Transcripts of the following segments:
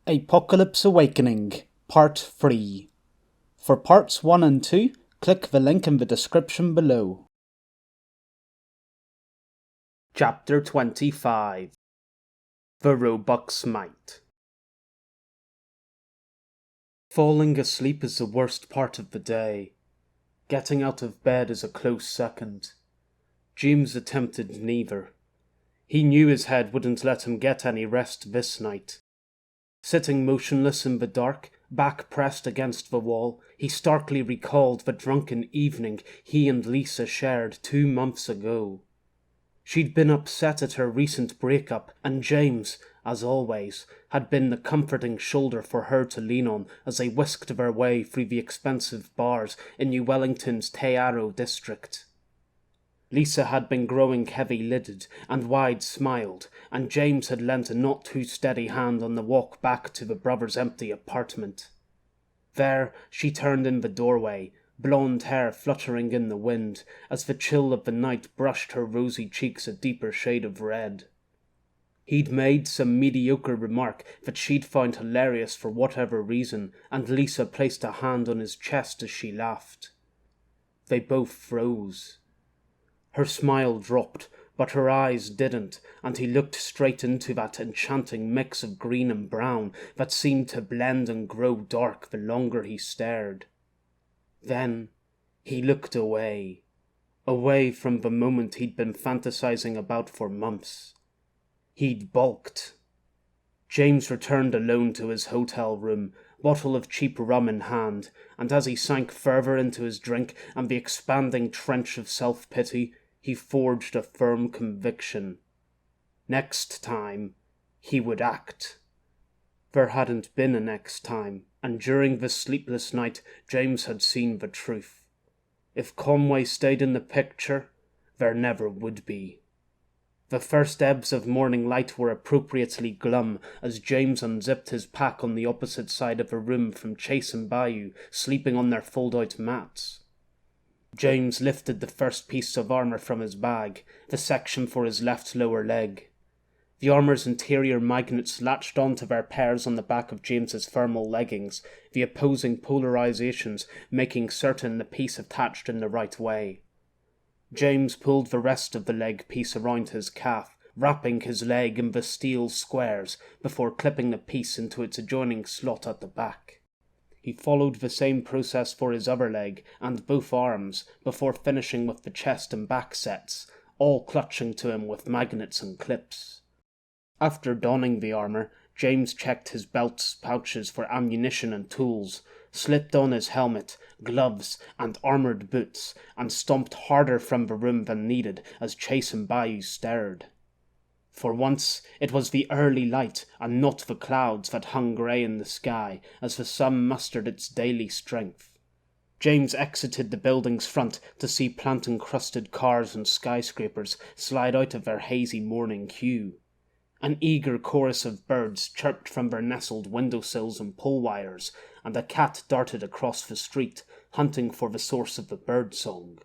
Apocalypse Awakening, Part 3. For Parts 1 and 2, click the link in the description below. Chapter 25. The Roebuck's Might. Falling asleep is the worst part of the day. Getting out of bed is a close second. James attempted neither. He knew his head wouldn't let him get any rest this night. Sitting motionless in the dark, back pressed against the wall, he starkly recalled the drunken evening he and Lisa shared 2 months ago. She'd been upset at her recent breakup, and James, as always, had been the comforting shoulder for her to lean on as they whisked their way through the expensive bars in New Wellington's Te Aro district. Lisa had been growing heavy-lidded and wide-smiled, and James had lent a not-too-steady hand on the walk back to the brothers' empty apartment. There she turned in the doorway, blonde hair fluttering in the wind, as the chill of the night brushed her rosy cheeks a deeper shade of red. He'd made some mediocre remark that she'd find hilarious for whatever reason, and Lisa placed a hand on his chest as she laughed. They both froze. Her smile dropped, but her eyes didn't, and he looked straight into that enchanting mix of green and brown that seemed to blend and grow dark the longer he stared. Then he looked away from the moment he'd been fantasizing about for months. He'd balked. James returned alone to his hotel room, bottle of cheap rum in hand, and as he sank further into his drink and the expanding trench of self-pity, he forged a firm conviction. Next time, he would act. There hadn't been a next time, and during the sleepless night, James had seen the truth. If Conway stayed in the picture, there never would be. The first ebbs of morning light were appropriately glum as James unzipped his pack on the opposite side of the room from Chase and Bayou, sleeping on their fold-out mats. James lifted the first piece of armour from his bag, the section for his left lower leg. The armour's interior magnets latched onto their pairs on the back of James's thermal leggings, the opposing polarizations making certain the piece attached in the right way. James pulled the rest of the leg piece around his calf, wrapping his leg in the steel squares before clipping the piece into its adjoining slot at the back. He followed the same process for his other leg and both arms before finishing with the chest and back sets, all clutching to him with magnets and clips. After donning the armour, James checked his belt's pouches for ammunition and tools, slipped on his helmet, gloves, and armoured boots, and stomped harder from the room than needed as Chase and Bayou stared. For once, it was the early light and not the clouds that hung grey in the sky as the sun mustered its daily strength. James exited the building's front to see plant-encrusted cars and skyscrapers slide out of their hazy morning hue. An eager chorus of birds chirped from their nestled windowsills and pole wires, and a cat darted across the street, hunting for the source of the bird-song.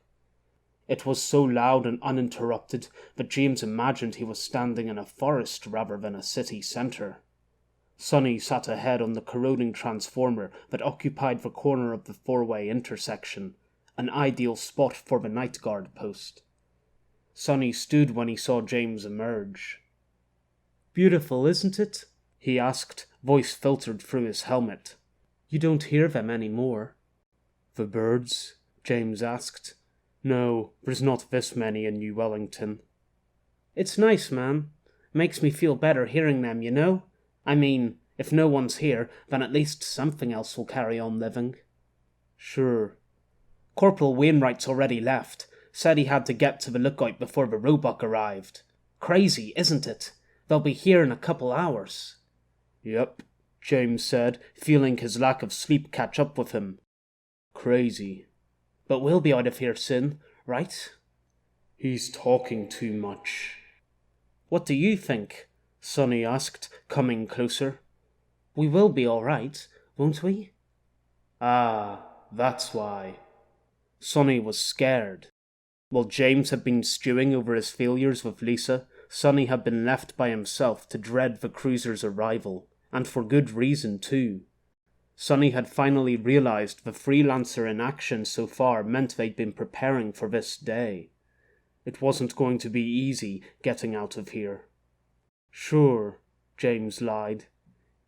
It was so loud and uninterrupted that James imagined he was standing in a forest rather than a city centre. Sonny sat ahead on the corroding transformer that occupied the corner of the four-way intersection, an ideal spot for the night guard post. Sonny stood when he saw James emerge. "Beautiful, isn't it?" he asked, voice filtered through his helmet. "You don't hear them anymore." "The birds?" James asked. "No, there's not this many in New Wellington." "It's nice, man. Makes me feel better hearing them, you know? I mean, if no one's here, then at least something else will carry on living." "Sure." "Corporal Wainwright's already left. Said he had to get to the lookout before the Roebuck arrived. Crazy, isn't it? They'll be here in a couple hours." "Yep," James said, feeling his lack of sleep catch up with him. "Crazy. But we'll be out of here soon, right?" "He's talking too much." "What do you think?" Sonny asked, coming closer. "We will be all right, won't we?" "Ah, that's why." Sonny was scared. While James had been stewing over his failures with Lisa, Sonny had been left by himself to dread the cruiser's arrival, And for good reason, too. Sonny had finally realized the freelancer in action so far meant they'd been preparing for this day. It wasn't going to be easy getting out of here. Sure, James lied.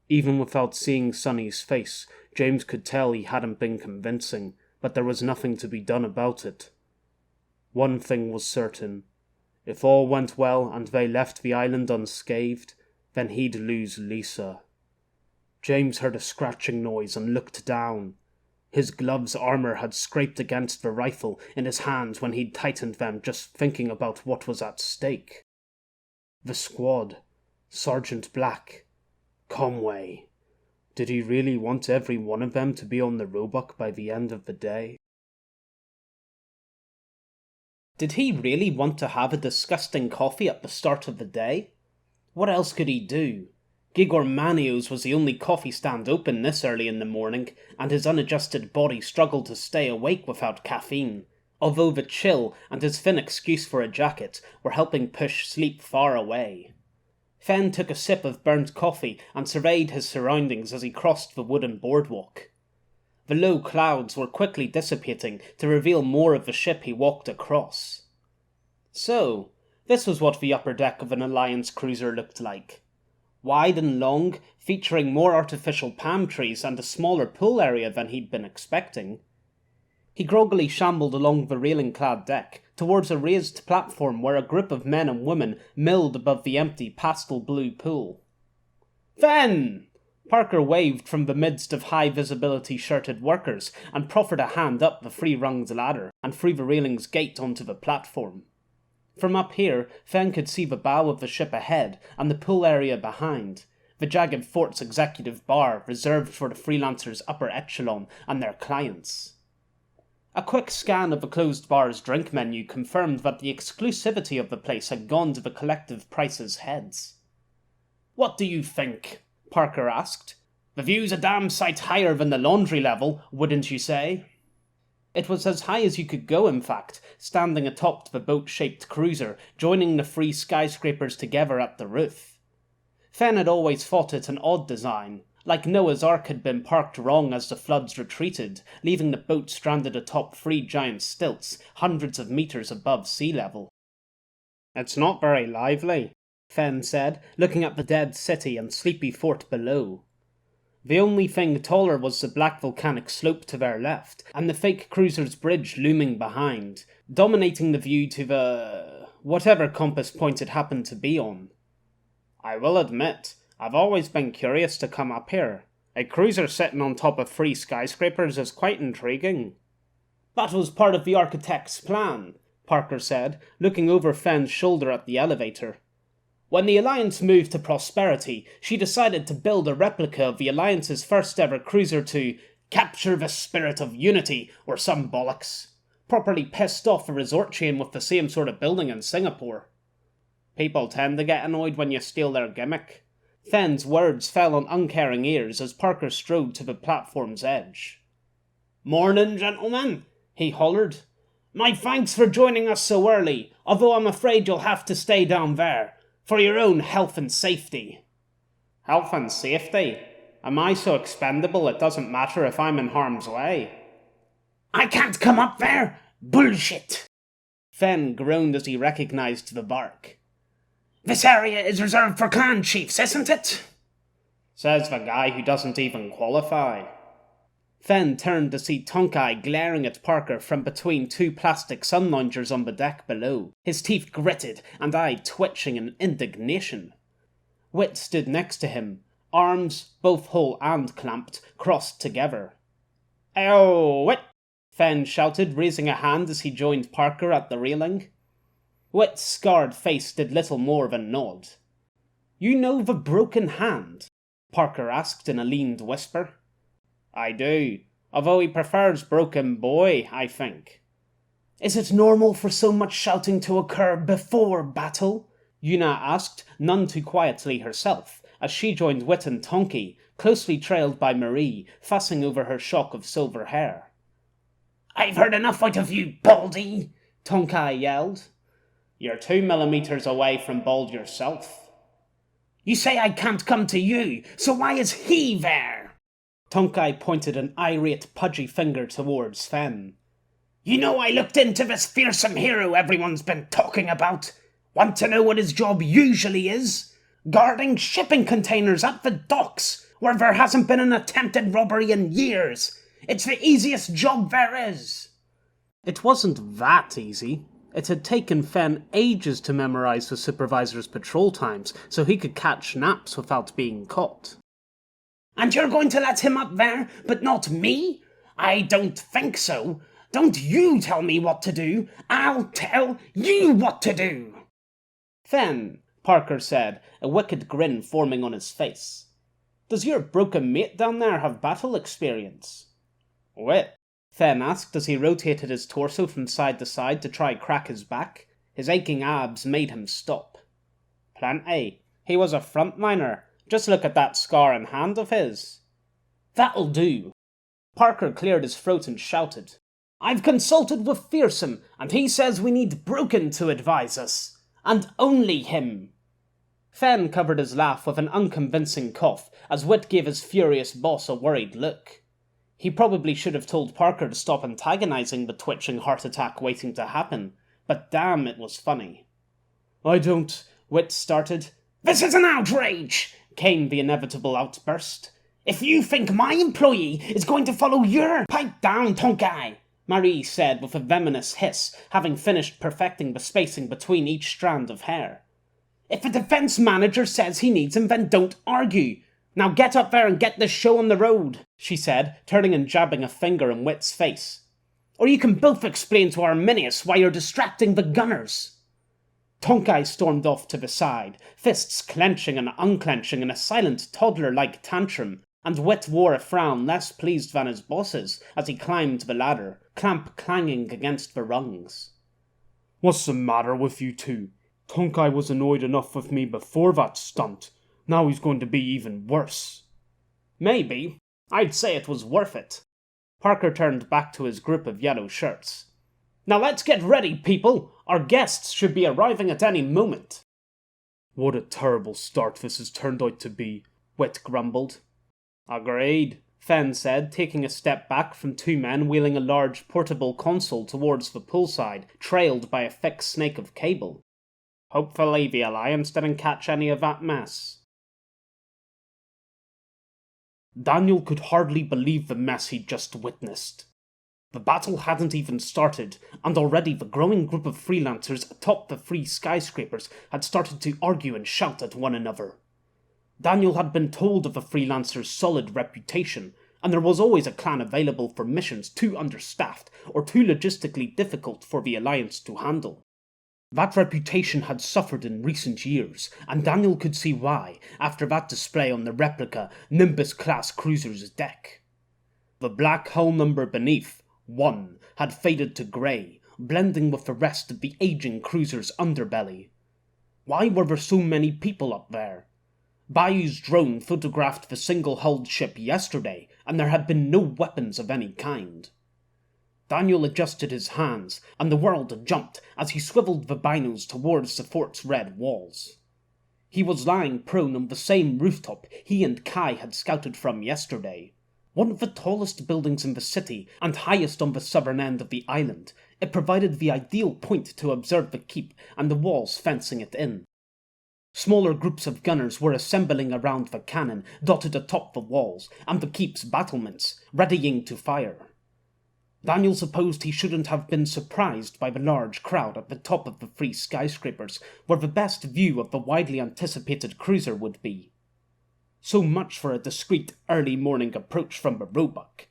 Even without seeing Sonny's face, James could tell he hadn't been convincing, but there was nothing to be done about it. One thing was certain. If all went well and they left the island unscathed, then he'd lose Lisa. James heard a scratching noise and looked down. His gloves' armor had scraped against the rifle in his hands when he'd tightened them just thinking about what was at stake. The squad. Sergeant Black. Conway. Did he really want every one of them to be on the Roebuck by the end of the day? Did he really want to have a disgusting coffee at the start of the day? What else could he do? Gigor Manio's was the only coffee stand open this early in the morning, and his unadjusted body struggled to stay awake without caffeine, although the chill and his thin excuse for a jacket were helping push sleep far away. Fenn took a sip of burnt coffee and surveyed his surroundings as he crossed the wooden boardwalk. The low clouds were quickly dissipating to reveal more of the ship he walked across. So, this was what the upper deck of an Alliance cruiser looked like. Wide and long, featuring more artificial palm trees and a smaller pool area than he'd been expecting. He groggily shambled along the railing-clad deck, towards a raised platform where a group of men and women milled above the empty pastel-blue pool. "Fen!" Parker waved from the midst of high-visibility shirted workers and proffered a hand up the three-runged ladder and through the railing's gate onto the platform. From up here, Fen could see the bow of the ship ahead and the pool area behind, the jagged fort's executive bar reserved for the freelancers' upper echelon and their clients. A quick scan of the closed bar's drink menu confirmed that the exclusivity of the place had gone to the collective prices' heads. "What do you think?" Parker asked. "The view's a damn sight higher than the laundry level, wouldn't you say?" It was as high as you could go, in fact, standing atop the boat-shaped cruiser, joining the three skyscrapers together at the roof. Fen had always thought it an odd design, like Noah's Ark had been parked wrong as the floods retreated, leaving the boat stranded atop three giant stilts, hundreds of meters above sea level. "It's not very lively," Fen said, looking at the dead city and sleepy fort below. The only thing taller was the black volcanic slope to their left, and the fake cruiser's bridge looming behind, dominating the view to the whatever compass point it happened to be on. "I will admit, I've always been curious to come up here. A cruiser sitting on top of three skyscrapers is quite intriguing." "That was part of the architect's plan," Parker said, looking over Fenn's shoulder at the elevator. "When the Alliance moved to prosperity, she decided to build a replica of the Alliance's first ever cruiser to capture the spirit of unity, or some bollocks. Properly pissed off the resort chain with the same sort of building in Singapore. People tend to get annoyed when you steal their gimmick." Fenn's words fell on uncaring ears as Parker strode to the platform's edge. "Mornin', gentlemen," he hollered. "My thanks for joining us so early, although I'm afraid you'll have to stay down there. For your own health and safety." "Health and safety? Am I so expendable it doesn't matter if I'm in harm's way?" "I can't come up there! Bullshit!" Fen groaned as he recognized the bark. "This area is reserved for clan chiefs, isn't it?" Says the guy who doesn't even qualify. Fen turned to see Tonkai glaring at Parker from between two plastic sun loungers on the deck below, his teeth gritted and eye twitching in indignation. Wit stood next to him, arms, both whole and clamped, crossed together. "Ayo, Wit!" Fen shouted, raising a hand as he joined Parker at the railing. Wit's scarred face did little more than nod. "You know the broken hand?" Parker asked in a leaned whisper. "I do, although he prefers broken boy, I think." "Is it normal for so much shouting to occur before battle?" Yuna asked, none too quietly herself, as she joined Wit and Tonki, closely trailed by Marie, fussing over her shock of silver hair. "I've heard enough out of you, Baldy!" Tonkai yelled. "You're 2 millimeters away from bald yourself." You say I can't come to you, so why is he there? Tonkai pointed an irate, pudgy finger towards Fen. You know I looked into this fearsome hero everyone's been talking about. Want to know what his job usually is? Guarding shipping containers at the docks, where there hasn't been an attempted robbery in years. It's the easiest job there is. It wasn't that easy. It had taken Fen ages to memorize the supervisor's patrol times, so he could catch naps without being caught. And you're going to let him up there, but not me? I don't think so. Don't you tell me what to do. I'll tell you what to do. Fen, Parker said, a wicked grin forming on his face. Does your broken mate down there have battle experience? What? Fen asked as he rotated his torso from side to side to try crack his back. His aching abs made him stop. Plenty. He was a frontliner. Just look at that scar and hand of his. That'll do. Parker cleared his throat and shouted. I've consulted with Fearsome, and he says we need Broken to advise us. And only him. Fen covered his laugh with an unconvincing cough as Whit gave his furious boss a worried look. He probably should have told Parker to stop antagonizing the twitching heart attack waiting to happen, but damn, it was funny. I don't, Whit started. This is an outrage, came the inevitable outburst. If you think my employee is going to follow your pipe down, Tonkai, Marie said with a venomous hiss, having finished perfecting the spacing between each strand of hair. If the defense manager says he needs him, then don't argue. Now get up there and get this show on the road, she said, turning and jabbing a finger in Whit's face. Or you can both explain to Arminius why you're distracting the gunners. Tonkai stormed off to the side, fists clenching and unclenching in a silent toddler-like tantrum, and Whit wore a frown less pleased than his boss's as he climbed the ladder, clamp clanging against the rungs. What's the matter with you two? Tonkai was annoyed enough with me before that stunt. Now he's going to be even worse. Maybe. I'd say it was worth it. Parker turned back to his group of yellow shirts. Now let's get ready, people. Our guests should be arriving at any moment. What a terrible start this has turned out to be, Whit grumbled. Agreed, Fen said, taking a step back from two men wheeling a large portable console towards the poolside, trailed by a thick snake of cable. Hopefully the Alliance didn't catch any of that mess. Daniel could hardly believe the mess he'd just witnessed. The battle hadn't even started, and already the growing group of freelancers atop the three skyscrapers had started to argue and shout at one another. Daniel had been told of the freelancers' solid reputation, and there was always a clan available for missions too understaffed or too logistically difficult for the Alliance to handle. That reputation had suffered in recent years, and Daniel could see why, after that display on the replica Nimbus-class cruiser's deck. The black hull number beneath, 1, had faded to grey, blending with the rest of the aging cruiser's underbelly. Why were there so many people up there? Bayou's drone photographed the single-hulled ship yesterday, and there had been no weapons of any kind. Daniel adjusted his hands, and the world jumped as he swiveled the binos towards the fort's red walls. He was lying prone on the same rooftop he and Kai had scouted from yesterday. One of the tallest buildings in the city, and highest on the southern end of the island, it provided the ideal point to observe the keep and the walls fencing it in. Smaller groups of gunners were assembling around the cannon dotted atop the walls, and the keep's battlements, readying to fire. Daniel supposed he shouldn't have been surprised by the large crowd at the top of the three skyscrapers, where the best view of the widely anticipated cruiser would be. So much for a discreet early morning approach from the Roebuck.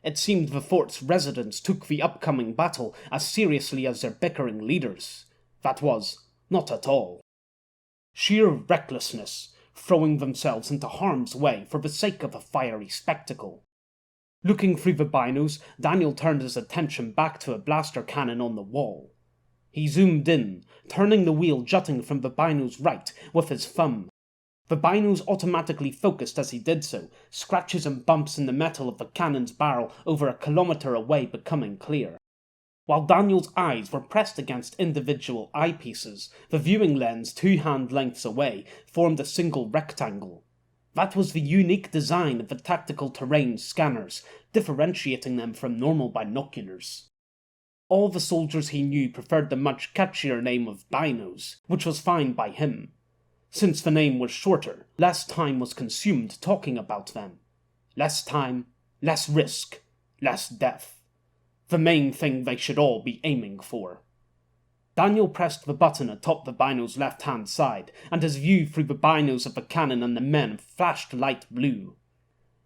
It seemed the fort's residents took the upcoming battle as seriously as their bickering leaders. That was, not at all. Sheer recklessness, throwing themselves into harm's way for the sake of a fiery spectacle. Looking through the binos, Daniel turned his attention back to a blaster cannon on the wall. He zoomed in, turning the wheel jutting from the bino's right with his thumb. The binos automatically focused as he did so, scratches and bumps in the metal of the cannon's barrel over a kilometre away becoming clear. While Daniel's eyes were pressed against individual eyepieces, the viewing lens 2 hand lengths away formed a single rectangle. That was the unique design of the tactical terrain scanners, differentiating them from normal binoculars. All the soldiers he knew preferred the much catchier name of binos, which was fine by him. Since the name was shorter, less time was consumed talking about them. Less time, less risk, less death. The main thing they should all be aiming for. Daniel pressed the button atop the bino's left-hand side, and his view through the binos of the cannon and the men flashed light blue.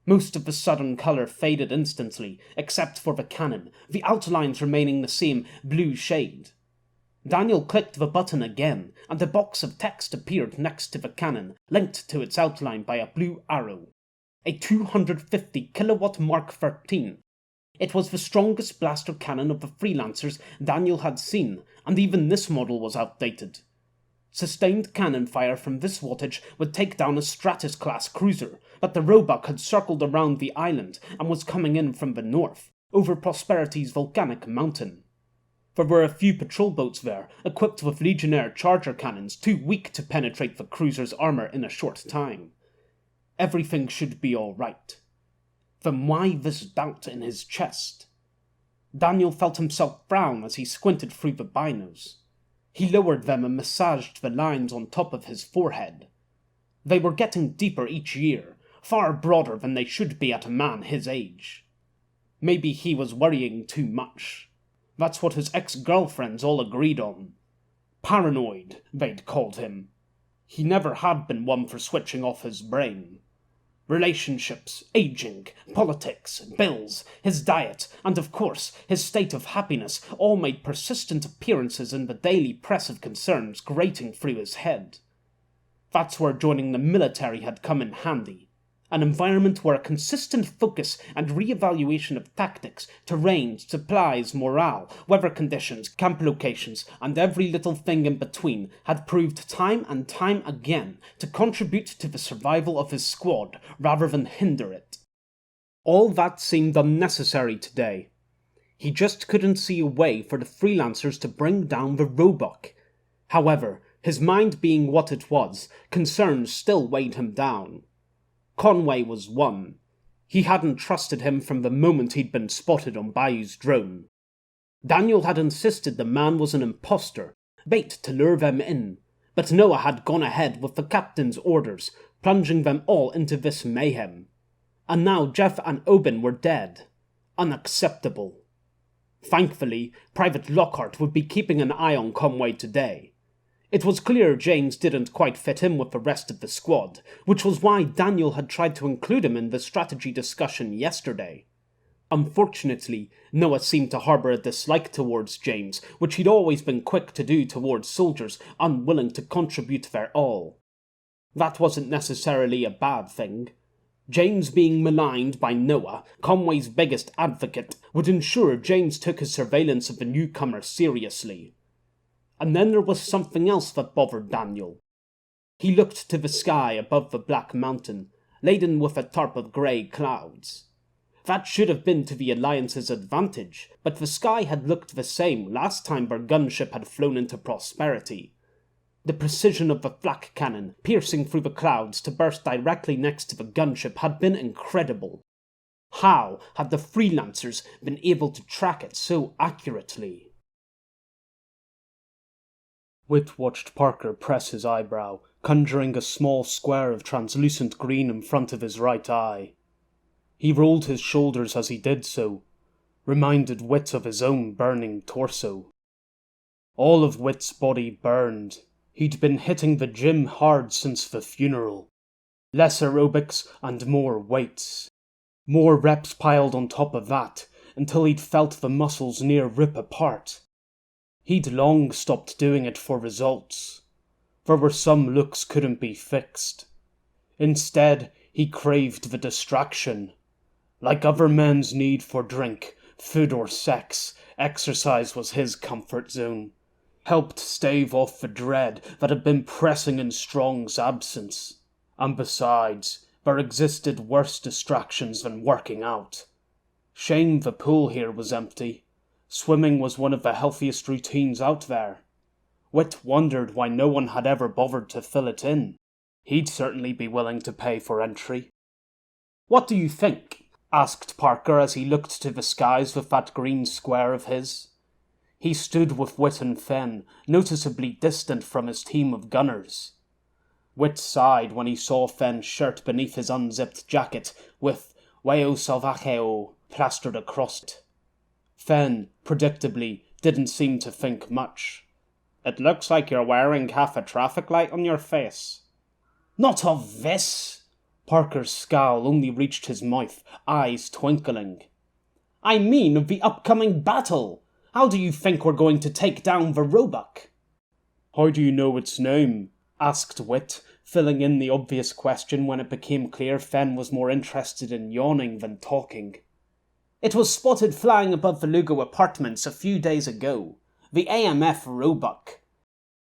Most of the sudden colour faded instantly, except for the cannon, the outlines remaining the same blue shade. Daniel clicked the button again, and a box of text appeared next to the cannon, linked to its outline by a blue arrow. A 250 kilowatt Mark 13. It was the strongest blaster cannon of the freelancers Daniel had seen, and even this model was outdated. Sustained cannon fire from this wattage would take down a Stratus-class cruiser, but the Roebuck had circled around the island and was coming in from the north, over Prosperity's volcanic mountain. There were a few patrol boats there, equipped with Legionnaire charger cannons too weak to penetrate the cruiser's armour in a short time. Everything should be all right. Then why this doubt in his chest? Daniel felt himself frown as he squinted through the binos. He lowered them and massaged the lines on top of his forehead. They were getting deeper each year, far broader than they should be at a man his age. Maybe he was worrying too much. That's what his ex-girlfriends all agreed on. Paranoid, they'd called him. He never had been one for switching off his brain. Relationships, aging, politics, bills, his diet, and of course, his state of happiness all made persistent appearances in the daily press of concerns grating through his head. That's where joining the military had come in handy. An environment where a consistent focus and re-evaluation of tactics, terrain, supplies, morale, weather conditions, camp locations, and every little thing in between had proved time and time again to contribute to the survival of his squad rather than hinder it. All that seemed unnecessary today. He just couldn't see a way for the freelancers to bring down the Roebuck. However, his mind being what it was, concerns still weighed him down. Conway was one. He hadn't trusted him from the moment he'd been spotted on Bayou's drone. Daniel had insisted the man was an imposter, bait to lure them in, but Noah had gone ahead with the captain's orders, plunging them all into this mayhem. And now Jeff and Oben were dead. Unacceptable. Thankfully, Private Lockhart would be keeping an eye on Conway today. It was clear James didn't quite fit in with the rest of the squad, which was why Daniel had tried to include him in the strategy discussion yesterday. Unfortunately, Noah seemed to harbour a dislike towards James, which he'd always been quick to do towards soldiers unwilling to contribute their all. That wasn't necessarily a bad thing. James being maligned by Noah, Conway's biggest advocate, would ensure James took his surveillance of the newcomer seriously. And then there was something else that bothered Daniel. He looked to the sky above the Black Mountain, laden with a tarp of grey clouds. That should have been to the Alliance's advantage, but the sky had looked the same last time their gunship had flown into Prosperity. The precision of the flak cannon, piercing through the clouds to burst directly next to the gunship, had been incredible. How had the freelancers been able to track it so accurately? Whit watched Parker press his eyebrow, conjuring a small square of translucent green in front of his right eye. He rolled his shoulders as he did so, reminded Whit of his own burning torso. All of Whit's body burned. He'd been hitting the gym hard since the funeral. Less aerobics and more weights. More reps piled on top of that, until he'd felt the muscles near rip apart. He'd long stopped doing it for results. There were some looks couldn't be fixed. Instead, he craved the distraction. Like other men's need for drink, food or sex, exercise was his comfort zone. Helped stave off the dread that had been pressing in Strong's absence. And besides, there existed worse distractions than working out. Shame the pool here was empty. Swimming was one of the healthiest routines out there. Wit wondered why no one had ever bothered to fill it in. He'd certainly be willing to pay for entry. "What do you think?" asked Parker as he looked to the skies with that green square of his. He stood with Wit and Fen, noticeably distant from his team of gunners. Wit sighed when he saw Fen's shirt beneath his unzipped jacket, with "Weo Salvajeo" plastered across it. Fen, predictably, didn't seem to think much. "It looks like you're wearing half a traffic light on your face." "Not of this!" Parker's scowl only reached his mouth, eyes twinkling. "I mean of the upcoming battle! How do you think we're going to take down the Roebuck?" "How do you know its name?" asked Wit, filling in the obvious question when it became clear Fen was more interested in yawning than talking. "It was spotted flying above the Lugo apartments a few days ago. The AMF Roebuck."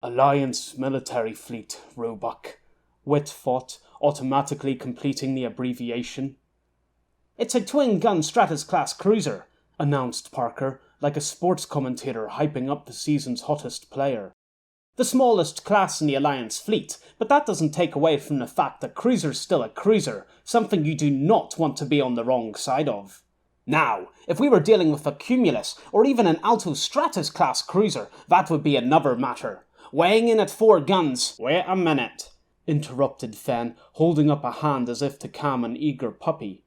Alliance Military Fleet Roebuck, Wit thought, automatically completing the abbreviation. "It's a twin-gun Stratus-class cruiser," announced Parker, like a sports commentator hyping up the season's hottest player. "The smallest class in the Alliance fleet, but that doesn't take away from the fact that cruiser's still a cruiser, something you do not want to be on the wrong side of. Now, if we were dealing with a Cumulus, or even an Alto Stratus-class cruiser, that would be another matter. Weighing in at 4 guns..." "Wait a minute," interrupted Fen, holding up a hand as if to calm an eager puppy.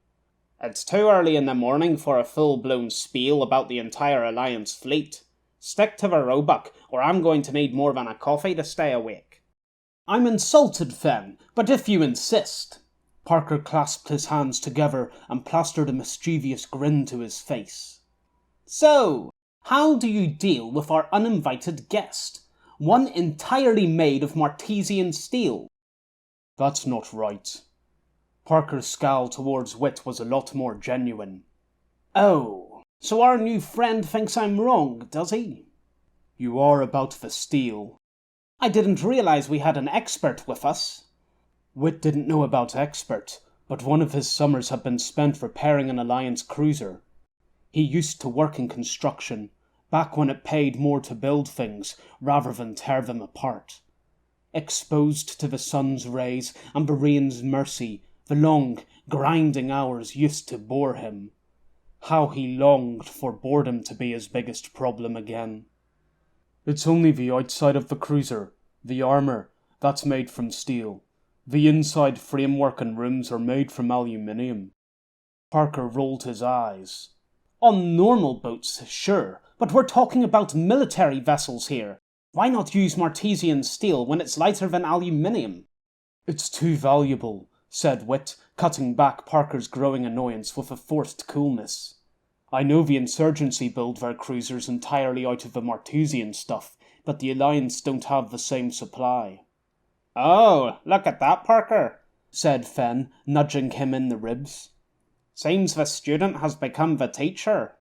"It's too early in the morning for a full-blown spiel about the entire Alliance fleet. Stick to the Roebuck, or I'm going to need more than a coffee to stay awake." "I'm insulted, Fen, but if you insist." Parker clasped his hands together and plastered a mischievous grin to his face. "So, how do you deal with our uninvited guest? One entirely made of Martesian steel." "That's not right." Parker's scowl towards Wit was a lot more genuine. "Oh, so our new friend thinks I'm wrong, does he?" "You are about the steel." "I didn't realize we had an expert with us." Wit didn't know about expert, but one of his summers had been spent repairing an Alliance cruiser. He used to work in construction, back when it paid more to build things rather than tear them apart. Exposed to the sun's rays and the rain's mercy, the long, grinding hours used to bore him. How he longed for boredom to be his biggest problem again. "It's only the outside of the cruiser, the armour, that's made from steel. The inside framework and rooms are made from aluminium." Parker rolled his eyes. "On normal boats, sure, but we're talking about military vessels here. Why not use Martesian steel when it's lighter than aluminium?" "It's too valuable," said Wit, cutting back Parker's growing annoyance with a forced coolness. "I know the Insurgency build their cruisers entirely out of the Martesian stuff, but the Alliance don't have the same supply." "Oh, look at that, Parker," said Fen, nudging him in the ribs. "Seems the student has become the teacher."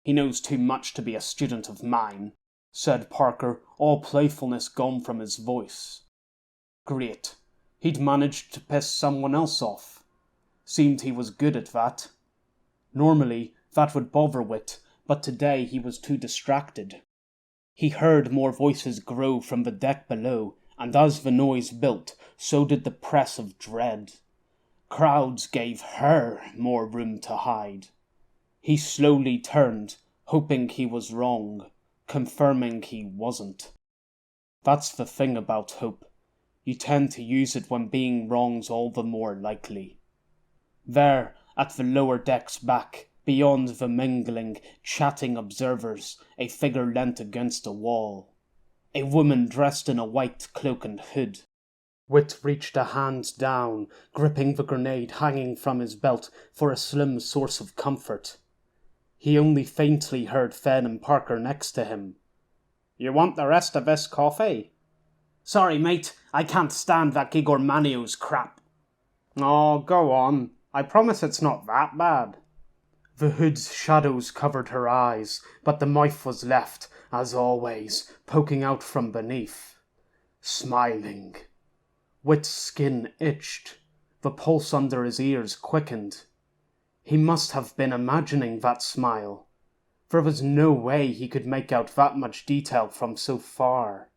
"He knows too much to be a student of mine," said Parker, all playfulness gone from his voice. Great. He'd managed to piss someone else off. Seemed he was good at that. Normally, that would bother Wit, but today he was too distracted. He heard more voices grow from the deck below, and as the noise built, so did the press of dread. Crowds gave her more room to hide. He slowly turned, hoping he was wrong, confirming he wasn't. That's the thing about hope. You tend to use it when being wrong's all the more likely. There, at the lower deck's back, beyond the mingling, chatting observers, a figure leant against a wall. A woman dressed in a white cloak and hood. Wit reached a hand down, gripping the grenade hanging from his belt for a slim source of comfort. He only faintly heard Fen and Parker next to him. "You want the rest of this coffee?" "Sorry, mate, I can't stand that Gigor Manio's crap." "Oh, go on. I promise it's not that bad." The hood's shadows covered her eyes, but the mouth was left, as always, poking out from beneath. Smiling. Wit's skin itched. The pulse under his ears quickened. He must have been imagining that smile. There was no way he could make out that much detail from so far.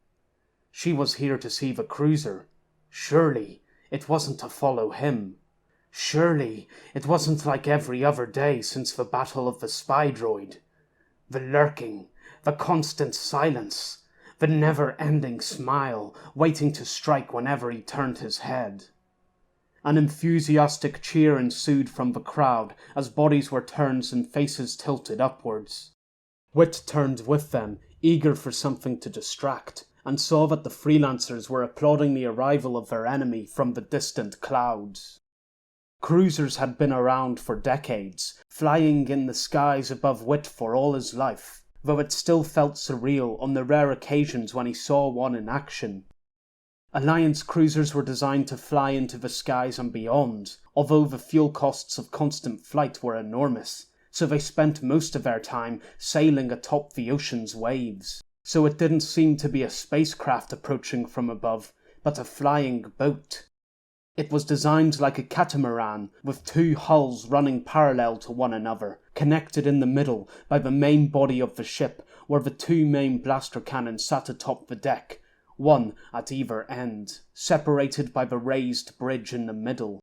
She was here to see the cruiser. Surely it wasn't to follow him. Surely it wasn't like every other day since the battle of the spy droid. The lurking, the constant silence, the never-ending smile waiting to strike whenever he turned his head. An enthusiastic cheer ensued from the crowd as bodies were turned and faces tilted upwards. Wit turned with them, eager for something to distract, and saw that the freelancers were applauding the arrival of their enemy from the distant clouds. Cruisers had been around for decades, flying in the skies above Wit for all his life, though it still felt surreal on the rare occasions when he saw one in action. Alliance cruisers were designed to fly into the skies and beyond, although the fuel costs of constant flight were enormous, so they spent most of their time sailing atop the ocean's waves. So it didn't seem to be a spacecraft approaching from above, but a flying boat. It was designed like a catamaran, with two hulls running parallel to one another, connected in the middle by the main body of the ship, where the two main blaster cannons sat atop the deck, one at either end, separated by the raised bridge in the middle.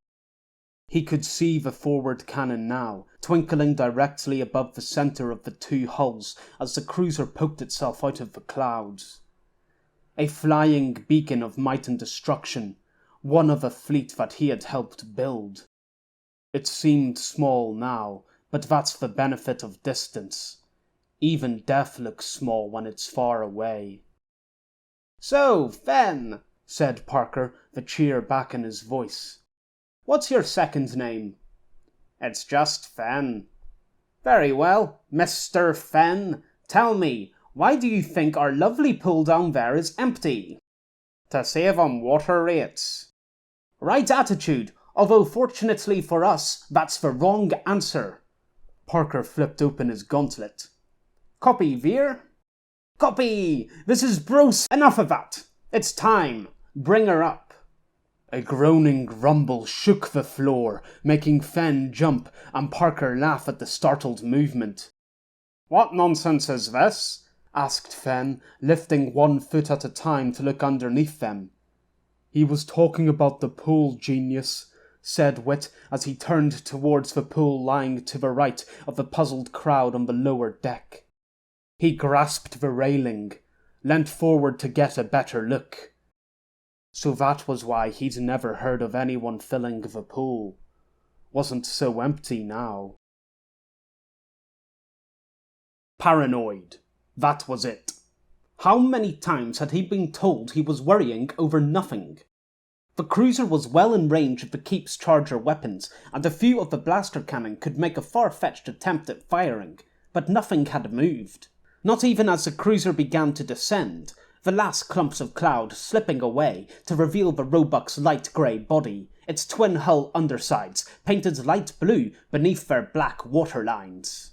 He could see the forward cannon now, twinkling directly above the centre of the two hulls as the cruiser poked itself out of the clouds. A flying beacon of might and destruction, one of a fleet that he had helped build. It seemed small now, but that's the benefit of distance. Even death looks small when it's far away. "So, Fen," said Parker, the cheer back in his voice. "What's your second name?" "It's just Fen." "Very well, Mr. Fen. Tell me, why do you think our lovely pool down there is empty?" "To save on water rates." "Right attitude, although fortunately for us, that's the wrong answer." Parker flipped open his gauntlet. "Copy, Veer?" "Copy! This is Bruce. Enough of that. It's time. Bring her up." A groaning rumble shook the floor, making Fen jump and Parker laugh at the startled movement. "What nonsense is this?" asked Fen, lifting 1 foot at a time to look underneath them. "He was talking about the pool, genius," said Wit as he turned towards the pool lying to the right of the puzzled crowd on the lower deck. He grasped the railing, leant forward to get a better look. So that was why he'd never heard of anyone filling the pool. Wasn't so empty now. Paranoid. That was it. How many times had he been told he was worrying over nothing? The cruiser was well in range of the Keep's charger weapons, and a few of the blaster cannon could make a far-fetched attempt at firing, but nothing had moved. Not even as the cruiser began to descend, the last clumps of cloud slipping away to reveal the Roebuck's light grey body, its twin-hull undersides painted light blue beneath their black waterlines.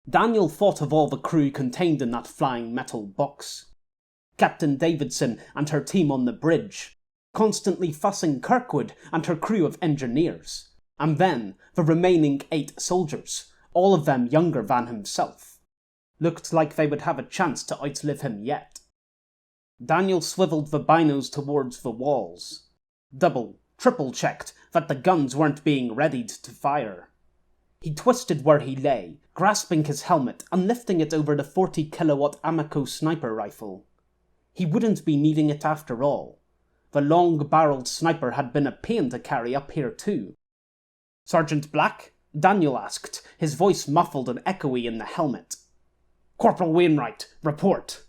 Daniel thought of all the crew contained in that flying metal box. Captain Davidson and her team on the bridge, constantly fussing Kirkwood and her crew of engineers, and then the remaining 8 soldiers, all of them younger than himself. Looked like they would have a chance to outlive him yet. Daniel swiveled the binos towards the walls. Double, triple checked that the guns weren't being readied to fire. He twisted where he lay, grasping his helmet and lifting it over the 40-kilowatt Amaco sniper rifle. He wouldn't be needing it after all. The long-barreled sniper had been a pain to carry up here too. "Sergeant Black?" Daniel asked, his voice muffled and echoey in the helmet. "Corporal Wainwright, report."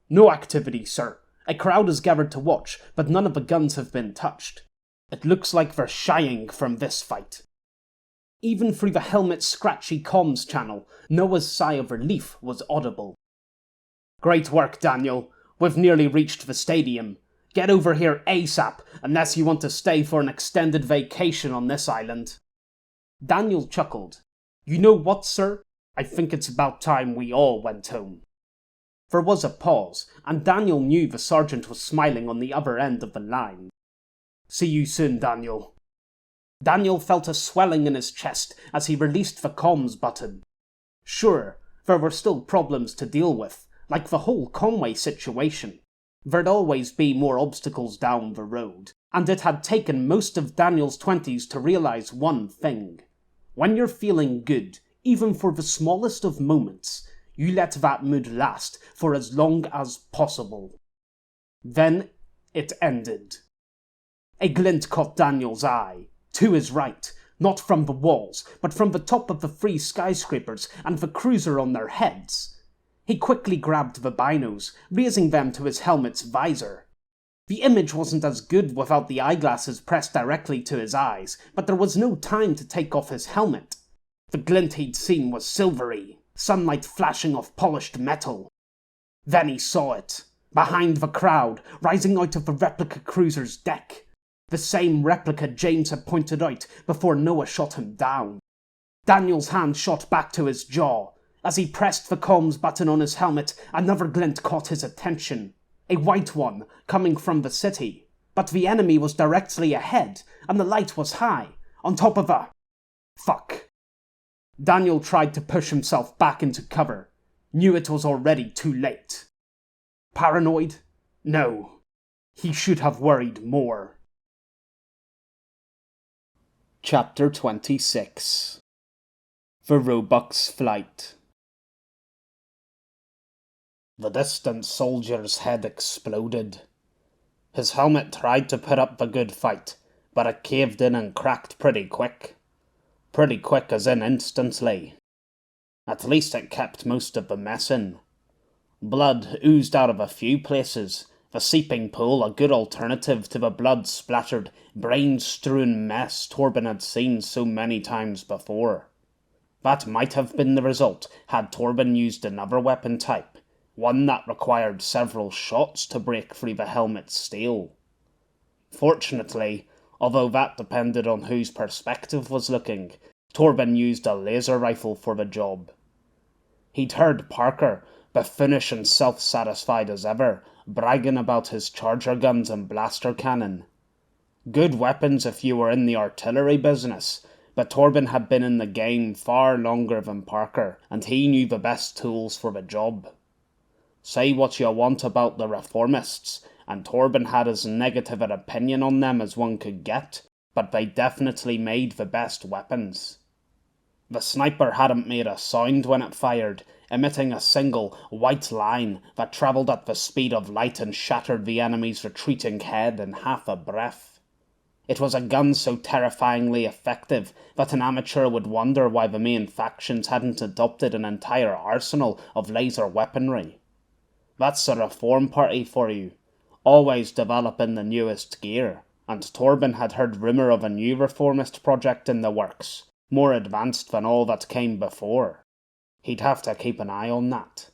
"No activity, sir. A crowd is gathered to watch, but none of the guns have been touched. It looks like they're shying from this fight." Even through the helmet's scratchy comms channel, Noah's sigh of relief was audible. "Great work, Daniel. We've nearly reached the stadium. Get over here ASAP, unless you want to stay for an extended vacation on this island." Daniel chuckled. "You know what, sir? I think it's about time we all went home." There was a pause, and Daniel knew the sergeant was smiling on the other end of the line. "See you soon, Daniel." Daniel felt a swelling in his chest as he released the comms button. Sure, there were still problems to deal with, like the whole Conway situation. There'd always be more obstacles down the road, and it had taken most of Daniel's 20s to realize one thing. When you're feeling good, even for the smallest of moments, you let that mood last for as long as possible. Then it ended. A glint caught Daniel's eye, to his right, not from the walls, but from the top of the 3 skyscrapers and the cruiser on their heads. He quickly grabbed the binos, raising them to his helmet's visor. The image wasn't as good without the eyeglasses pressed directly to his eyes, but there was no time to take off his helmet. The glint he'd seen was silvery, sunlight flashing off polished metal. Then he saw it, behind the crowd, rising out of the replica cruiser's deck. The same replica James had pointed out before Noah shot him down. Daniel's hand shot back to his jaw. As he pressed the comms button on his helmet, another glint caught his attention. A white one, coming from the city. But the enemy was directly ahead, and the light was high, on top of a... Fuck. Daniel tried to push himself back into cover. Knew it was already too late. Paranoid? No. He should have worried more. Chapter 26. The Roebuck's Flight. The distant soldier's head exploded. His helmet tried to put up the good fight, but it caved in and cracked pretty quick. Pretty quick as in instantly. At least it kept most of the mess in. Blood oozed out of a few places, the seeping pool a good alternative to the blood-splattered, brain-strewn mess Torben had seen so many times before. That might have been the result had Torben used another weapon type, one that required several shots to break through the helmet's steel. Fortunately, although that depended on whose perspective was looking, Torben used a laser rifle for the job. He'd heard Parker, buffoonish and self-satisfied as ever, bragging about his charger guns and blaster cannon. Good weapons if you were in the artillery business, but Torben had been in the game far longer than Parker, and he knew the best tools for the job. Say what you want about the reformists, and Torben had as negative an opinion on them as one could get, but they definitely made the best weapons. The sniper hadn't made a sound when it fired, emitting a single, white line that travelled at the speed of light and shattered the enemy's retreating head in half a breath. It was a gun so terrifyingly effective that an amateur would wonder why the main factions hadn't adopted an entire arsenal of laser weaponry. That's a reform party for you, always developing the newest gear, and Torben had heard rumour of a new reformist project in the works, more advanced than all that came before. He'd have to keep an eye on that.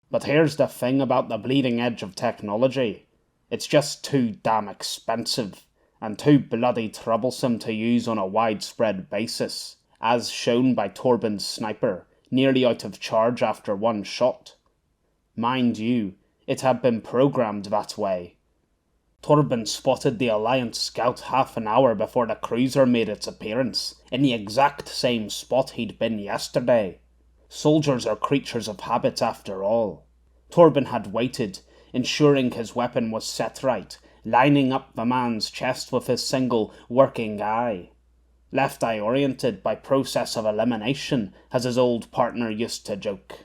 But here's the thing about the bleeding edge of technology. It's just too damn expensive, and too bloody troublesome to use on a widespread basis, as shown by Torben's sniper, nearly out of charge after one shot. Mind you, it had been programmed that way. Torben spotted the Alliance scout half an hour before the cruiser made its appearance, in the exact same spot he'd been yesterday. Soldiers are creatures of habit after all. Torben had waited, ensuring his weapon was set right, lining up the man's chest with his single working eye. Left eye oriented by process of elimination, as his old partner used to joke.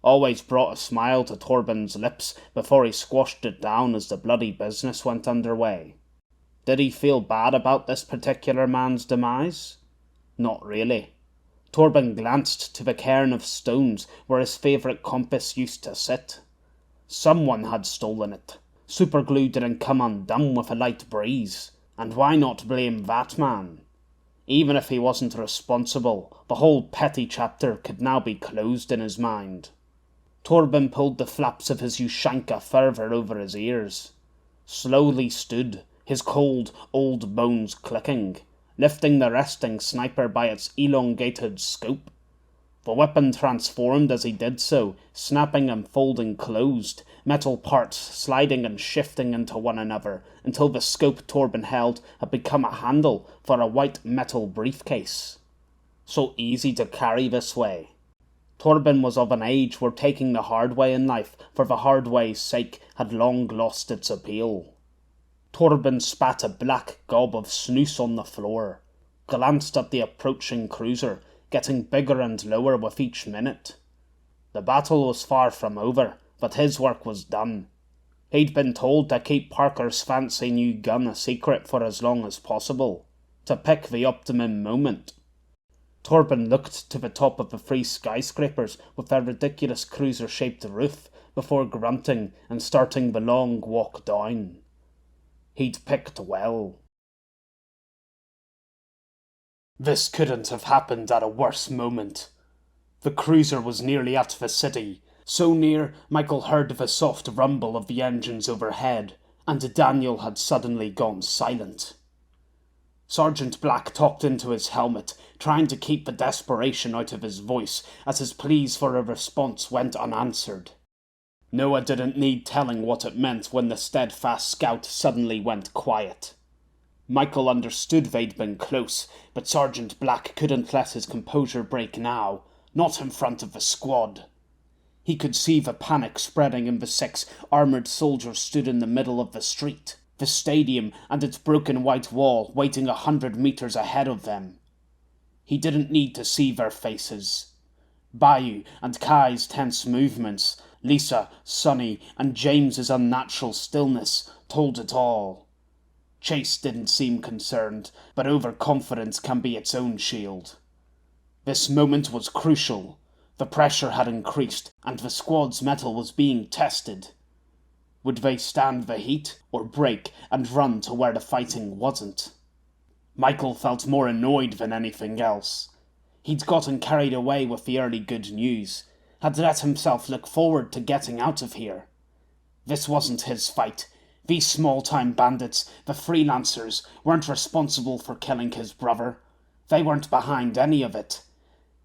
Always brought a smile to Torben's lips before he squashed it down as the bloody business went underway. Did he feel bad about this particular man's demise? Not really. Torben glanced to the cairn of stones where his favourite compass used to sit. Someone had stolen it. Superglue didn't come undone with a light breeze, and why not blame that man? Even if he wasn't responsible, the whole petty chapter could now be closed in his mind. Torben pulled the flaps of his Ushanka further over his ears. Slowly stood, his cold, old bones clicking, lifting the resting sniper by its elongated scope. The weapon transformed as he did so, snapping and folding closed, metal parts sliding and shifting into one another, until the scope Torben held had become a handle for a white metal briefcase. So easy to carry this way. Torben was of an age where taking the hard way in life for the hard way's sake had long lost its appeal. Torben spat a black gob of snooze on the floor, glanced at the approaching cruiser, getting bigger and lower with each minute. The battle was far from over, but his work was done. He'd been told to keep Parker's fancy new gun a secret for as long as possible, to pick the optimum moment. Torben looked to the top of the three skyscrapers with their ridiculous cruiser-shaped roof before grunting and starting the long walk down. He'd picked well. This couldn't have happened at a worse moment. The cruiser was nearly at the city, so near Michael heard the soft rumble of the engines overhead, and Daniel had suddenly gone silent. Sergeant Black talked into his helmet, trying to keep the desperation out of his voice as his pleas for a response went unanswered. Noah didn't need telling what it meant when the steadfast scout suddenly went quiet. Michael understood they'd been close, but Sergeant Black couldn't let his composure break now, not in front of the squad. He could see the panic spreading in the 6 armoured soldiers stood in the middle of the street, the stadium and its broken white wall waiting 100 metres ahead of them. He didn't need to see their faces. Bayou and Kai's tense movements, Lisa, Sonny, and James's unnatural stillness told it all. Chase didn't seem concerned, but overconfidence can be its own shield. This moment was crucial. The pressure had increased, and the squad's mettle was being tested. Would they stand the heat, or break and run to where the fighting wasn't? Michael felt more annoyed than anything else. He'd gotten carried away with the early good news, had let himself look forward to getting out of here. This wasn't his fight. These small-time bandits, the freelancers, weren't responsible for killing his brother. They weren't behind any of it.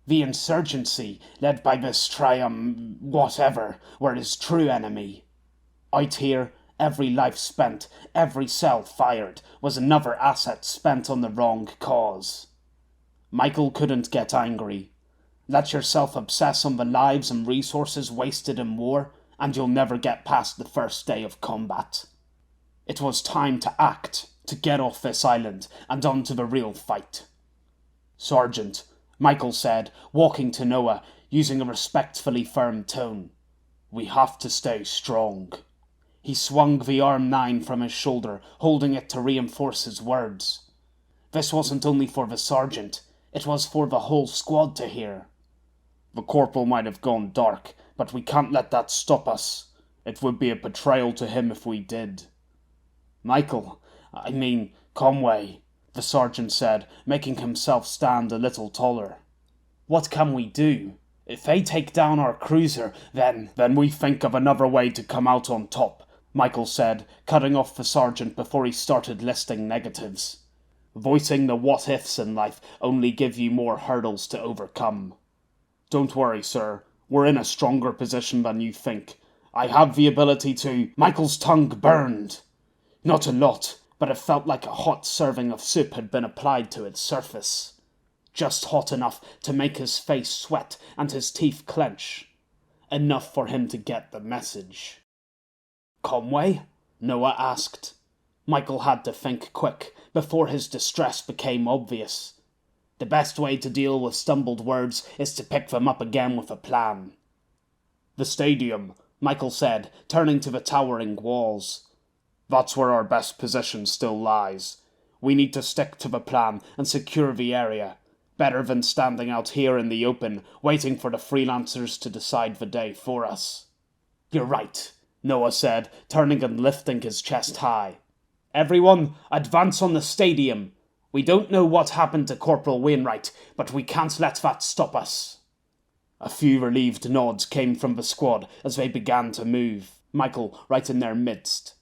The insurgency, led by this whatever, were his true enemy. Out here, every life spent, every cell fired, was another asset spent on the wrong cause. Michael couldn't get angry. Let yourself obsess on the lives and resources wasted in war, and you'll never get past the first day of combat. It was time to act, to get off this island, and on to the real fight. Sergeant, Michael said, walking to Noah, using a respectfully firm tone. We have to stay strong. He swung the arm 9 from his shoulder, holding it to reinforce his words. This wasn't only for the sergeant, it was for the whole squad to hear. The corporal might have gone dark, but we can't let that stop us. It would be a betrayal to him if we did. Conway, the sergeant said, making himself stand a little taller. What can we do? If they take down our cruiser, then we think of another way to come out on top, Michael said, cutting off the sergeant before he started listing negatives. Voicing the what-ifs in life only give you more hurdles to overcome. Don't worry, sir. We're in a stronger position than you think. I have the ability to... Michael's tongue burned. Not a lot, but it felt like a hot serving of soup had been applied to its surface. Just hot enough to make his face sweat and his teeth clench. Enough for him to get the message. Conway? Noah asked. Michael had to think quick, before his distress became obvious. The best way to deal with stumbled words is to pick them up again with a plan. The stadium, Michael said, turning to the towering walls. That's where our best position still lies. We need to stick to the plan and secure the area. Better than standing out here in the open, waiting for the freelancers to decide the day for us. You're right, Noah said, turning and lifting his chest high. Everyone, advance on the stadium. We don't know what happened to Corporal Wainwright, but we can't let that stop us. A few relieved nods came from the squad as they began to move, Michael right in their midst.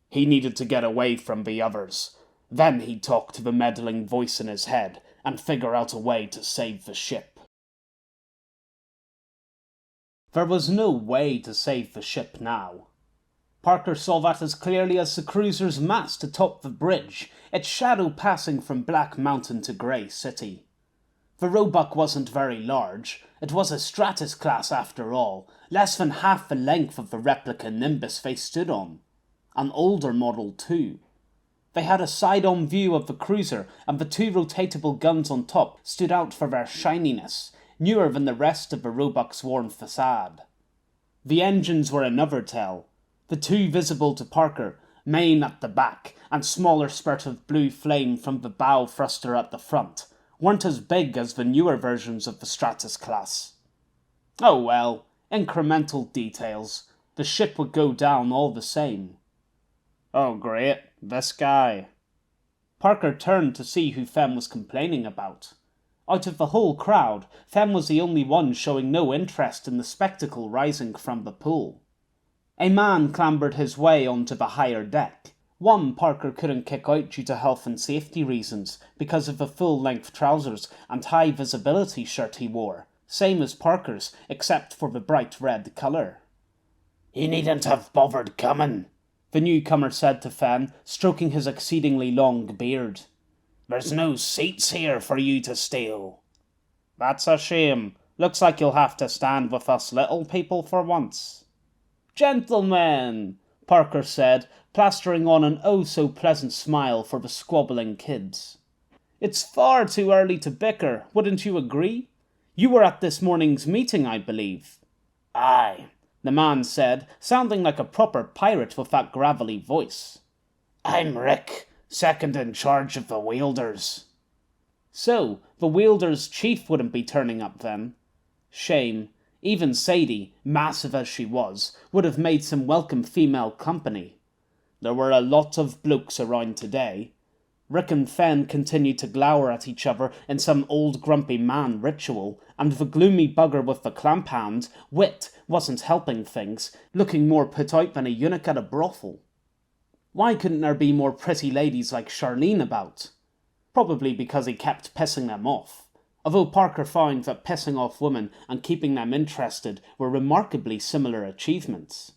He needed to get away from the others. Then he'd talk to the meddling voice in his head and figure out a way to save the ship. There was no way to save the ship now. Parker saw that as clearly as the cruiser's mast atop the bridge, its shadow passing from Black Mountain to Grey City. The Roebuck wasn't very large. It was a Stratus class after all, less than half the length of the replica Nimbus they stood on. An older model too. They had a side-on view of the cruiser, and the two rotatable guns on top stood out for their shininess, newer than the rest of the Roebuck's worn facade. The engines were another tell. The two visible to Parker, main at the back, and smaller spurt of blue flame from the bow thruster at the front, weren't as big as the newer versions of the Stratus class. Oh well, incremental details. The ship would go down all the same. Oh great, this guy. Parker turned to see who Fem was complaining about. Out of the whole crowd, Fem was the only one showing no interest in the spectacle rising from the pool. A man clambered his way onto the higher deck. One Parker couldn't kick out due to health and safety reasons because of the full-length trousers and high-visibility shirt he wore, same as Parker's, except for the bright red colour. "You needn't have bothered coming," the newcomer said to Fen, stroking his exceedingly long beard. "There's no seats here for you to steal." "That's a shame. Looks like you'll have to stand with us little people for once." "Gentlemen," Parker said, plastering on an oh-so-pleasant smile for the squabbling kids. "It's far too early to bicker, wouldn't you agree? You were at this morning's meeting, I believe." "Aye," the man said, sounding like a proper pirate with that gravelly voice. "I'm Rick, second in charge of the Wielders." So, the Wielders' chief wouldn't be turning up then. Shame. Even Sadie, massive as she was, would have made some welcome female company. There were a lot of blokes around today. Rick and Fen continued to glower at each other in some old grumpy man ritual, and the gloomy bugger with the clamp hand, Wit, wasn't helping things, looking more put out than a eunuch at a brothel. Why couldn't there be more pretty ladies like Charlene about? Probably because he kept pissing them off. Although Parker found that pissing off women and keeping them interested were remarkably similar achievements.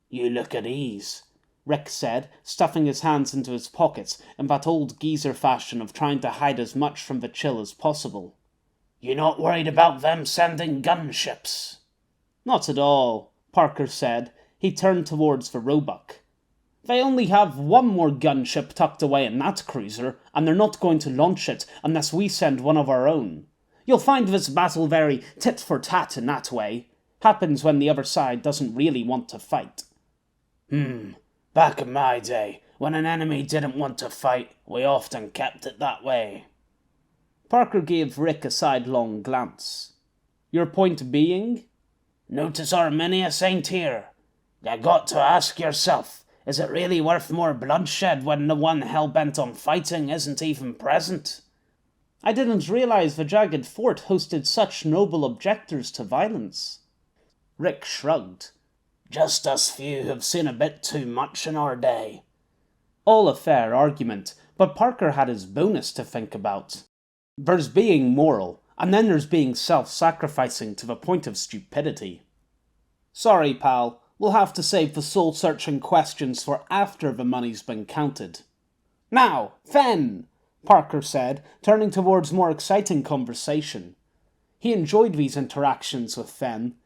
"You look at ease," Rick said, stuffing his hands into his pockets in that old geezer fashion of trying to hide as much from the chill as possible. "You not worried about them sending gunships?" "Not at all," Parker said. He turned towards the Roebuck. "They only have one more gunship tucked away in that cruiser, and they're not going to launch it unless we send one of our own. You'll find this battle very tit-for-tat in that way. Happens when the other side doesn't really want to fight." Back in my day, when an enemy didn't want to fight, we often kept it that way." Parker gave Rick a sidelong glance. "Your point being?" "Notice our many a saint here. You got to ask yourself, is it really worth more bloodshed when the one hell-bent on fighting isn't even present?" "I didn't realize the Jagged Fort hosted such noble objectors to violence." Rick shrugged. "Just us few have seen a bit too much in our day." All a fair argument, but Parker had his bonus to think about. There's being moral, and then there's being self-sacrificing to the point of stupidity. "Sorry, pal. We'll have to save the soul-searching questions for after the money's been counted." "Now, Fen," Parker said, turning towards more exciting conversation. He enjoyed these interactions with Fen.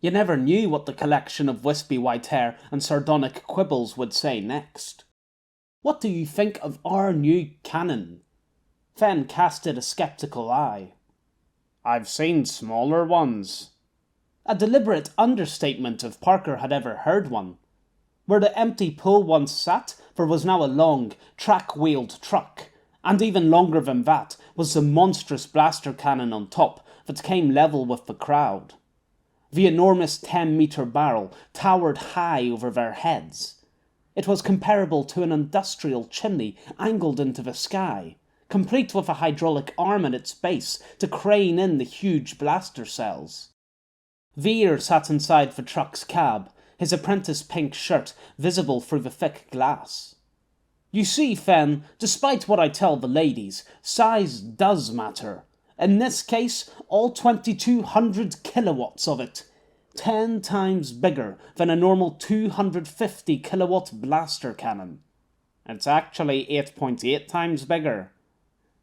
You never knew what the collection of wispy white hair and sardonic quibbles would say next. "What do you think of our new cannon?" Fen casted a skeptical eye. "I've seen smaller ones." A deliberate understatement if Parker had ever heard one. Where the empty pool once sat, there was now a long, track-wheeled truck, and even longer than that was the monstrous blaster cannon on top that came level with the crowd. The enormous 10-metre barrel towered high over their heads. It was comparable to an industrial chimney angled into the sky, complete with a hydraulic arm at its base to crane in the huge blaster cells. Veer sat inside the truck's cab, his apprentice-pink shirt visible through the thick glass. "You see, Fen, despite what I tell the ladies, size does matter. In this case, all 2,200 kilowatts of it. 10 times bigger than a normal 250 kilowatt blaster cannon." "It's actually 8.8 times bigger."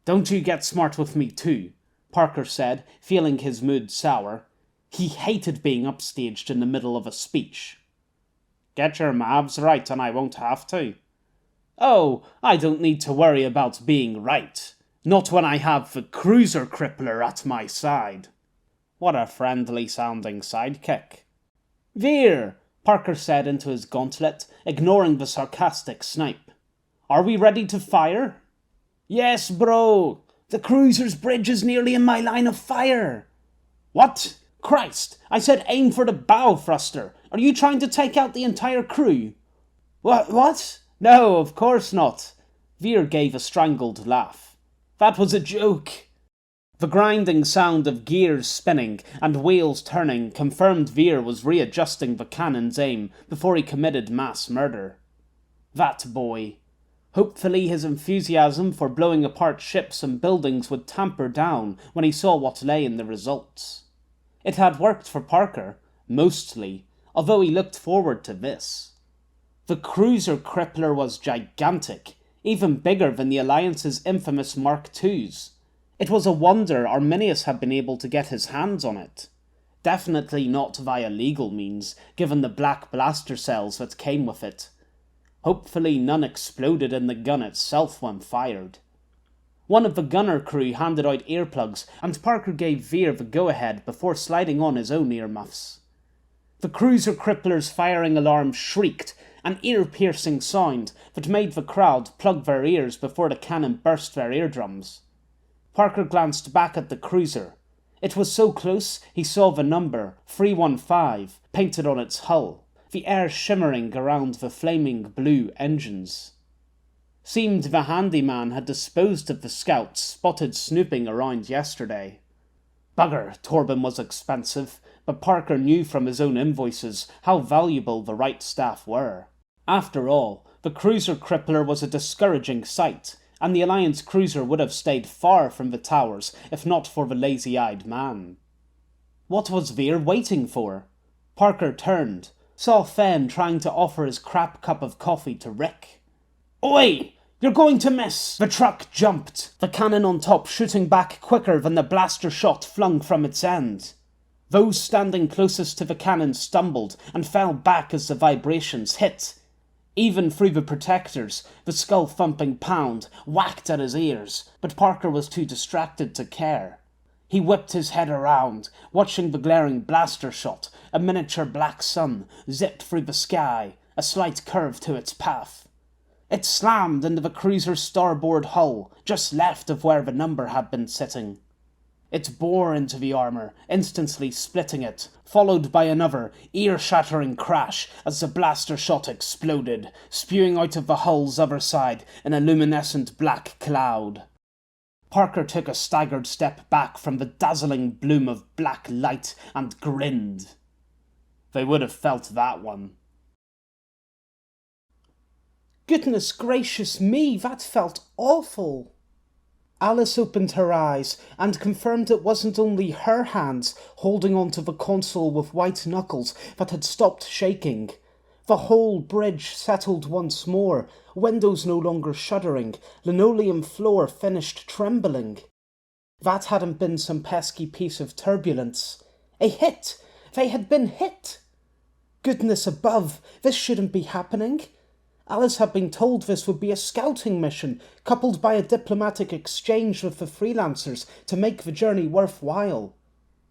"Don't you get smart with me too. Parker said, feeling his mood sour. He hated being upstaged in the middle of a speech. Get your mavs right and I won't have to. Oh, I don't need to worry about being right. Not when I have the cruiser crippler at my side. What a friendly-sounding sidekick. Veer, Parker said into his gauntlet, ignoring the sarcastic snipe. Are we ready to fire? Yes, bro. The cruiser's bridge is nearly in my line of fire. What? Christ, I said aim for the bow thruster. Are you trying to take out the entire crew? What? No, of course not. Veer gave a strangled laugh. That was a joke. The grinding sound of gears spinning and wheels turning confirmed Veer was readjusting the cannon's aim before he committed mass murder. That boy. Hopefully his enthusiasm for blowing apart ships and buildings would tamper down when he saw what lay in the results. It had worked for Parker, mostly, although he looked forward to this. The cruiser crippler was gigantic, even bigger than the Alliance's infamous Mark IIs. It was a wonder Arminius had been able to get his hands on it. Definitely not via legal means, given the black blaster cells that came with it. Hopefully none exploded in the gun itself when fired. One of the gunner crew handed out earplugs, and Parker gave Veer the go-ahead before sliding on his own earmuffs. The cruiser crippler's firing alarm shrieked, an ear-piercing sound that made the crowd plug their ears before the cannon burst their eardrums. Parker glanced back at the cruiser. It was so close he saw the number 315 painted on its hull, the air shimmering around the flaming blue engines. Seemed the handyman had disposed of the scouts spotted snooping around yesterday. Bugger, Torben was expensive, but Parker knew from his own invoices how valuable the right staff were. After all, the cruiser crippler was a discouraging sight, and the Alliance cruiser would have stayed far from the towers if not for the lazy-eyed man. What was Veer waiting for? Parker turned, saw Fenn trying to offer his crap cup of coffee to Rick. Oi! You're going to miss! The truck jumped, the cannon on top shooting back quicker than the blaster shot flung from its end. Those standing closest to the cannon stumbled and fell back as the vibrations hit. Even through the protectors, the skull-thumping pound whacked at his ears, but Parker was too distracted to care. He whipped his head around, watching the glaring blaster shot, a miniature black sun, zipped through the sky, a slight curve to its path. It slammed into the cruiser's starboard hull, just left of where the number had been sitting. It bore into the armour, instantly splitting it, followed by another, ear-shattering crash as the blaster shot exploded, spewing out of the hull's other side in a luminescent black cloud. Parker took a staggered step back from the dazzling bloom of black light and grinned. They would have felt that one. Goodness gracious me, that felt awful. Alice opened her eyes and confirmed it wasn't only her hands holding onto the console with white knuckles that had stopped shaking. The whole bridge settled once more, windows no longer shuddering, linoleum floor finished trembling. That hadn't been some pesky piece of turbulence. A hit! They had been hit! Goodness above, this shouldn't be happening. Alice had been told this would be a scouting mission, coupled by a diplomatic exchange with the freelancers to make the journey worthwhile.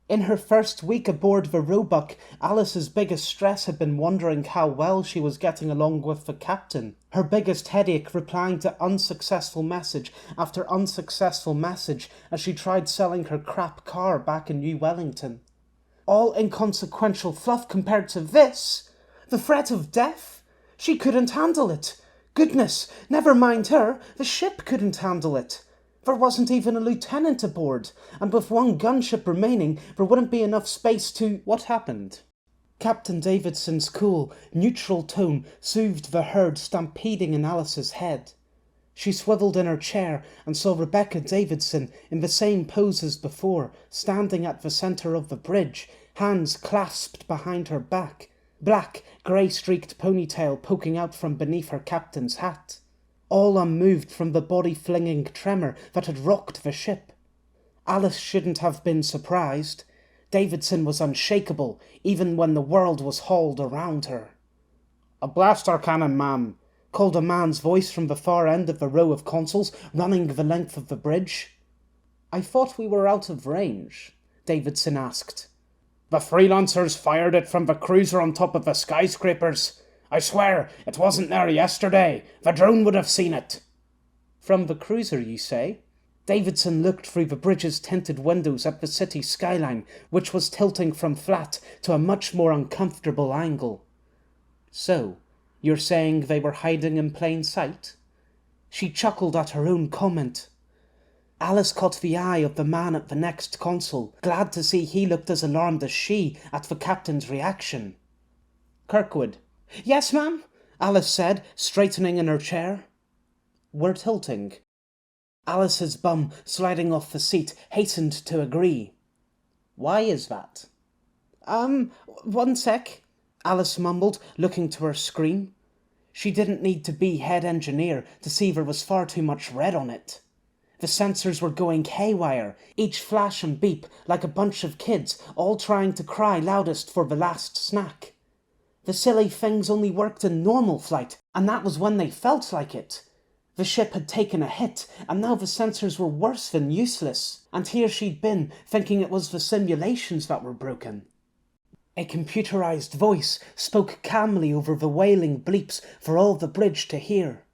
In her first week aboard the Roebuck, Alice's biggest stress had been wondering how well she was getting along with the captain. Her biggest headache replying to unsuccessful message after unsuccessful message as she tried selling her crap car back in New Wellington. All inconsequential fluff compared to this. The threat of death. She couldn't handle it. Goodness, never mind her, the ship couldn't handle it. There wasn't even a lieutenant aboard, and with one gunship remaining, there wouldn't be enough space to... What happened? Captain Davidson's cool, neutral tone soothed the herd stampeding in Alice's head. She swiveled in her chair and saw Rebecca Davidson in the same pose as before, standing at the centre of the bridge, hands clasped behind her back. Black, grey-streaked ponytail poking out from beneath her captain's hat, all unmoved from the body-flinging tremor that had rocked the ship. Alice shouldn't have been surprised. Davidson was unshakable, even when the world was hauled around her. "A blaster cannon, ma'am," called a man's voice from the far end of the row of consoles running the length of the bridge. "I thought we were out of range," Davidson asked. "The freelancers fired it from the cruiser on top of the skyscrapers. I swear, it wasn't there yesterday. The drone would have seen it." "From the cruiser, you say?" Davidson looked through the bridge's tinted windows at the city skyline, which was tilting from flat to a much more uncomfortable angle. "So, you're saying they were hiding in plain sight?" She chuckled at her own comment. Alice caught the eye of the man at the next console, glad to see he looked as alarmed as she at the captain's reaction. "Kirkwood." "Yes, ma'am," Alice said, straightening in her chair. "We're tilting." Alice's bum, sliding off the seat, hastened to agree. "Why is that?" One sec," Alice mumbled, looking to her screen. She didn't need to be head engineer to see there was far too much red on it. The sensors were going haywire, each flash and beep like a bunch of kids, all trying to cry loudest for the last snack. The silly things only worked in normal flight, and that was when they felt like it. The ship had taken a hit, and now the sensors were worse than useless, and here she'd been, thinking it was the simulations that were broken. A computerized voice spoke calmly over the wailing bleeps for all the bridge to hear.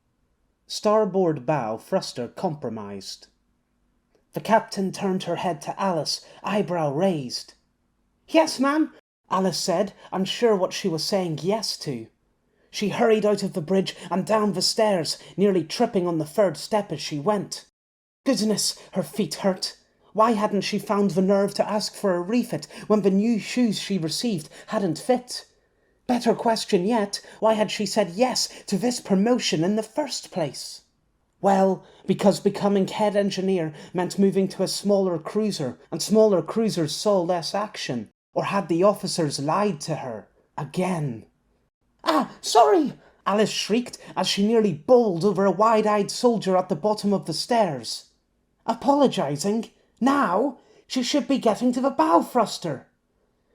"Starboard bow thruster compromised." The captain turned her head to Alice, eyebrow raised. "Yes, ma'am," Alice said, unsure what she was saying yes to. She hurried out of the bridge and down the stairs, nearly tripping on the third step as she went. Goodness, her feet hurt. Why hadn't she found the nerve to ask for a refit when the new shoes she received hadn't fit? Better question yet, why had she said yes to this promotion in the first place? Well, because becoming head engineer meant moving to a smaller cruiser, and smaller cruisers saw less action. Or had the officers lied to her? Again. "Ah, sorry!" Alice shrieked as she nearly bowled over a wide-eyed soldier at the bottom of the stairs. Apologising? Now? She should be getting to the bow thruster.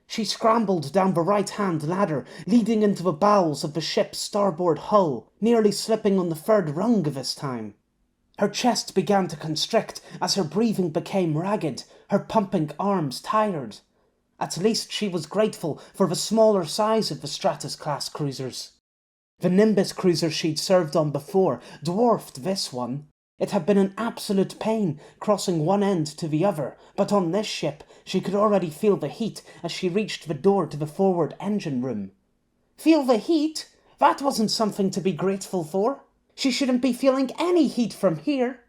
She scrambled down the right-hand ladder, leading into the bowels of the ship's starboard hull, nearly slipping on the third rung this time. Her chest began to constrict as her breathing became ragged, her pumping arms tired. At least she was grateful for the smaller size of the Stratus-class cruisers. The Nimbus cruiser she'd served on before dwarfed this one. It had been an absolute pain crossing one end to the other, but on this ship she could already feel the heat as she reached the door to the forward engine room. Feel the heat? That wasn't something to be grateful for. She shouldn't be feeling any heat from here.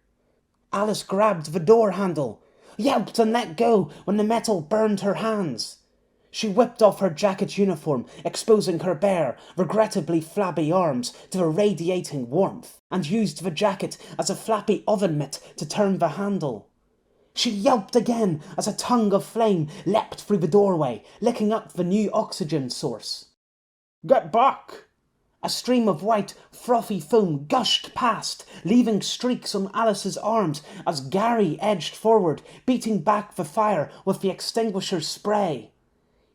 Alice grabbed the door handle, yelped and let go when the metal burned her hands. She whipped off her jacket uniform, exposing her bare, regrettably flabby arms to the radiating warmth, and used the jacket as a flappy oven mitt to turn the handle. She yelped again as a tongue of flame leapt through the doorway, licking up the new oxygen source. "Get back!" A stream of white, frothy foam gushed past, leaving streaks on Alice's arms as Gary edged forward, beating back the fire with the extinguisher's spray.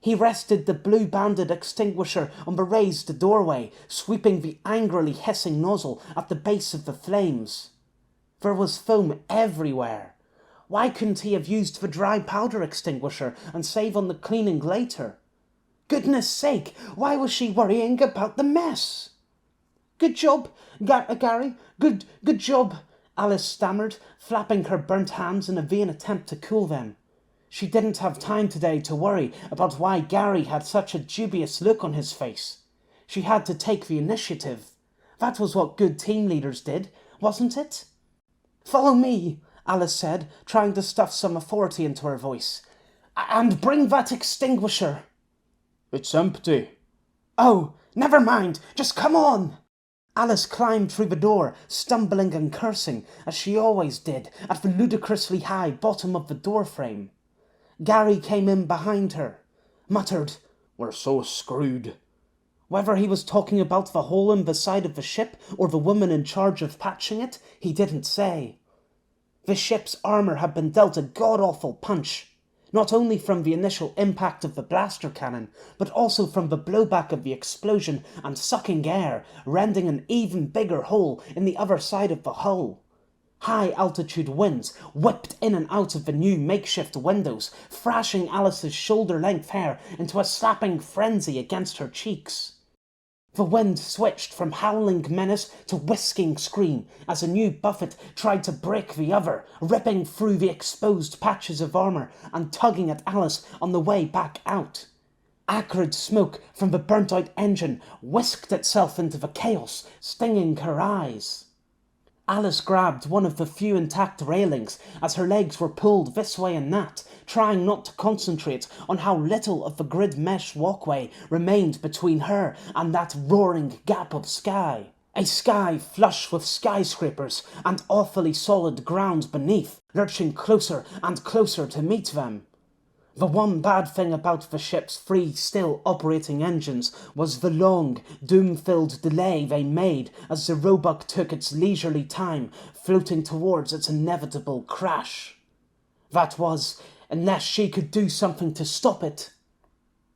He rested the blue-banded extinguisher on the raised doorway, sweeping the angrily hissing nozzle at the base of the flames. There was foam everywhere. Why couldn't he have used the dry powder extinguisher and save on the cleaning later? Goodness sake, why was she worrying about the mess? "Good job, Gary, good job," Alice stammered, flapping her burnt hands in a vain attempt to cool them. She didn't have time today to worry about why Gary had such a dubious look on his face. She had to take the initiative. That was what good team leaders did, wasn't it? "Follow me," Alice said, trying to stuff some authority into her voice. "And bring that extinguisher." "It's empty." "Oh, never mind, just come on." Alice climbed through the door, stumbling and cursing, as she always did, at the ludicrously high bottom of the doorframe. Gary came in behind her, muttered, "We're so screwed." Whether he was talking about the hole in the side of the ship or the woman in charge of patching it, he didn't say. The ship's armour had been dealt a god-awful punch, not only from the initial impact of the blaster cannon, but also from the blowback of the explosion and sucking air, rending an even bigger hole in the other side of the hull. High-altitude winds whipped in and out of the new makeshift windows, thrashing Alice's shoulder-length hair into a slapping frenzy against her cheeks. The wind switched from howling menace to whisking scream as a new buffet tried to break the other, ripping through the exposed patches of armour and tugging at Alice on the way back out. Acrid smoke from the burnt-out engine whisked itself into the chaos, stinging her eyes. Alice grabbed one of the few intact railings as her legs were pulled this way and that, trying not to concentrate on how little of the grid mesh walkway remained between her and that roaring gap of sky. A sky flush with skyscrapers and awfully solid ground beneath, lurching closer and closer to meet them. The one bad thing about the ship's three still operating engines was the long, doom-filled delay they made as the Roebuck took its leisurely time floating towards its inevitable crash. That was, unless she could do something to stop it.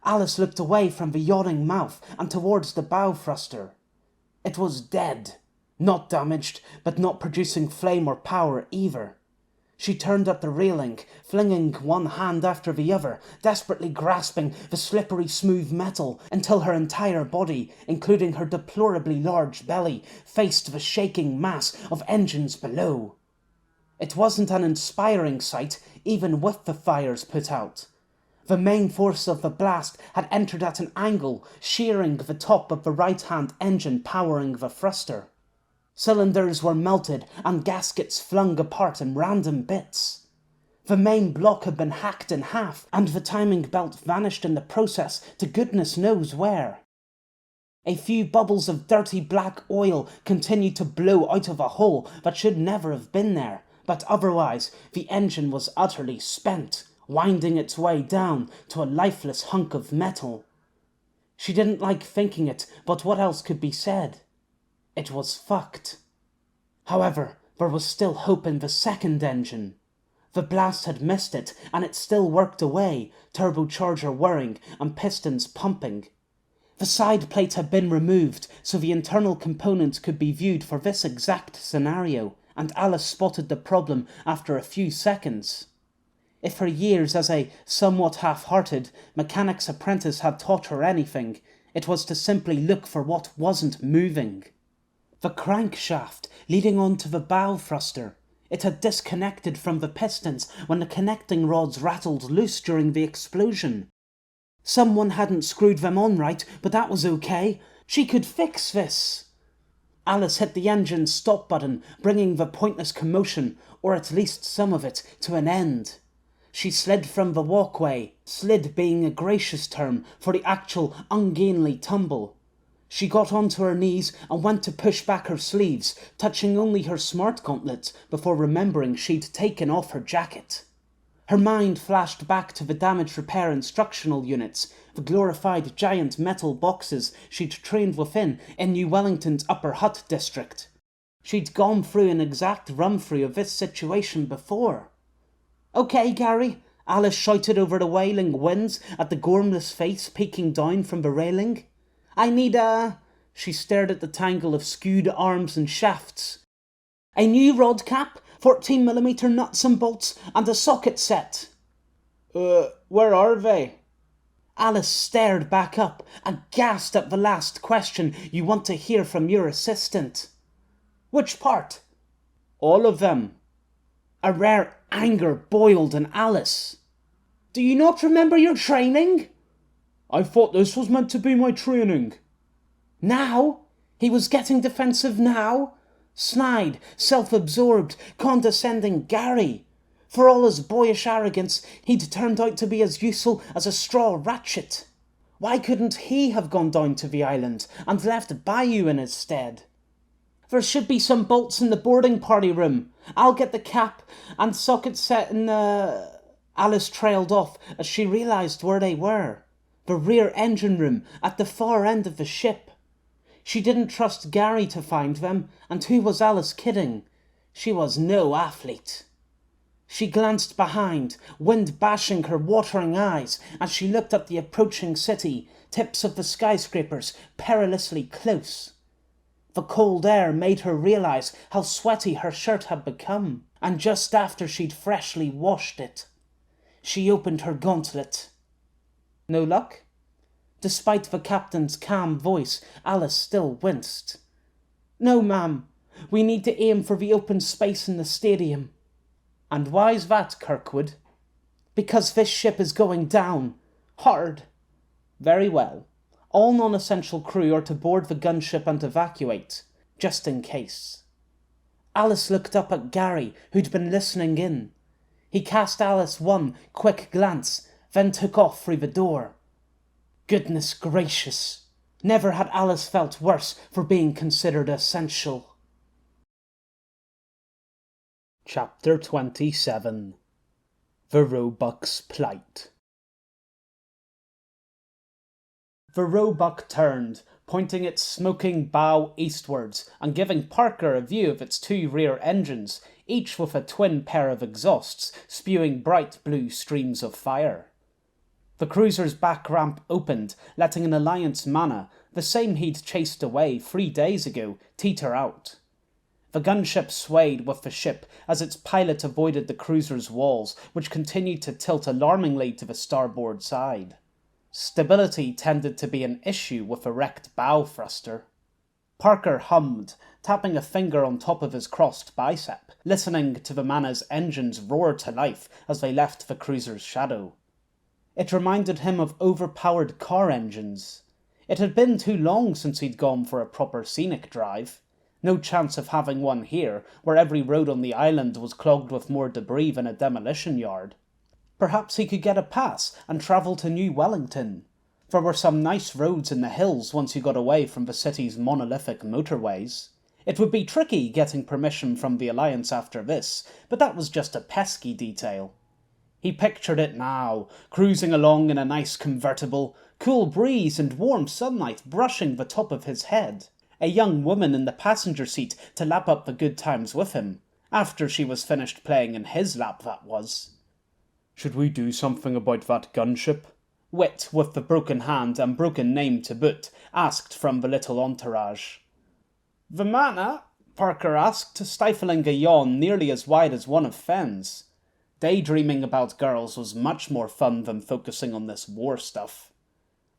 Alice looked away from the yawning mouth and towards the bow thruster. It was dead, not damaged, but not producing flame or power either. She turned at the railing, flinging one hand after the other, desperately grasping the slippery smooth metal until her entire body, including her deplorably large belly, faced the shaking mass of engines below. It wasn't an inspiring sight, even with the fires put out. The main force of the blast had entered at an angle, shearing the top of the right-hand engine powering the thruster. Cylinders were melted and gaskets flung apart in random bits. The main block had been hacked in half, and the timing belt vanished in the process to goodness knows where. A few bubbles of dirty black oil continued to blow out of a hole that should never have been there, but otherwise the engine was utterly spent, winding its way down to a lifeless hunk of metal. She didn't like thinking it, but what else could be said? It was fucked. However, there was still hope in the second engine. The blast had missed it, and it still worked away, turbocharger whirring and pistons pumping. The side plate had been removed, so the internal components could be viewed for this exact scenario, and Alice spotted the problem after a few seconds. If her years as a somewhat half-hearted mechanic's apprentice had taught her anything, it was to simply look for what wasn't moving. The crankshaft leading on to the bow thruster. It had disconnected from the pistons when the connecting rods rattled loose during the explosion. Someone hadn't screwed them on right, but that was okay. She could fix this. Alice hit the engine's stop button, bringing the pointless commotion, or at least some of it, to an end. She slid from the walkway, slid being a gracious term for the actual ungainly tumble. She got onto her knees and went to push back her sleeves, touching only her smart gauntlets before remembering she'd taken off her jacket. Her mind flashed back to the damage repair instructional units, the glorified giant metal boxes she'd trained within in New Wellington's Upper Hutt district. She'd gone through an exact run-through of this situation before. "Okay, Gary," Alice shouted over the wailing winds at the gormless face peeking down from the railing. "I need a..." She stared at the tangle of skewed arms and shafts. "A new rod cap, 14mm nuts and bolts, and a socket set." Where are they?" Alice stared back up, aghast at the last question you want to hear from your assistant. "Which part?" "All of them." A rare anger boiled in Alice. "Do you not remember your training?" "I thought this was meant to be my training." Now? He was getting defensive now? Snide, self-absorbed, condescending Gary. For all his boyish arrogance, he'd turned out to be as useful as a straw ratchet. Why couldn't he have gone down to the island and left Bayou in his stead? "There should be some bolts in the boarding party room. I'll get the cap and socket set in the..." Alice trailed off as she realised where they were. The rear engine room at the far end of the ship. She didn't trust Gary to find them, and who was Alice kidding? She was no athlete. She glanced behind, wind bashing her watering eyes as she looked at the approaching city, tips of the skyscrapers perilously close. The cold air made her realize how sweaty her shirt had become, and just after she'd freshly washed it, she opened her gauntlet. No luck? Despite the captain's calm voice, Alice still winced. No, ma'am. We need to aim for the open space in the stadium. And why's that, Kirkwood? Because this ship is going down. Hard. Very well. All non-essential crew are to board the gunship and evacuate, just in case. Alice looked up at Gary, who'd been listening in. He cast Alice one quick glance, then took off through the door. Goodness gracious! Never had Alice felt worse for being considered essential. Chapter 27 The Roebuck's Plight. The Roebuck turned, pointing its smoking bow eastwards and giving Parker a view of its two rear engines, each with a twin pair of exhausts spewing bright blue streams of fire. The cruiser's back ramp opened, letting an Alliance Mana, the same he'd chased away 3 days ago, teeter out. The gunship swayed with the ship as its pilot avoided the cruiser's walls, which continued to tilt alarmingly to the starboard side. Stability tended to be an issue with a wrecked bow thruster. Parker hummed, tapping a finger on top of his crossed bicep, listening to the Mana's engines roar to life as they left the cruiser's shadow. It reminded him of overpowered car engines. It had been too long since he'd gone for a proper scenic drive. No chance of having one here, where every road on the island was clogged with more debris than a demolition yard. Perhaps he could get a pass and travel to New Wellington. There were some nice roads in the hills once you got away from the city's monolithic motorways. It would be tricky getting permission from the Alliance after this, but that was just a pesky detail. He pictured it now, cruising along in a nice convertible, cool breeze and warm sunlight brushing the top of his head. A young woman in the passenger seat to lap up the good times with him, after she was finished playing in his lap, that was. Should we do something about that gunship? Wit, with the broken hand and broken name to boot, asked from the little entourage. The Mana? Parker asked, stifling a yawn nearly as wide as one of Fenn's. Daydreaming about girls was much more fun than focusing on this war stuff.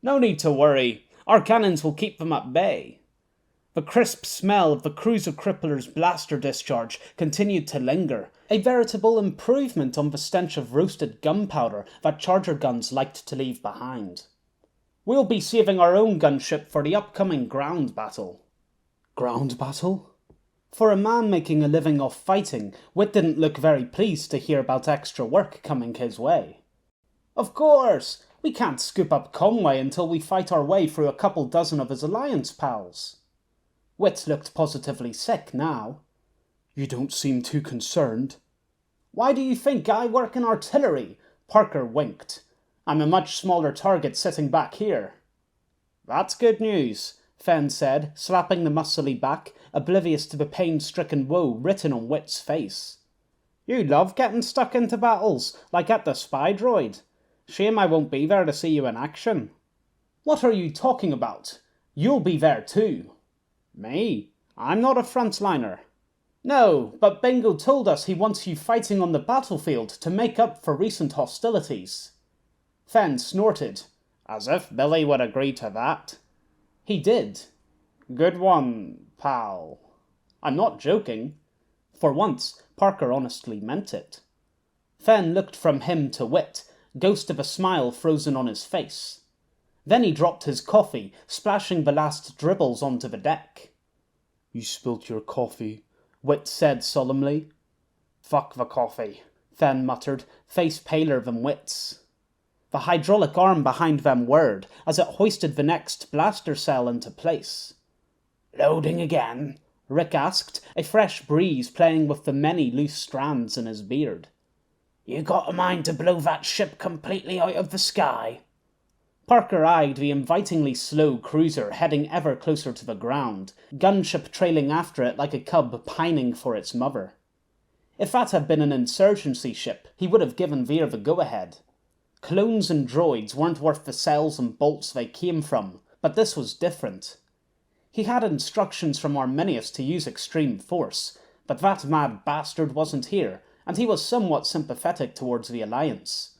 No need to worry. Our cannons will keep them at bay. The crisp smell of the cruiser crippler's blaster discharge continued to linger, a veritable improvement on the stench of roasted gunpowder that charger guns liked to leave behind. We'll be saving our own gunship for the upcoming ground battle. Ground battle? For a man making a living off fighting, Whit didn't look very pleased to hear about extra work coming his way. Of course! We can't scoop up Conway until we fight our way through a couple dozen of his Alliance pals. Whit looked positively sick now. You don't seem too concerned. Why do you think I work in artillery? Parker winked. I'm a much smaller target sitting back here. That's good news, Fenn said, slapping the muscly back, oblivious to the pain-stricken woe written on Whit's face. You love getting stuck into battles, like at the spy droid. Shame I won't be there to see you in action. What are you talking about? You'll be there too. Me? I'm not a frontliner. No, but Bingo told us he wants you fighting on the battlefield to make up for recent hostilities. Fenn snorted, as if Billy would agree to that. He did. Good one, pal. I'm not joking. For once, Parker honestly meant it. Fenn looked from him to Whit, ghost of a smile frozen on his face. Then he dropped his coffee, splashing the last dribbles onto the deck. You spilt your coffee, Whit said solemnly. Fuck the coffee, Fenn muttered, face paler than Whit's. The hydraulic arm behind them whirred as it hoisted the next blaster cell into place. Loading again? Rick asked, a fresh breeze playing with the many loose strands in his beard. You got a mind to blow that ship completely out of the sky? Parker eyed the invitingly slow cruiser heading ever closer to the ground, gunship trailing after it like a cub pining for its mother. If that had been an insurgency ship, he would have given Veer the go-ahead. Clones and droids weren't worth the cells and bolts they came from, but this was different. He had instructions from Arminius to use extreme force, but that mad bastard wasn't here, and he was somewhat sympathetic towards the Alliance.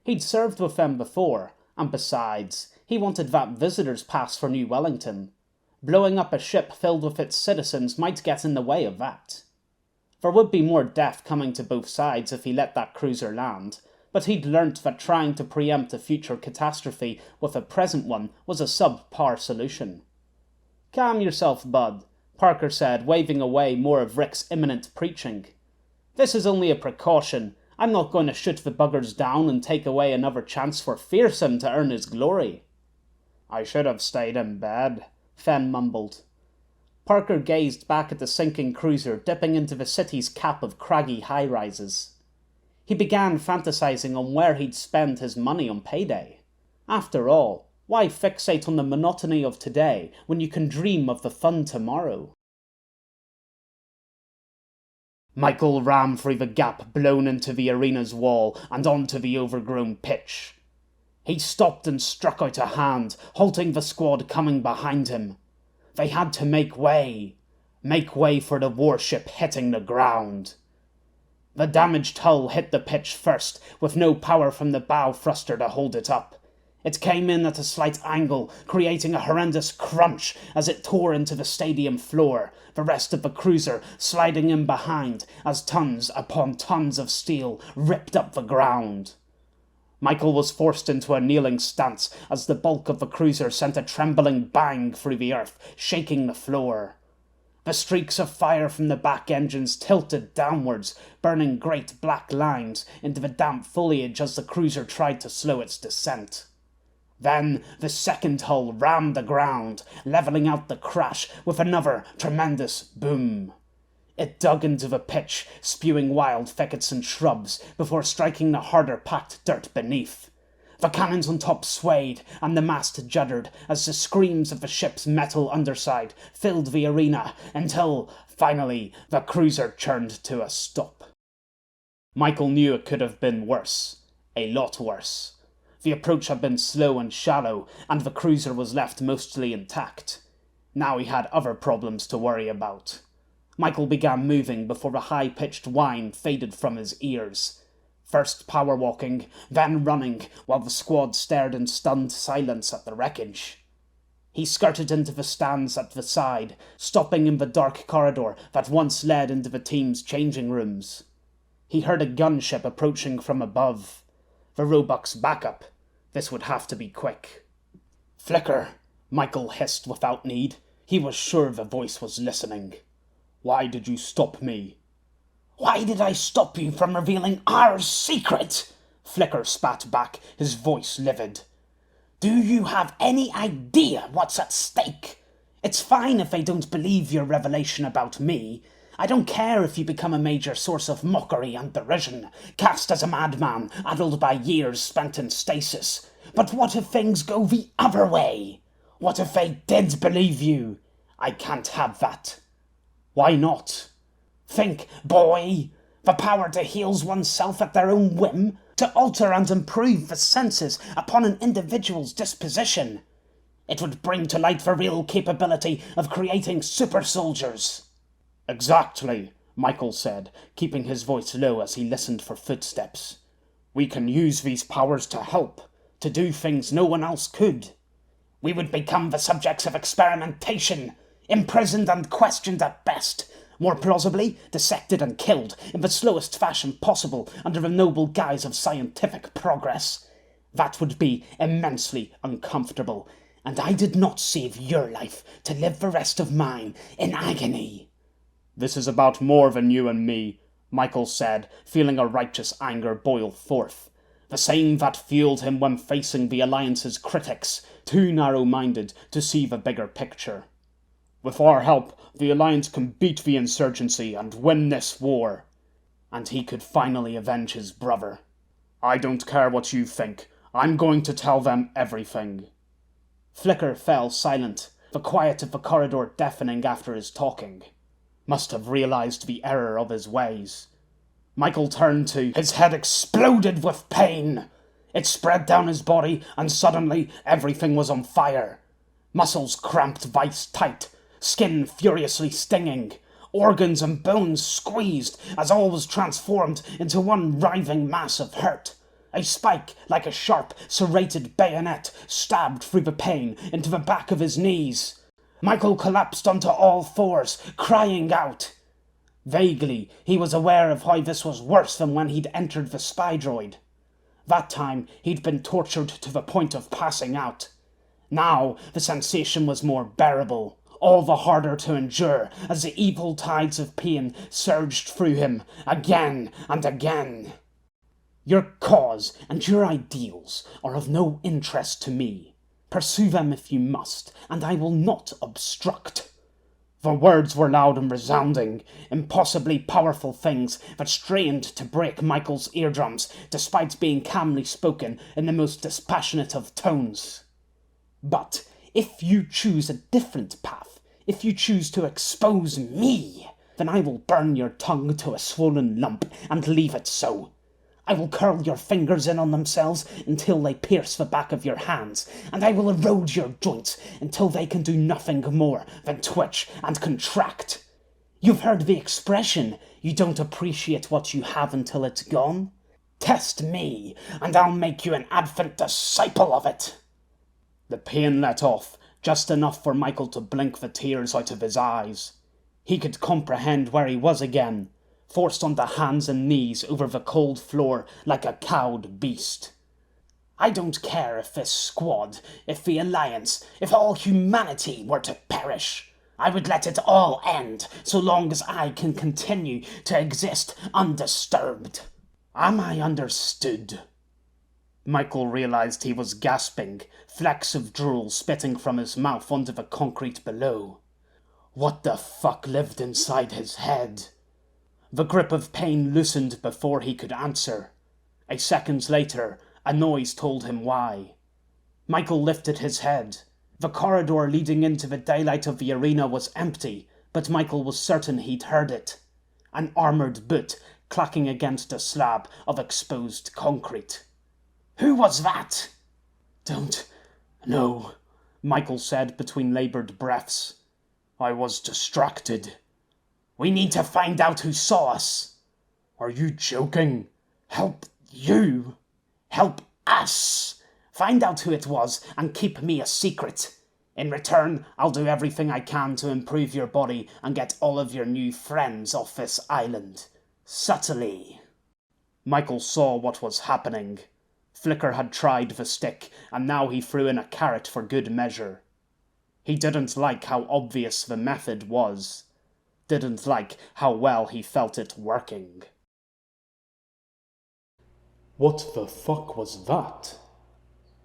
He'd served with them before, and besides, he wanted that visitor's pass for New Wellington. Blowing up a ship filled with its citizens might get in the way of that. There would be more death coming to both sides if he let that cruiser land, but he'd learnt that trying to preempt a future catastrophe with a present one was a subpar solution. "Calm yourself, bud," Parker said, waving away more of Rick's imminent preaching. "This is only a precaution. I'm not going to shoot the buggers down and take away another chance for Fearsome to earn his glory." "I should have stayed in bed," Fen mumbled. Parker gazed back at the sinking cruiser dipping into the city's cap of craggy high-rises. He began fantasizing on where he'd spend his money on payday. After all, why fixate on the monotony of today when you can dream of the fun tomorrow? Michael ran through the gap blown into the arena's wall and onto the overgrown pitch. He stopped and struck out a hand, halting the squad coming behind him. They had to make way for the warship hitting the ground. The damaged hull hit the pitch first, with no power from the bow thruster to hold it up. It came in at a slight angle, creating a horrendous crunch as it tore into the stadium floor, the rest of the cruiser sliding in behind as tons upon tons of steel ripped up the ground. Michael was forced into a kneeling stance as the bulk of the cruiser sent a trembling bang through the earth, shaking the floor. The streaks of fire from the back engines tilted downwards, burning great black lines into the damp foliage as the cruiser tried to slow its descent. Then the second hull rammed the ground, levelling out the crash with another tremendous boom. It dug into the pitch, spewing wild thickets and shrubs, before striking the harder-packed dirt beneath. The cannons on top swayed, and the mast juddered as the screams of the ship's metal underside filled the arena until, finally, the cruiser churned to a stop. Michael knew it could have been worse. A lot worse. The approach had been slow and shallow, and the cruiser was left mostly intact. Now he had other problems to worry about. Michael began moving before the high-pitched whine faded from his ears. First power walking, then running, while the squad stared in stunned silence at the wreckage. He skirted into the stands at the side, stopping in the dark corridor that once led into the team's changing rooms. He heard a gunship approaching from above. The Roebuck's backup. This would have to be quick. "Flicker," Michael hissed without need. He was sure the voice was listening. "Why did you stop me?" "Why did I stop you from revealing our secret?" Flicker spat back, his voice livid. "Do you have any idea what's at stake? It's fine if they don't believe your revelation about me. I don't care if you become a major source of mockery and derision, cast as a madman, addled by years spent in stasis. But what if things go the other way? What if they did believe you? I can't have that." "Why not?" "Think, boy. The power to heal oneself at their own whim, to alter and improve the senses upon an individual's disposition. It would bring to light the real capability of creating super soldiers." "Exactly," Michael said, keeping his voice low as he listened for footsteps. "We can use these powers to help, to do things no one else could." "We would become the subjects of experimentation, imprisoned and questioned at best, more plausibly dissected and killed in the slowest fashion possible under the noble guise of scientific progress. That would be immensely uncomfortable, and I did not save your life to live the rest of mine in agony." "This is about more than you and me," Michael said, feeling a righteous anger boil forth. The same that fueled him when facing the Alliance's critics, too narrow-minded to see the bigger picture. "With our help, the Alliance can beat the insurgency and win this war." And he could finally avenge his brother. "I don't care what you think. I'm going to tell them everything." Flicker fell silent, the quiet of the corridor deafening after his talking. Must have realized the error of his ways. Michael turned to. His head exploded with pain. It spread down his body, and suddenly everything was on fire. Muscles cramped vice tight, skin furiously stinging, organs and bones squeezed as all was transformed into one writhing mass of hurt. A spike, like a sharp, serrated bayonet, stabbed through the pain into the back of his knees. Michael collapsed onto all fours, crying out. Vaguely, he was aware of how this was worse than when he'd entered the spy droid. That time, he'd been tortured to the point of passing out. Now, the sensation was more bearable, all the harder to endure as the evil tides of pain surged through him, again and again. Your cause and your ideals are of no interest to me. Pursue them if you must, and I will not obstruct. The words were loud and resounding, impossibly powerful things that strained to break Michael's eardrums, despite being calmly spoken in the most dispassionate of tones. But if you choose a different path, if you choose to expose me, then I will burn your tongue to a swollen lump and leave it so. I will curl your fingers in on themselves until they pierce the back of your hands, and I will erode your joints until they can do nothing more than twitch and contract. You've heard the expression, you don't appreciate what you have until it's gone? Test me, and I'll make you an advent disciple of it. The pain let off, just enough for Michael to blink the tears out of his eyes. He could comprehend where he was again, forced onto hands and knees over the cold floor like a cowed beast. I don't care if this squad, if the Alliance, if all humanity were to perish. I would let it all end, so long as I can continue to exist undisturbed. Am I understood? Michael realized he was gasping, flecks of drool spitting from his mouth onto the concrete below. What the fuck lived inside his head? The grip of pain loosened before he could answer. A second later, a noise told him why. Michael lifted his head. The corridor leading into the daylight of the arena was empty, but Michael was certain he'd heard it. An armoured boot clacking against a slab of exposed concrete. Who was that? Don't know, Michael said between laboured breaths. I was distracted. We need to find out who saw us. Are you joking? Help you? Help us. Find out who it was and keep me a secret. In return, I'll do everything I can to improve your body and get all of your new friends off this island. Subtly. Michael saw what was happening. Flicker had tried the stick, and now he threw in a carrot for good measure. He didn't like how obvious the method was. Didn't like how well he felt it working. What the fuck was that?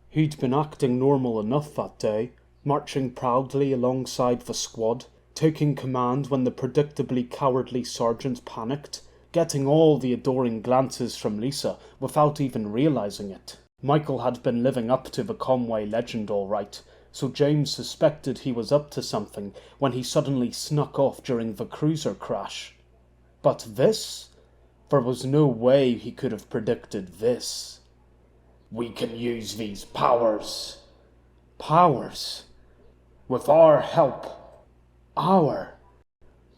He'd been acting normal enough that day, marching proudly alongside the squad, taking command when the predictably cowardly sergeant panicked, getting all the adoring glances from Lisa without even realizing it. Michael had been living up to the Conway legend all right, so James suspected he was up to something when he suddenly snuck off during the cruiser crash. But this? There was no way he could have predicted this. We can use these powers. Powers? With our help. Our?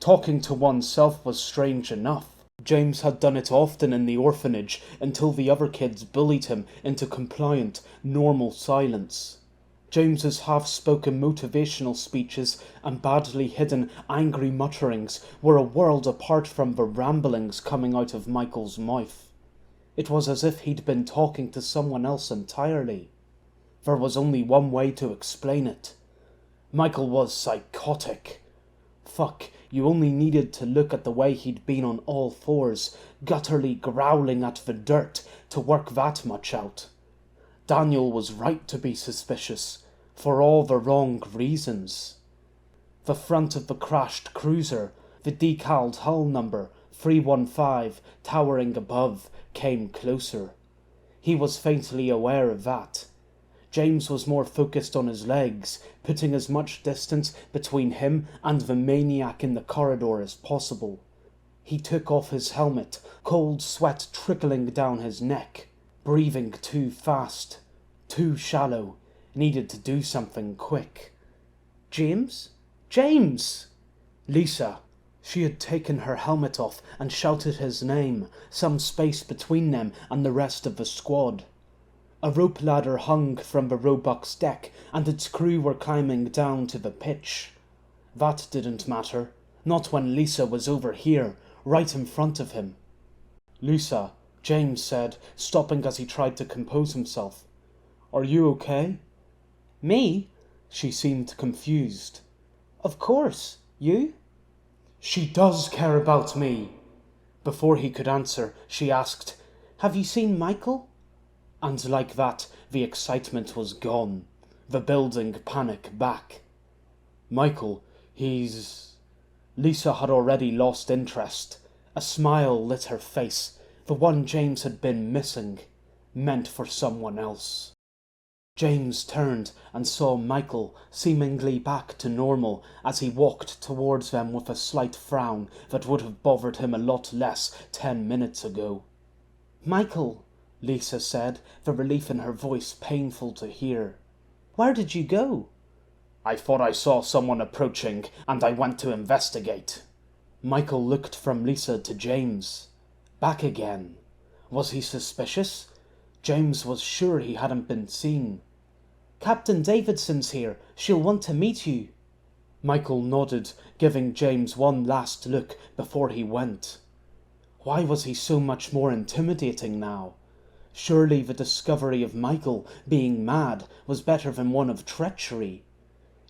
Talking to oneself was strange enough. James had done it often in the orphanage until the other kids bullied him into compliant, normal silence. James's half-spoken motivational speeches and badly hidden angry mutterings were a world apart from the ramblings coming out of Michael's mouth. It was as if he'd been talking to someone else entirely. There was only one way to explain it. Michael was psychotic. Fuck, you only needed to look at the way he'd been on all fours, gutturally growling at the dirt, to work that much out. Daniel was right to be suspicious, for all the wrong reasons. The front of the crashed cruiser, the decaled hull number 315 towering above, came closer. He was faintly aware of that. James was more focused on his legs, putting as much distance between him and the maniac in the corridor as possible. He took off his helmet, cold sweat trickling down his neck. Breathing too fast, too shallow, needed to do something quick. James? James! Lisa. She had taken her helmet off and shouted his name, some space between them and the rest of the squad. A rope ladder hung from the Roebuck's deck, and its crew were climbing down to the pitch. That didn't matter, not when Lisa was over here, right in front of him. Lisa, James said, stopping as he tried to compose himself. Are you okay? Me? She seemed confused. Of course. You? She does care about me. Before he could answer, she asked, Have you seen Michael? And like that, the excitement was gone, the building panic back. Michael, he's... Lisa had already lost interest. A smile lit her face, the one James had been missing, meant for someone else. James turned and saw Michael, seemingly back to normal, as he walked towards them with a slight frown that would have bothered him a lot less 10 minutes ago. Michael, Lisa said, the relief in her voice painful to hear. Where did you go? I thought I saw someone approaching, and I went to investigate. Michael looked from Lisa to James. Back again. Was he suspicious? James was sure he hadn't been seen. Captain Davidson's here. She'll want to meet you. Michael nodded, giving James one last look before he went. Why was he so much more intimidating now? Surely the discovery of Michael being mad was better than one of treachery.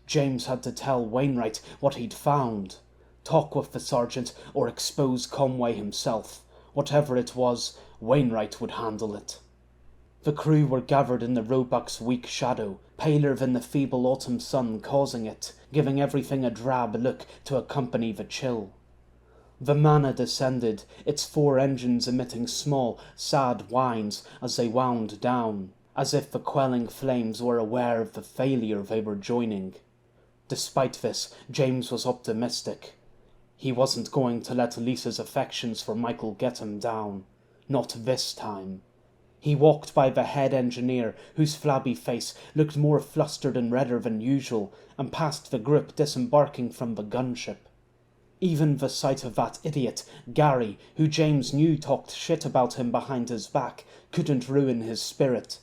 James had to tell Wainwright what he'd found. Talk with the sergeant or expose Conway himself. Whatever it was, Wainwright would handle it. The crew were gathered in the Roebuck's weak shadow, paler than the feeble autumn sun causing it, giving everything a drab look to accompany the chill. The Manna descended, its 4 engines emitting small, sad whines as they wound down, as if the quelling flames were aware of the failure they were joining. Despite this, James was optimistic. He wasn't going to let Lisa's affections for Michael get him down. Not this time. He walked by the head engineer, whose flabby face looked more flustered and redder than usual, and past the group disembarking from the gunship. Even the sight of that idiot, Gary, who James knew talked shit about him behind his back, couldn't ruin his spirit.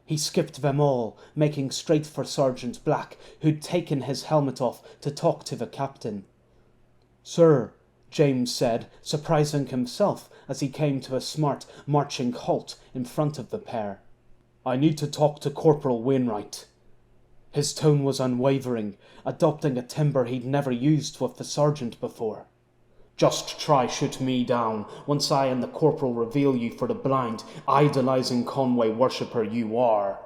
He skipped them all, making straight for Sergeant Black, who'd taken his helmet off to talk to the captain. Sir, James said, surprising himself as he came to a smart, marching halt in front of the pair. I need to talk to Corporal Wainwright. His tone was unwavering, adopting a timbre he'd never used with the sergeant before. Just try shoot me down, once I and the corporal reveal you for the blind, idolizing Conway worshipper you are.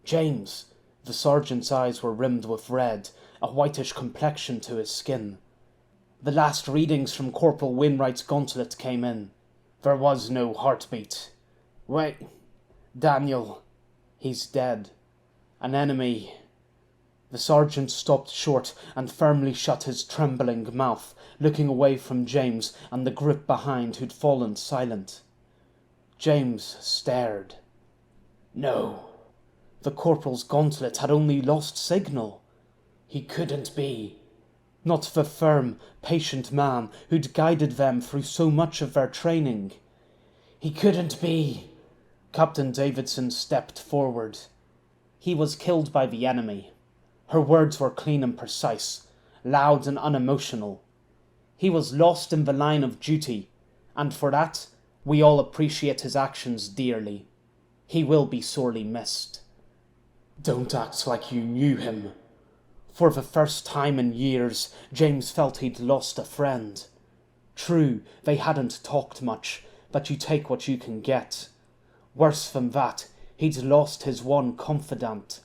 James, the sergeant's eyes were rimmed with red, a whitish complexion to his skin. The last readings from Corporal Wainwright's gauntlet came in. There was no heartbeat. Wait, Daniel, he's dead. An enemy. The sergeant stopped short and firmly shut his trembling mouth, looking away from James and the group behind who'd fallen silent. James stared. No. The corporal's gauntlet had only lost signal. He couldn't be. Not the firm, patient man who'd guided them through so much of their training. He couldn't be. Captain Davidson stepped forward. He was killed by the enemy. Her words were clean and precise, loud and unemotional. He was lost in the line of duty, and for that, we all appreciate his actions dearly. He will be sorely missed. Don't act like you knew him. For the first time in years, James felt he'd lost a friend. True, they hadn't talked much, but you take what you can get. Worse than that, he'd lost his one confidant.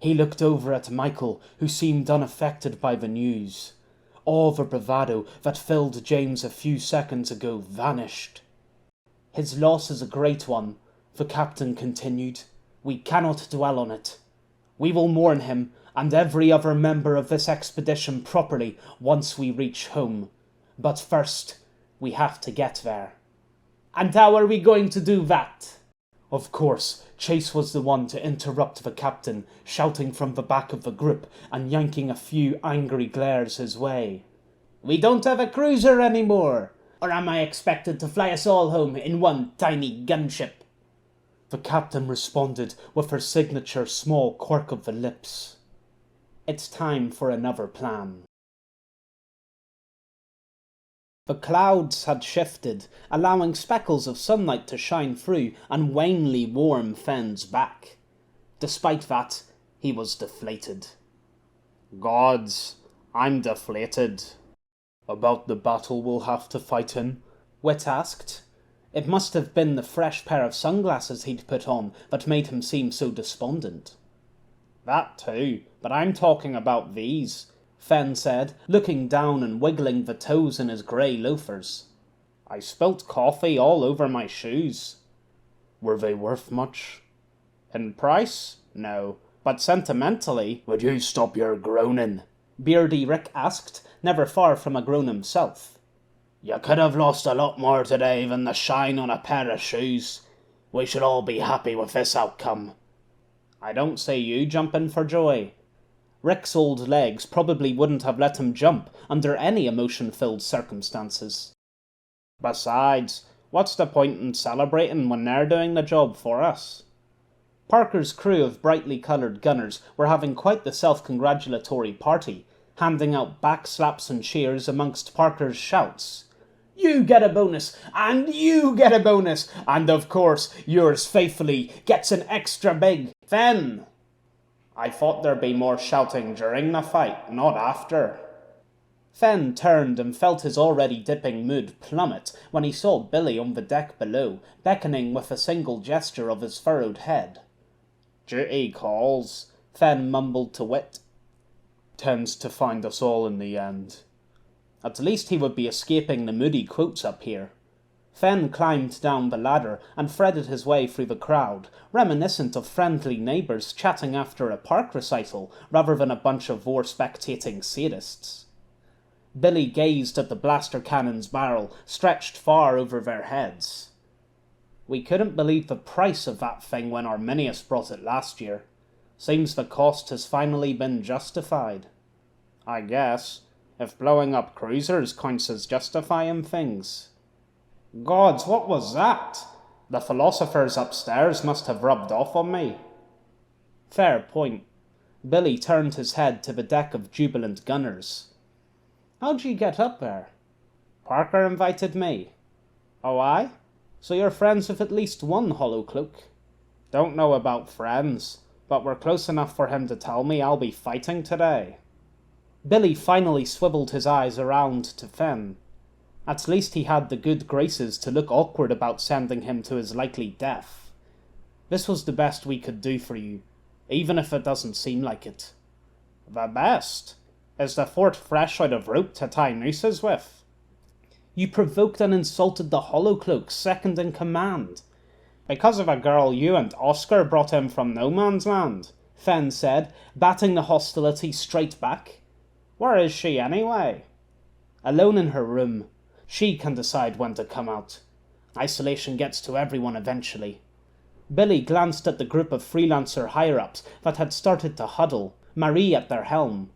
He looked over at Michael, who seemed unaffected by the news. All the bravado that filled James a few seconds ago vanished. His loss is a great one, the captain continued. We cannot dwell on it. We will mourn him and every other member of this expedition properly once we reach home. But first, We have to get there. And how are we going to do that? Of course, Chase was the one to interrupt the captain, shouting from the back of the group and yanking a few angry glares his way. We don't have a cruiser anymore! Or am I expected to fly us all home in one tiny gunship? The captain responded with her signature small quirk of the lips. It's time for another plan. The clouds had shifted, allowing speckles of sunlight to shine through and wanly warm Fenn's back. Despite that, he was deflated. Gods, I'm deflated. About the battle we'll have to fight in? Wit asked. It must have been the fresh pair of sunglasses he'd put on that made him seem so despondent. That too, but I'm talking about these, Fenn said, looking down and wiggling the toes in his grey loafers. I spilt coffee all over my shoes. Were they worth much? In price? No, but sentimentally... Would you stop your groaning? Beardy Rick asked, never far from a groan himself. You could have lost a lot more today than the shine on a pair of shoes. We should all be happy with this outcome. I don't say you jumping for joy. Rick's old legs probably wouldn't have let him jump under any emotion-filled circumstances. Besides, what's the point in celebrating when they're doing the job for us? Parker's crew of brightly coloured gunners were having quite the self-congratulatory party, handing out backslaps and cheers amongst Parker's shouts. You get a bonus, and you get a bonus, and of course, yours faithfully gets an extra big Fenn. I thought there'd be more shouting during the fight, not after. Fenn turned and felt his already dipping mood plummet when he saw Billy on the deck below, beckoning with a single gesture of his furrowed head. Duty calls, Fenn mumbled to Wit. Tends to find us all in the end. At least he would be escaping the moody quotes up here. Fenn climbed down the ladder and threaded his way through the crowd, reminiscent of friendly neighbours chatting after a park recital rather than a bunch of war-spectating sadists. Billy gazed at the blaster cannon's barrel, stretched far over their heads. We couldn't believe the price of that thing when Arminius brought it last year. Seems the cost has finally been justified. I guess, if blowing up cruisers counts as justifying things. Gods, what was that? The philosophers upstairs must have rubbed off on me. Fair point. Billy turned his head to the deck of jubilant gunners. How'd you get up there? Parker invited me. Oh, aye? So you're friends with at least one hollow cloak? Don't know about friends, but we're close enough for him to tell me I'll be fighting today. Billy finally swiveled his eyes around to Fenn. At least he had the good graces to look awkward about sending him to his likely death. This was the best we could do for you, even if it doesn't seem like it. The best? Is the fort fresh out of rope to tie nooses with? You provoked and insulted the Hollowcloak's second in command. Because of a girl you and Oscar brought in from no man's land, Fenn said, batting the hostility straight back. Where is she anyway? Alone in her room. She can decide when to come out. Isolation gets to everyone eventually. Billy glanced at the group of freelancer higher-ups that had started to huddle, Marie at their helm.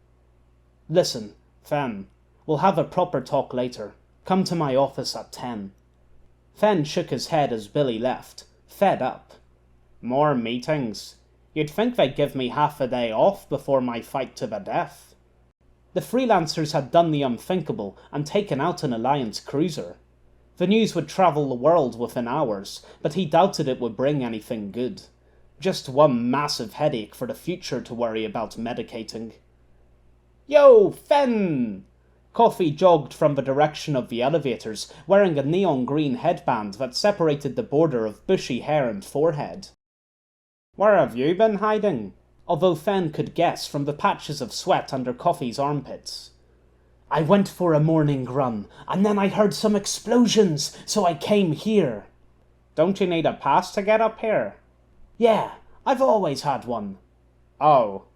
Listen, Fenn, we'll have a proper talk later. Come to my office at 10. Fenn shook his head as Billy left, fed up. More meetings? You'd think they'd give me half a day off before my fight to the death. The freelancers had done the unthinkable and taken out an Alliance cruiser. The news would travel the world within hours, but he doubted it would bring anything good. Just one massive headache for the future to worry about medicating. Yo, Fenn! Coffee jogged from the direction of the elevators, wearing a neon green headband that separated the border of bushy hair and forehead. Where have you been hiding? Although Fenn could guess from the patches of sweat under Coffee's armpits. I went for a morning run, and then I heard some explosions, so I came here. Don't you need a pass to get up here? Yeah, I've always had one. Oh.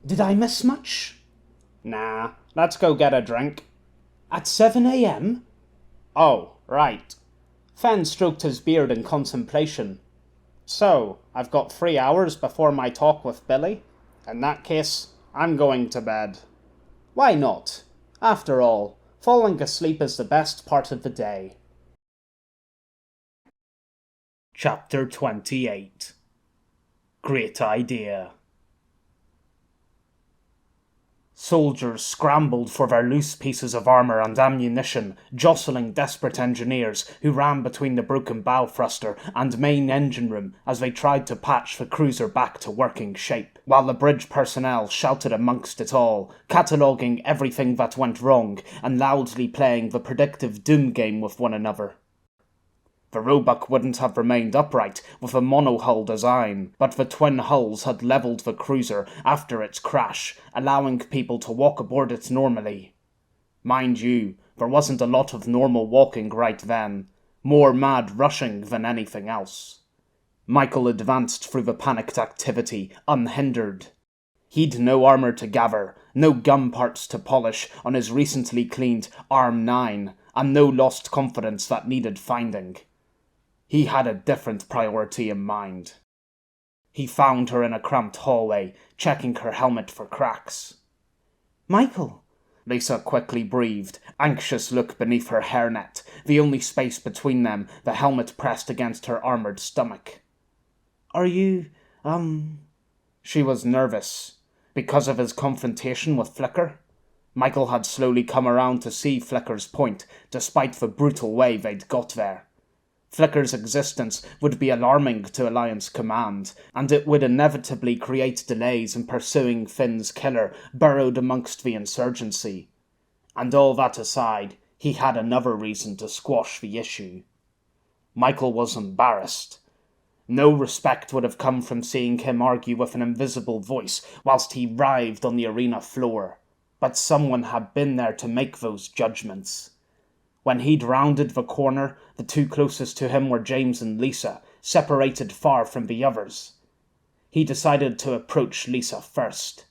Did I miss much? Nah, let's go get a drink. At 7 a.m? Oh, right. Fenn stroked his beard in contemplation. So, I've got 3 hours before my talk with Billy? In that case, I'm going to bed. Why not? After all, falling asleep is the best part of the day. Chapter 28. Great Idea. Soldiers scrambled for their loose pieces of armour and ammunition, jostling desperate engineers who ran between the broken bow thruster and main engine room as they tried to patch the cruiser back to working shape, while the bridge personnel shouted amongst it all, cataloguing everything that went wrong and loudly playing the predictive doom game with one another. The Roebuck wouldn't have remained upright with a monohull design, but the twin hulls had levelled the cruiser after its crash, allowing people to walk aboard it normally. Mind you, there wasn't a lot of normal walking right then, more mad rushing than anything else. Michael advanced through the panicked activity, unhindered. He'd no armour to gather, no gun parts to polish on his recently cleaned Arm 9, and no lost confidence that needed finding. He had a different priority in mind. He found her in a cramped hallway, checking her helmet for cracks. "Michael," Lisa quickly breathed, anxious look beneath her hairnet, the only space between them, the helmet pressed against her armoured stomach. "Are you, She was nervous. Because of his confrontation with Flicker? Michael had slowly come around to see Flicker's point, despite the brutal way they'd got there. Flicker's existence would be alarming to Alliance Command, and it would inevitably create delays in pursuing Finn's killer burrowed amongst the insurgency. And all that aside, he had another reason to squash the issue. Michael was embarrassed. No respect would have come from seeing him argue with an invisible voice whilst he writhed on the arena floor, but someone had been there to make those judgments. When he'd rounded the corner, the two closest to him were James and Lisa, separated far from the others. He decided to approach Lisa first.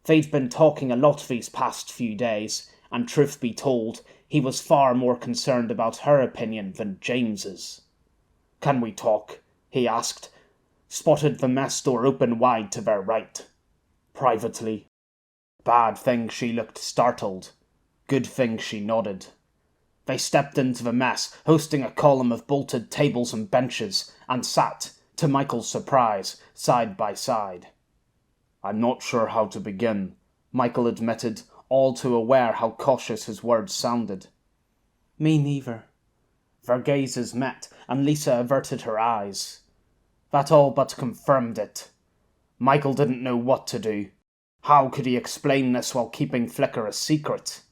They'd been talking a lot these past few days, and truth be told, he was far more concerned about her opinion than James's. "Can we talk?" he asked. Spotted the mess door open wide to their right. Privately. Bad thing she looked startled. Good thing she nodded. They stepped into the mess, hosting a column of bolted tables and benches, and sat, to Michael's surprise, side by side. "I'm not sure how to begin," Michael admitted, all too aware how cautious his words sounded. "Me neither." Their gazes met, and Lisa averted her eyes. That all but confirmed it. Michael didn't know what to do. How could he explain this while keeping Flicker a secret?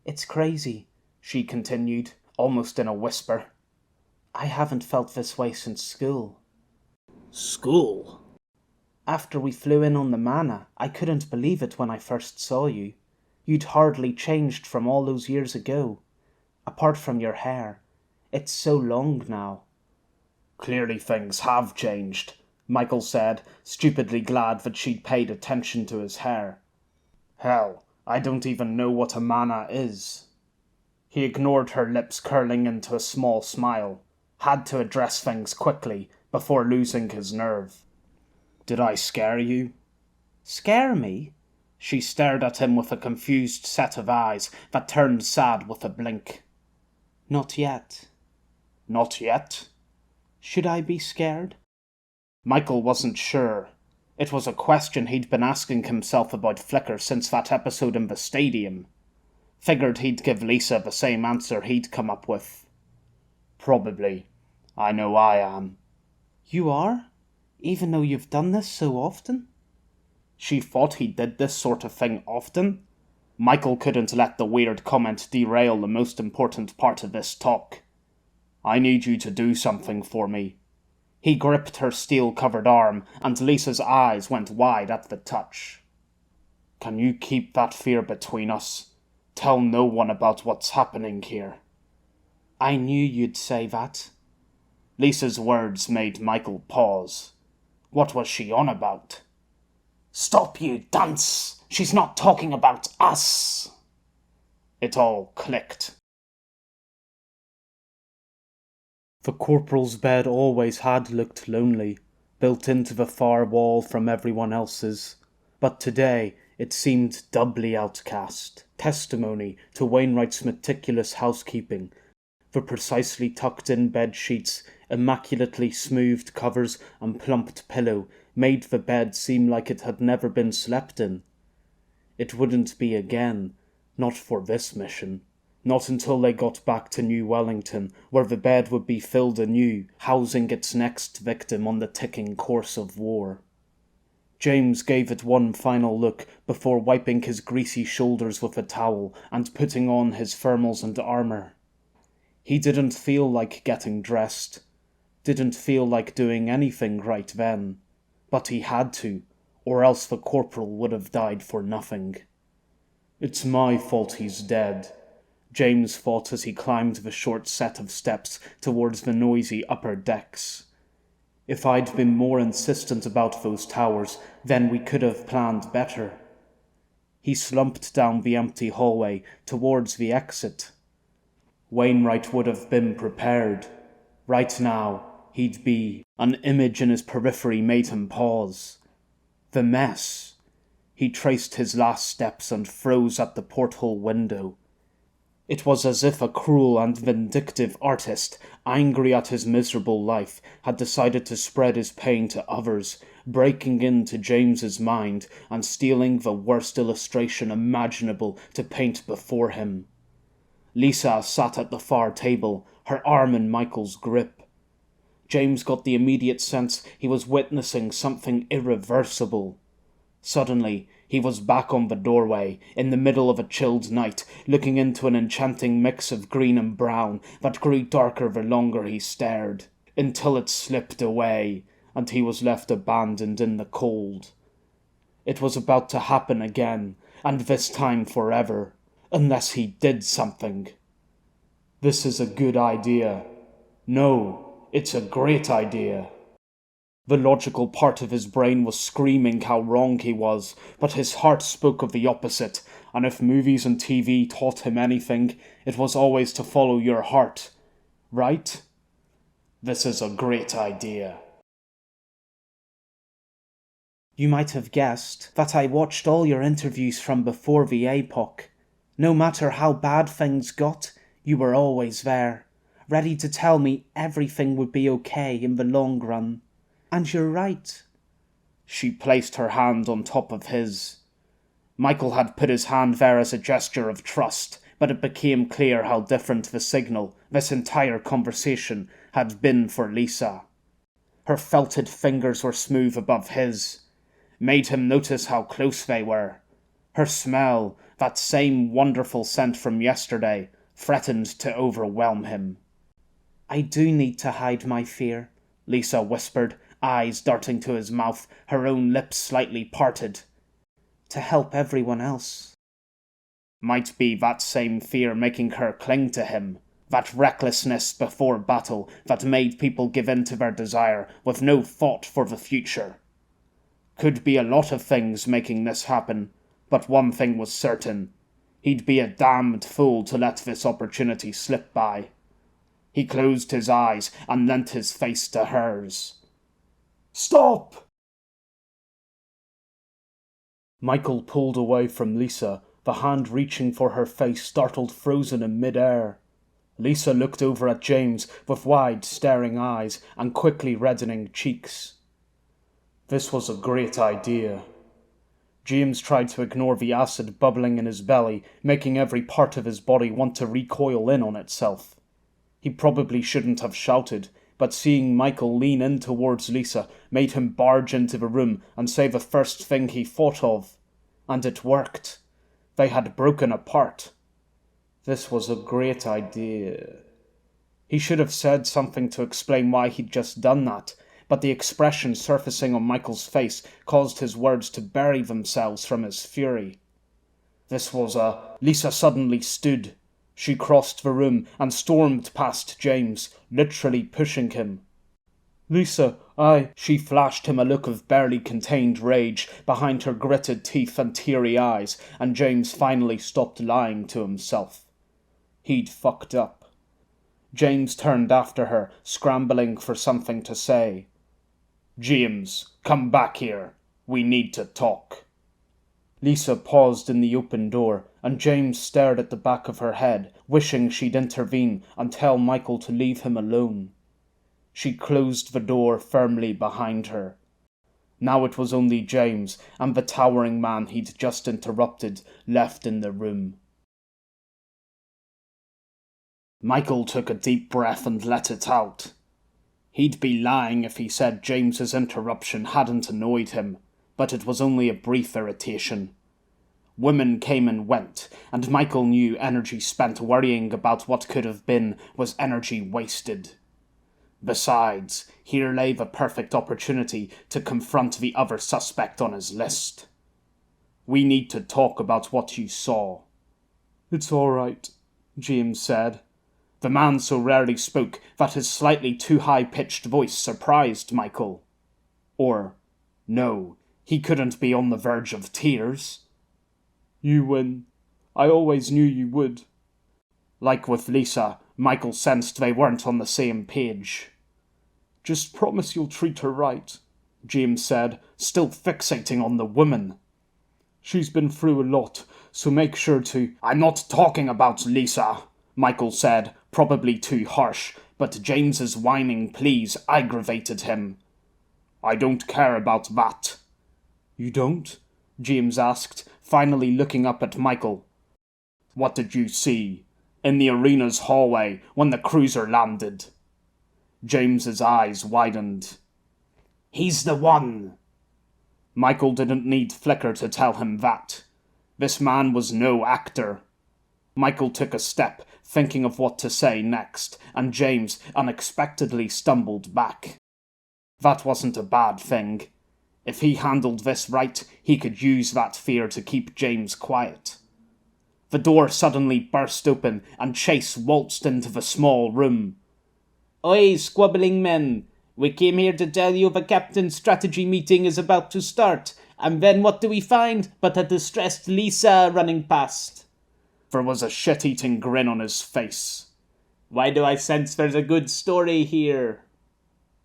"It's crazy," she continued, almost in a whisper. "I haven't felt this way since school." "School?" "After we flew in on the Manna, I couldn't believe it when I first saw you. You'd hardly changed from all those years ago. Apart from your hair. It's so long now." "Clearly things have changed," Michael said, stupidly glad that she'd paid attention to his hair. "Hell, I don't even know what a Manna is." He ignored her lips curling into a small smile. Had to address things quickly, before losing his nerve. "Did I scare you?" "Scare me?" She stared at him with a confused set of eyes that turned sad with a blink. "Not yet." "Not yet?" "Should I be scared?" Michael wasn't sure. It was a question he'd been asking himself about Flicker since that episode in the stadium. Figured he'd give Lisa the same answer he'd come up with. "Probably. I know I am." "You are? Even though you've done this so often?" She thought he did this sort of thing often. Michael couldn't let the weird comment derail the most important part of this talk. "I need you to do something for me." He gripped her steel-covered arm, and Lisa's eyes went wide at the touch. "Can you keep that fear between us? Tell no one about what's happening here." "I knew you'd say that." Lisa's words made Michael pause. What was she on about? "Stop, you dunce! She's not talking about us!" It all clicked. The corporal's bed always had looked lonely, built into the far wall from everyone else's, but today it seemed doubly outcast, testimony to Wainwright's meticulous housekeeping. The precisely tucked-in bed sheets, immaculately smoothed covers and plumped pillow made the bed seem like it had never been slept in. It wouldn't be again, not for this mission. Not until they got back to New Wellington, where the bed would be filled anew, housing its next victim on the ticking course of war. James gave it one final look before wiping his greasy shoulders with a towel and putting on his thermals and armour. He didn't feel like getting dressed, didn't feel like doing anything right then, but he had to, or else the corporal would have died for nothing. It's my fault he's dead, James thought as he climbed the short set of steps towards the noisy upper decks. If I'd been more insistent about those towers, then we could have planned better. He slumped down the empty hallway towards the exit. Wainwright would have been prepared. Right now, he'd be. An image in his periphery made him pause. The mess. He traced his last steps and froze at the porthole window. It was as if a cruel and vindictive artist, angry at his miserable life, had decided to spread his pain to others, breaking into James's mind and stealing the worst illustration imaginable to paint before him. Lisa sat at the far table, her arm in Michael's grip. James got the immediate sense he was witnessing something irreversible. Suddenly, he was back on the doorway, in the middle of a chilled night, looking into an enchanting mix of green and brown that grew darker the longer he stared, until it slipped away, and he was left abandoned in the cold. It was about to happen again, and this time forever, unless he did something. This is a good idea. No, it's a great idea. The logical part of his brain was screaming how wrong he was, but his heart spoke of the opposite, and if movies and TV taught him anything, it was always to follow your heart. Right? This is a great idea. You might have guessed that I watched all your interviews from before the epoch. No matter how bad things got, you were always there, ready to tell me everything would be okay in the long run. And you're right. She placed her hand on top of his. Michael had put his hand there as a gesture of trust, but it became clear how different the signal, this entire conversation, had been for Lisa. Her felted fingers were smooth above his, made him notice how close they were. Her smell, that same wonderful scent from yesterday, threatened to overwhelm him. I do need to hide my fear, Lisa whispered, eyes darting to his mouth, her own lips slightly parted. To help everyone else. Might be that same fear making her cling to him, that recklessness before battle that made people give in to their desire with no thought for the future. Could be a lot of things making this happen, but one thing was certain. He'd be a damned fool to let this opportunity slip by. He closed his eyes and leant his face to hers. Stop! Michael pulled away from Lisa, the hand reaching for her face startled frozen in mid-air. Lisa looked over at James with wide, staring eyes and quickly reddening cheeks. This was a great idea. James tried to ignore the acid bubbling in his belly, making every part of his body want to recoil in on itself. He probably shouldn't have shouted, but seeing Michael lean in towards Lisa made him barge into the room and say the first thing he thought of. And it worked. They had broken apart. This was a great idea. He should have said something to explain why he'd just done that, but the expression surfacing on Michael's face caused his words to bury themselves from his fury. Lisa suddenly stood. She crossed the room and stormed past James, literally pushing him. Lisa, She flashed him a look of barely contained rage behind her gritted teeth and teary eyes, and James finally stopped lying to himself. He'd fucked up. James turned after her, scrambling for something to say. "James, come back here. We need to talk." Lisa paused in the open door, and James stared at the back of her head, wishing she'd intervene and tell Michael to leave him alone. She closed the door firmly behind her. Now it was only James and the towering man he'd just interrupted left in the room. Michael took a deep breath and let it out. He'd be lying if he said James's interruption hadn't annoyed him, but it was only a brief irritation. Women came and went, and Michael knew energy spent worrying about what could have been was energy wasted. Besides, here lay the perfect opportunity to confront the other suspect on his list. "We need to talk about what you saw." "It's all right," James said. The man so rarely spoke that his slightly too high-pitched voice surprised Michael. Or, no, he couldn't be on the verge of tears. "You win. I always knew you would." Like with Lisa, Michael sensed they weren't on the same page. "Just promise you'll treat her right," James said, still fixating on the woman. "She's been through a lot, so make sure to—" "I'm not talking about Lisa," Michael said, probably too harsh, but James's whining pleas aggravated him. "I don't care about that." "You don't?" James asked, finally looking up at Michael. "What did you see? In the arena's hallway when the cruiser landed?" James's eyes widened. "He's the one." Michael didn't need Flicker to tell him that. This man was no actor. Michael took a step, thinking of what to say next, and James unexpectedly stumbled back. That wasn't a bad thing. If he handled this right, he could use that fear to keep James quiet. The door suddenly burst open, and Chase waltzed into the small room. "Oi, squabbling men! We came here to tell you the captain's strategy meeting is about to start, and then what do we find but a distressed Lisa running past?" There was a shit-eating grin on his face. "Why do I sense there's a good story here?"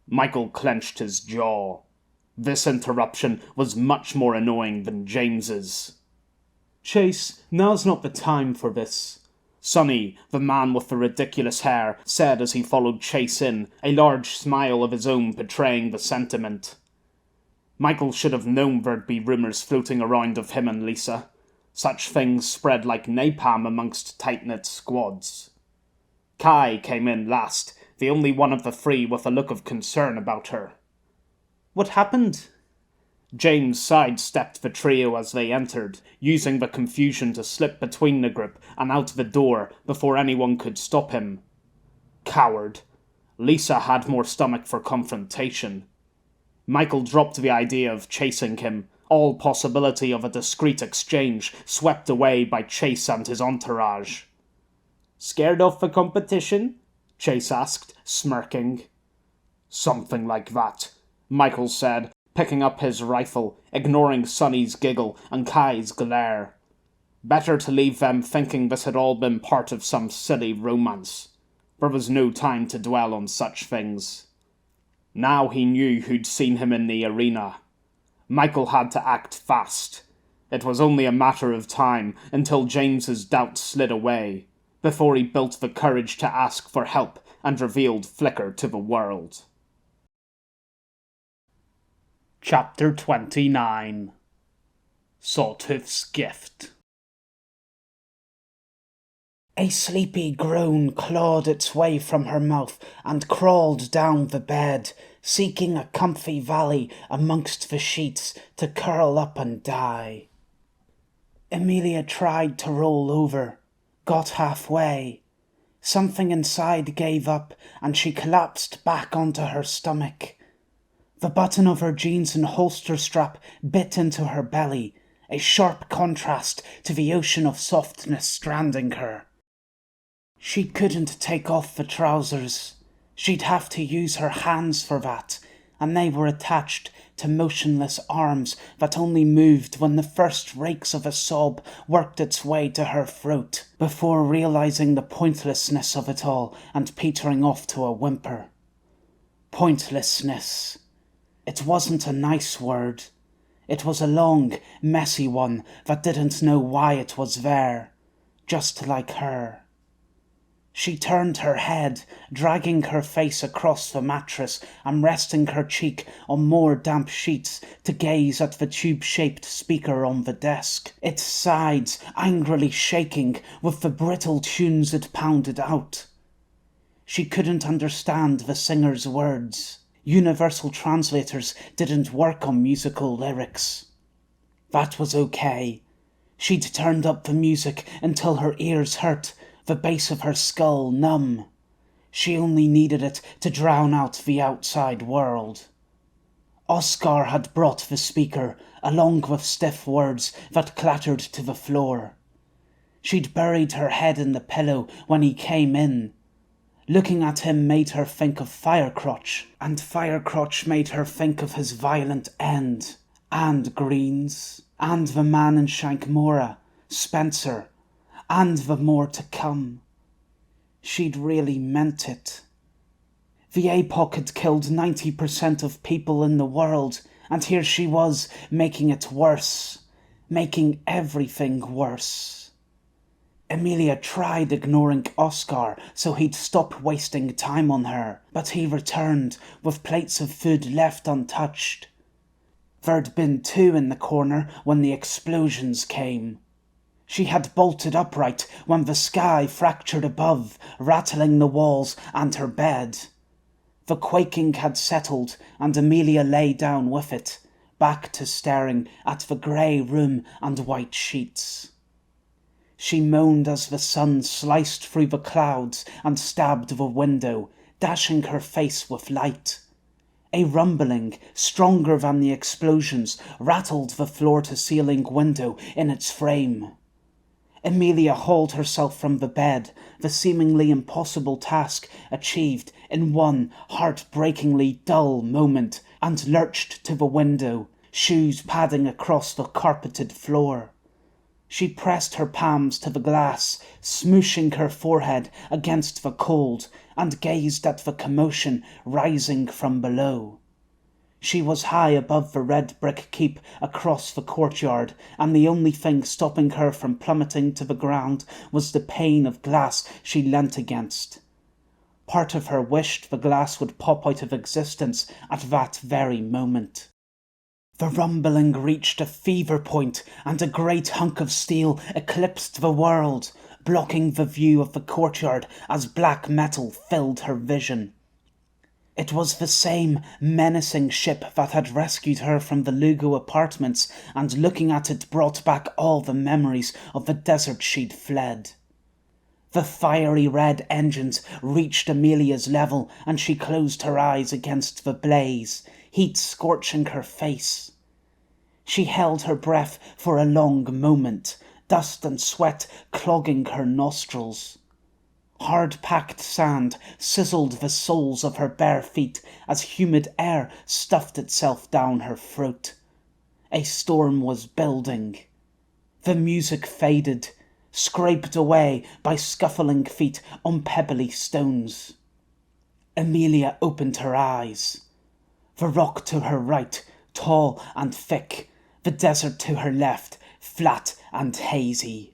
Michael clenched his jaw. This interruption was much more annoying than James's. "Chase, now's not the time for this," Sonny, the man with the ridiculous hair, said as he followed Chase in, a large smile of his own betraying the sentiment. Michael should have known there'd be rumours floating around of him and Lisa. Such things spread like napalm amongst tight-knit squads. Kai came in last, the only one of the three with a look of concern about her. "What happened?" James sidestepped the trio as they entered, using the confusion to slip between the group and out the door before anyone could stop him. Coward. Lisa had more stomach for confrontation. Michael dropped the idea of chasing him, all possibility of a discreet exchange swept away by Chase and his entourage. "Scared off the competition?" Chase asked, smirking. "Something like that," Michael said, picking up his rifle, ignoring Sonny's giggle and Kai's glare. Better to leave them thinking this had all been part of some silly romance. There was no time to dwell on such things. Now he knew who'd seen him in the arena. Michael had to act fast. It was only a matter of time until James's doubts slid away, before he built the courage to ask for help and revealed Flicker to the world. Chapter 29 Sawtooth's Gift. A sleepy groan clawed its way from her mouth and crawled down the bed, seeking a comfy valley amongst the sheets to curl up and die. Amelia tried to roll over, got halfway. Something inside gave up, and she collapsed back onto her stomach. The button of her jeans and holster strap bit into her belly, a sharp contrast to the ocean of softness stranding her. She couldn't take off the trousers. She'd have to use her hands for that, and they were attached to motionless arms that only moved when the first rakes of a sob worked its way to her throat, before realizing the pointlessness of it all and petering off to a whimper. Pointlessness. It wasn't a nice word. It was a long, messy one that didn't know why it was there, just like her. She turned her head, dragging her face across the mattress and resting her cheek on more damp sheets to gaze at the tube-shaped speaker on the desk, its sides angrily shaking with the brittle tunes it pounded out. She couldn't understand the singer's words. Universal translators didn't work on musical lyrics. That was okay. She'd turned up the music until her ears hurt, the base of her skull numb. She only needed it to drown out the outside world. Oscar had brought the speaker, along with stiff words that clattered to the floor. She'd buried her head in the pillow when he came in. Looking at him made her think of Firecrotch, and Firecrotch made her think of his violent end, and Green's, and the man in Shankmora, Spencer, and the more to come. She'd really meant it. The APOC had killed 90% of people in the world, and here she was, making it worse, making everything worse. Emilia tried ignoring Oscar so he'd stop wasting time on her, but he returned with plates of food left untouched. There'd been 2 in the corner when the explosions came. She had bolted upright when the sky fractured above, rattling the walls and her bed. The quaking had settled, and Emilia lay down with it, back to staring at the grey room and white sheets. She moaned as the sun sliced through the clouds and stabbed the window, dashing her face with light. A rumbling, stronger than the explosions, rattled the floor-to-ceiling window in its frame. Emilia hauled herself from the bed, the seemingly impossible task achieved in one heart-breakingly dull moment, and lurched to the window, shoes padding across the carpeted floor. She pressed her palms to the glass, smooshing her forehead against the cold, and gazed at the commotion rising from below. She was high above the red brick keep across the courtyard, and the only thing stopping her from plummeting to the ground was the pane of glass she leant against. Part of her wished the glass would pop out of existence at that very moment. The rumbling reached a fever point, and a great hunk of steel eclipsed the world, blocking the view of the courtyard as black metal filled her vision. It was the same menacing ship that had rescued her from the Lugo apartments, and looking at it brought back all the memories of the desert she'd fled. The fiery red engines reached Emilia's level, and she closed her eyes against the blaze, heat scorching her face. She held her breath for a long moment, dust and sweat clogging her nostrils. Hard-packed sand sizzled the soles of her bare feet as humid air stuffed itself down her throat. A storm was building. The music faded, scraped away by scuffling feet on pebbly stones. Emilia opened her eyes. The rock to her right, tall and thick, the desert to her left, flat and hazy.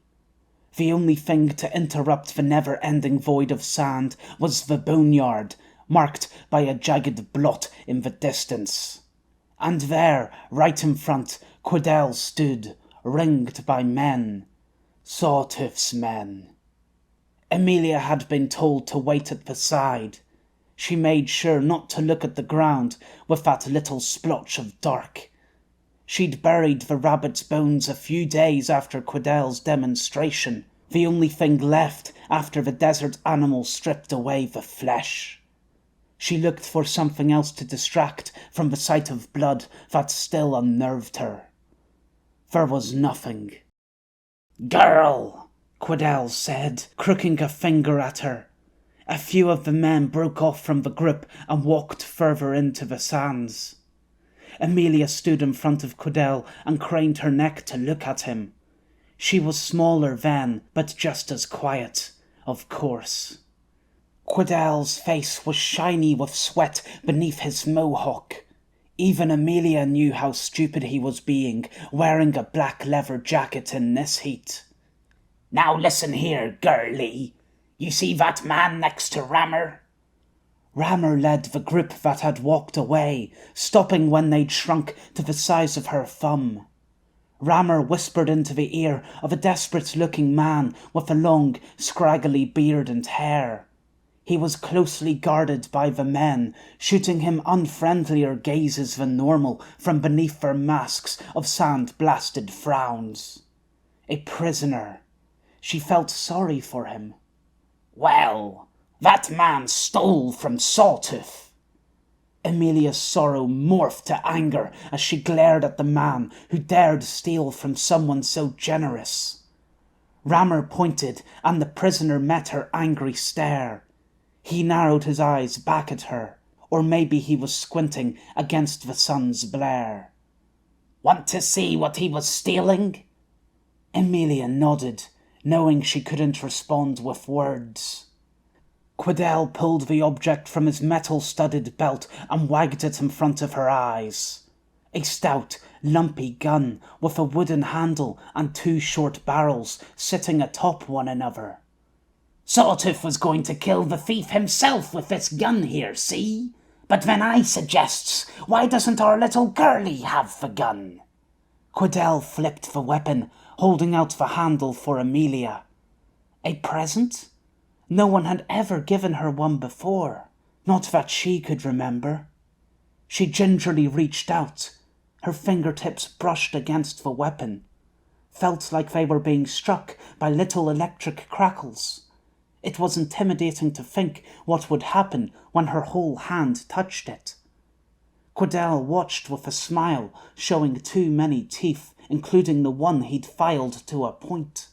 The only thing to interrupt the never-ending void of sand was the boneyard, marked by a jagged blot in the distance. And there, right in front, Quiddell stood, ringed by men. Sawtooth's men. Emilia had been told to wait at the side. She made sure not to look at the ground with that little splotch of dark. She'd buried the rabbit's bones a few days after Quiddell's demonstration, the only thing left after the desert animal stripped away the flesh. She looked for something else to distract from the sight of blood that still unnerved her. There was nothing. "Girl," Quiddell said, crooking a finger at her. A few of the men broke off from the group and walked further into the sands. Amelia stood in front of Quidel and craned her neck to look at him. She was smaller then, but just as quiet, of course. Quidel's face was shiny with sweat beneath his mohawk. Even Amelia knew how stupid he was being, wearing a black leather jacket in this heat. Now listen here, girlie. You see that man next to Rammer? Rammer led the group that had walked away, stopping when they'd shrunk to the size of her thumb. Rammer whispered into the ear of a desperate-looking man with a long, scraggly beard and hair. He was closely guarded by the men, shooting him unfriendlier gazes than normal from beneath their masks of sand-blasted frowns. A prisoner. She felt sorry for him. Well, that man stole from Sawtooth. Amelia's sorrow morphed to anger as she glared at the man who dared steal from someone so generous. Rammer pointed, and the prisoner met her angry stare. He narrowed his eyes back at her, or maybe he was squinting against the sun's blare. Want to see what he was stealing? Amelia nodded, knowing she couldn't respond with words. Quidel pulled the object from his metal-studded belt and wagged it in front of her eyes. A stout, lumpy gun with a wooden handle and 2 short barrels sitting atop one another. Sawtooth was going to kill the thief himself with this gun here, see? But then I suggests, why doesn't our little girlie have the gun? Quidel flipped the weapon, holding out the handle for Amelia. A present? No one had ever given her one before, not that she could remember. She gingerly reached out. Her fingertips brushed against the weapon. Felt like they were being struck by little electric crackles. It was intimidating to think what would happen when her whole hand touched it. Quidel watched with a smile, showing too many teeth, including the one he'd filed to a point.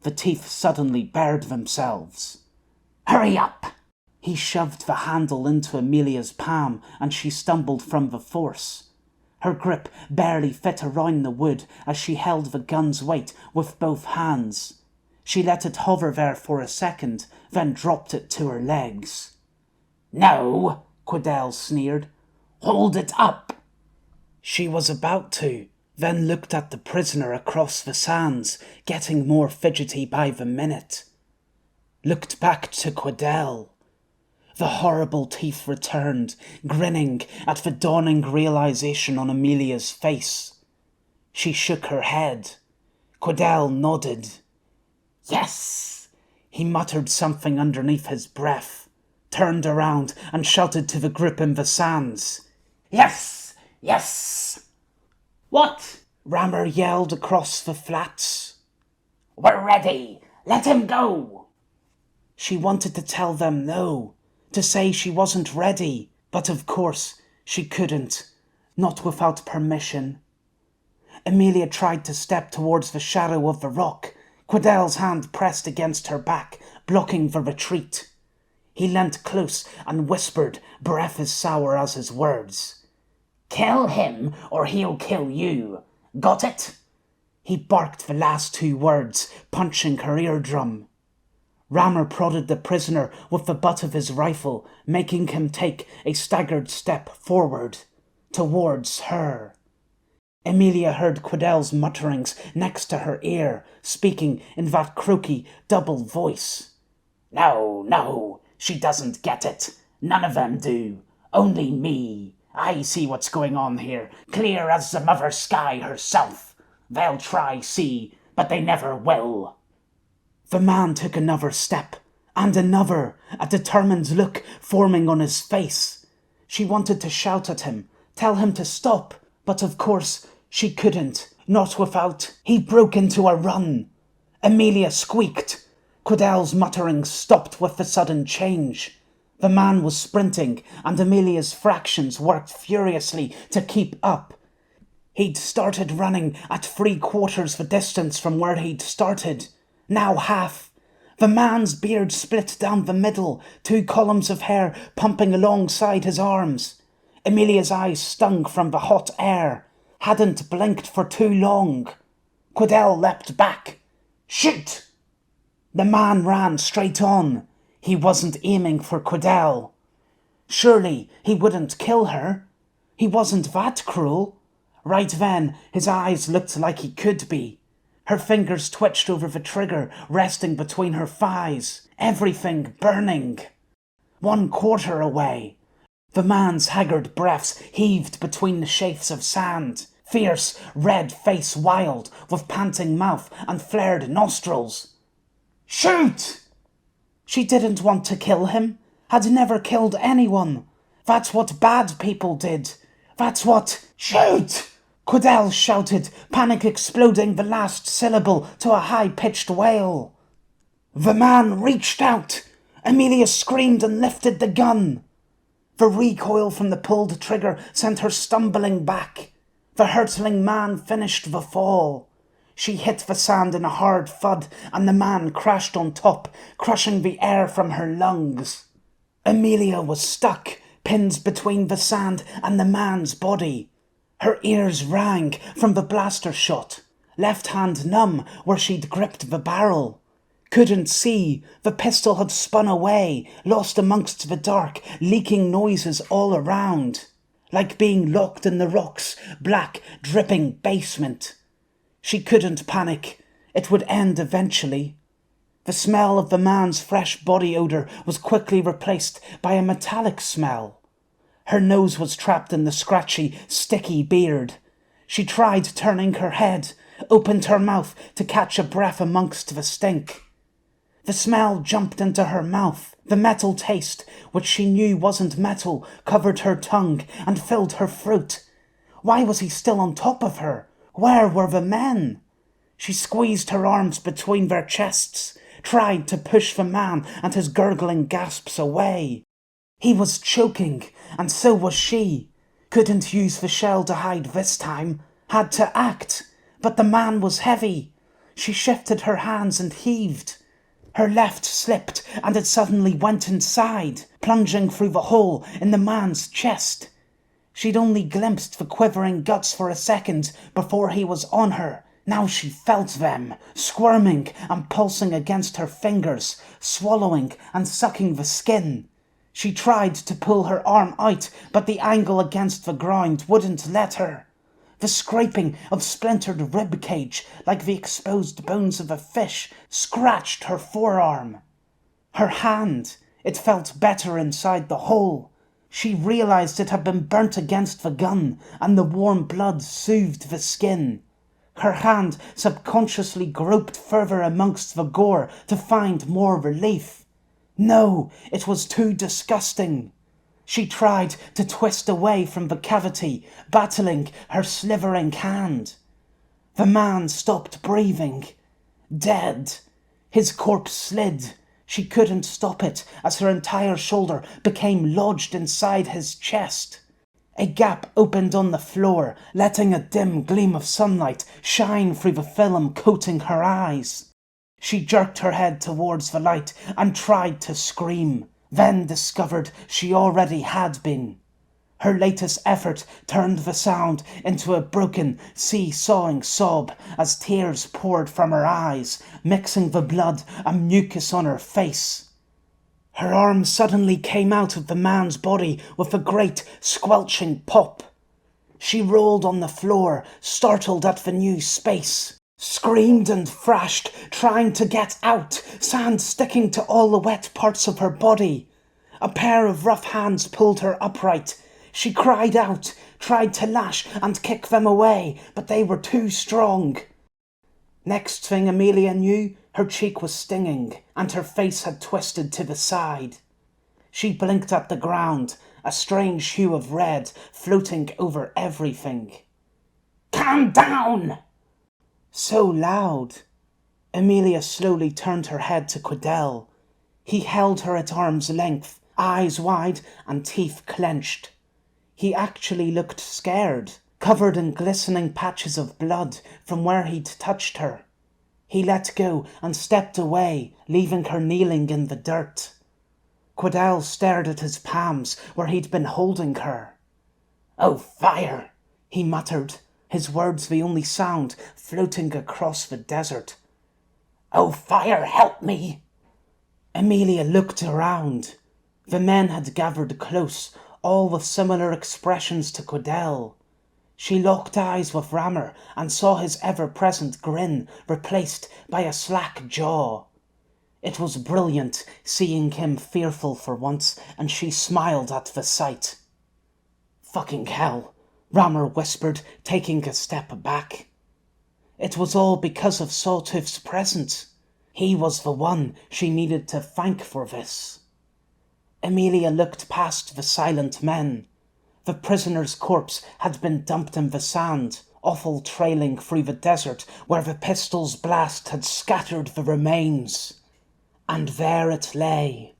The teeth suddenly bared themselves. Hurry up! He shoved the handle into Amelia's palm, and she stumbled from the force. Her grip barely fit around the wood as she held the gun's weight with both hands. She let it hover there for a second, then dropped it to her legs. No, Quidel sneered. Hold it up! She was about to, then looked at the prisoner across the sands, getting more fidgety by the minute. Looked back to Quidel. The horrible teeth returned, grinning at the dawning realization on Amelia's face. She shook her head. Quidel nodded. Yes! He muttered something underneath his breath, turned around and shouted to the group in the sands. Yes! Yes! What? Rammer yelled across the flats. We're ready! Let him go! She wanted to tell them no, to say she wasn't ready, but of course she couldn't, not without permission. Amelia tried to step towards the shadow of the rock. Quidel's hand pressed against her back, blocking the retreat. He leant close and whispered, breath as sour as his words. Kill him, or he'll kill you. Got it? He barked the last 2 words, punching her eardrum. Rammer prodded the prisoner with the butt of his rifle, making him take a staggered step forward, towards her. Amelia heard Quidel's mutterings next to her ear, speaking in that croaky, double voice. No, no, she doesn't get it. None of them do. Only me. I see what's going on here, clear as the mother sky herself. They'll try, see, but they never will. The man took another step, and another, a determined look forming on his face. She wanted to shout at him, tell him to stop, but of course she couldn't, not without. He broke into a run. Amelia squeaked. Quidel's mutterings stopped with the sudden change. The man was sprinting, and Amelia's fractions worked furiously to keep up. He'd started running at 3/4 the distance from where he'd started. Now half. The man's beard split down the middle, 2 columns of hair pumping alongside his arms. Amelia's eyes stung from the hot air. Hadn't blinked for too long. Quidel leapt back. Shoot! The man ran straight on. He wasn't aiming for Quidel. Surely he wouldn't kill her. He wasn't that cruel. Right then, his eyes looked like he could be. Her fingers twitched over the trigger, resting between her thighs. Everything burning. 1/4 away. The man's haggard breaths heaved between the sheaths of sand. Fierce, red face wild, with panting mouth and flared nostrils. Shoot! She didn't want to kill him. Had never killed anyone. That's what bad people did. That's what... Shoot! Quidel shouted, panic exploding the last syllable to a high-pitched wail. The man reached out. Amelia screamed and lifted the gun. The recoil from the pulled trigger sent her stumbling back. The hurtling man finished the fall. She hit the sand in a hard thud, and the man crashed on top, crushing the air from her lungs. Amelia was stuck, pinned between the sand and the man's body. Her ears rang from the blaster shot, left hand numb where she'd gripped the barrel. Couldn't see, the pistol had spun away, lost amongst the dark, leaking noises all around. Like being locked in the rocks, black, dripping basement. She couldn't panic. It would end eventually. The smell of the man's fresh body odour was quickly replaced by a metallic smell. Her nose was trapped in the scratchy, sticky beard. She tried turning her head, opened her mouth to catch a breath amongst the stink. The smell jumped into her mouth. The metal taste, which she knew wasn't metal, covered her tongue and filled her throat. Why was he still on top of her? Where were the men? She squeezed her arms between their chests, tried to push the man and his gurgling gasps away. He was choking, and so was she. Couldn't use the shell to hide this time. Had to act. But the man was heavy. She shifted her hands and heaved. Her left slipped, and it suddenly went inside, plunging through the hole in the man's chest. She'd only glimpsed the quivering guts for a second before he was on her. Now she felt them, squirming and pulsing against her fingers, swallowing and sucking the skin. She tried to pull her arm out, but the angle against the ground wouldn't let her. The scraping of splintered rib cage, like the exposed bones of a fish, scratched her forearm. Her hand, it felt better inside the hole. She realized it had been burnt against the gun, and the warm blood soothed the skin. Her hand subconsciously groped further amongst the gore to find more relief. No, it was too disgusting. She tried to twist away from the cavity, battling her slithering hand. The man stopped breathing. Dead. His corpse slid. She couldn't stop it as her entire shoulder became lodged inside his chest. A gap opened on the floor, letting a dim gleam of sunlight shine through the film coating her eyes. She jerked her head towards the light and tried to scream, then discovered she already had been. Her latest effort turned the sound into a broken, see-sawing sob as tears poured from her eyes, mixing the blood and mucus on her face. Her arm suddenly came out of the man's body with a great, squelching pop. She rolled on the floor, startled at the new space. Screamed and thrashed, trying to get out, sand sticking to all the wet parts of her body. A pair of rough hands pulled her upright. She cried out, tried to lash and kick them away, but they were too strong. Next thing Amelia knew, her cheek was stinging, and her face had twisted to the side. She blinked at the ground, a strange hue of red floating over everything. "Calm down!" So loud. Amelia slowly turned her head to Quidel. He held her at arm's length, eyes wide and teeth clenched. He actually looked scared, covered in glistening patches of blood from where he'd touched her. He let go and stepped away, leaving her kneeling in the dirt. Quidel stared at his palms where he'd been holding her. "Oh, fire!" he muttered, his words the only sound floating across the desert. "Oh, fire, help me!" Amelia looked around. The men had gathered close, all with similar expressions to Quidel. She locked eyes with Rammer and saw his ever-present grin replaced by a slack jaw. It was brilliant, seeing him fearful for once, and she smiled at the sight. "Fucking hell," Rammer whispered, taking a step back. It was all because of Sawtooth's presence. He was the one she needed to thank for this. Amelia looked past the silent men. The prisoner's corpse had been dumped in the sand, offal trailing through the desert where the pistol's blast had scattered the remains. And there it lay.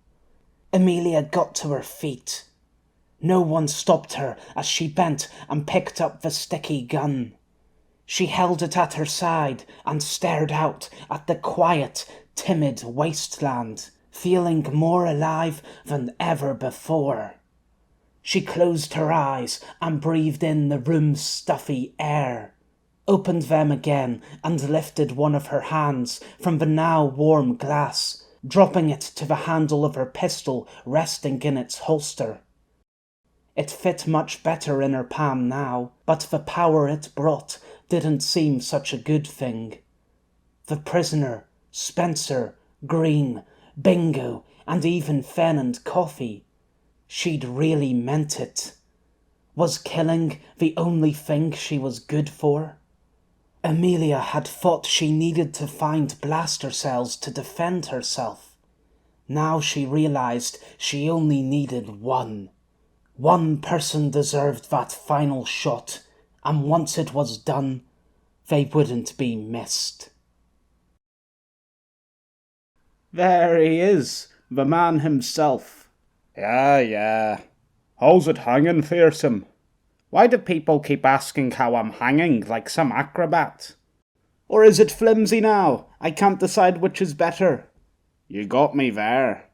Amelia got to her feet. No one stopped her as she bent and picked up the sticky gun. She held it at her side and stared out at the quiet, timid wasteland, feeling more alive than ever before. She closed her eyes and breathed in the room's stuffy air, opened them again and lifted one of her hands from the now warm glass, dropping it to the handle of her pistol resting in its holster. It fit much better in her palm now, but the power it brought didn't seem such a good thing. The prisoner, Spencer, Green, Bingo, and even Fen and Coffee. She'd really meant it. Was killing the only thing she was good for? Amelia had thought she needed to find blaster cells to defend herself. Now she realized she only needed one. One person deserved that final shot, and once it was done, they wouldn't be missed. There he is, the man himself. Yeah. How's it hanging, fearsome? Why do people keep asking how I'm hanging like some acrobat? Or is it flimsy now? I can't decide which is better. You got me there.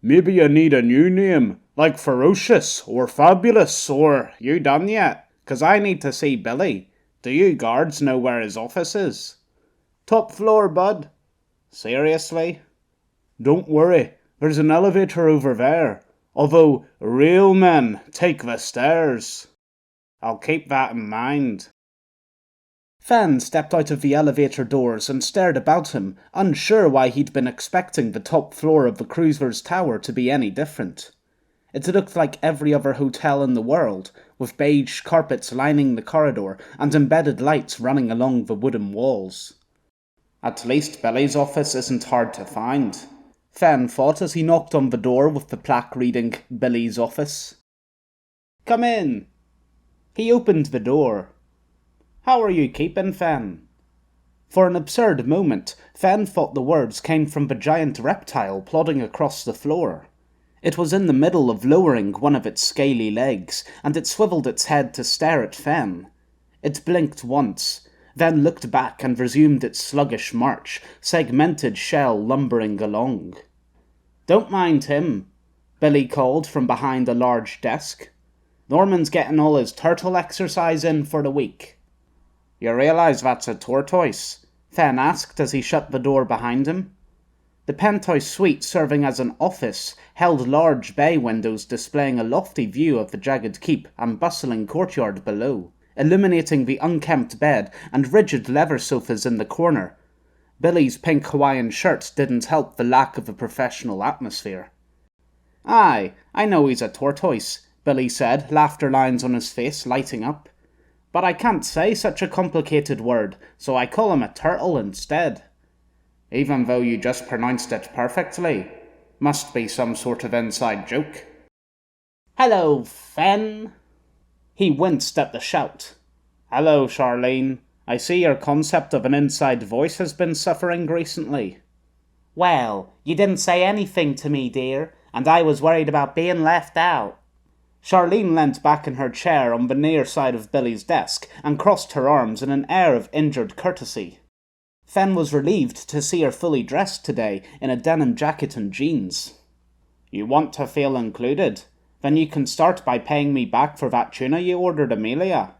Maybe you need a new name, like Ferocious or Fabulous, or you done yet? 'Cause I need to see Billy. Do you guards know where his office is? Top floor, bud. Seriously? Don't worry, there's an elevator over there. Although real men take the stairs. I'll keep that in mind. Fen stepped out of the elevator doors and stared about him, unsure why he'd been expecting the top floor of the cruiser's tower to be any different. It looked like every other hotel in the world, with beige carpets lining the corridor and embedded lights running along the wooden walls. At least Billy's office isn't hard to find, Fen thought as he knocked on the door with the plaque reading Billy's office. Come in. He opened the door. How are you keeping, Fen? For an absurd moment, Fen thought the words came from the giant reptile plodding across the floor. It was in the middle of lowering one of its scaly legs, and it swiveled its head to stare at Fen. It blinked once, then looked back and resumed its sluggish march, segmented shell lumbering along. Don't mind him, Billy called from behind a large desk. Norman's getting all his turtle exercise in for the week. You realize that's a tortoise? Fen asked as he shut the door behind him. The penthouse suite serving as an office held large bay windows displaying a lofty view of the jagged keep and bustling courtyard below, illuminating the unkempt bed and rigid leather sofas in the corner. Billy's pink Hawaiian shirt didn't help the lack of a professional atmosphere. Aye, I know he's a tortoise, Billy said, laughter lines on his face lighting up. But I can't say such a complicated word, so I call him a turtle instead. Even though you just pronounced it perfectly. Must be some sort of inside joke. Hello, Fen. He winced at the shout. Hello, Charlene. I see your concept of an inside voice has been suffering recently. Well, you didn't say anything to me, dear, and I was worried about being left out. Charlene leant back in her chair on the near side of Billy's desk and crossed her arms in an air of injured courtesy. Fen was relieved to see her fully dressed today in a denim jacket and jeans. You want to feel included? Then you can start by paying me back for that tuna you ordered, Amelia.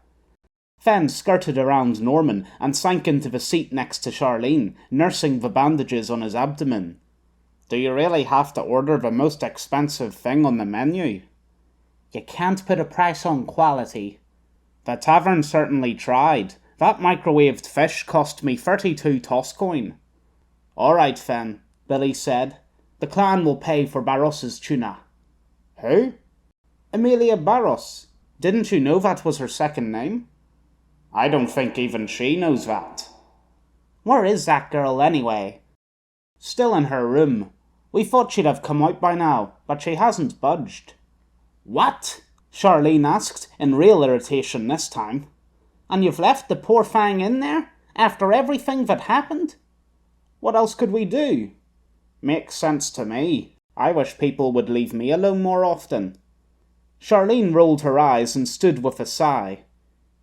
Fen skirted around Norman and sank into the seat next to Charlene, nursing the bandages on his abdomen. Do you really have to order the most expensive thing on the menu? You can't put a price on quality. The tavern certainly tried. That microwaved fish cost me 32 Toscoin. All right, Fen, Billy said. The clan will pay for Barros's tuna. Who? Amelia Barros. Didn't you know that was her second name? I don't think even she knows that. Where is that girl anyway? Still in her room. We thought she'd have come out by now, but she hasn't budged. What? Charlene asked, in real irritation this time. And you've left the poor fang in there, after everything that happened? What else could we do? Makes sense to me. I wish people would leave me alone more often. Charlene rolled her eyes and stood with a sigh.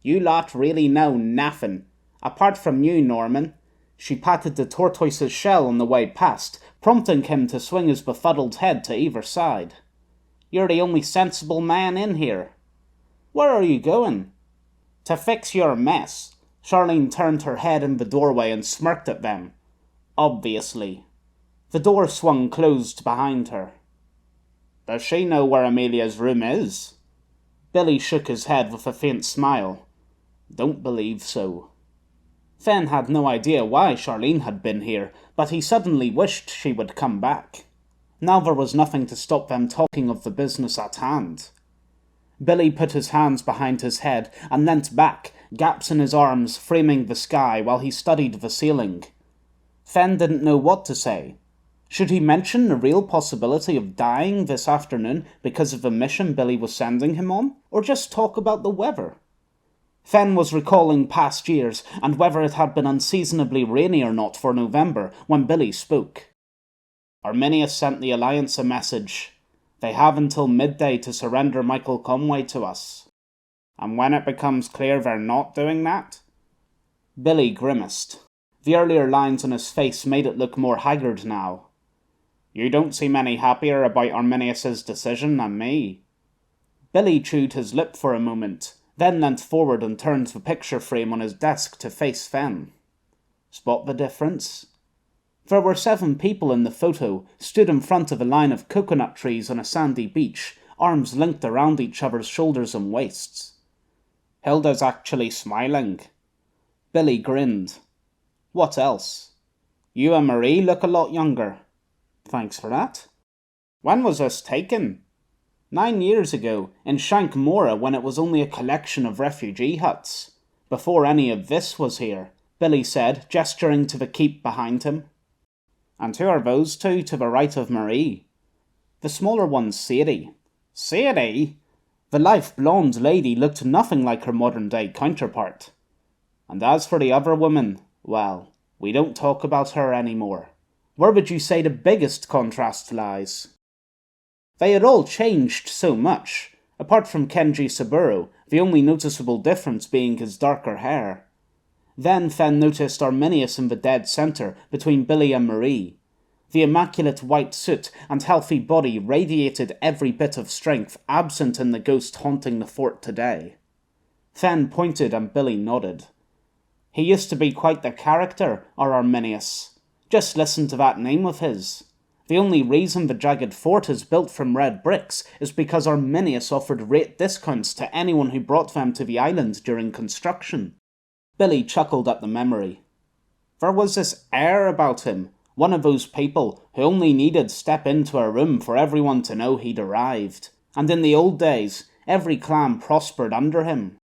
You lot really know naffin. Apart from you, Norman. She patted the tortoise's shell on the way past, prompting him to swing his befuddled head to either side. You're the only sensible man in here. Where are you going? To fix your mess. Charlene turned her head in the doorway and smirked at them. Obviously. The door swung closed behind her. Does she know where Amelia's room is? Billy shook his head with a faint smile. Don't believe so. Fen had no idea why Charlene had been here, but he suddenly wished she would come back. Now there was nothing to stop them talking of the business at hand. Billy put his hands behind his head and leant back, gaps in his arms framing the sky while he studied the ceiling. Fen didn't know what to say. Should he mention the real possibility of dying this afternoon because of the mission Billy was sending him on, or just talk about the weather? Fen was recalling past years and whether it had been unseasonably rainy or not for November when Billy spoke. Arminius sent the Alliance a message. They have until midday to surrender Michael Conway to us. And when it becomes clear they're not doing that? Billy grimaced. The earlier lines on his face made it look more haggard now. You don't seem any happier about Arminius's decision than me. Billy chewed his lip for a moment, then leant forward and turned the picture frame on his desk to face Fen. Spot the difference? There were 7 people in the photo, stood in front of a line of coconut trees on a sandy beach, arms linked around each other's shoulders and waists. Hilda's actually smiling. Billy grinned. What else? You and Marie look a lot younger. Thanks for that. When was this taken? 9 years ago, in Shankmora, when it was only a collection of refugee huts. Before any of this was here, Billy said, gesturing to the keep behind him. And who are those two to the right of Marie? The smaller one's Sadie. Sadie? The lithe blonde lady looked nothing like her modern-day counterpart. And as for the other woman, well, we don't talk about her anymore. Where would you say the biggest contrast lies? They had all changed so much, apart from Kenji Saburo, the only noticeable difference being his darker hair. Then Fen noticed Arminius in the dead centre, between Billy and Marie. The immaculate white suit and healthy body radiated every bit of strength absent in the ghost haunting the fort today. Fen pointed and Billy nodded. He used to be quite the character, our Arminius. Just listen to that name of his. The only reason the jagged fort is built from red bricks is because Arminius offered rate discounts to anyone who brought them to the island during construction. Billy chuckled at the memory. There was this air about him, one of those people who only needed step into a room for everyone to know he'd arrived, and in the old days, every clan prospered under him.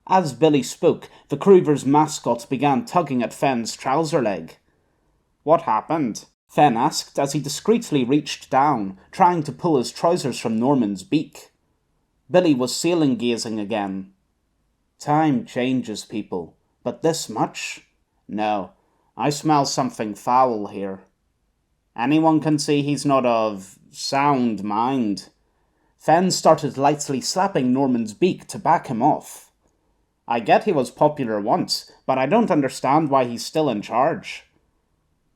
As Billy spoke, the Kruger's mascot began tugging at Fen's trouser leg. What happened? Fen asked as he discreetly reached down, trying to pull his trousers from Norman's beak. Billy was ceiling-gazing again. Time changes people, but this much? No, I smell something foul here. Anyone can see he's not of sound mind. Fen started lightly slapping Norman's beak to back him off. I get he was popular once, but I don't understand why he's still in charge.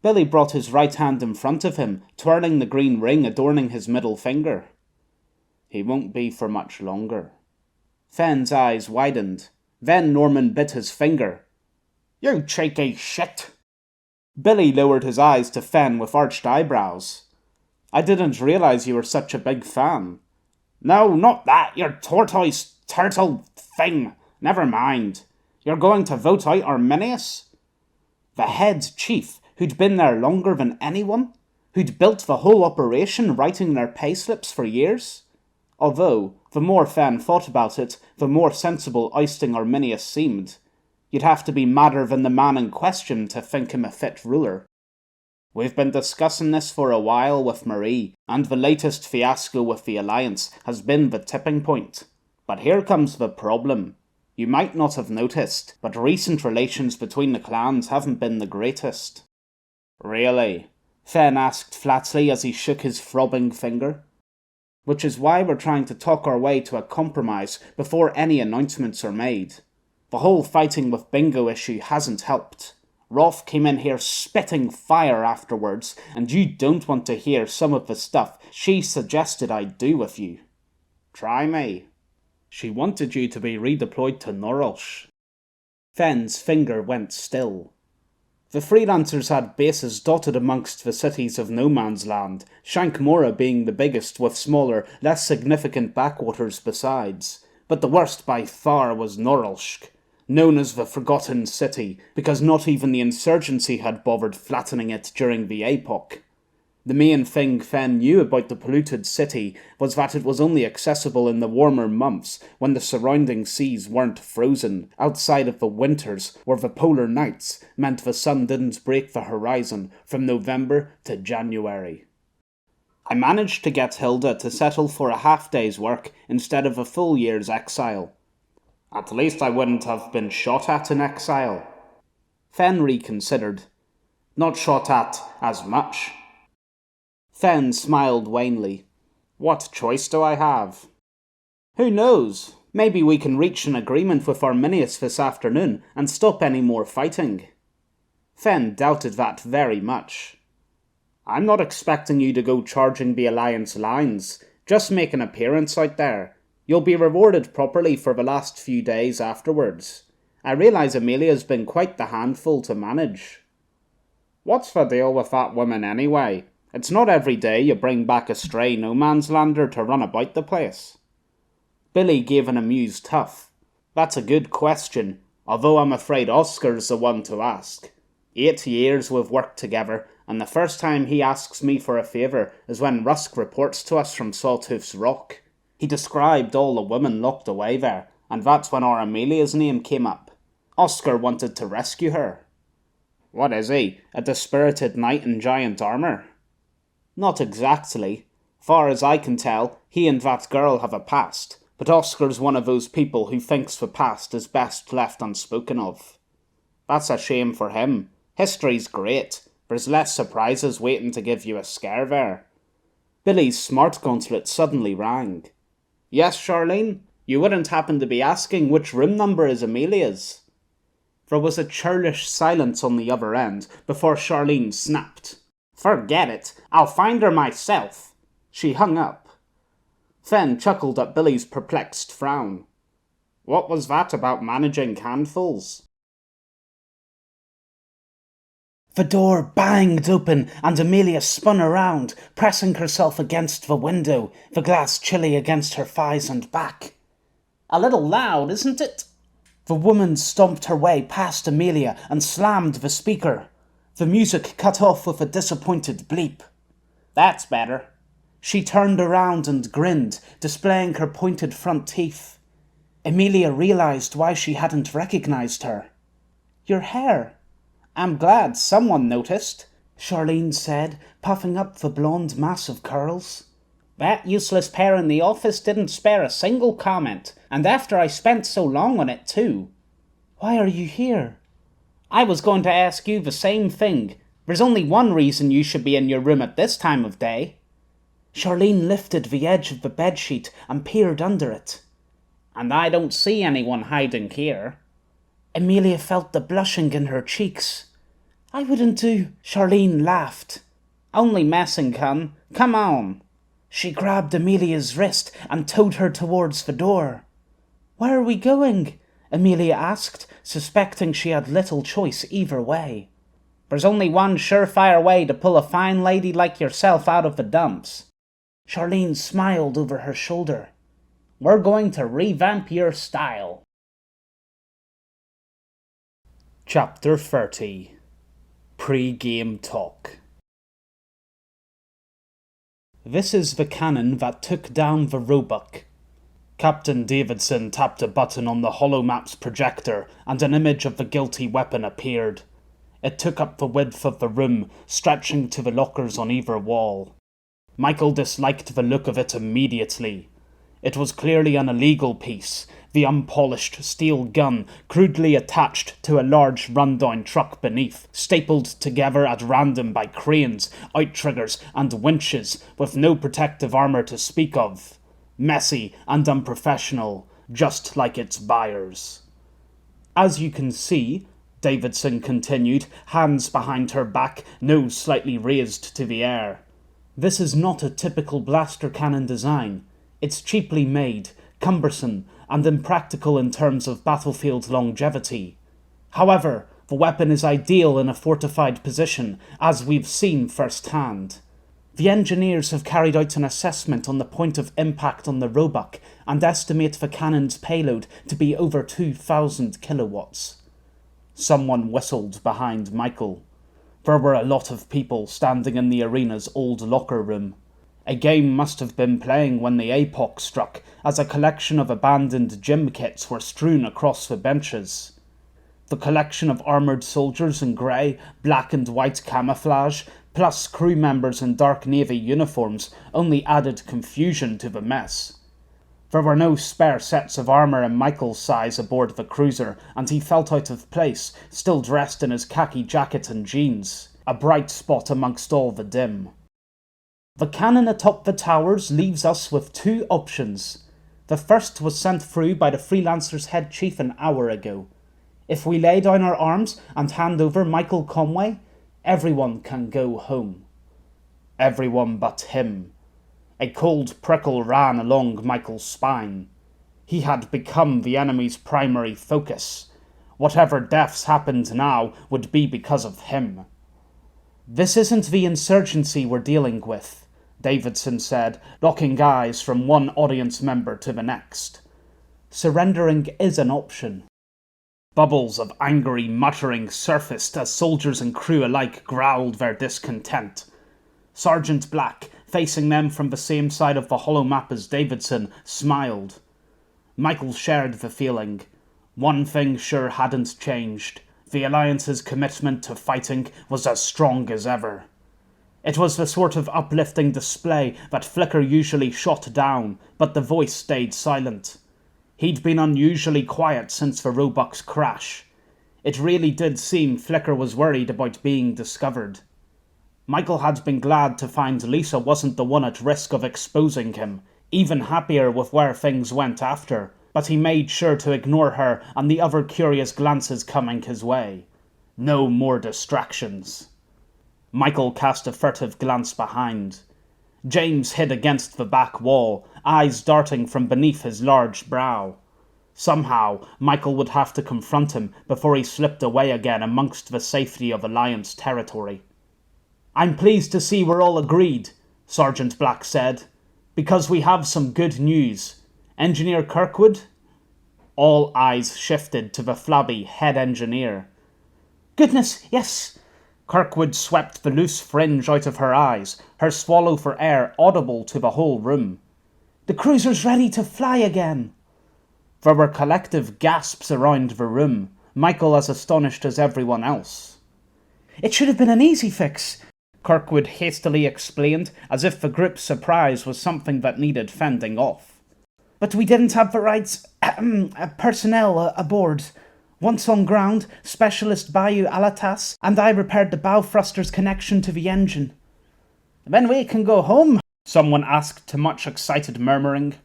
Billy brought his right hand in front of him, twirling the green ring adorning his middle finger. He won't be for much longer. Fenn's eyes widened. Then Norman bit his finger. You cheeky shit! Billy lowered his eyes to Fenn with arched eyebrows. I didn't realize you were such a big fan. No, not that, you tortoise turtle thing. Never mind. You're going to vote out Arminius? The head chief, who'd been there longer than anyone? Who'd built the whole operation writing their payslips for years? Although, the more Fenn thought about it, the more sensible ousting Arminius seemed. You'd have to be madder than the man in question to think him a fit ruler. We've been discussing this for a while with Marie, and the latest fiasco with the Alliance has been the tipping point. But here comes the problem. You might not have noticed, but recent relations between the clans haven't been the greatest. Really? Fenn asked flatly as he shook his throbbing finger. Which is why we're trying to talk our way to a compromise before any announcements are made. The whole fighting with Bingo issue hasn't helped. Rolf came in here spitting fire afterwards, and you don't want to hear some of the stuff she suggested I do with you. Try me. She wanted you to be redeployed to Norwich. Fenn's finger went still. The freelancers had bases dotted amongst the cities of no man's land, Shankmora being the biggest with smaller, less significant backwaters besides. But the worst by far was Norwich, known as the Forgotten City, because not even the insurgency had bothered flattening it during the epoch. The main thing Fenn knew about the polluted city was that it was only accessible in the warmer months when the surrounding seas weren't frozen, outside of the winters where the polar nights meant the sun didn't break the horizon from November to January. I managed to get Hilda to settle for a half-day's work instead of a full year's exile. At least I wouldn't have been shot at in exile. Fenn reconsidered. Not shot at as much. Fenn smiled wanly. What choice do I have? Who knows? Maybe we can reach an agreement with Arminius this afternoon and stop any more fighting. Fenn doubted that very much. I'm not expecting you to go charging the Alliance lines. Just make an appearance out there. You'll be rewarded properly for the last few days afterwards. I realise Amelia's been quite the handful to manage. What's the deal with that woman anyway? It's not every day you bring back a stray no-man's-lander to run about the place. Billy gave an amused huff. That's a good question, although I'm afraid Oscar's the one to ask. 8 years we've worked together, and the first time he asks me for a favour is when Rusk reports to us from Sawtooth's Rock. He described all the women locked away there, and that's when our Amelia's name came up. Oscar wanted to rescue her. What is he, a dispirited knight in giant armour? Not exactly. Far as I can tell, he and that girl have a past, but Oscar's one of those people who thinks the past is best left unspoken of. That's a shame for him. History's great. There's less surprises waiting to give you a scare there. Billy's smart gauntlet suddenly rang. Yes, Charlene? You wouldn't happen to be asking which room number is Amelia's? There was a churlish silence on the other end before Charlene snapped. Forget it. I'll find her myself. She hung up. Fenn chuckled at Billy's perplexed frown. What was that about managing handfuls? The door banged open and Amelia spun around, pressing herself against the window, the glass chilly against her thighs and back. A little loud, isn't it? The woman stomped her way past Amelia and slammed the speaker. The music cut off with a disappointed bleep. That's better. She turned around and grinned, displaying her pointed front teeth. Amelia realised why she hadn't recognised her. Your hair. I'm glad someone noticed, Charlene said, puffing up the blonde mass of curls. That useless pair in the office didn't spare a single comment, and after I spent so long on it too. Why are you here? I was going to ask you the same thing. There's only one reason you should be in your room at this time of day. Charlene lifted the edge of the bedsheet and peered under it. And I don't see anyone hiding here. Amelia felt the blushing in her cheeks. I wouldn't do. Charlene laughed. Only messing, hun. Come on. She grabbed Amelia's wrist and towed her towards the door. Where are we going? Amelia asked, suspecting she had little choice either way. There's only one surefire way to pull a fine lady like yourself out of the dumps. Charlene smiled over her shoulder. We're going to revamp your style. Chapter 30. Pre-game talk. This is the cannon that took down the Roebuck. Captain Davidson tapped a button on the holomap's projector, and an image of the guilty weapon appeared. It took up the width of the room, stretching to the lockers on either wall. Michael disliked the look of it immediately. It was clearly an illegal piece, the unpolished steel gun crudely attached to a large rundown truck beneath, stapled together at random by cranes, outriggers, and winches, with no protective armour to speak of. Messy and unprofessional, just like its buyers. As you can see, Davidson continued, hands behind her back, nose slightly raised to the air. This is not a typical blaster cannon design. It's cheaply made, cumbersome, and impractical in terms of battlefield longevity. However, the weapon is ideal in a fortified position, as we've seen firsthand. The engineers have carried out an assessment on the point of impact on the Roebuck and estimate the cannon's payload to be over 2,000 kilowatts. Someone whistled behind Michael. There were a lot of people standing in the arena's old locker room. A game must have been playing when the epoch struck, as a collection of abandoned gym kits were strewn across the benches. The collection of armoured soldiers in grey, black and white camouflage, plus crew members in dark navy uniforms, only added confusion to the mess. There were no spare sets of armour in Michael's size aboard the cruiser, and he felt out of place, still dressed in his khaki jacket and jeans, a bright spot amongst all the dim. The cannon atop the towers leaves us with two options. The first was sent through by the Freelancer's head chief an hour ago. If we lay down our arms and hand over Michael Conway, everyone can go home. Everyone but him. A cold prickle ran along Michael's spine. He had become the enemy's primary focus. Whatever deaths happened now would be because of him. This isn't the insurgency we're dealing with, Davidson said, locking eyes from one audience member to the next. Surrendering is an option. Bubbles of angry muttering surfaced as soldiers and crew alike growled their discontent. Sergeant Black, facing them from the same side of the holomap as Davidson, smiled. Michael shared the feeling. One thing sure hadn't changed. The Alliance's commitment to fighting was as strong as ever. It was the sort of uplifting display that Flicker usually shot down, but the voice stayed silent. He'd been unusually quiet since the Roebuck's crash. It really did seem Flicker was worried about being discovered. Michael had been glad to find Lisa wasn't the one at risk of exposing him, even happier with where things went after, but he made sure to ignore her and the other curious glances coming his way. No more distractions. Michael cast a furtive glance behind. James hid against the back wall, eyes darting from beneath his large brow. Somehow, Michael would have to confront him before he slipped away again amongst the safety of Alliance territory. "I'm pleased to see we're all agreed," Sergeant Black said, "because we have some good news. Engineer Kirkwood?" All eyes shifted to the flabby head engineer. "Goodness, yes." Kirkwood swept the loose fringe out of her eyes, her swallow for air audible to the whole room. "The cruiser's ready to fly again." There were collective gasps around the room, Michael as astonished as everyone else. "It should have been an easy fix," Kirkwood hastily explained, as if the group's surprise was something that needed fending off. "But we didn't have the right personnel aboard. Once on ground, Specialist Bayou Alatas and I repaired the bow thruster's connection to the engine." "Then we can go home?" someone asked to much excited murmuring.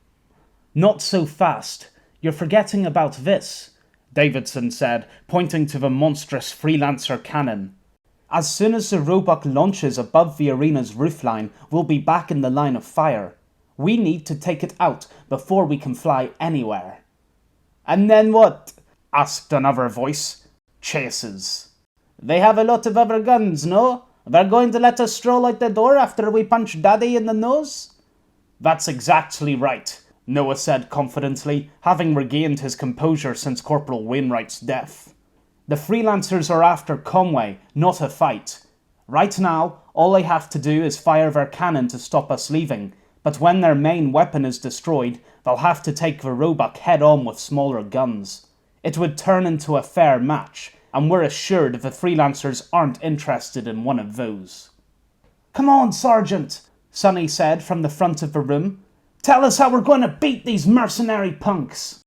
"Not so fast. You're forgetting about this." Davidson said, pointing to the monstrous freelancer cannon. As soon as the Roebuck launches above the arena's roofline, we'll be back in the line of fire. We need to take it out before we can fly anywhere. And then what? Asked another voice. Chases. They have a lot of other guns, no? They're going to let us stroll out the door after we punch Daddy in the nose? That's exactly right, Noah said confidently, having regained his composure since Corporal Wainwright's death. The freelancers are after Conway, not a fight. Right now, all they have to do is fire their cannon to stop us leaving, but when their main weapon is destroyed, they'll have to take the Roebuck head-on with smaller guns. It would turn into a fair match, and we're assured the freelancers aren't interested in one of those. Come on, Sergeant, Sonny said from the front of the room. Tell us how we're going to beat these mercenary punks.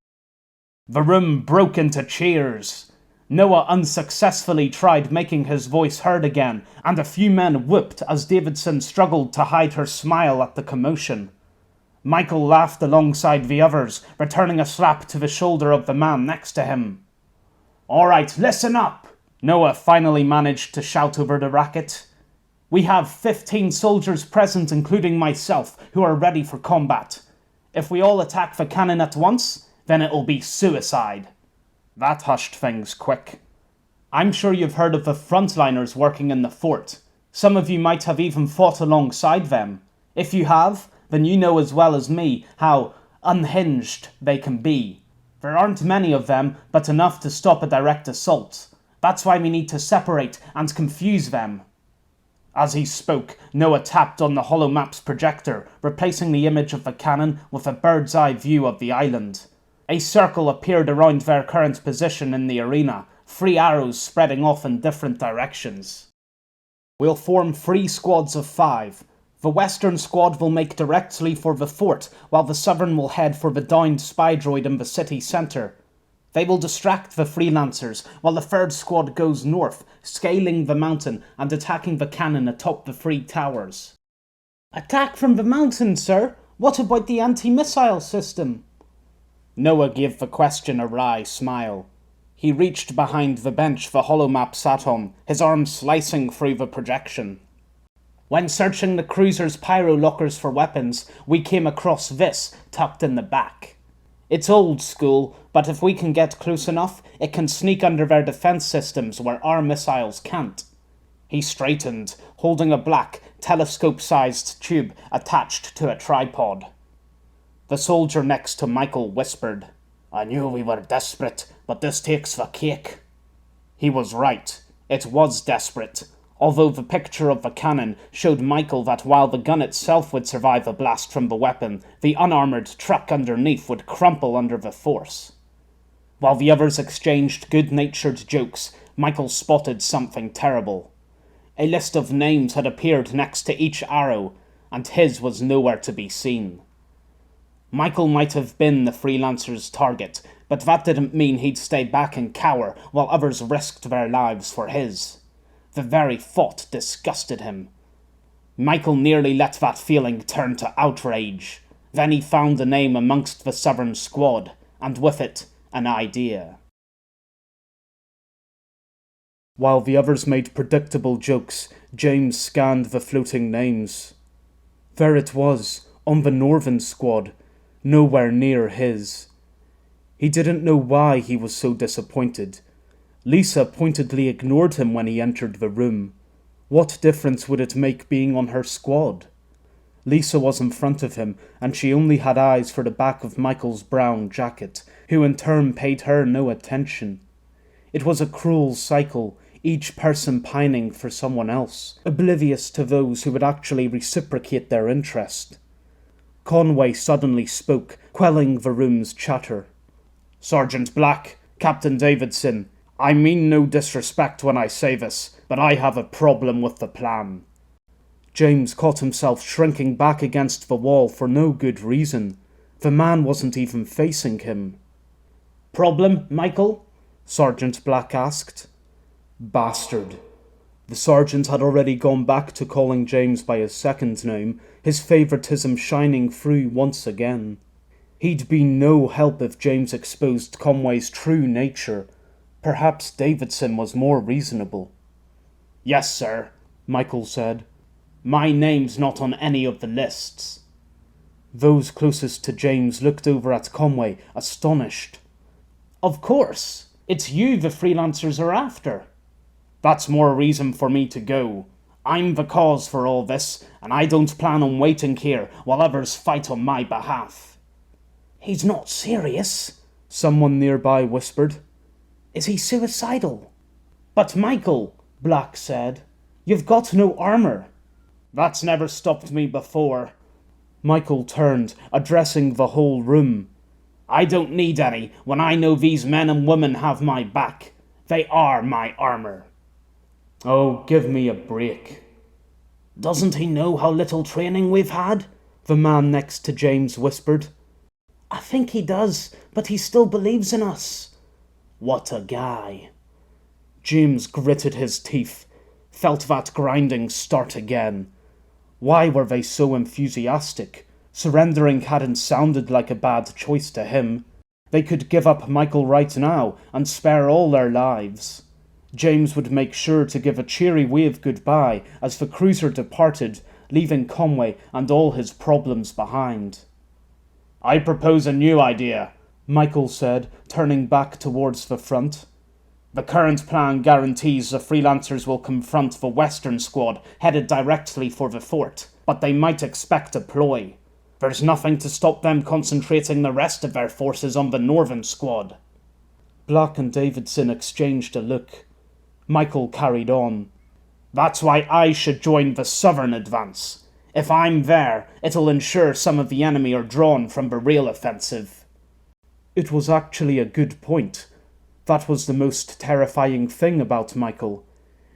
The room broke into cheers. Noah unsuccessfully tried making his voice heard again, and a few men whooped as Davidson struggled to hide her smile at the commotion. Michael laughed alongside the others, returning a slap to the shoulder of the man next to him. All right, listen up, Noah finally managed to shout over the racket. We have 15 soldiers present, including myself, who are ready for combat. If we all attack the cannon at once, then it'll be suicide. That hushed things quick. I'm sure you've heard of the frontliners working in the fort. Some of you might have even fought alongside them. If you have, then you know as well as me how unhinged they can be. There aren't many of them, but enough to stop a direct assault. That's why we need to separate and confuse them. As he spoke, Noah tapped on the holomap's projector, replacing the image of the cannon with a bird's-eye view of the island. A circle appeared around their current position in the arena, 3 arrows spreading off in different directions. We'll form 3 squads of 5. The western squad will make directly for the fort, while the southern will head for the downed spy droid in the city centre. They will distract the freelancers, while the 3rd squad goes north, scaling the mountain and attacking the cannon atop the 3 towers. Attack from the mountain, sir? What about the anti-missile system? Noah gave the question a wry smile. He reached behind the bench the holomap sat on, his arm slicing through the projection. When searching the cruiser's pyro lockers for weapons, we came across this, tucked in the back. It's old school, but if we can get close enough, it can sneak under their defense systems where our missiles can't. He straightened, holding a black, telescope-sized tube attached to a tripod. The soldier next to Michael whispered, I knew we were desperate, but this takes the cake. He was right. It was desperate, although the picture of the cannon showed Michael that while the gun itself would survive a blast from the weapon, the unarmoured truck underneath would crumple under the force. While the others exchanged good-natured jokes, Michael spotted something terrible. A list of names had appeared next to each arrow, and his was nowhere to be seen. Michael might have been the freelancer's target, but that didn't mean he'd stay back and cower while others risked their lives for his. The very thought disgusted him. Michael nearly let that feeling turn to outrage. Then he found a name amongst the southern squad, and with it, an idea. While the others made predictable jokes, James scanned the floating names. There it was, on the northern squad, nowhere near his. He didn't know why he was so disappointed. Lisa pointedly ignored him when he entered the room. What difference would it make being on her squad? Lisa was in front of him, and she only had eyes for the back of Michael's brown jacket, who in turn paid her no attention. It was a cruel cycle, each person pining for someone else, oblivious to those who would actually reciprocate their interest. Conway suddenly spoke, quelling the room's chatter. Sergeant Black, Captain Davidson, I mean no disrespect when I say this, but I have a problem with the plan. James caught himself shrinking back against the wall for no good reason. The man wasn't even facing him. Problem, Michael? Sergeant Black asked. Bastard. The sergeant had already gone back to calling James by his second name, his favouritism shining through once again. He'd been no help if James exposed Conway's true nature. Perhaps Davidson was more reasonable. Yes, sir, Michael said. My name's not on any of the lists. Those closest to James looked over at Conway, astonished. Of course, it's you the freelancers are after. That's more reason for me to go. I'm the cause for all this, and I don't plan on waiting here while others fight on my behalf. He's not serious, someone nearby whispered. Is he suicidal? But Michael, Black said, you've got no armor. That's never stopped me before. Michael turned, addressing the whole room. I don't need any when I know these men and women have my back. They are my armor. Oh, give me a break. Doesn't he know how little training we've had? The man next to James whispered. I think he does, but he still believes in us. What a guy. James gritted his teeth, felt that grinding start again. Why were they so enthusiastic? Surrendering hadn't sounded like a bad choice to him. They could give up Michael right now and spare all their lives. James would make sure to give a cheery wave goodbye as the cruiser departed, leaving Conway and all his problems behind. I propose a new idea, Michael said, turning back towards the front. The current plan guarantees the freelancers will confront the Western squad headed directly for the fort, but they might expect a ploy. There's nothing to stop them concentrating the rest of their forces on the Northern squad. Black and Davidson exchanged a look. Michael carried on. That's why I should join the Southern advance. If I'm there, it'll ensure some of the enemy are drawn from the real offensive. It was actually a good point. That was the most terrifying thing about Michael.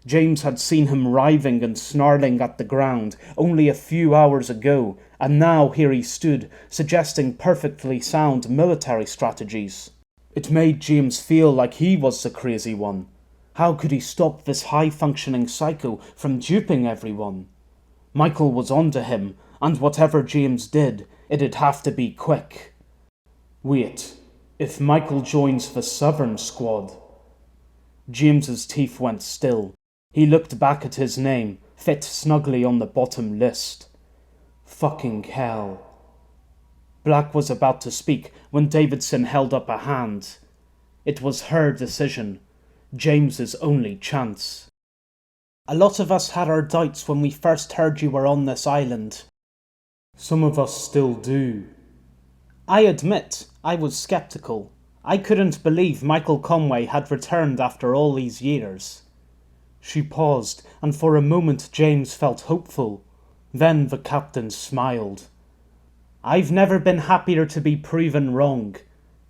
James had seen him writhing and snarling at the ground only a few hours ago, and now here he stood, suggesting perfectly sound military strategies. It made James feel like he was the crazy one. How could he stop this high-functioning psycho from duping everyone? Michael was onto him, and whatever James did, it'd have to be quick. Wait, if Michael joins the Southern squad... James's teeth went still. He looked back at his name, fit snugly on the bottom list. Fucking hell. Black was about to speak when Davidson held up a hand. It was her decision. James's only chance. A lot of us had our doubts when we first heard you were on this island. Some of us still do. I admit, I was sceptical. I couldn't believe Michael Conway had returned after all these years. She paused, and for a moment James felt hopeful. Then the captain smiled. I've never been happier to be proven wrong.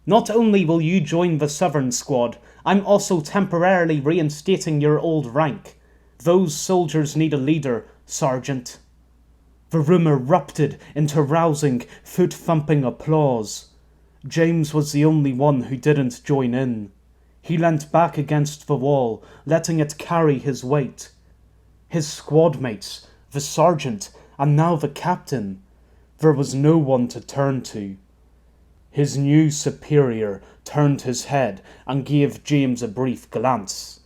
Not only will you join the Southern squad, I'm also temporarily reinstating your old rank. Those soldiers need a leader, Sergeant. The room erupted into rousing, foot-thumping applause. James was the only one who didn't join in. He leant back against the wall, letting it carry his weight. His squad mates, the sergeant, and now the captain. There was no one to turn to. His new superior turned his head and gave James a brief glance.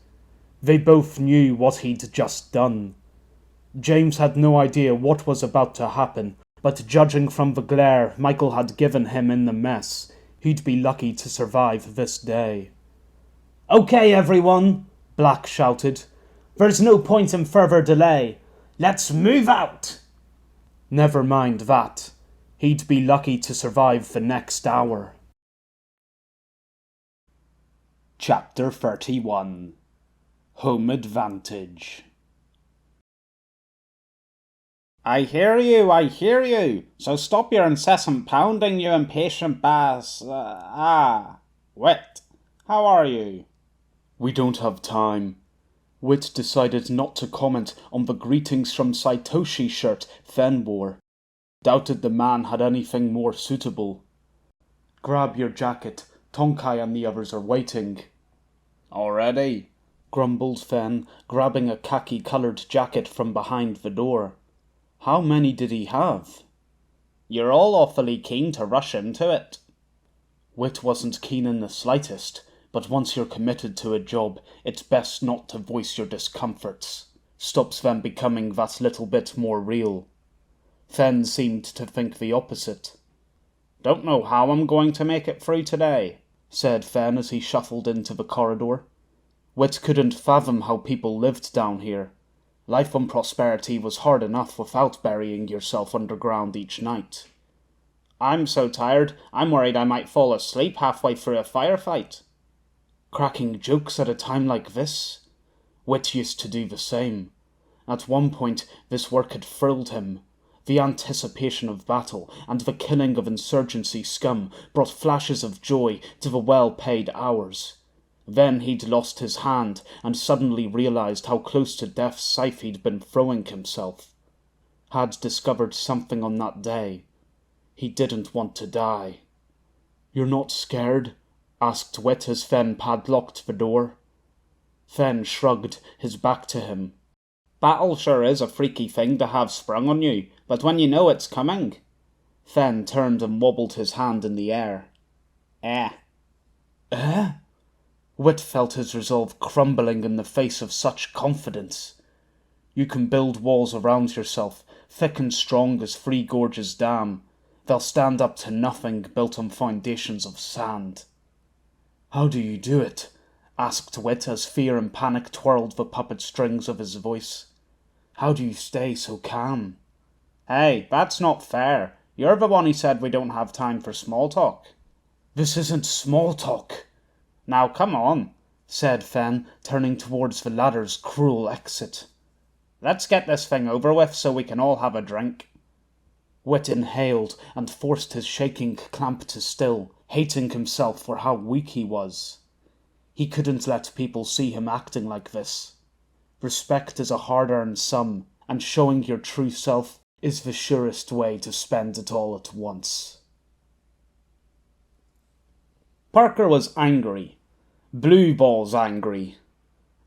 They both knew what he'd just done. James had no idea what was about to happen, but judging from the glare Michael had given him in the mess, he'd be lucky to survive this day. Okay, everyone, Black shouted. There's no point in further delay. Let's move out! Never mind that. He'd be lucky to survive the next hour. Chapter 31 Home Advantage. I hear you. So stop your incessant pounding, you impatient bass. Wit, how are you? We don't have time. Wit decided not to comment on the greetings from Saitoshi shirt Fen wore. Doubted the man had anything more suitable. Grab your jacket. Tonkai and the others are waiting. Already? Grumbled Fen, grabbing a khaki-coloured jacket from behind the door. How many did he have? You're all awfully keen to rush into it. Wit wasn't keen in the slightest, but once you're committed to a job, it's best not to voice your discomforts. Stops them becoming that little bit more real. Fen seemed to think the opposite. Don't know how I'm going to make it through today, said Fen as he shuffled into the corridor. Wit couldn't fathom how people lived down here. Life on Prosperity was hard enough without burying yourself underground each night. I'm so tired, I'm worried I might fall asleep halfway through a firefight. Cracking jokes at a time like this? Wit used to do the same. At one point, this work had thrilled him. The anticipation of battle and the killing of insurgency scum brought flashes of joy to the well-paid hours. Then he'd lost his hand and suddenly realized how close to death's scythe he'd been throwing himself. Had discovered something on that day. He didn't want to die. "You're not scared?" asked Wit as Fen padlocked the door. Fen shrugged, his back to him. Battle sure is a freaky thing to have sprung on you, but when you know it's coming. Fen turned and wobbled his hand in the air. Eh? Wit felt his resolve crumbling in the face of such confidence. You can build walls around yourself, thick and strong as Three Gorges Dam. They'll stand up to nothing built on foundations of sand. "How do you do it?" asked Wit as fear and panic twirled the puppet strings of his voice. "How do you stay so calm?" Hey, that's not fair. You're the one who said we don't have time for small talk. "This isn't small talk." "Now come on," said Fen, turning towards the ladder's cruel exit. "Let's get this thing over with so we can all have a drink." Wit inhaled and forced his shaking clamp to still, hating himself for how weak he was. He couldn't let people see him acting like this. Respect is a hard-earned sum, and showing your true self is the surest way to spend it all at once. Parker was angry. Blue balls angry.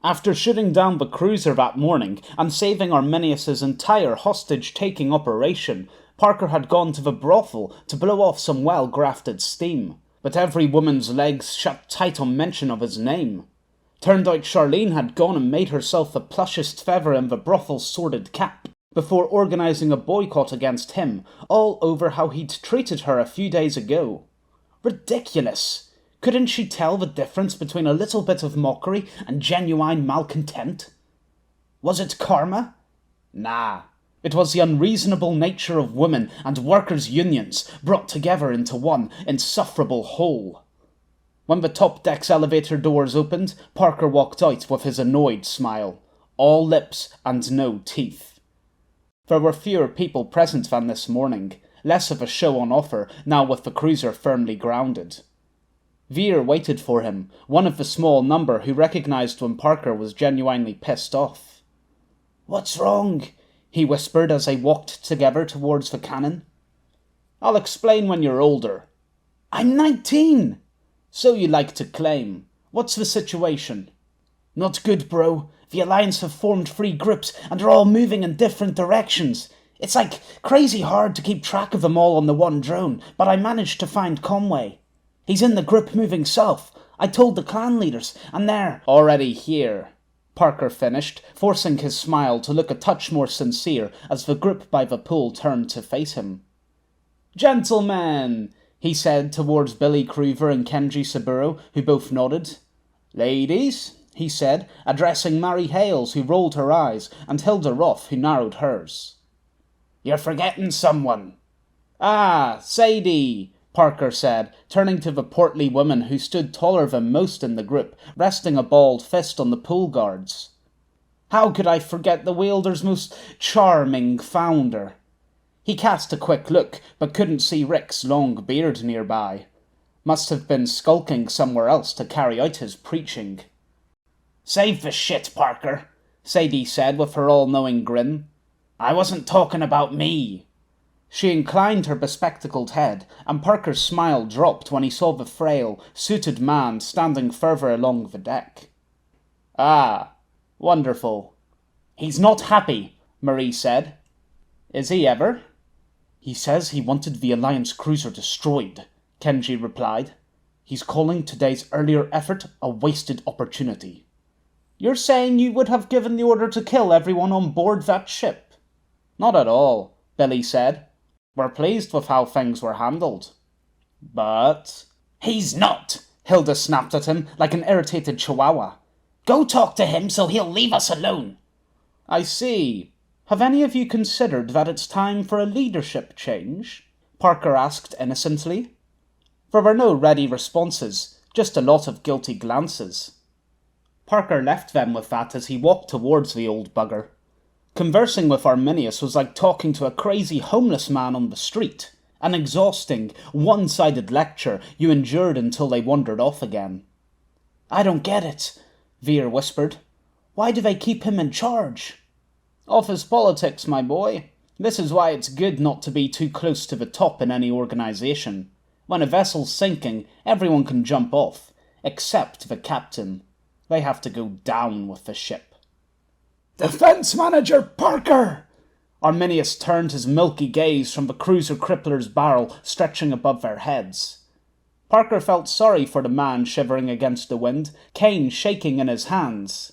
After shooting down the cruiser that morning and saving Arminius's entire hostage-taking operation, Parker had gone to the brothel to blow off some well-grafted steam, but every woman's legs shut tight on mention of his name. Turned out Charlene had gone and made herself the plushest feather in the brothel's sordid cap, before organising a boycott against him, all over how he'd treated her a few days ago. Ridiculous! Couldn't she tell the difference between a little bit of mockery and genuine malcontent? Was it karma? Nah. It was the unreasonable nature of women and workers' unions brought together into one insufferable whole. When the top deck's elevator doors opened, Parker walked out with his annoyed smile, all lips and no teeth. There were fewer people present than this morning, less of a show on offer now with the cruiser firmly grounded. Veer waited for him, one of the small number who recognised when Parker was genuinely pissed off. "What's wrong?" he whispered as they walked together towards the cannon. "I'll explain when you're older." "I'm 19! "So you like to claim. What's the situation?" "Not good, bro. The Alliance have formed 3 groups and are all moving in different directions. It's like crazy hard to keep track of them all on the one drone, but I managed to find Conway. He's in the group moving south. I told the clan leaders, and they're already here," Parker finished, forcing his smile to look a touch more sincere as the group by the pool turned to face him. "Gentlemen," he said towards Billy Croover and Kenji Saburo, who both nodded. "Ladies," he said, addressing Mary Hales, who rolled her eyes, and Hilda Roth, who narrowed hers. "You're forgetting someone." "Ah, Sadie," Parker said, turning to the portly woman who stood taller than most in the group, resting a balled fist on the pool guards. "How could I forget the wielder's most charming founder?" He cast a quick look, but couldn't see Rick's long beard nearby. Must have been skulking somewhere else to carry out his preaching. "Save the shit, Parker," Sadie said with her all-knowing grin. "I wasn't talking about me." She inclined her bespectacled head, and Parker's smile dropped when he saw the frail, suited man standing further along the deck. "Ah, wonderful." "He's not happy," Marie said. "Is he ever?" He says he wanted the Alliance cruiser destroyed, Kenji replied. He's calling today's earlier effort a wasted opportunity. You're saying you would have given the order to kill everyone on board that ship? Not at all, Billy said. We're pleased with how things were handled. But... He's not, Hilda snapped at him like an irritated chihuahua. Go talk to him so he'll leave us alone. I see. Have any of you considered that it's time for a leadership change? Parker asked innocently. There were no ready responses, just a lot of guilty glances. Parker left them with that as he walked towards the old bugger. Conversing with Arminius was like talking to a crazy homeless man on the street, an exhausting, one-sided lecture you endured until they wandered off again. I don't get it, Veer whispered. Why do they keep him in charge? Office politics, my boy. This is why it's good not to be too close to the top in any organisation. When a vessel's sinking, everyone can jump off, except the captain. They have to go down with the ship. Defence Manager Parker! Arminius turned his milky gaze from the cruiser crippler's barrel stretching above their heads. Parker felt sorry for the man shivering against the wind, cane shaking in his hands.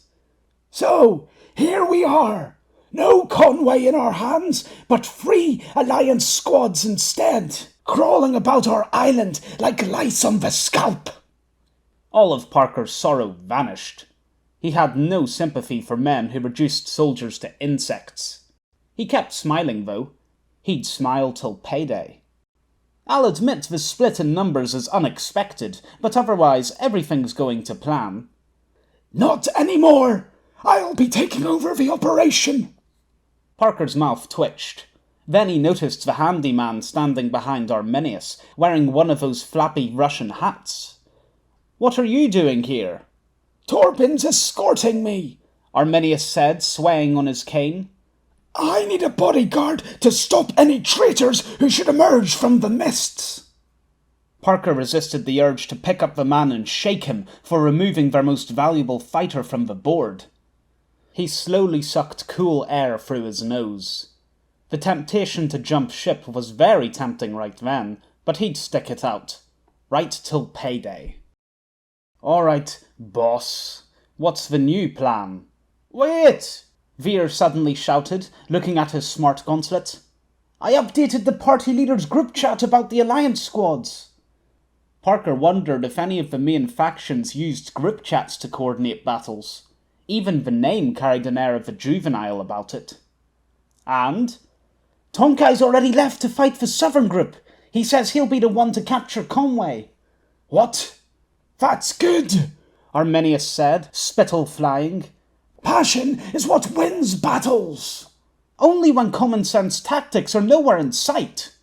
So, here we are. No Conway in our hands, but 3 Alliance squads instead, crawling about our island like lice on the scalp. All of Parker's sorrow vanished. He had no sympathy for men who reduced soldiers to insects. He kept smiling, though. He'd smile till payday. I'll admit the split in numbers is unexpected, but otherwise everything's going to plan. Not anymore! I'll be taking over the operation! Parker's mouth twitched. Then he noticed the handyman standing behind Arminius, wearing one of those flappy Russian hats. What are you doing here? Torpin's escorting me, Arminius said, swaying on his cane. I need a bodyguard to stop any traitors who should emerge from the mists. Parker resisted the urge to pick up the man and shake him for removing their most valuable fighter from the board. He slowly sucked cool air through his nose. The temptation to jump ship was very tempting right then, but he'd stick it out. Right till payday. All right, boss. What's the new plan? Wait! Veer suddenly shouted, looking at his smart gauntlet. I updated the party leader's group chat about the Alliance squads. Parker wondered if any of the main factions used group chats to coordinate battles. Even the name carried an air of the juvenile about it. And? Tonkai's already left to fight the Southern Group. He says he'll be the one to capture Conway. What? That's good, Arminius said, spittle flying. Passion is what wins battles. Only when common sense tactics are nowhere in sight.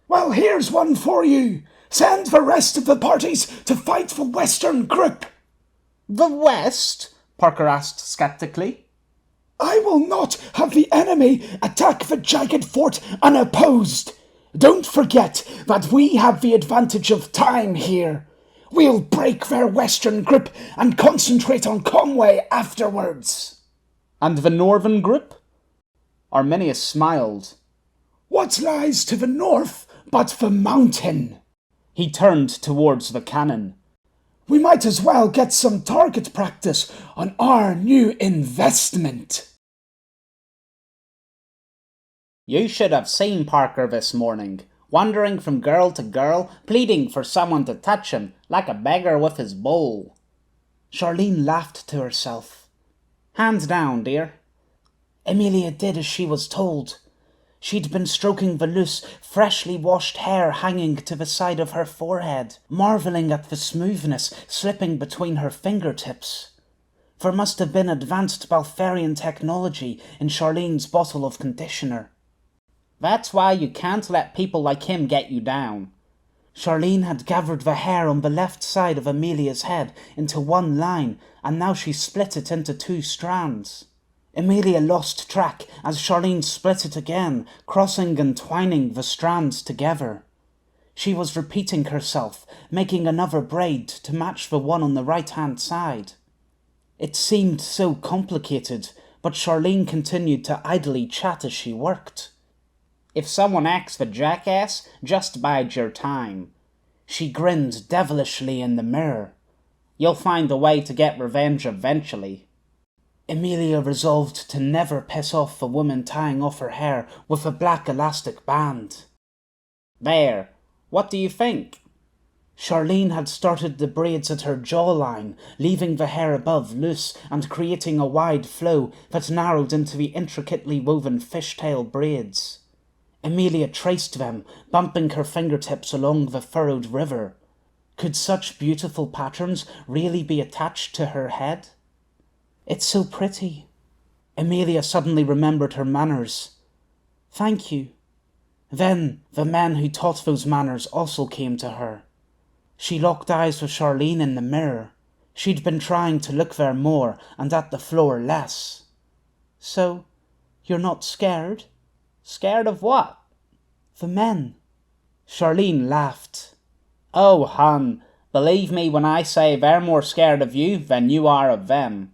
Well, here's one for you. Send the rest of the parties to fight the Western Group. The West? Parker asked skeptically. I will not have the enemy attack the jagged fort unopposed. Don't forget that we have the advantage of time here. We'll break their Western Group and concentrate on Conway afterwards. And the Northern Group? Arminius smiled. What lies to the north but the mountain? He turned towards the cannon. We might as well get some target practice on our new investment. You should have seen Parker this morning, wandering from girl to girl, pleading for someone to touch him, like a beggar with his bowl. Charlene laughed to herself. Hands down, dear. Emilia did as she was told. She'd been stroking the loose, freshly washed hair hanging to the side of her forehead, marvelling at the smoothness slipping between her fingertips. There must have been advanced Baltharian technology in Charlene's bottle of conditioner. That's why you can't let people like him get you down. Charlene had gathered the hair on the left side of Emilia's head into one line, and now she split it into 2 strands. Emilia lost track as Charlene split it again, crossing and twining the strands together. She was repeating herself, making another braid to match the one on the right-hand side. It seemed so complicated, but Charlene continued to idly chat as she worked. If someone acts the jackass, just bide your time. She grinned devilishly in the mirror. You'll find a way to get revenge eventually. Emilia resolved to never piss off a woman tying off her hair with a black elastic band. There, what do you think? Charlene had started the braids at her jawline, leaving the hair above loose and creating a wide flow that narrowed into the intricately woven fishtail braids. Emilia traced them, bumping her fingertips along the furrowed river. Could such beautiful patterns really be attached to her head? It's so pretty. Emilia suddenly remembered her manners. Thank you. Then the man who taught those manners also came to her. She locked eyes with Charlene in the mirror. She'd been trying to look there more and at the floor less. So, you're not scared? Scared of what? The men. Charlene laughed. Oh, hon, believe me when I say they're more scared of you than you are of them.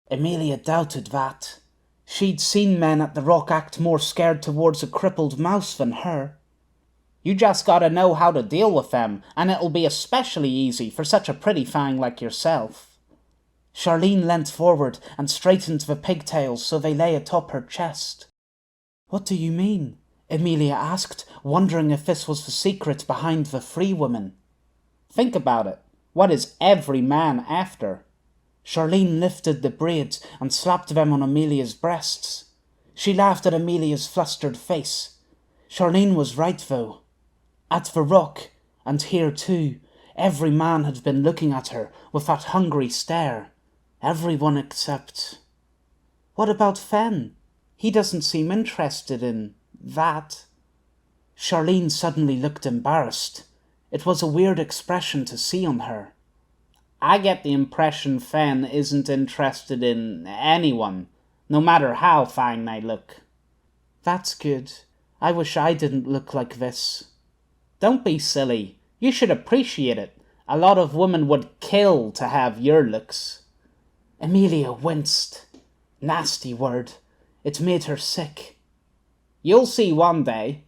Emilia doubted that. She'd seen men at the Rock act more scared towards a crippled mouse than her. You just gotta know how to deal with them, and it'll be especially easy for such a pretty thing like yourself. Charlene leant forward and straightened the pigtails so they lay atop her chest. What do you mean? Emilia asked, wondering if this was the secret behind the free woman. Think about it. What is every man after? Charlene lifted the braids and slapped them on Emilia's breasts. She laughed at Emilia's flustered face. Charlene was right, though. At the Rock, and here too, every man had been looking at her with that hungry stare. Everyone except... What about Fen? He doesn't seem interested in... that. Charlene suddenly looked embarrassed. It was a weird expression to see on her. I get the impression Fen isn't interested in anyone, no matter how fine they look. That's good. I wish I didn't look like this. Don't be silly. You should appreciate it. A lot of women would kill to have your looks. Emilia winced. Nasty word. It made her sick. You'll see one day.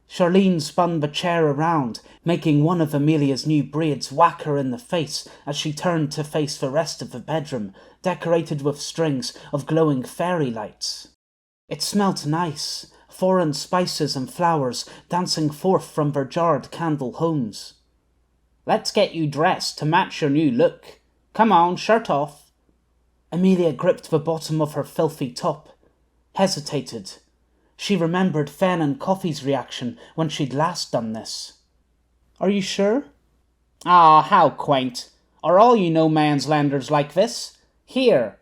Charlene spun the chair around, making one of Emilia's new braids whack her in the face as she turned to face the rest of the bedroom, decorated with strings of glowing fairy lights. It smelt nice. Foreign spices and flowers dancing forth from their jarred candle homes. Let's get you dressed to match your new look. Come on, shirt off. Emilia gripped the bottom of her filthy top, hesitated. She remembered Fen and Coffee's reaction when she'd last done this. Are you sure? Ah, how quaint. Are all you no-man's-landers like this? Here.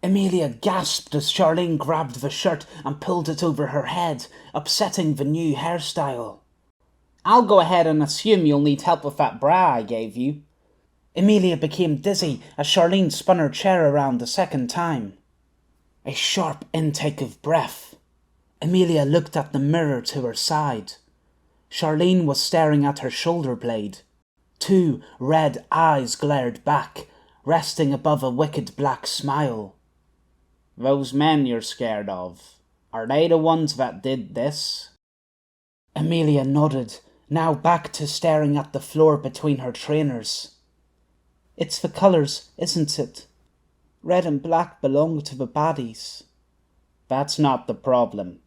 Emilia gasped as Charlene grabbed the shirt and pulled it over her head, upsetting the new hairstyle. I'll go ahead and assume you'll need help with that bra I gave you. Emilia became dizzy as Charlene spun her chair around a second time. A sharp intake of breath. Emilia looked at the mirror to her side. Charlene was staring at her shoulder blade. 2 red eyes glared back, resting above a wicked black smile. Those men you're scared of, are they the ones that did this? Emilia nodded, now back to staring at the floor between her trainers. It's the colours, isn't it? Red and black belong to the baddies. That's not the problem.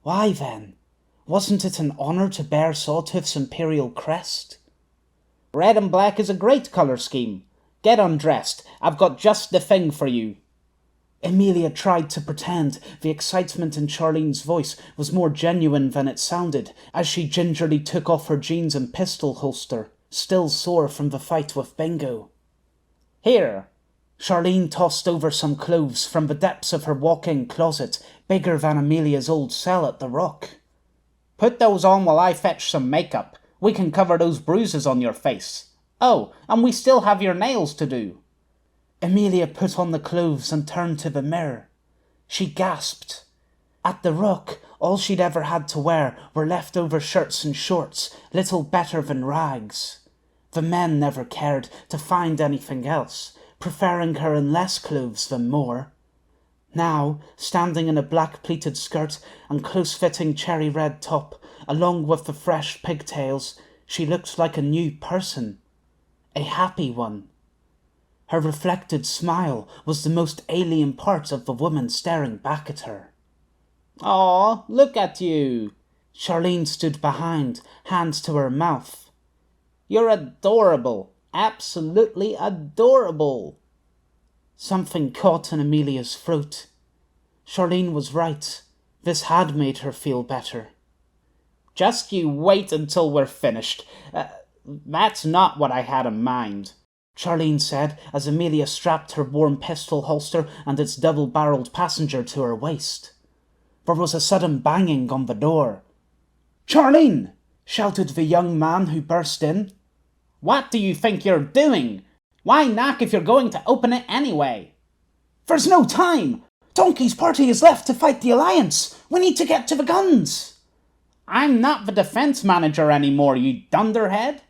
Why then? Wasn't it an honour to bear Sawtooth's imperial crest? Red and black is a great colour scheme. Get undressed. I've got just the thing for you. Emilia tried to pretend the excitement in Charlene's voice was more genuine than it sounded as she gingerly took off her jeans and pistol holster, still sore from the fight with Bingo. Here. Charlene tossed over some clothes from the depths of her walk-in closet, bigger than Emilia's old cell at the Rock. Put those on while I fetch some makeup. We can cover those bruises on your face. Oh, and we still have your nails to do. Emilia put on the clothes and turned to the mirror. She gasped. At the Rock, all she'd ever had to wear were leftover shirts and shorts, little better than rags. The men never cared to find anything else, preferring her in less clothes than more. Now, standing in a black pleated skirt and close-fitting cherry-red top, along with the fresh pigtails, she looked like a new person. A happy one. Her reflected smile was the most alien part of the woman staring back at her. "Aw, look at you!" Charlene stood behind, hands to her mouth. "You're adorable. Absolutely adorable." Something caught in Amelia's throat. Charlene was right. This had made her feel better. "Just you wait until we're finished. That's not what I had in mind," Charlene said as Amelia strapped her warm pistol holster and its double-barreled passenger to her waist. There was a sudden banging on the door. "Charlene!" shouted the young man who burst in. "What do you think you're doing? Why knock if you're going to open it anyway?" "There's no time! Donkey's party is left to fight the Alliance! We need to get to the guns!" "I'm not the defense manager anymore, you dunderhead."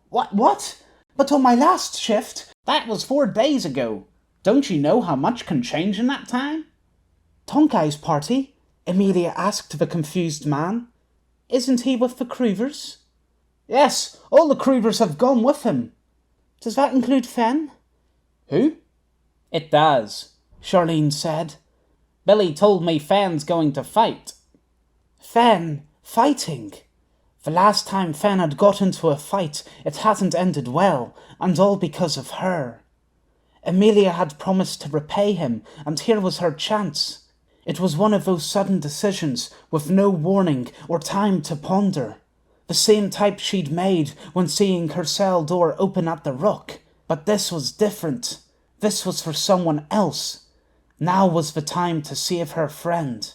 What? But on my last shift..." "That was 4 days ago. Don't you know how much can change in that time?" "Tonkai's party?" Amelia asked the confused man. "Isn't he with the Croovers?" "Yes, all the Croovers have gone with him." "Does that include Fen?" "Who?" "It does," Charlene said. "Billy told me Fen's going to fight." Fen? Fighting? The last time Fen had got into a fight, it hadn't ended well, and all because of her. Amelia had promised to repay him, and here was her chance. It was one of those sudden decisions, with no warning or time to ponder. The same type she'd made when seeing her cell door open at the Rock. But this was different. This was for someone else. Now was the time to save her friend.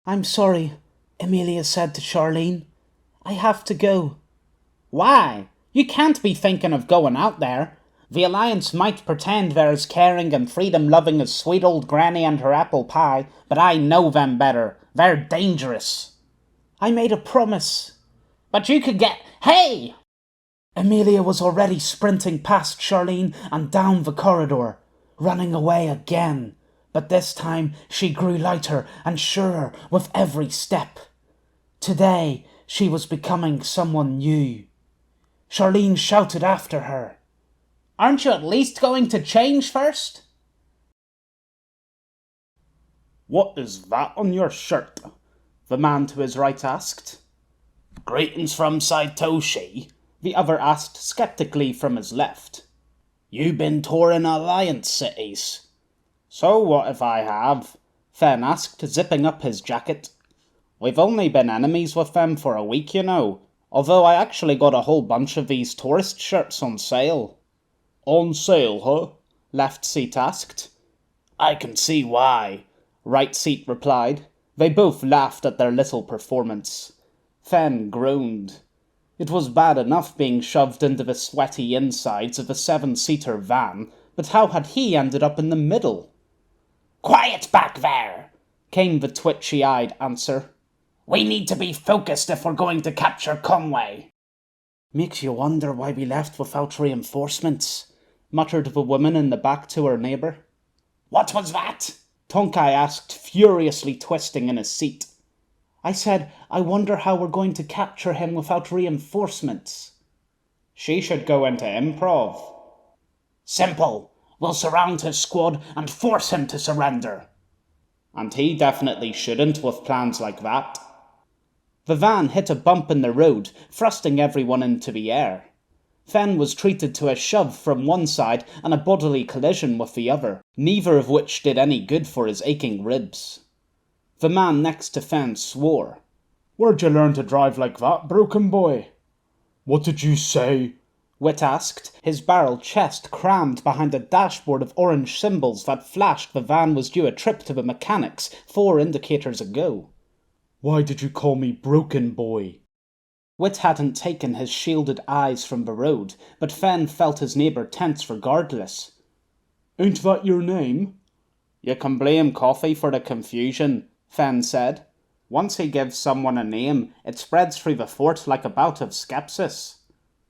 "I'm sorry," Amelia said to Charlene. "I have to go." "Why? You can't be thinking of going out there. The Alliance might pretend they're as caring and freedom-loving as sweet old Granny and her apple pie, but I know them better. They're dangerous." "I made a promise." "But you could get... Hey!" Amelia was already sprinting past Charlene and down the corridor, running away again. But this time she grew lighter and surer with every step. Today she was becoming someone new. Charlene shouted after her. "Aren't you at least going to change first?" "What is that on your shirt?" the man to his right asked. "Greetings from Sawtooth," the other asked skeptically from his left. "You been touring Alliance cities?" "So what if I have?" Fen asked, zipping up his jacket. "We've only been enemies with them for a week, you know, although I actually got a whole bunch of these tourist shirts on sale." "On sale, huh?" Left Seat asked. "I can see why," Right Seat replied. They both laughed at their little performance. Fen groaned. It was bad enough being shoved into the sweaty insides of a 7-seater van, but how had he ended up in the middle? "Quiet back there," came the twitchy-eyed answer. "We need to be focused if we're going to capture Conway." "Makes you wonder why we left without reinforcements," muttered the woman in the back to her neighbour. "What was that?" Tonkai asked, furiously twisting in his seat. "I said, I wonder how we're going to capture him without reinforcements." "She should go into improv." "Simple. We'll surround his squad and force him to surrender." "And he definitely shouldn't with plans like that." The van hit a bump in the road, thrusting everyone into the air. Fen was treated to a shove from one side and a bodily collision with the other, neither of which did any good for his aching ribs. The man next to Fen swore. "Where'd you learn to drive like that, broken boy?" "What did you say?" Wit asked, his barrel chest crammed behind a dashboard of orange symbols that flashed the van was due a trip to the mechanics 4 indicators ago. "Why did you call me broken boy?" Wit hadn't taken his shielded eyes from the road, but Fen felt his neighbour tense regardless. "Ain't that your name?" "You can blame Coffee for the confusion," Fen said. "Once he gives someone a name, it spreads through the fort like a bout of skepsis."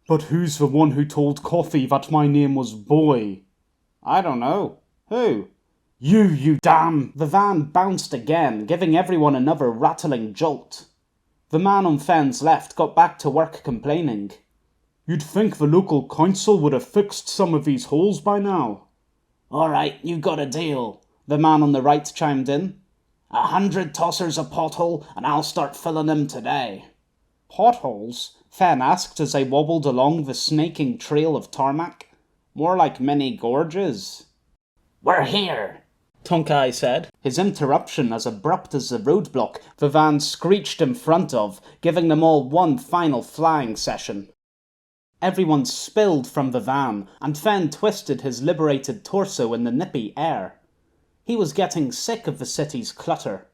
"But who's the one who told Coffee that my name was Boy?" "I don't know. Who?" You damn! The van bounced again, giving everyone another rattling jolt. The man on Fenn's left got back to work complaining. You'd think the local council would have fixed some of these holes by now. All right, you got a deal, The man on the right chimed in. 100 tossers a pothole, and I'll start filling them today. Potholes? Fenn asked as they wobbled along the snaking trail of tarmac. More like mini gorges. We're here, Tonkai said, his interruption as abrupt as the roadblock the van screeched in front of, giving them all one final flying session. Everyone spilled from the van, and Fenn twisted his liberated torso in the nippy air. He was getting sick of the city's clutter.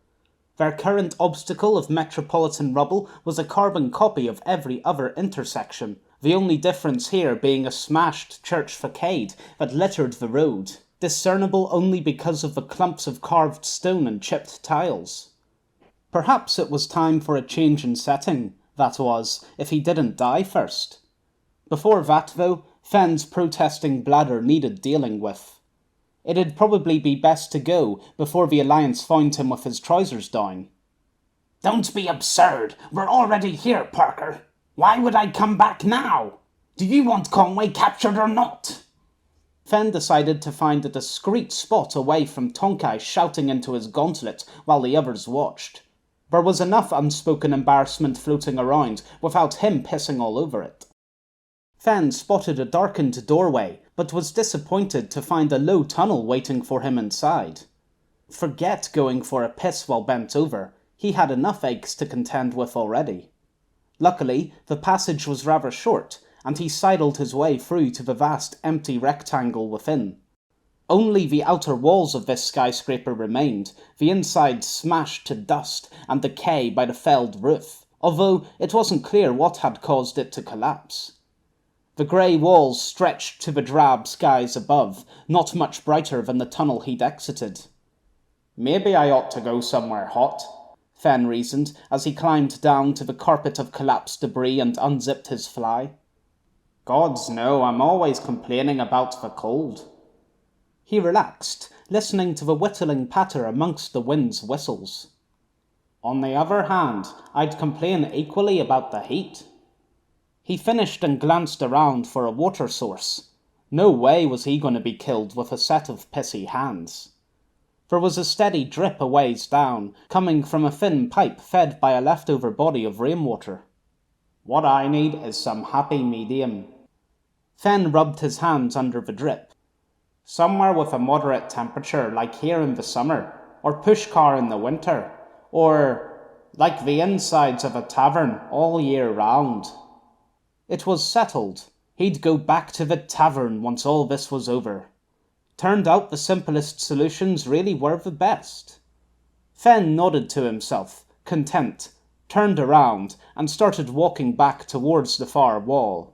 Their current obstacle of metropolitan rubble was a carbon copy of every other intersection, the only difference here being a smashed church facade that littered the road, discernible only because of the clumps of carved stone and chipped tiles. Perhaps it was time for a change in setting, that was, if he didn't die first. Before that, though, Fenn's protesting bladder needed dealing with. It'd probably be best to go before the Alliance found him with his trousers down. Don't be absurd. We're already here, Parker. Why would I come back now? Do you want Conway captured or not? Fenn decided to find a discreet spot away from Tonkai shouting into his gauntlet while the others watched. There was enough unspoken embarrassment floating around without him pissing all over it. Fenn spotted a darkened doorway, but was disappointed to find a low tunnel waiting for him inside. Forget going for a piss while bent over. He had enough aches to contend with already. Luckily, the passage was rather short, and he sidled his way through to the vast empty rectangle within. Only the outer walls of this skyscraper remained, the inside smashed to dust and decay by the felled roof, although it wasn't clear what had caused it to collapse. The grey walls stretched to the drab skies above, not much brighter than the tunnel he'd exited. Maybe I ought to go somewhere hot, Fenn reasoned as he climbed down to the carpet of collapsed debris and unzipped his fly. Gods no, I'm always complaining about the cold. He relaxed, listening to the whittling patter amongst the wind's whistles. On the other hand, I'd complain equally about the heat. He finished and glanced around for a water source. No way was he going to be killed with a set of pissy hands. There was a steady drip a ways down, coming from a thin pipe fed by a leftover body of rainwater. What I need is some happy medium. Fenn rubbed his hands under the drip. Somewhere with a moderate temperature, like here in the summer, or pushcar in the winter, or like the insides of a tavern all year round. It was settled. He'd go back to the tavern once all this was over. Turned out the simplest solutions really were the best. Fenn nodded to himself, content, turned around, and started walking back towards the far wall.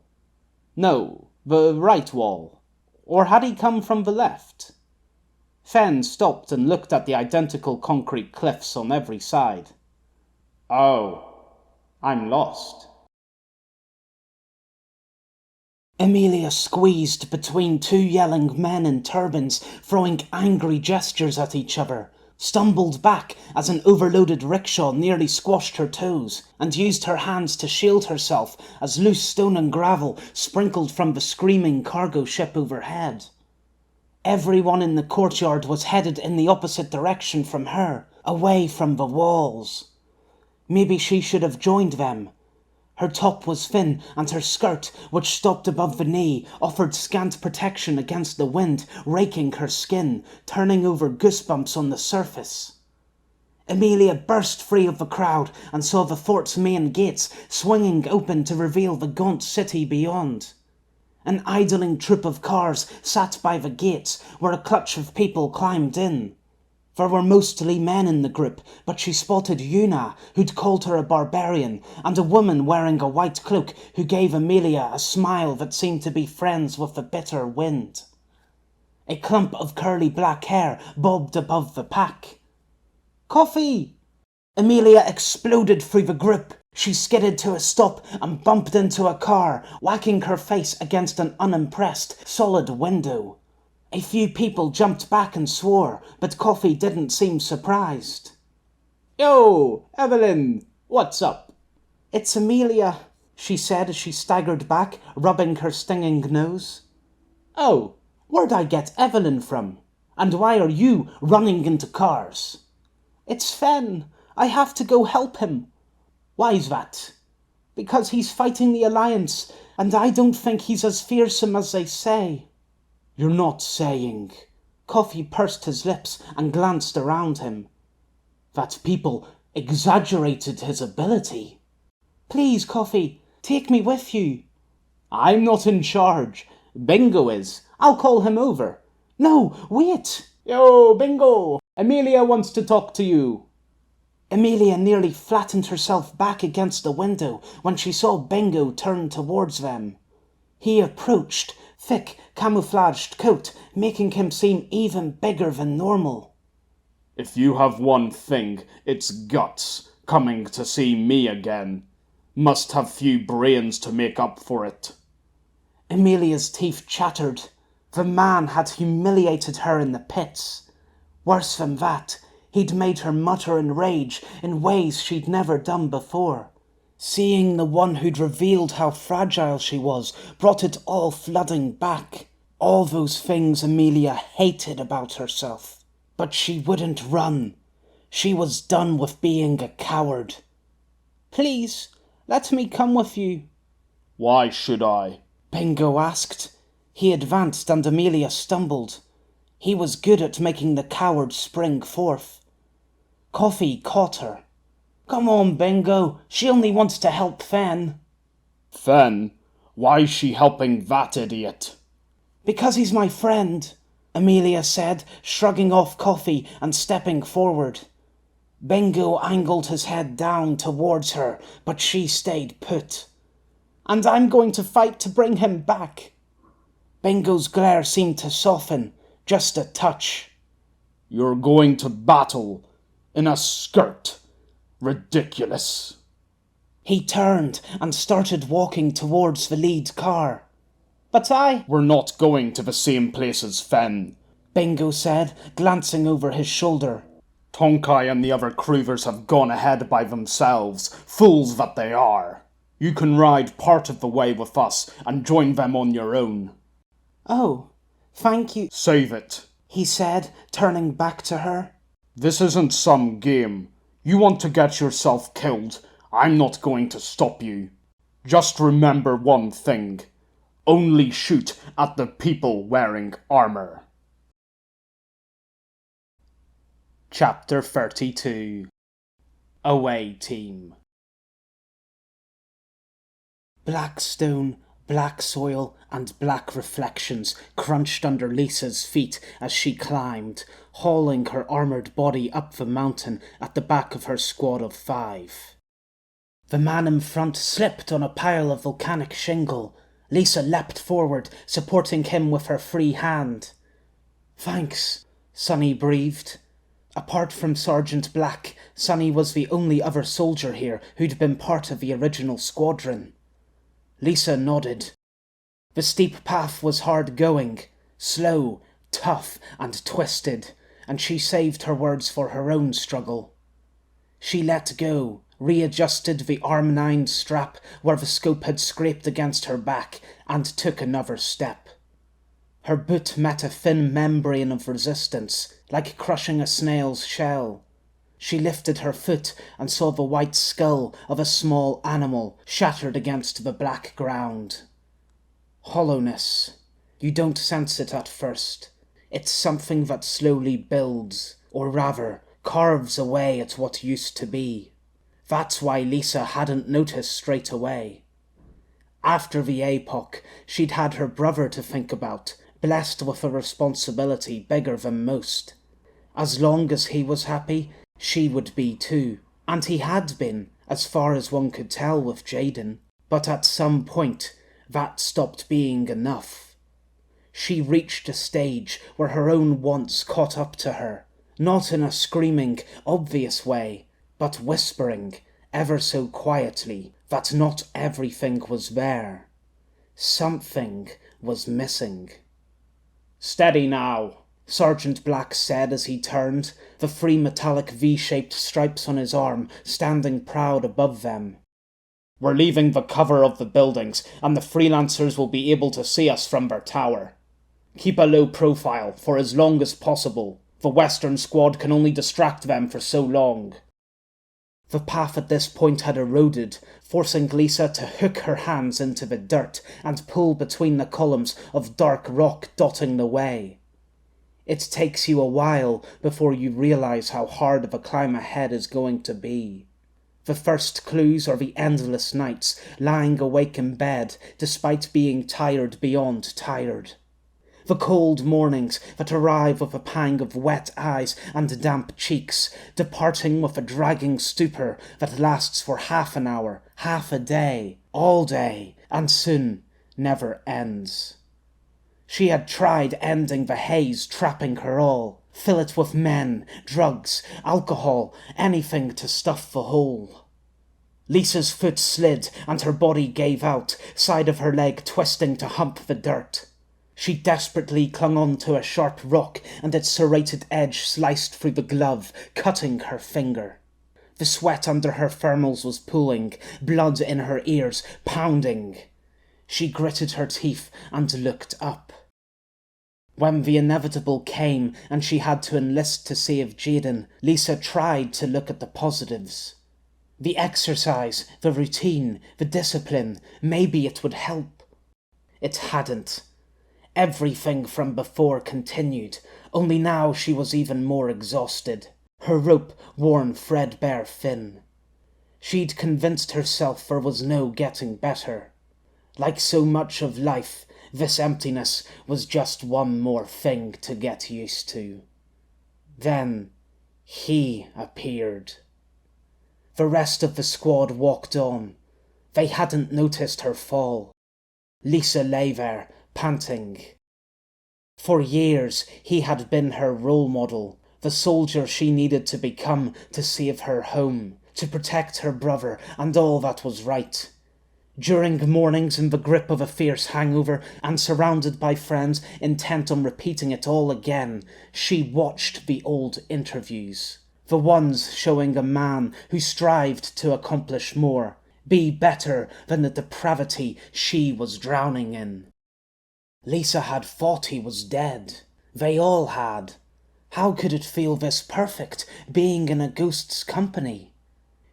No, the right wall. Or had he come from the left? Fenn stopped and looked at the identical concrete cliffs on every side. Oh, I'm lost. Amelia squeezed between two yelling men in turbans, throwing angry gestures at each other, stumbled back as an overloaded rickshaw nearly squashed her toes, and used her hands to shield herself as loose stone and gravel sprinkled from the screaming cargo ship overhead. Everyone in the courtyard was headed in the opposite direction from her, away from the walls. Maybe she should have joined them. Her top was thin, and her skirt, which stopped above the knee, offered scant protection against the wind, raking her skin, turning over goosebumps on the surface. Amelia burst free of the crowd and saw the fort's main gates swinging open to reveal the gaunt city beyond. An idling troop of cars sat by the gates, where a clutch of people climbed in. There were mostly men in the group, but she spotted Yuna, who'd called her a barbarian, and a woman wearing a white cloak who gave Amelia a smile that seemed to be friends with the bitter wind. A clump of curly black hair bobbed above the pack. Coffee! Amelia exploded through the group. She skidded to a stop and bumped into a car, whacking her face against an unimpressed, solid window. A few people jumped back and swore, but Coffee didn't seem surprised. Yo, Evelyn, what's up? It's Amelia, she said as she staggered back, rubbing her stinging nose. Oh, where'd I get Evelyn from? And why are you running into cars? It's Fen. I have to go help him. Why's that? Because he's fighting the Alliance, and I don't think he's as fearsome as they say. You're not saying... Coffee pursed his lips and glanced around him. That people exaggerated his ability. Please, Coffee, take me with you. I'm not in charge. Bingo is. I'll call him over. No, wait. Yo, Bingo, Amelia wants to talk to you. Amelia nearly flattened herself back against the window when she saw Bingo turn towards them. He approached, thick, camouflaged coat, making him seem even bigger than normal. If you have one thing, it's guts, coming to see me again. Must have few brains to make up for it. Amelia's teeth chattered. The man had humiliated her in the pits. Worse than that, he'd made her mutter in rage in ways she'd never done before. Seeing the one who'd revealed how fragile she was brought it all flooding back. All those things Amelia hated about herself. But she wouldn't run. She was done with being a coward. Please, let me come with you. Why should I? Bingo asked. He advanced and Amelia stumbled. He was good at making the coward spring forth. Coffee caught her. Come on, Bingo. She only wants to help Fen. Fen? Why's she helping that idiot? Because he's my friend, Amelia said, shrugging off Coffee and stepping forward. Bingo angled his head down towards her, but she stayed put. And I'm going to fight to bring him back. Bingo's glare seemed to soften, just a touch. You're going to battle in a skirt. Ridiculous. He turned and started walking towards the lead car. But We're not going to the same place as Fen, Bingo said, glancing over his shoulder. Tonkai and the other Croovers have gone ahead by themselves, fools that they are. You can ride part of the way with us and join them on your own. Oh, thank you, Save it, he said, turning back to her. This isn't some game. You want to get yourself killed. I'm not going to stop you. Just remember one thing. Only shoot at the people wearing armor. Chapter 32. Away Team. Black stone, black soil, and black reflections crunched under Lisa's feet as she climbed, hauling her armoured body up the mountain at the back of her squad of 5. The man in front slipped on a pile of volcanic shingle. Lisa leapt forward, supporting him with her free hand. Thanks, Sonny breathed. Apart from Sergeant Black, Sonny was the only other soldier here who'd been part of the original squadron. Lisa nodded. The steep path was hard going, slow, tough, and twisted, and she saved her words for her own struggle. She let go, readjusted the arm-9 strap where the scope had scraped against her back, and took another step. Her boot met a thin membrane of resistance, like crushing a snail's shell. She lifted her foot and saw the white skull of a small animal shattered against the black ground. Hollowness. You don't sense it at first. It's something that slowly builds, or rather, carves away at what used to be. That's why Lisa hadn't noticed straight away. After the APOC, she'd had her brother to think about, blessed with a responsibility bigger than most. As long as he was happy, she would be too. And he had been, as far as one could tell with Jaden. But at some point, that stopped being enough. She reached a stage where her own wants caught up to her, not in a screaming, obvious way, but whispering, ever so quietly, that not everything was there. Something was missing. "Steady now," Sergeant Black said as he turned, the three metallic V-shaped stripes on his arm standing proud above them. "We're leaving the cover of the buildings, and the freelancers will be able to see us from their tower. Keep a low profile for as long as possible. The Western squad can only distract them for so long." The path at this point had eroded, forcing Lisa to hook her hands into the dirt and pull between the columns of dark rock dotting the way. It takes you a while before you realize how hard of a climb ahead is going to be. The first clues are the endless nights, lying awake in bed despite being tired beyond tired. The cold mornings that arrive with a pang of wet eyes and damp cheeks, departing with a dragging stupor that lasts for half an hour, half a day, all day, and soon never ends. She had tried ending the haze trapping her all, fill it with men, drugs, alcohol, anything to stuff the hole. Lisa's foot slid and her body gave out, side of her leg twisting to hump the dirt. She desperately clung on to a sharp rock, and its serrated edge sliced through the glove, cutting her finger. The sweat under her thermals was pooling, blood in her ears pounding. She gritted her teeth and looked up. When the inevitable came and she had to enlist to save Jaden, Lisa tried to look at the positives. The exercise, the routine, the discipline, maybe it would help. It hadn't. Everything from before continued, only now she was even more exhausted, her rope worn threadbare thin. She'd convinced herself there was no getting better. Like so much of life, this emptiness was just one more thing to get used to. Then he appeared. The rest of the squad walked on. They hadn't noticed her fall. Lisa lay there, panting. For years he had been her role model, the soldier she needed to become to save her home, to protect her brother and all that was right. During mornings in the grip of a fierce hangover and surrounded by friends intent on repeating it all again, she watched the old interviews, the ones showing a man who strived to accomplish more, be better than the depravity she was drowning in. Lisa had thought he was dead. They all had. How could it feel this perfect, being in a ghost's company?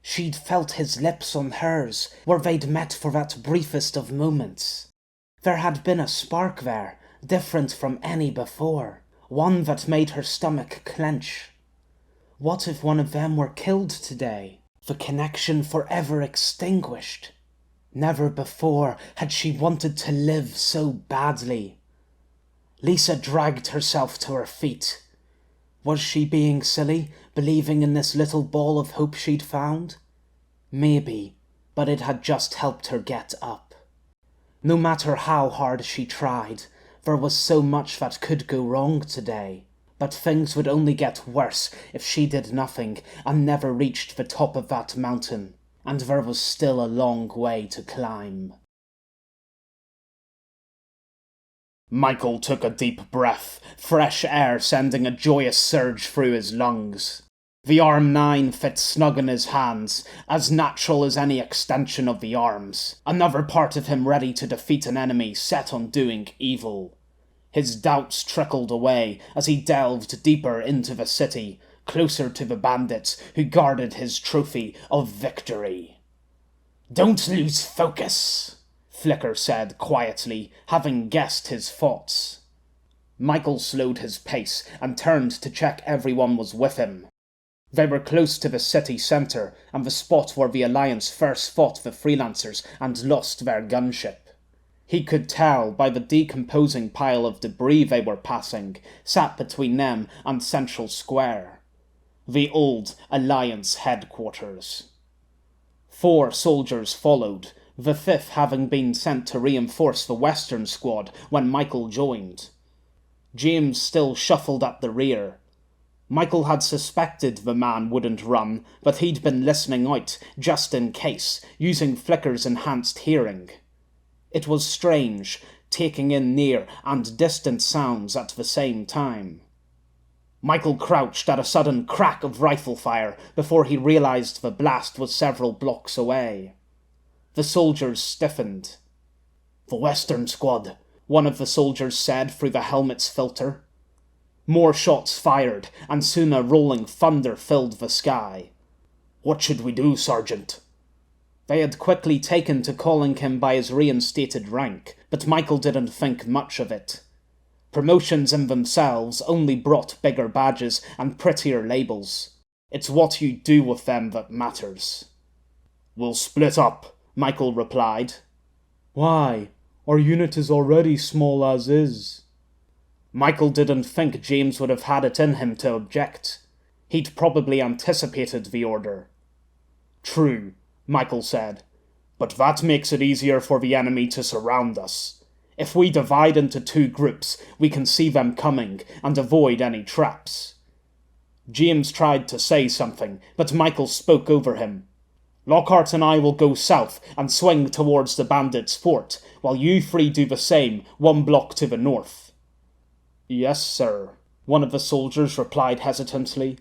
She'd felt his lips on hers, where they'd met for that briefest of moments. There had been a spark there, different from any before, one that made her stomach clench. What if one of them were killed today? The connection forever extinguished. Never before had she wanted to live so badly. Lisa dragged herself to her feet. Was she being silly, believing in this little ball of hope she'd found? Maybe, but it had just helped her get up. No matter how hard she tried, there was so much that could go wrong today. But things would only get worse if she did nothing and never reached the top of that mountain. And there was still a long way to climb. Michael took a deep breath, fresh air sending a joyous surge through his lungs. The arm 9 fit snug in his hands, as natural as any extension of the arms, another part of him ready to defeat an enemy set on doing evil. His doubts trickled away as he delved deeper into the city, closer to the bandits who guarded his trophy of victory. "Don't lose focus," Flicker said quietly, having guessed his thoughts. Michael slowed his pace and turned to check everyone was with him. They were close to the city centre and the spot where the Alliance first fought the Freelancers and lost their gunship. He could tell by the decomposing pile of debris they were passing, sat between them and Central Square. The old Alliance headquarters. 4 soldiers followed, the 5th having been sent to reinforce the Western squad when Michael joined. James still shuffled at the rear. Michael had suspected the man wouldn't run, but he'd been listening out, just in case, using Flicker's enhanced hearing. It was strange, taking in near and distant sounds at the same time. Michael crouched at a sudden crack of rifle fire before he realized the blast was several blocks away. The soldiers stiffened. "The Western squad," one of the soldiers said through the helmet's filter. More shots fired, and soon a rolling thunder filled the sky. "What should we do, Sergeant?" They had quickly taken to calling him by his reinstated rank, but Michael didn't think much of it. Promotions in themselves only brought bigger badges and prettier labels. It's what you do with them that matters. "We'll split up," Michael replied. Why? Our unit is already small as is. Michael didn't think James would have had it in him to object. He'd probably anticipated the order. "True," Michael said, "but that makes it easier for the enemy to surround us. If we divide into 2 groups, we can see them coming and avoid any traps." James tried to say something, but Michael spoke over him. "Lockhart and I will go south and swing towards the bandits' fort, while you 3 do the same 1 block to the north." "Yes, sir," one of the soldiers replied hesitantly.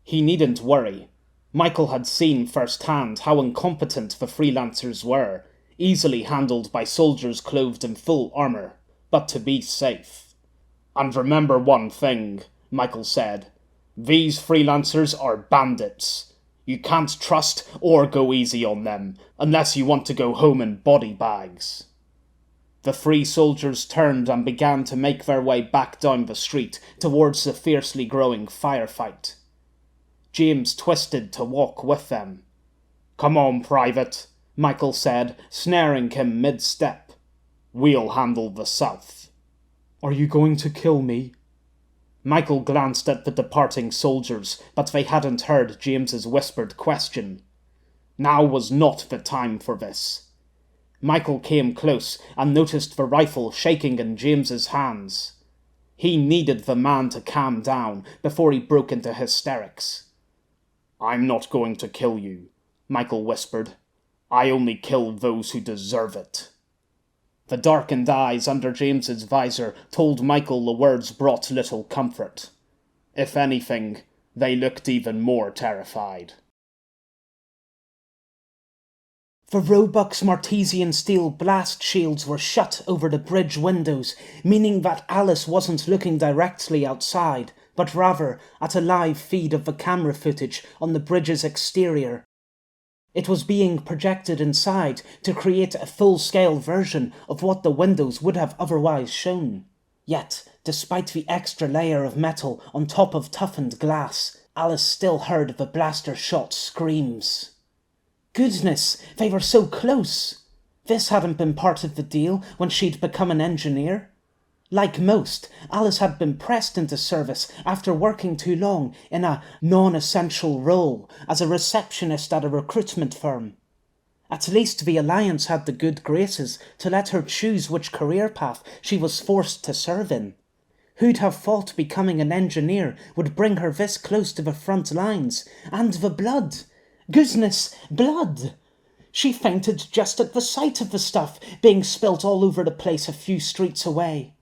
He needn't worry. Michael had seen firsthand how incompetent the freelancers were, easily handled by soldiers clothed in full armour, but to be safe. "And remember one thing," Michael said. "These freelancers are bandits. You can't trust or go easy on them, unless you want to go home in body bags." The 3 soldiers turned and began to make their way back down the street towards the fiercely growing firefight. James twisted to walk with them. "Come on, Private," Michael said, snaring him mid-step. "We'll handle the south." Are you going to kill me? Michael glanced at the departing soldiers, but they hadn't heard James's whispered question. Now was not the time for this. Michael came close and noticed the rifle shaking in James's hands. He needed the man to calm down before he broke into hysterics. "I'm not going to kill you," Michael whispered. "I only kill those who deserve it." The darkened eyes under James's visor told Michael the words brought little comfort. If anything, they looked even more terrified. The Roebuck's Martesian steel blast shields were shut over the bridge windows, meaning that Alice wasn't looking directly outside, but rather at a live feed of the camera footage on the bridge's exterior. It was being projected inside to create a full-scale version of what the windows would have otherwise shown. Yet, despite the extra layer of metal on top of toughened glass, Alice still heard the blaster shot screams. Goodness, they were so close! This hadn't been part of the deal when she'd become an engineer. Like most, Alice had been pressed into service after working too long in a non-essential role as a receptionist at a recruitment firm. At least the Alliance had the good graces to let her choose which career path she was forced to serve in. Who'd have thought becoming an engineer would bring her this close to the front lines? And the blood! Goodness, blood! She fainted just at the sight of the stuff being spilt all over the place a few streets away.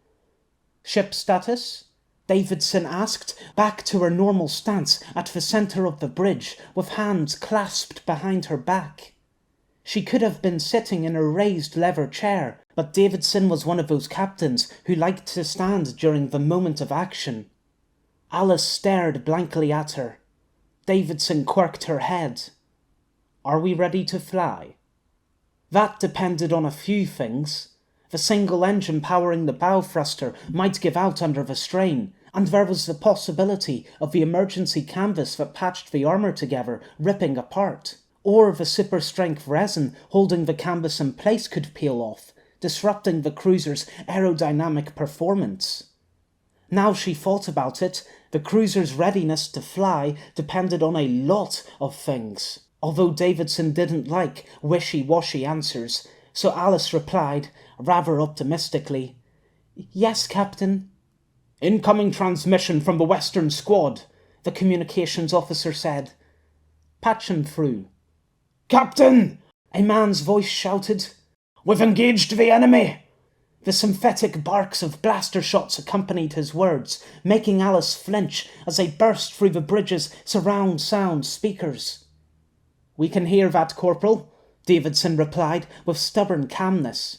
"Ship status?" Davidson asked, back to her normal stance at the centre of the bridge, with hands clasped behind her back. She could have been sitting in a raised leather chair, but Davidson was one of those captains who liked to stand during the moment of action. Alice stared blankly at her. Davidson quirked her head. "Are we ready to fly?" That depended on a few things. The single engine powering the bow thruster might give out under the strain, and there was the possibility of the emergency canvas that patched the armour together ripping apart, or the super-strength resin holding the canvas in place could peel off, disrupting the cruiser's aerodynamic performance. Now she thought about it, the cruiser's readiness to fly depended on a lot of things, although Davidson didn't like wishy-washy answers, so Alice replied, rather optimistically, "Yes, Captain." "Incoming transmission from the Western Squad," the communications officer said. "Patch him through." "Captain!" a man's voice shouted. "We've engaged the enemy!" The synthetic barks of blaster shots accompanied his words, making Alice flinch as they burst through the bridge's surround sound speakers. "We can hear that, Corporal," Davidson replied with stubborn calmness.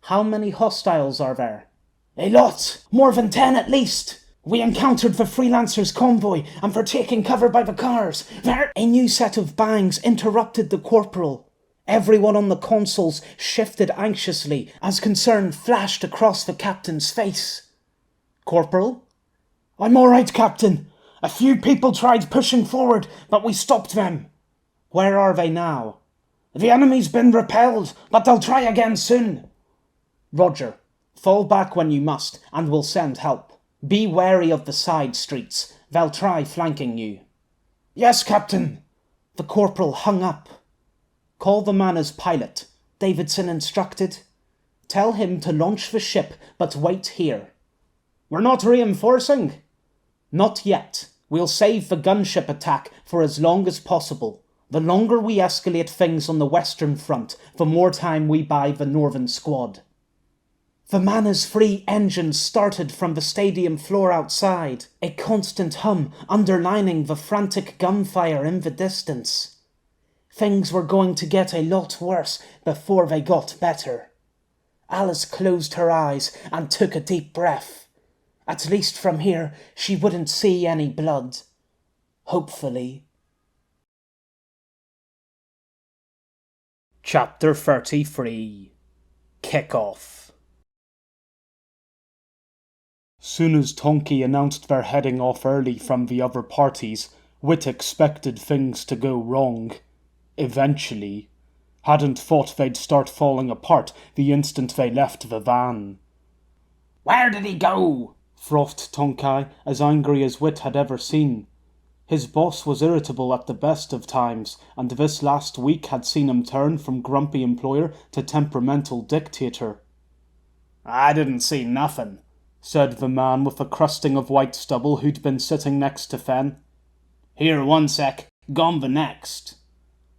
"How many hostiles are there?" "A lot. More than 10 at least. We encountered the freelancers' convoy and were taking cover by the cars. There—" A new set of bangs interrupted the corporal. Everyone on the consoles shifted anxiously as concern flashed across the captain's face. "Corporal?" "I'm all right, Captain. A few people tried pushing forward, but we stopped them." "Where are they now?" "The enemy's been repelled, but they'll try again soon." "Roger. Fall back when you must, and we'll send help. Be wary of the side streets. They'll try flanking you." "Yes, Captain." The corporal hung up. "Call the man as pilot," Davidson instructed. "Tell him to launch the ship, but wait here." "We're not reinforcing?" "Not yet. We'll save the gunship attack for as long as possible. The longer we escalate things on the Western Front, the more time we buy the Northern squad." The Mana's free engines started from the stadium floor outside, a constant hum underlining the frantic gunfire in the distance. Things were going to get a lot worse before they got better. Alice closed her eyes and took a deep breath. At least from here, she wouldn't see any blood. Hopefully. Chapter 33. Kick-Off. Soon as Tonky announced they're heading off early from the other parties, Whit expected things to go wrong. Eventually. Hadn't thought they'd start falling apart the instant they left the van. "Where did he go?" frothed Tonkai, as angry as Whit had ever seen. His boss was irritable at the best of times, and this last week had seen him turn from grumpy employer to temperamental dictator. "I didn't see nothing," said the man with a crusting of white stubble who'd been sitting next to Fen. "Here, one sec. Gone the next."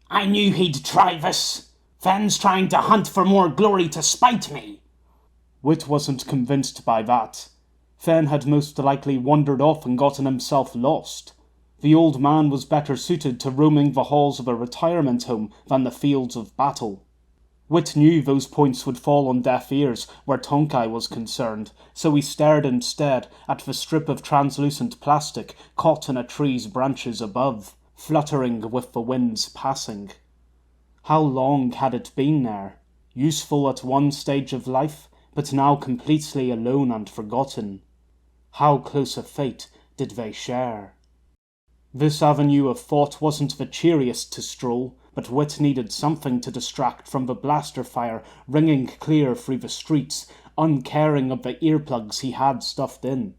"I knew he'd try this. Fen's trying to hunt for more glory to spite me." Whit wasn't convinced by that. Fen had most likely wandered off and gotten himself lost. The old man was better suited to roaming the halls of a retirement home than the fields of battle. Whit knew those points would fall on deaf ears where Tonkai was concerned, so he stared instead at the strip of translucent plastic caught in a tree's branches above, fluttering with the wind's passing. How long had it been there? Useful at one stage of life, but now completely alone and forgotten. How close a fate did they share? This avenue of thought wasn't the cheeriest to stroll, but Whit needed something to distract from the blaster fire ringing clear through the streets, uncaring of the earplugs he had stuffed in.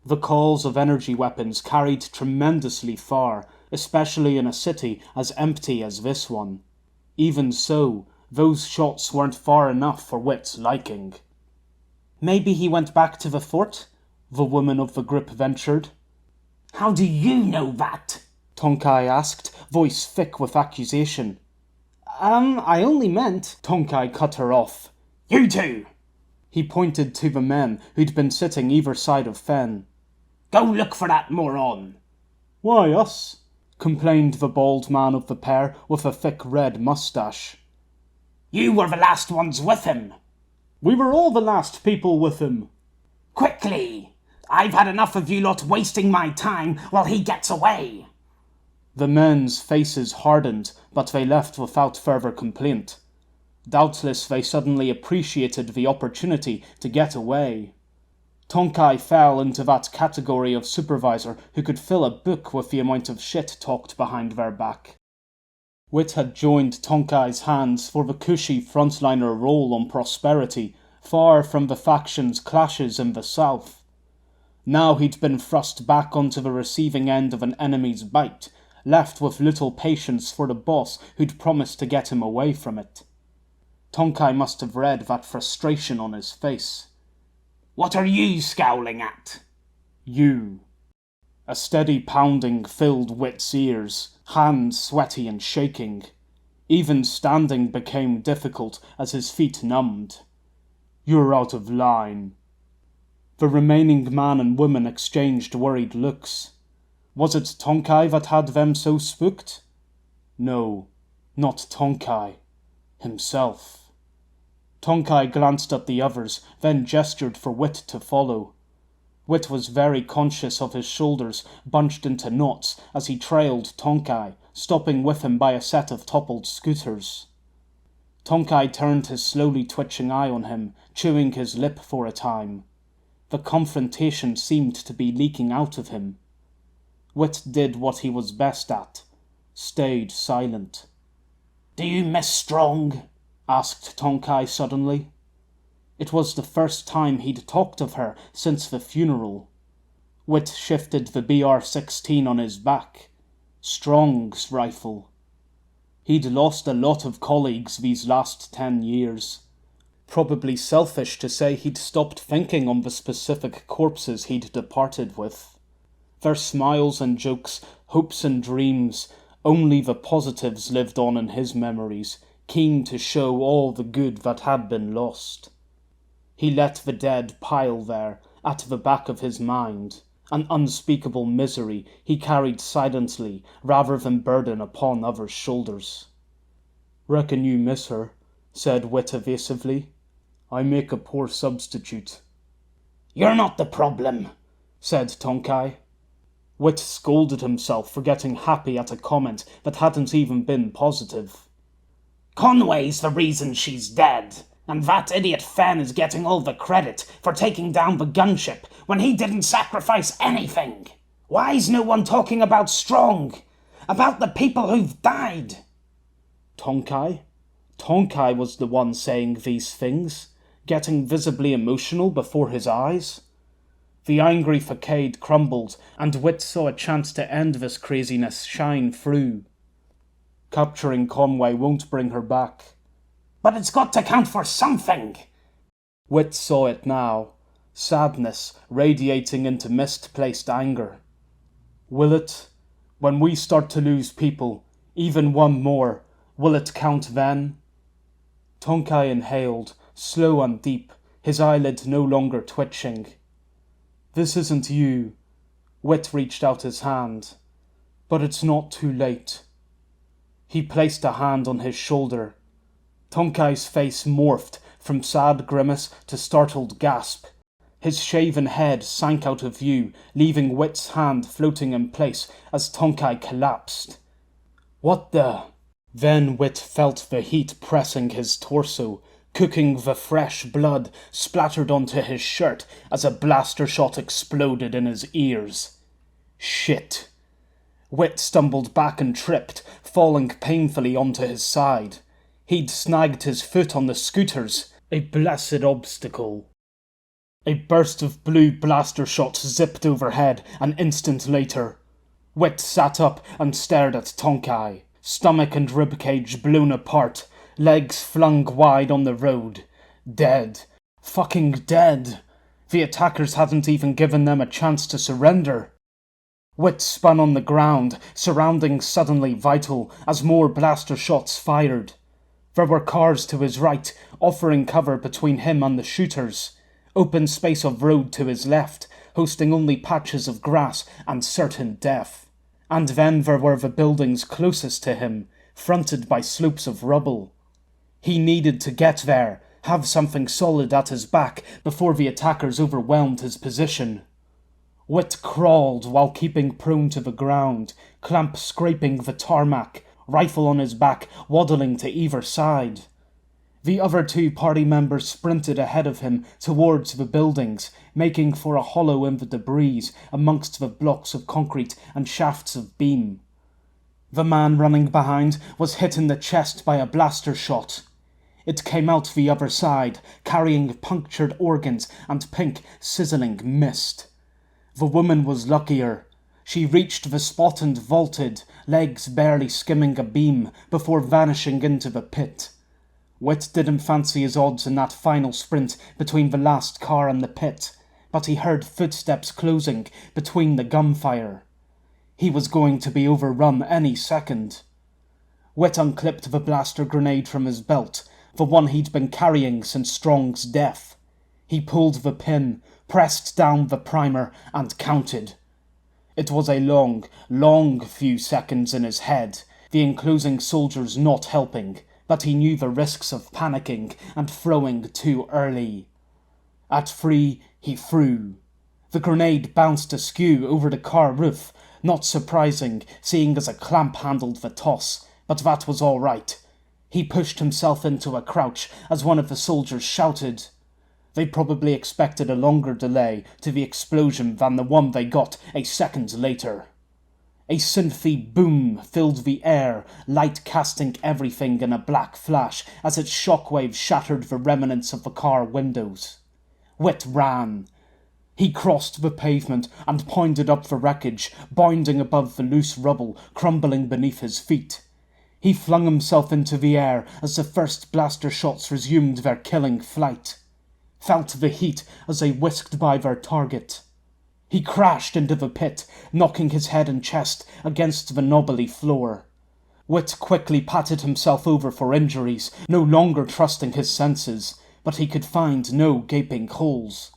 The calls of energy weapons carried tremendously far, especially in a city as empty as this one. Even so, those shots weren't far enough for Whit's liking. "Maybe he went back to the fort?" the woman of the grip ventured. "How do you know that?" Tonkai asked, voice thick with accusation. I only meant..." Tonkai cut her off. "You two!" He pointed to the men who'd been sitting either side of Fen. "Go look for that moron." "Why us?" complained the bald man of the pair with a thick red moustache. "You were the last ones with him." "We were all the last people with him." "Quickly! I've had enough of you lot wasting my time while he gets away." The men's faces hardened, but they left without further complaint. Doubtless they suddenly appreciated the opportunity to get away. Tonkai fell into that category of supervisor who could fill a book with the amount of shit talked behind their back. Whit had joined Tonkai's hands for the cushy frontliner role on Prosperity, far from the factions' clashes in the south. Now he'd been thrust back onto the receiving end of an enemy's bite, left with little patience for the boss who'd promised to get him away from it. Tonkai must have read that frustration on his face. "What are you scowling at?" "You." A steady pounding filled Whit's ears, hands sweaty and shaking. Even standing became difficult as his feet numbed. You're out of line. The remaining man and woman exchanged worried looks. Was it Tonkai that had them so spooked? No, not Tonkai. Himself. Tonkai glanced at the others, then gestured for Wit to follow. Wit was very conscious of his shoulders bunched into knots as he trailed Tonkai, stopping with him by a set of toppled scooters. Tonkai turned his slowly twitching eye on him, chewing his lip for a time. The confrontation seemed to be leaking out of him. Wit did what he was best at, stayed silent. "Do you miss Strong?" asked Tonkai suddenly. It was the first time he'd talked of her since the funeral. Wit shifted the BR-16 on his back. Strong's rifle. He'd lost a lot of colleagues these last 10 years. Probably selfish to say he'd stopped thinking on the specific corpses he'd departed with. Their smiles and jokes, hopes and dreams, only the positives lived on in his memories, keen to show all the good that had been lost. He let the dead pile there, at the back of his mind, an unspeakable misery he carried silently rather than burden upon others' shoulders. "Reckon you miss her," said Wit evasively. "I make a poor substitute." "You're not the problem," said Tonkai. Wit scolded himself for getting happy at a comment that hadn't even been positive. "Conway's the reason she's dead, and that idiot Fenn is getting all the credit for taking down the gunship when he didn't sacrifice anything. Why's no one talking about Strong? About the people who've died?" Tonkai? Tonkai was the one saying these things, getting visibly emotional before his eyes. The angry facade crumbled, and Wit saw a chance to end this craziness shine through. Capturing Conway won't bring her back. "But it's got to count for something." Wit saw it now, sadness radiating into misplaced anger. Will it? When we start to lose people, even one more, will it count then? Tonkai inhaled, slow and deep, his eyelid no longer twitching. "This isn't you." Wit reached out his hand. "But it's not too late." He placed a hand on his shoulder. Tonkai's face morphed from sad grimace to startled gasp. His shaven head sank out of view, leaving Wit's hand floating in place as Tonkai collapsed. "What the?" Then Wit felt the heat pressing his torso, cooking the fresh blood splattered onto his shirt as a blaster shot exploded in his ears. Shit. Wit stumbled back and tripped, falling painfully onto his side. He'd snagged his foot on the scooters, a blessed obstacle. A burst of blue blaster shots zipped overhead an instant later. Wit sat up and stared at Tonkai, stomach and ribcage blown apart, legs flung wide on the road. Dead. Fucking dead. The attackers hadn't even given them a chance to surrender. Wit spun on the ground, surroundings suddenly vital as more blaster shots fired. There were cars to his right, offering cover between him and the shooters. Open space of road to his left, hosting only patches of grass and certain death. And then there were the buildings closest to him, fronted by slopes of rubble. He needed to get there, have something solid at his back before the attackers overwhelmed his position. Wit crawled while keeping prone to the ground, clamp scraping the tarmac, rifle on his back, waddling to either side. The other two party members sprinted ahead of him towards the buildings, making for a hollow in the debris amongst the blocks of concrete and shafts of beam. The man running behind was hit in the chest by a blaster shot. It came out the other side, carrying punctured organs and pink, sizzling mist. The woman was luckier. She reached the spot and vaulted, legs barely skimming a beam, before vanishing into the pit. Wit didn't fancy his odds in that final sprint between the last car and the pit, but he heard footsteps closing between the gunfire. He was going to be overrun any second. Wit unclipped the blaster grenade from his belt, the one he'd been carrying since Strong's death. He pulled the pin, pressed down the primer, and counted. It was a long, long few seconds in his head, the enclosing soldiers not helping, but he knew the risks of panicking and throwing too early. At 3, he threw. The grenade bounced askew over the car roof, not surprising, seeing as a clamp handled the toss, but that was all right. He pushed himself into a crouch as one of the soldiers shouted. They probably expected a longer delay to the explosion than the one they got a second later. A synthy boom filled the air, light casting everything in a black flash as its shockwaves shattered the remnants of the car windows. Whit ran. He crossed the pavement and pointed up the wreckage, bounding above the loose rubble crumbling beneath his feet. He flung himself into the air as the first blaster shots resumed their killing flight. Felt the heat as they whisked by their target. He crashed into the pit, knocking his head and chest against the knobbly floor. Whit quickly patted himself over for injuries, no longer trusting his senses, but he could find no gaping holes.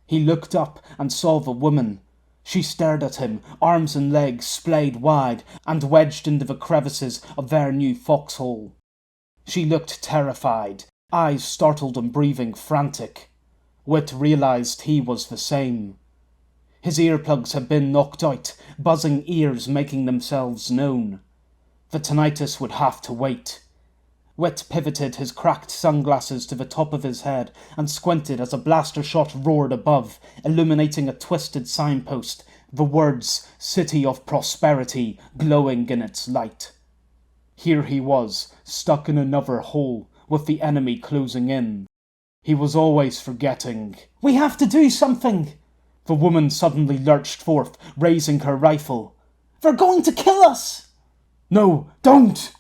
He looked up and saw the woman. She stared at him, arms and legs splayed wide and wedged into the crevices of their new foxhole. She looked terrified, eyes startled and breathing frantic. Whit realized he was the same. His earplugs had been knocked out, buzzing ears making themselves known. The tinnitus would have to wait. Whit pivoted his cracked sunglasses to the top of his head and squinted as a blaster shot roared above, illuminating a twisted signpost, the words "City of Prosperity" glowing in its light. Here he was, stuck in another hole, with the enemy closing in. He was always forgetting. "We have to do something!" The woman suddenly lurched forth, raising her rifle. "They're going to kill us!" "No, don't!"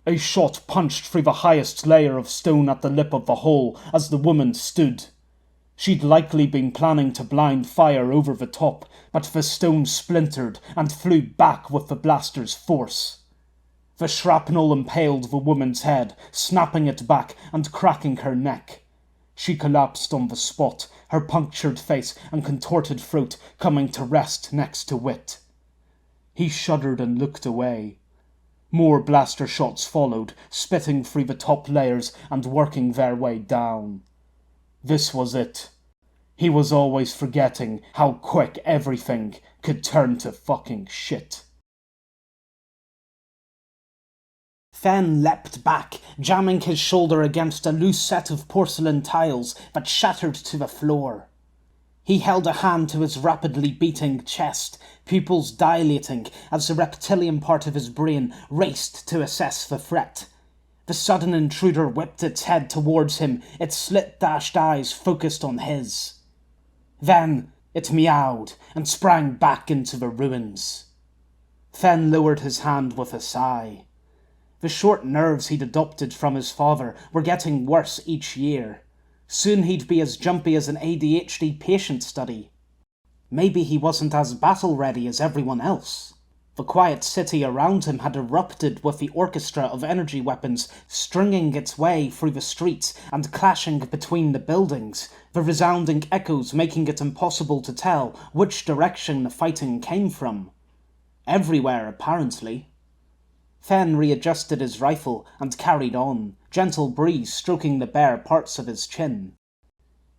A shot punched through the highest layer of stone at the lip of the hole as the woman stood. She'd likely been planning to blind fire over the top, but the stone splintered and flew back with the blaster's force. The shrapnel impaled the woman's head, snapping it back and cracking her neck. She collapsed on the spot, her punctured face and contorted throat coming to rest next to Whit. He shuddered and looked away. More blaster shots followed, spitting through the top layers and working their way down. This was it. He was always forgetting how quick everything could turn to fucking shit. Fen leapt back, jamming his shoulder against a loose set of porcelain tiles that shattered to the floor. He held a hand to his rapidly beating chest, pupils dilating as the reptilian part of his brain raced to assess the threat. The sudden intruder whipped its head towards him, its slit-dashed eyes focused on his. Then it meowed and sprang back into the ruins. Fen lowered his hand with a sigh. The short nerves he'd adopted from his father were getting worse each year. Soon he'd be as jumpy as an ADHD patient study. Maybe he wasn't as battle-ready as everyone else. The quiet city around him had erupted with the orchestra of energy weapons stringing its way through the streets and clashing between the buildings, the resounding echoes making it impossible to tell which direction the fighting came from. Everywhere, apparently. Fen readjusted his rifle and carried on, gentle breeze stroking the bare parts of his chin.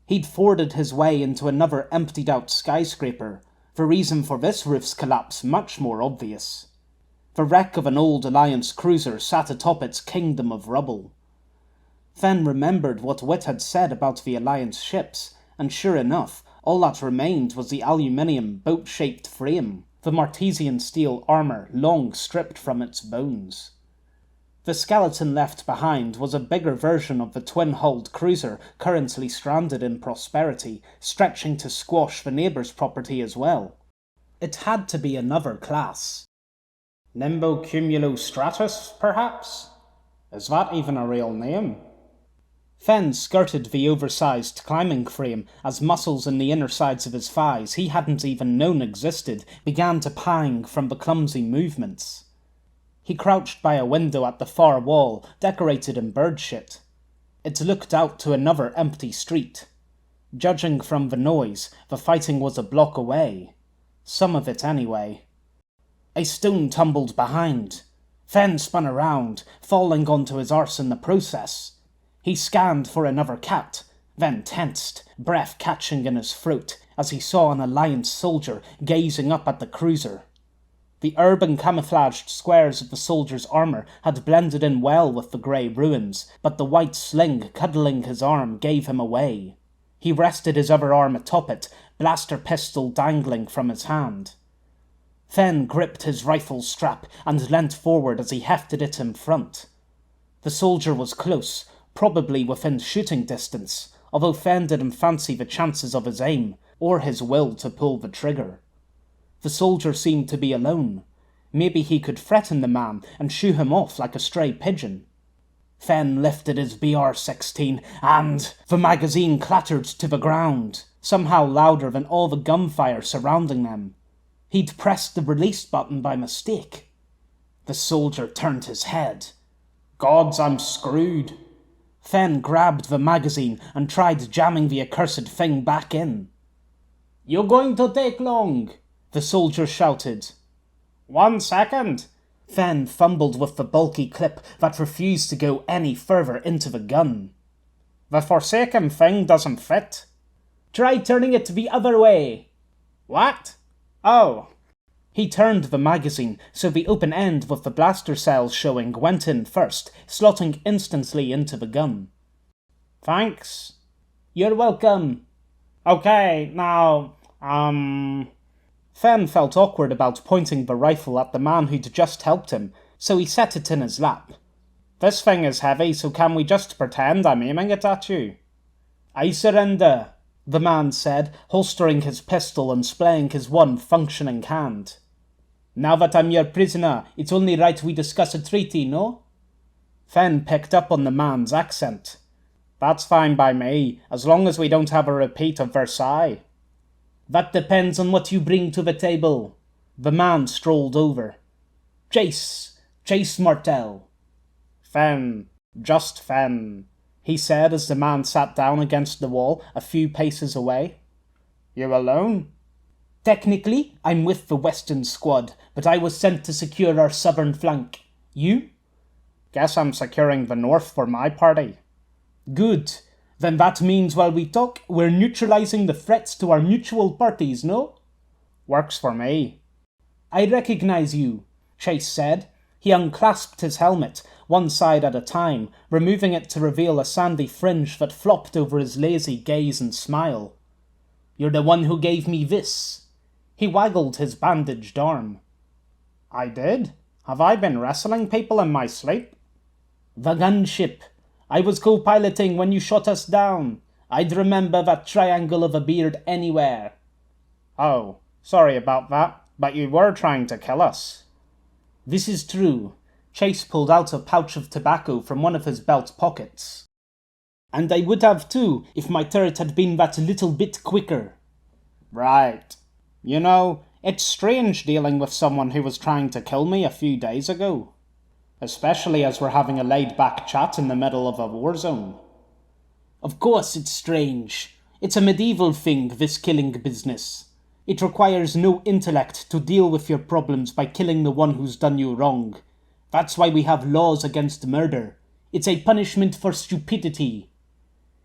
He'd forded his way into another emptied-out skyscraper, the reason for this roof's collapse much more obvious. The wreck of an old Alliance cruiser sat atop its kingdom of rubble. Fen remembered what Whit had said about the Alliance ships, and sure enough, all that remained was the aluminium boat-shaped frame, the Martesian steel armour long stripped from its bones. The skeleton left behind was a bigger version of the twin-hulled cruiser currently stranded in Prosperity, stretching to squash the neighbour's property as well. It had to be another class. Nimbocumulostratus, perhaps? Is that even a real name? Fen skirted the oversized climbing frame as muscles in the inner sides of his thighs he hadn't even known existed began to pang from the clumsy movements. He crouched by a window at the far wall, decorated in bird shit. It looked out to another empty street. Judging from the noise, the fighting was a block away. Some of it anyway. A stone tumbled behind. Fen spun around, falling onto his arse in the process. He scanned for another cat, then tensed, breath catching in his throat, as he saw an Alliance soldier gazing up at the cruiser. The urban camouflaged squares of the soldier's armour had blended in well with the grey ruins, but the white sling cuddling his arm gave him away. He rested his other arm atop it, blaster pistol dangling from his hand. Fen gripped his rifle strap and leant forward as he hefted it in front. The soldier was close, probably within shooting distance, although Fen didn't fancy the chances of his aim, or his will to pull the trigger. The soldier seemed to be alone. Maybe he could threaten the man and shoo him off like a stray pigeon. Fen lifted his BR-16 and the magazine clattered to the ground, somehow louder than all the gunfire surrounding them. He'd pressed the release button by mistake. The soldier turned his head. Gods, I'm screwed. Fen grabbed the magazine and tried jamming the accursed thing back in. You're going to take long, the soldier shouted. 1 second. Fen fumbled with the bulky clip that refused to go any further into the gun. The forsaken thing doesn't fit. Try turning it the other way. What? Oh. He turned the magazine so the open end with the blaster cells showing went in first, slotting instantly into the gun. Thanks. You're welcome. Okay, now, Fen felt awkward about pointing the rifle at the man who'd just helped him, so he set it in his lap. This thing is heavy, so can we just pretend I'm aiming it at you? I surrender, the man said, holstering his pistol and splaying his one functioning hand. Now that I'm your prisoner, it's only right we discuss a treaty, no? Fen picked up on the man's accent. That's fine by me, as long as we don't have a repeat of Versailles. That depends on what you bring to the table. The man strolled over. Chase Martel. Fen, just Fen, he said as the man sat down against the wall a few paces away. You alone? Technically, I'm with the Western squad, but I was sent to secure our southern flank. You? Guess I'm securing the north for my party. Good. Then that means while we talk, we're neutralizing the threats to our mutual parties, no? Works for me. I recognize you, Chase said. He unclasped his helmet, one side at a time, removing it to reveal a sandy fringe that flopped over his lazy gaze and smile. You're the one who gave me this. He waggled his bandaged arm. I did? Have I been wrestling people in my sleep? The gunship. I was co-piloting when you shot us down. I'd remember that triangle of a beard anywhere. Oh, sorry about that, but you were trying to kill us. This is true. Chase pulled out a pouch of tobacco from one of his belt pockets. And I would have too, if my turret had been that little bit quicker. Right. You know, it's strange dealing with someone who was trying to kill me a few days ago. Especially as we're having a laid-back chat in the middle of a war zone. Of course it's strange. It's a medieval thing, this killing business. It requires no intellect to deal with your problems by killing the one who's done you wrong. That's why we have laws against murder. It's a punishment for stupidity.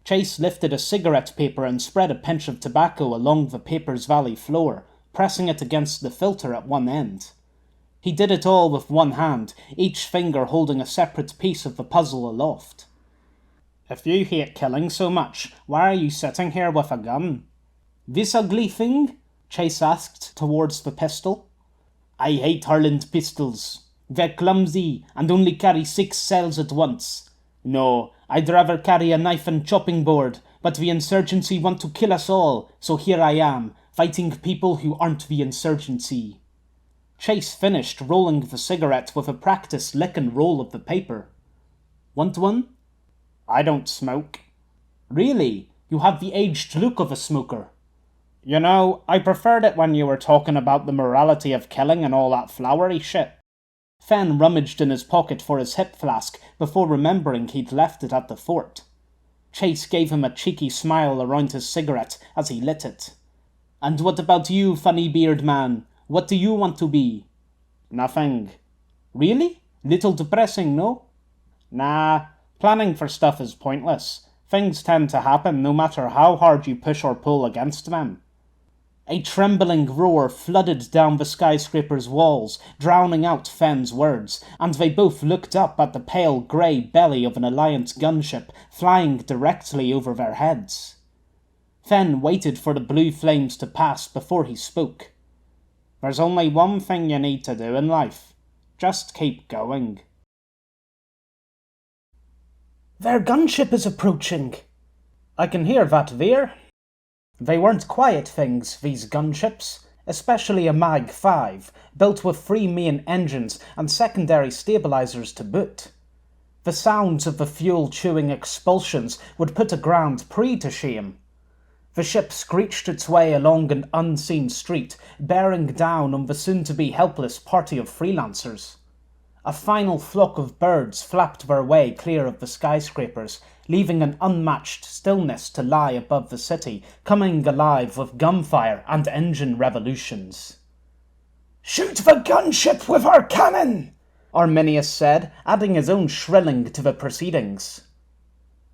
Chase lifted a cigarette paper and spread a pinch of tobacco along the paper's valley floor, pressing it against the filter at one end. He did it all with one hand, each finger holding a separate piece of the puzzle aloft. If you hate killing so much, why are you sitting here with a gun? This ugly thing? Chase asked towards the pistol. I hate Harland pistols. They're clumsy and only carry 6 cells at once. No, I'd rather carry a knife and chopping board, but the insurgency want to kill us all, so here I am, fighting people who aren't the insurgency. Chase finished rolling the cigarette with a practiced lick and roll of the paper. Want one? I don't smoke. Really? You have the aged look of a smoker. You know, I preferred it when you were talking about the morality of killing and all that flowery shit. Fen rummaged in his pocket for his hip flask before remembering he'd left it at the fort. Chase gave him a cheeky smile around his cigarette as he lit it. "And what about you, funny beard man? What do you want to be?" "Nothing." "Really? Little depressing, no?" "Nah, planning for stuff is pointless. Things tend to happen no matter how hard you push or pull against them." A trembling roar flooded down the skyscraper's walls, drowning out Fenn's words, and they both looked up at the pale grey belly of an Alliance gunship flying directly over their heads. Fenn waited for the blue flames to pass before he spoke. "There's only one thing you need to do in life. Just keep going." "Their gunship is approaching." "I can hear that, Veer." They weren't quiet things, these gunships, especially a Mag-5, built with 3 main engines and secondary stabilizers to boot. The sounds of the fuel-chewing expulsions would put a Grand Prix to shame. The ship screeched its way along an unseen street, bearing down on the soon-to-be helpless party of freelancers. A final flock of birds flapped their way clear of the skyscrapers, leaving an unmatched stillness to lie above the city, coming alive with gunfire and engine revolutions. "Shoot the gunship with our cannon!" Arminius said, adding his own shrilling to the proceedings.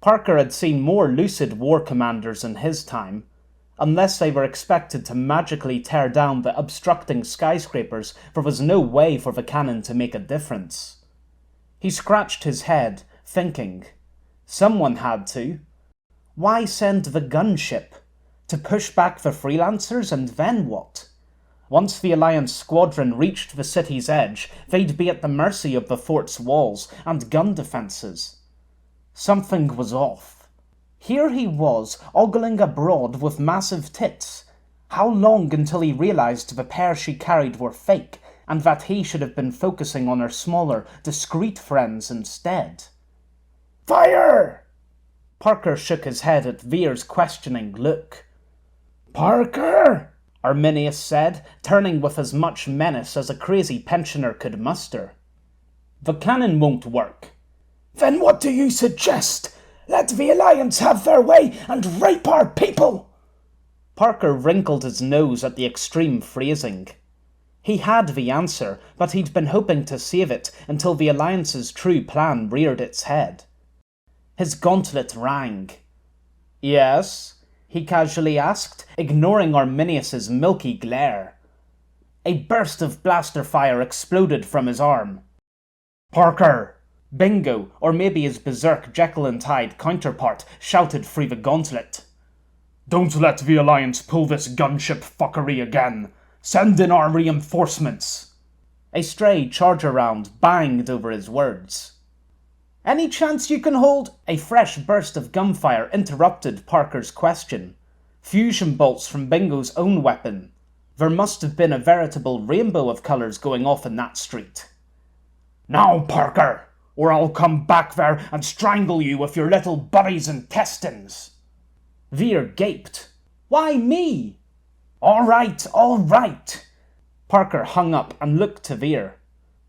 Parker had seen more lucid war commanders in his time. Unless they were expected to magically tear down the obstructing skyscrapers, there was no way for the cannon to make a difference. He scratched his head, thinking. Someone had to. Why send the gunship? To push back the freelancers, and then what? Once the Alliance squadron reached the city's edge, they'd be at the mercy of the fort's walls and gun defences. Something was off. Here he was, ogling abroad with massive tits. How long until he realised the pair she carried were fake, and that he should have been focusing on her smaller, discreet friends instead? "Fire!" Parker shook his head at Veer's questioning look. "Parker!" Arminius said, turning with as much menace as a crazy pensioner could muster. "The cannon won't work." "Then what do you suggest? Let the Alliance have their way and rape our people!" Parker wrinkled his nose at the extreme phrasing. He had the answer, but he'd been hoping to save it until the Alliance's true plan reared its head. His gauntlet rang. "Yes?" he casually asked, ignoring Arminius's milky glare. A burst of blaster fire exploded from his arm. "Parker!" Bingo, or maybe his berserk Jekyll and Hyde counterpart, shouted through the gauntlet. "Don't let the Alliance pull this gunship fuckery again. Send in our reinforcements." A stray charger round banged over his words. "Any chance you can hold—" A fresh burst of gunfire interrupted Parker's question. Fusion bolts from Bingo's own weapon. There must have been a veritable rainbow of colours going off in that street. "Now, Parker, or I'll come back there and strangle you with your little buddy's intestines." Veer gaped. "Why me?" All right. Parker hung up and looked to Veer.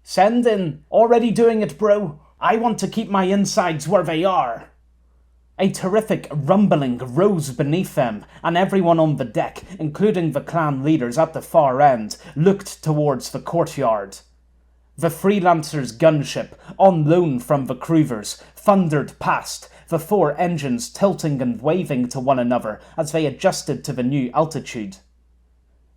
"Send in. Already doing it, bro. I want to keep my insides where they are." A terrific rumbling rose beneath them, and everyone on the deck, including the clan leaders at the far end, looked towards the courtyard. The freelancers' gunship, on loan from the Cruvers, thundered past, the 4 engines tilting and waving to one another as they adjusted to the new altitude.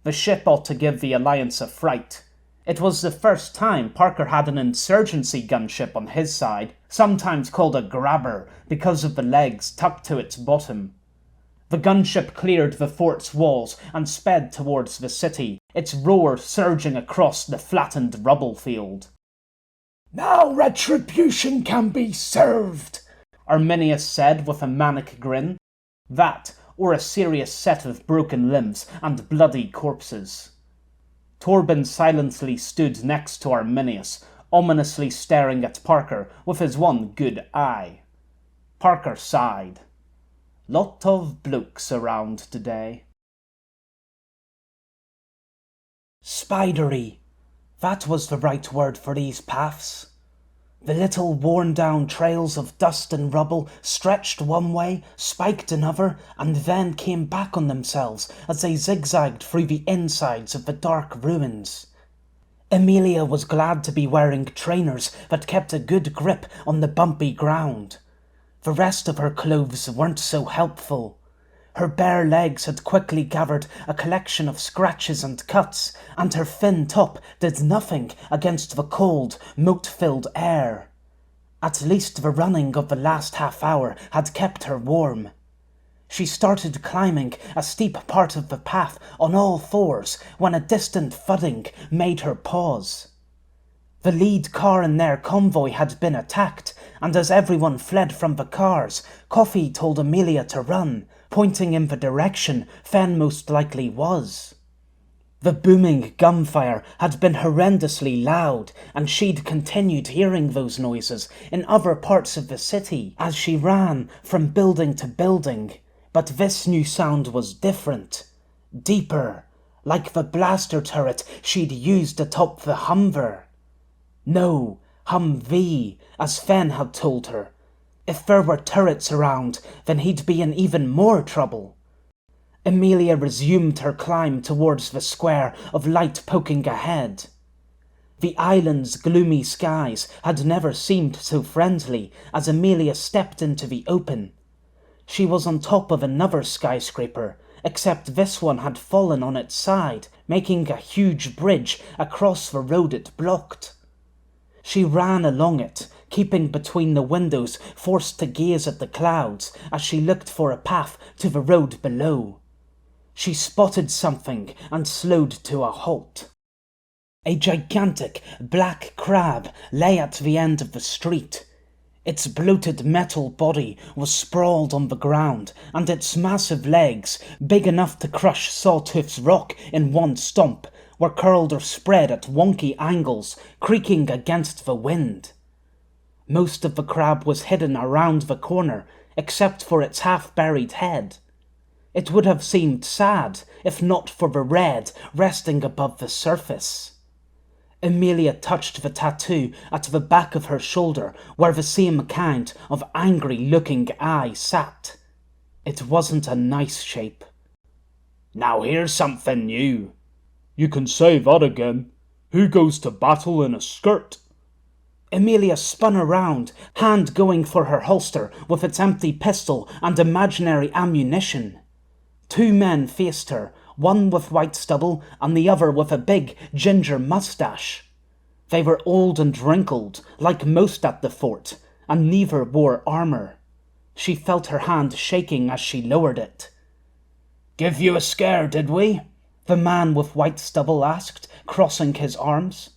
The ship ought to give the Alliance a fright. It was the first time Parker had an insurgency gunship on his side, sometimes called a grabber because of the legs tucked to its bottom. The gunship cleared the fort's walls and sped towards the city, its roar surging across the flattened rubble field. "Now retribution can be served," Arminius said with a manic grin. That, or a serious set of broken limbs and bloody corpses. Torben silently stood next to Arminius, ominously staring at Parker with his one good eye. Parker sighed. Lot of blokes around today. Spidery. That was the right word for these paths. The little worn-down trails of dust and rubble stretched one way, spiked another, and then came back on themselves as they zigzagged through the insides of the dark ruins. Amelia was glad to be wearing trainers that kept a good grip on the bumpy ground. The rest of her clothes weren't so helpful. Her bare legs had quickly gathered a collection of scratches and cuts, and her thin top did nothing against the cold, moat-filled air. At least the running of the last half hour had kept her warm. She started climbing a steep part of the path on all fours when a distant thudding made her pause. The lead car in their convoy had been attacked, and as everyone fled from the cars, Coffee told Amelia to run, pointing in the direction Fen most likely was. The booming gunfire had been horrendously loud, and she'd continued hearing those noises in other parts of the city as she ran from building to building. But this new sound was different, deeper, like the blaster turret she'd used atop the Humver. No, Humvee, as Fen had told her. If there were turrets around, then he'd be in even more trouble. Amelia resumed her climb towards the square of light poking ahead. The island's gloomy skies had never seemed so friendly as Amelia stepped into the open. She was on top of another skyscraper, except this one had fallen on its side, making a huge bridge across the road it blocked. She ran along it, keeping between the windows, forced to gaze at the clouds as she looked for a path to the road below. She spotted something and slowed to a halt. A gigantic black crab lay at the end of the street. Its bloated metal body was sprawled on the ground, and its massive legs, big enough to crush Sawtooth's rock in one stomp, were curled or spread at wonky angles, creaking against the wind. Most of the crab was hidden around the corner, except for its half-buried head. It would have seemed sad if not for the red resting above the surface. Amelia touched the tattoo at the back of her shoulder where the same kind of angry-looking eye sat. It wasn't a nice shape. Now here's something new. You can say that again. Who goes to battle in a skirt? Amelia spun around, hand going for her holster with its empty pistol and imaginary ammunition. Two men faced her, one with white stubble and the other with a big ginger mustache. They were old and wrinkled, like most at the fort, and neither wore armour. She felt her hand shaking as she lowered it. "Give you a scare, did we?" the man with white stubble asked, crossing his arms.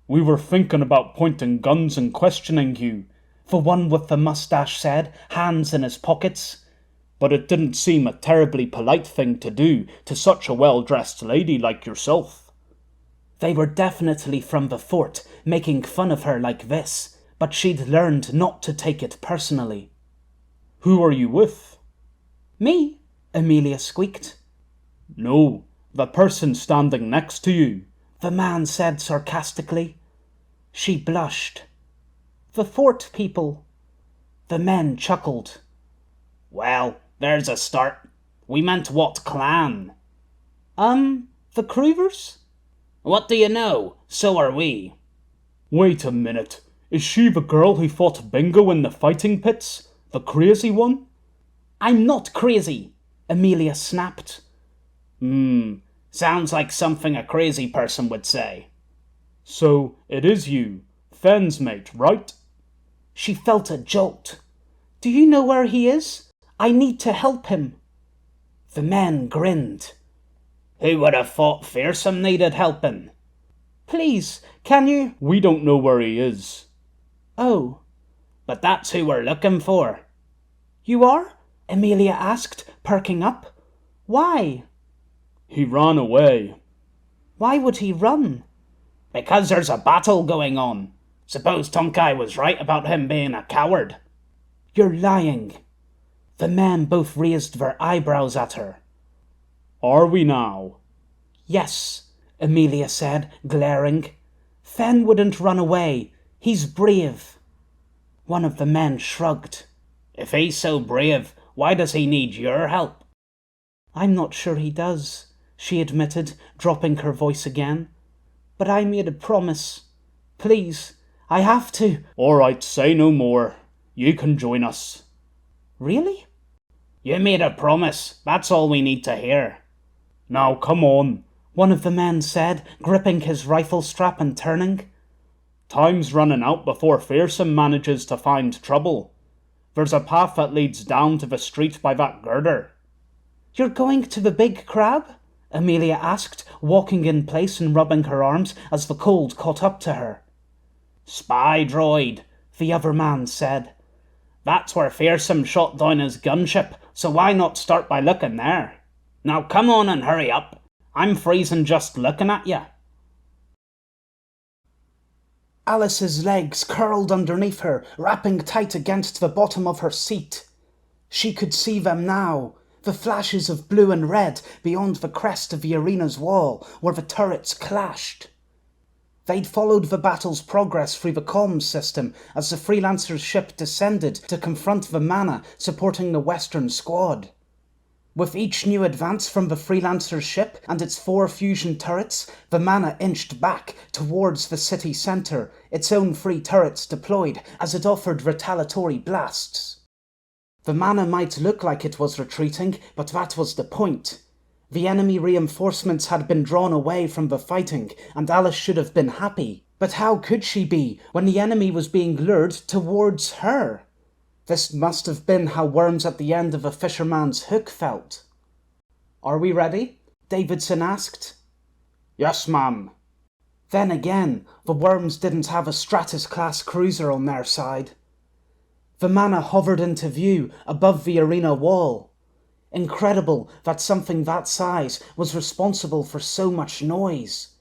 "We were thinking about pointing guns and questioning you," the one with the mustache said, hands in his pockets. "But it didn't seem a terribly polite thing to do to such a well-dressed lady like yourself." They were definitely from the fort, making fun of her like this, but she'd learned not to take it personally. "Who are you with?" "Me," Amelia squeaked. "No, the person standing next to you," the man said sarcastically. She blushed. "The fort people." The men chuckled. "Well, there's a start. We meant what clan?" The Croovers?" "What do you know? So are we." "Wait a minute. Is she the girl who fought Bingo in the fighting pits? The crazy one?" "I'm not crazy," Amelia snapped. Sounds like something a crazy person would say." "So it is you, Fen's mate, right?" She felt a jolt. "Do you know where he is? I need to help him." The men grinned. "Who would have thought Fearsome needed helping?" "Please, can you—" "We don't know where he is." "Oh." "But that's who we're looking for." "You are?" Amelia asked, perking up. "Why?" "He ran away." "Why would he run?" "Because there's a battle going on. Suppose Tonkai was right about him being a coward." "You're lying." The men both raised their eyebrows at her. "Are we now?" "Yes," Amelia said, glaring. "Fen wouldn't run away. He's brave. One of the men shrugged. If he's so brave, why does he need your help? I'm not sure he does, she admitted, dropping her voice again. But I made a promise. Please, I have to. All right, say no more. You can join us. Really? You made a promise. That's all we need to hear. Now, come on, one of the men said, gripping his rifle strap and turning. Time's running out before Fearsome manages to find trouble. There's a path that leads down to the street by that girder. You're going to the big crab? Amelia asked, walking in place and rubbing her arms as the cold caught up to her. Spy droid, the other man said. That's where Fearsome shot down his gunship, so why not start by looking there? Now come on and hurry up. I'm freezing just looking at you. Alice's legs curled underneath her, wrapping tight against the bottom of her seat. She could see them now, the flashes of blue and red beyond the crest of the arena's wall, where the turrets clashed. They'd followed the battle's progress through the comms system as the Freelancer's ship descended to confront the mana supporting the Western squad. With each new advance from the Freelancer's ship and its 4 fusion turrets, the mana inched back towards the city centre, its own 3 turrets deployed as it offered retaliatory blasts. The mana might look like it was retreating, but that was the point. The enemy reinforcements had been drawn away from the fighting, and Alice should have been happy. But how could she be, when the enemy was being lured towards her? This must have been how worms at the end of a fisherman's hook felt. Are we ready? Davidson asked. Yes, ma'am. Then again, the worms didn't have a Stratus-class cruiser on their side. The mana hovered into view above the arena wall. Incredible that something that size was responsible for so much noise.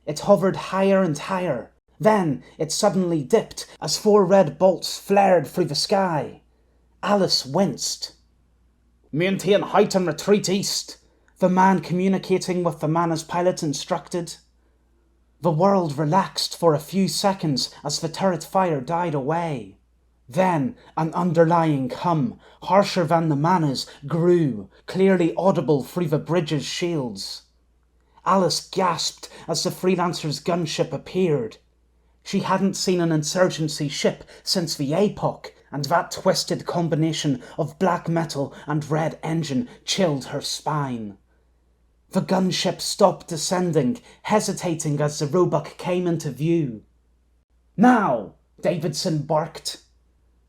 It hovered higher and higher. Then it suddenly dipped as 4 red bolts flared through the sky. Alice winced. Maintain height and retreat east, the man communicating with the mana's pilot instructed. The world relaxed for a few seconds as the turret fire died away. Then an underlying hum, harsher than the mana's, grew, clearly audible through the bridge's shields. Alice gasped as the Freelancer's gunship appeared. She hadn't seen an insurgency ship since the APOC, and that twisted combination of black metal and red engine chilled her spine. The gunship stopped descending, hesitating as the Roebuck came into view. Now! Davidson barked.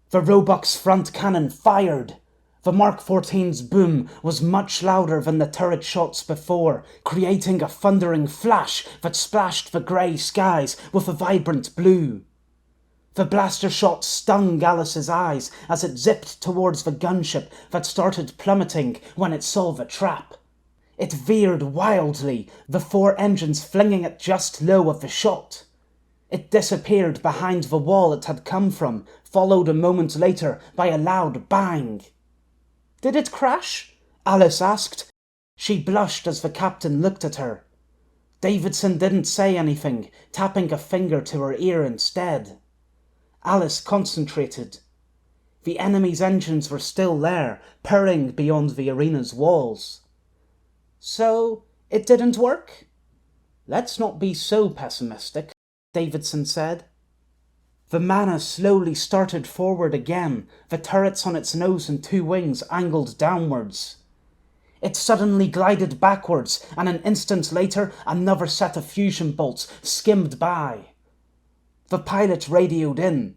The Roebuck's front cannon fired. The Mark 14's boom was much louder than the turret shots before, creating a thundering flash that splashed the grey skies with a vibrant blue. The blaster shot stung Alice's eyes as it zipped towards the gunship that started plummeting when it saw the trap. It veered wildly, the 4 engines flinging it just low of the shot. It disappeared behind the wall it had come from, followed a moment later by a loud bang. Did it crash? Alice asked. She blushed as the captain looked at her. Davidson didn't say anything, tapping a finger to her ear instead. Alice concentrated. The enemy's engines were still there, purring beyond the arena's walls. So, it didn't work? Let's not be so pessimistic, Davidson said. The mana slowly started forward again, the turrets on its nose and 2 wings angled downwards. It suddenly glided backwards, and an instant later another set of fusion bolts skimmed by. The pilot radioed in.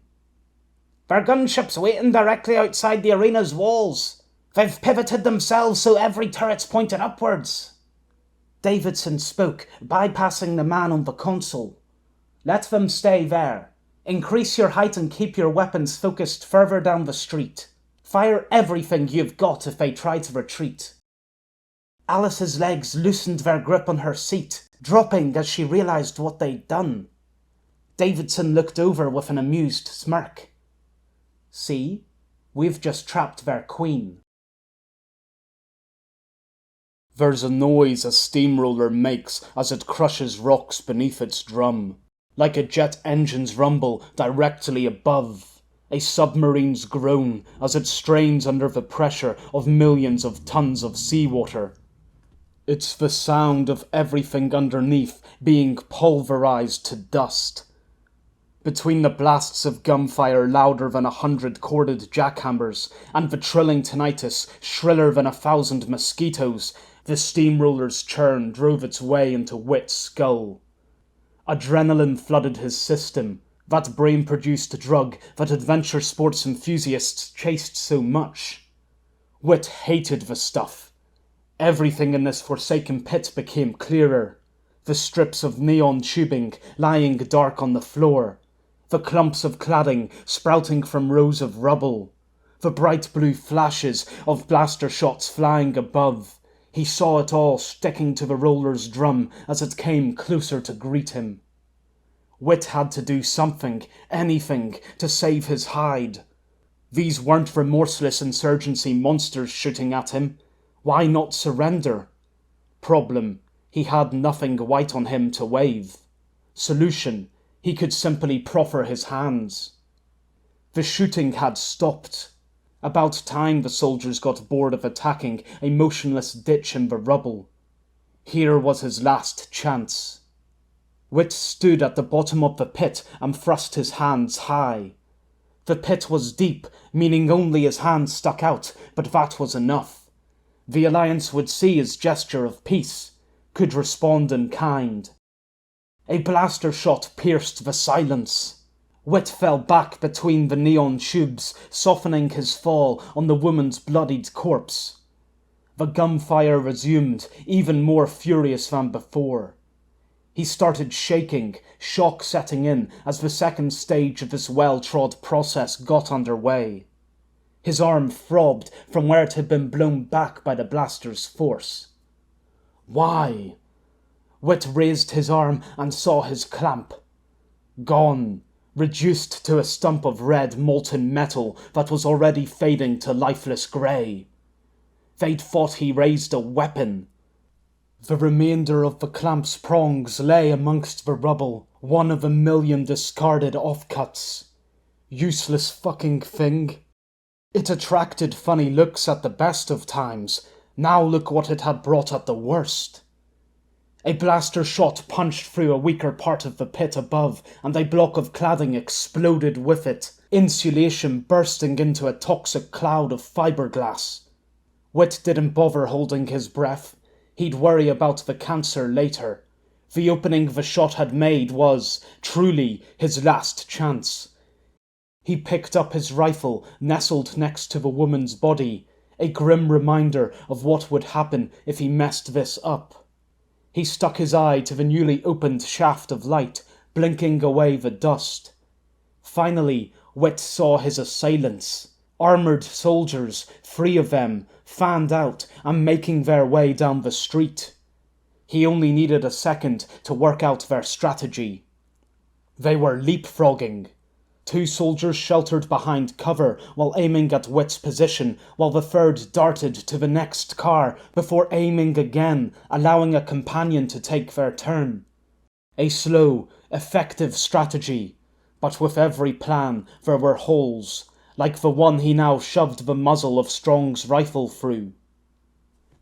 Their gunship's waiting directly outside the arena's walls. They've pivoted themselves so every turret's pointed upwards. Davidson spoke, bypassing the man on the console. Let them stay there. Increase your height and keep your weapons focused further down the street. Fire everything you've got if they try to retreat. Alice's legs loosened their grip on her seat, dropping as she realized what they'd done. Davidson looked over with an amused smirk. See, we've just trapped their queen. There's a noise a steamroller makes as it crushes rocks beneath its drum. like a jet engine's rumble directly above, a submarine's groan as it strains under the pressure of millions of tons of seawater. It's the sound of everything underneath being pulverized to dust. Between the blasts of gunfire louder than 100 corded jackhammers, and the trilling tinnitus shriller than 1,000 mosquitoes, the steamroller's churn drove its way into Whit's skull. Adrenaline flooded his system, that brain-produced drug that adventure sports enthusiasts chased so much. Whit hated the stuff. Everything in this forsaken pit became clearer. The strips of neon tubing lying dark on the floor, the clumps of cladding sprouting from rows of rubble, the bright blue flashes of blaster shots flying above. He saw it all sticking to the roller's drum as it came closer to greet him. Whit had to do something, anything, to save his hide. These weren't remorseless insurgency monsters shooting at him. Why not surrender? Problem: he had nothing white on him to wave. Solution: he could simply proffer his hands. The shooting had stopped. About time the soldiers got bored of attacking a motionless ditch in the rubble. Here was his last chance. Whit stood at the bottom of the pit and thrust his hands high. The pit was deep, meaning only his hands stuck out, but that was enough. The Alliance would see his gesture of peace, could respond in kind. A blaster shot pierced the silence. Whit fell back between the neon tubes, softening his fall on the woman's bloodied corpse. The gunfire resumed, even more furious than before. He started shaking, shock setting in as the second stage of this well-trod process got underway. His arm throbbed from where it had been blown back by the blaster's force. Why? Whit raised his arm and saw his clamp. Gone, reduced to a stump of red molten metal that was already fading to lifeless grey. They'd thought he raised a weapon. The remainder of the clamp's prongs lay amongst the rubble, one of a million discarded offcuts. Useless fucking thing. It attracted funny looks at the best of times. Now look what it had brought at the worst. A blaster shot punched through a weaker part of the pit above, and a block of cladding exploded with it, insulation bursting into a toxic cloud of fiberglass. Whit didn't bother holding his breath. He'd worry about the cancer later. The opening the shot had made was, truly, his last chance. He picked up his rifle, nestled next to the woman's body, a grim reminder of what would happen if he messed this up. He stuck his eye to the newly opened shaft of light, blinking away the dust. Finally, Whit saw his assailants. Armoured soldiers, 3 of them, fanned out and making their way down the street. He only needed a second to work out their strategy. They were leapfrogging. 2 soldiers sheltered behind cover while aiming at Whit's position, while the 3rd darted to the next car before aiming again, allowing a companion to take their turn. A slow, effective strategy, but with every plan there were holes, like the one he now shoved the muzzle of Strong's rifle through.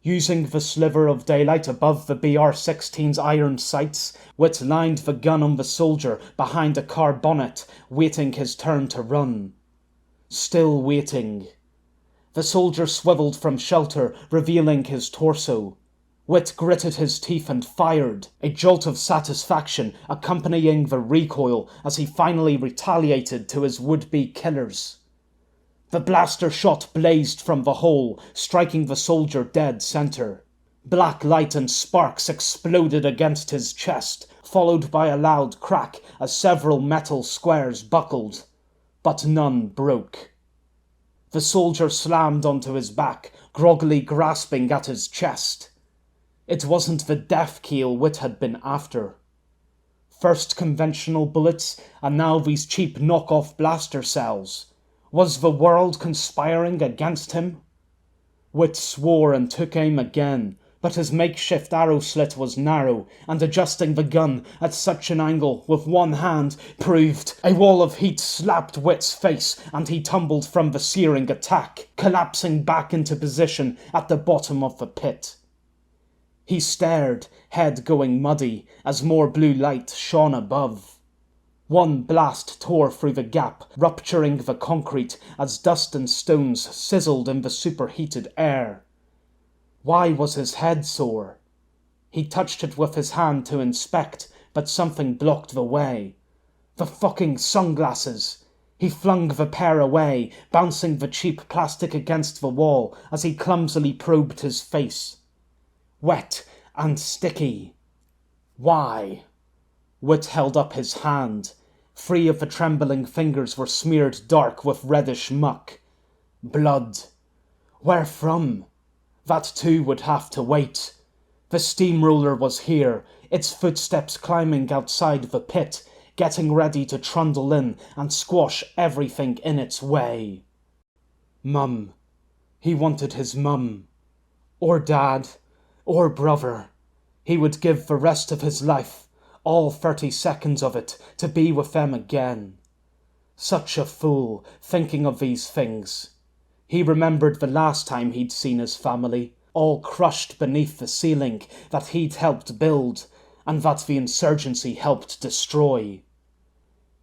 Using the sliver of daylight above the BR-16's iron sights, Whit lined the gun on the soldier behind a car bonnet, waiting his turn to run. Still waiting. The soldier swiveled from shelter, revealing his torso. Whit gritted his teeth and fired, a jolt of satisfaction accompanying the recoil as he finally retaliated to his would-be killers. The blaster shot blazed from the hole, striking the soldier dead center. Black light and sparks exploded against his chest, followed by a loud crack as several metal squares buckled. But none broke. The soldier slammed onto his back, groggily grasping at his chest. It wasn't the death keel Whit had been after. First conventional bullets, and now these cheap knock-off blaster cells. Was the world conspiring against him? Whit swore and took aim again, but his makeshift arrow slit was narrow, and adjusting the gun at such an angle with one hand proved a wall of heat slapped Wit's face, and he tumbled from the searing attack, collapsing back into position at the bottom of the pit. He stared, head going muddy, as more blue light shone above. One blast tore through the gap, rupturing the concrete as dust and stones sizzled in the superheated air. Why was his head sore? He touched it with his hand to inspect, but something blocked the way. The fucking sunglasses! He flung the pair away, bouncing the cheap plastic against the wall as he clumsily probed his face. Wet and sticky. Why? Wit held up his hand. 3 of the trembling fingers were smeared dark with reddish muck. Blood. Where from? That too would have to wait. The steamroller was here, its footsteps climbing outside the pit, getting ready to trundle in and squash everything in its way. Mum. He wanted his mum. Or dad. Or brother. He would give the rest of his life, all 30 seconds of it, to be with them again. Such a fool, thinking of these things. He remembered the last time he'd seen his family, all crushed beneath the ceiling that he'd helped build, and that the insurgency helped destroy.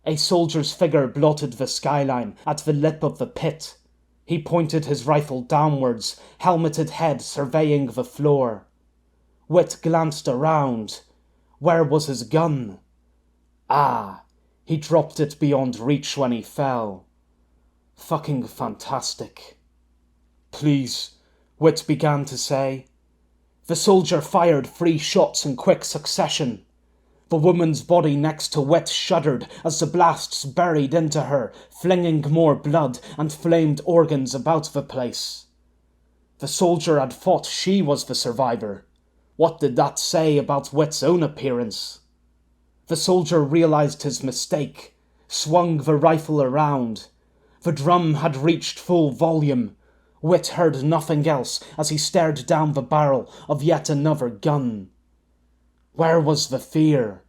A soldier's figure blotted the skyline at the lip of the pit. He pointed his rifle downwards, helmeted head surveying the floor. Wit glanced around. Where was his gun? Ah, he dropped it beyond reach when he fell. Fucking fantastic. Please, Wit began to say. The soldier fired 3 shots in quick succession. The woman's body next to Wit shuddered as the blasts buried into her, flinging more blood and flamed organs about the place. The soldier had thought she was the survivor. What did that say about Wit's own appearance? The soldier realized his mistake, swung the rifle around. The drum had reached full volume. Wit heard nothing else as he stared down the barrel of yet another gun. Where was the fear?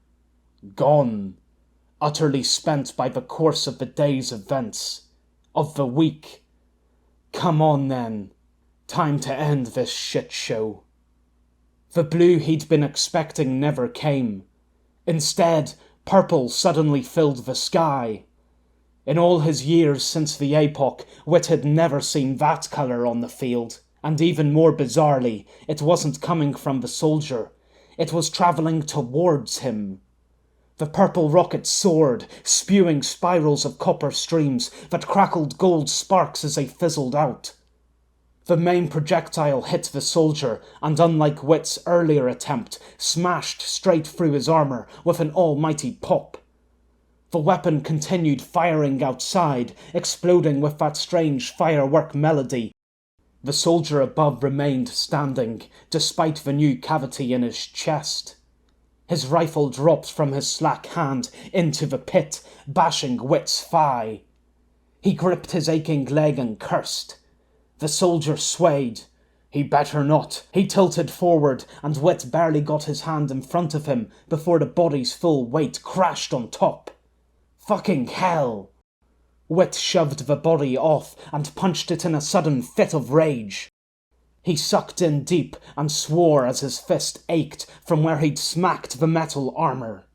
Gone. Utterly spent by the course of the day's events. Of the week. Come on then. Time to end this shit show. The blue he'd been expecting never came. Instead, purple suddenly filled the sky. In all his years since the epoch, Wit had never seen that colour on the field, and even more bizarrely, it wasn't coming from the soldier. It was travelling towards him. The purple rocket soared, spewing spirals of copper streams that crackled gold sparks as they fizzled out. The main projectile hit the soldier, and unlike Wit's earlier attempt, smashed straight through his armour with an almighty pop. The weapon continued firing outside, exploding with that strange firework melody. The soldier above remained standing, despite the new cavity in his chest. His rifle dropped from his slack hand into the pit, bashing Wit's thigh. He gripped his aching leg and cursed. The soldier swayed. He better not. He tilted forward, and Wit barely got his hand in front of him before the body's full weight crashed on top. Fucking hell! Wit shoved the body off and punched it in a sudden fit of rage. He sucked in deep and swore as his fist ached from where he'd smacked the metal armour.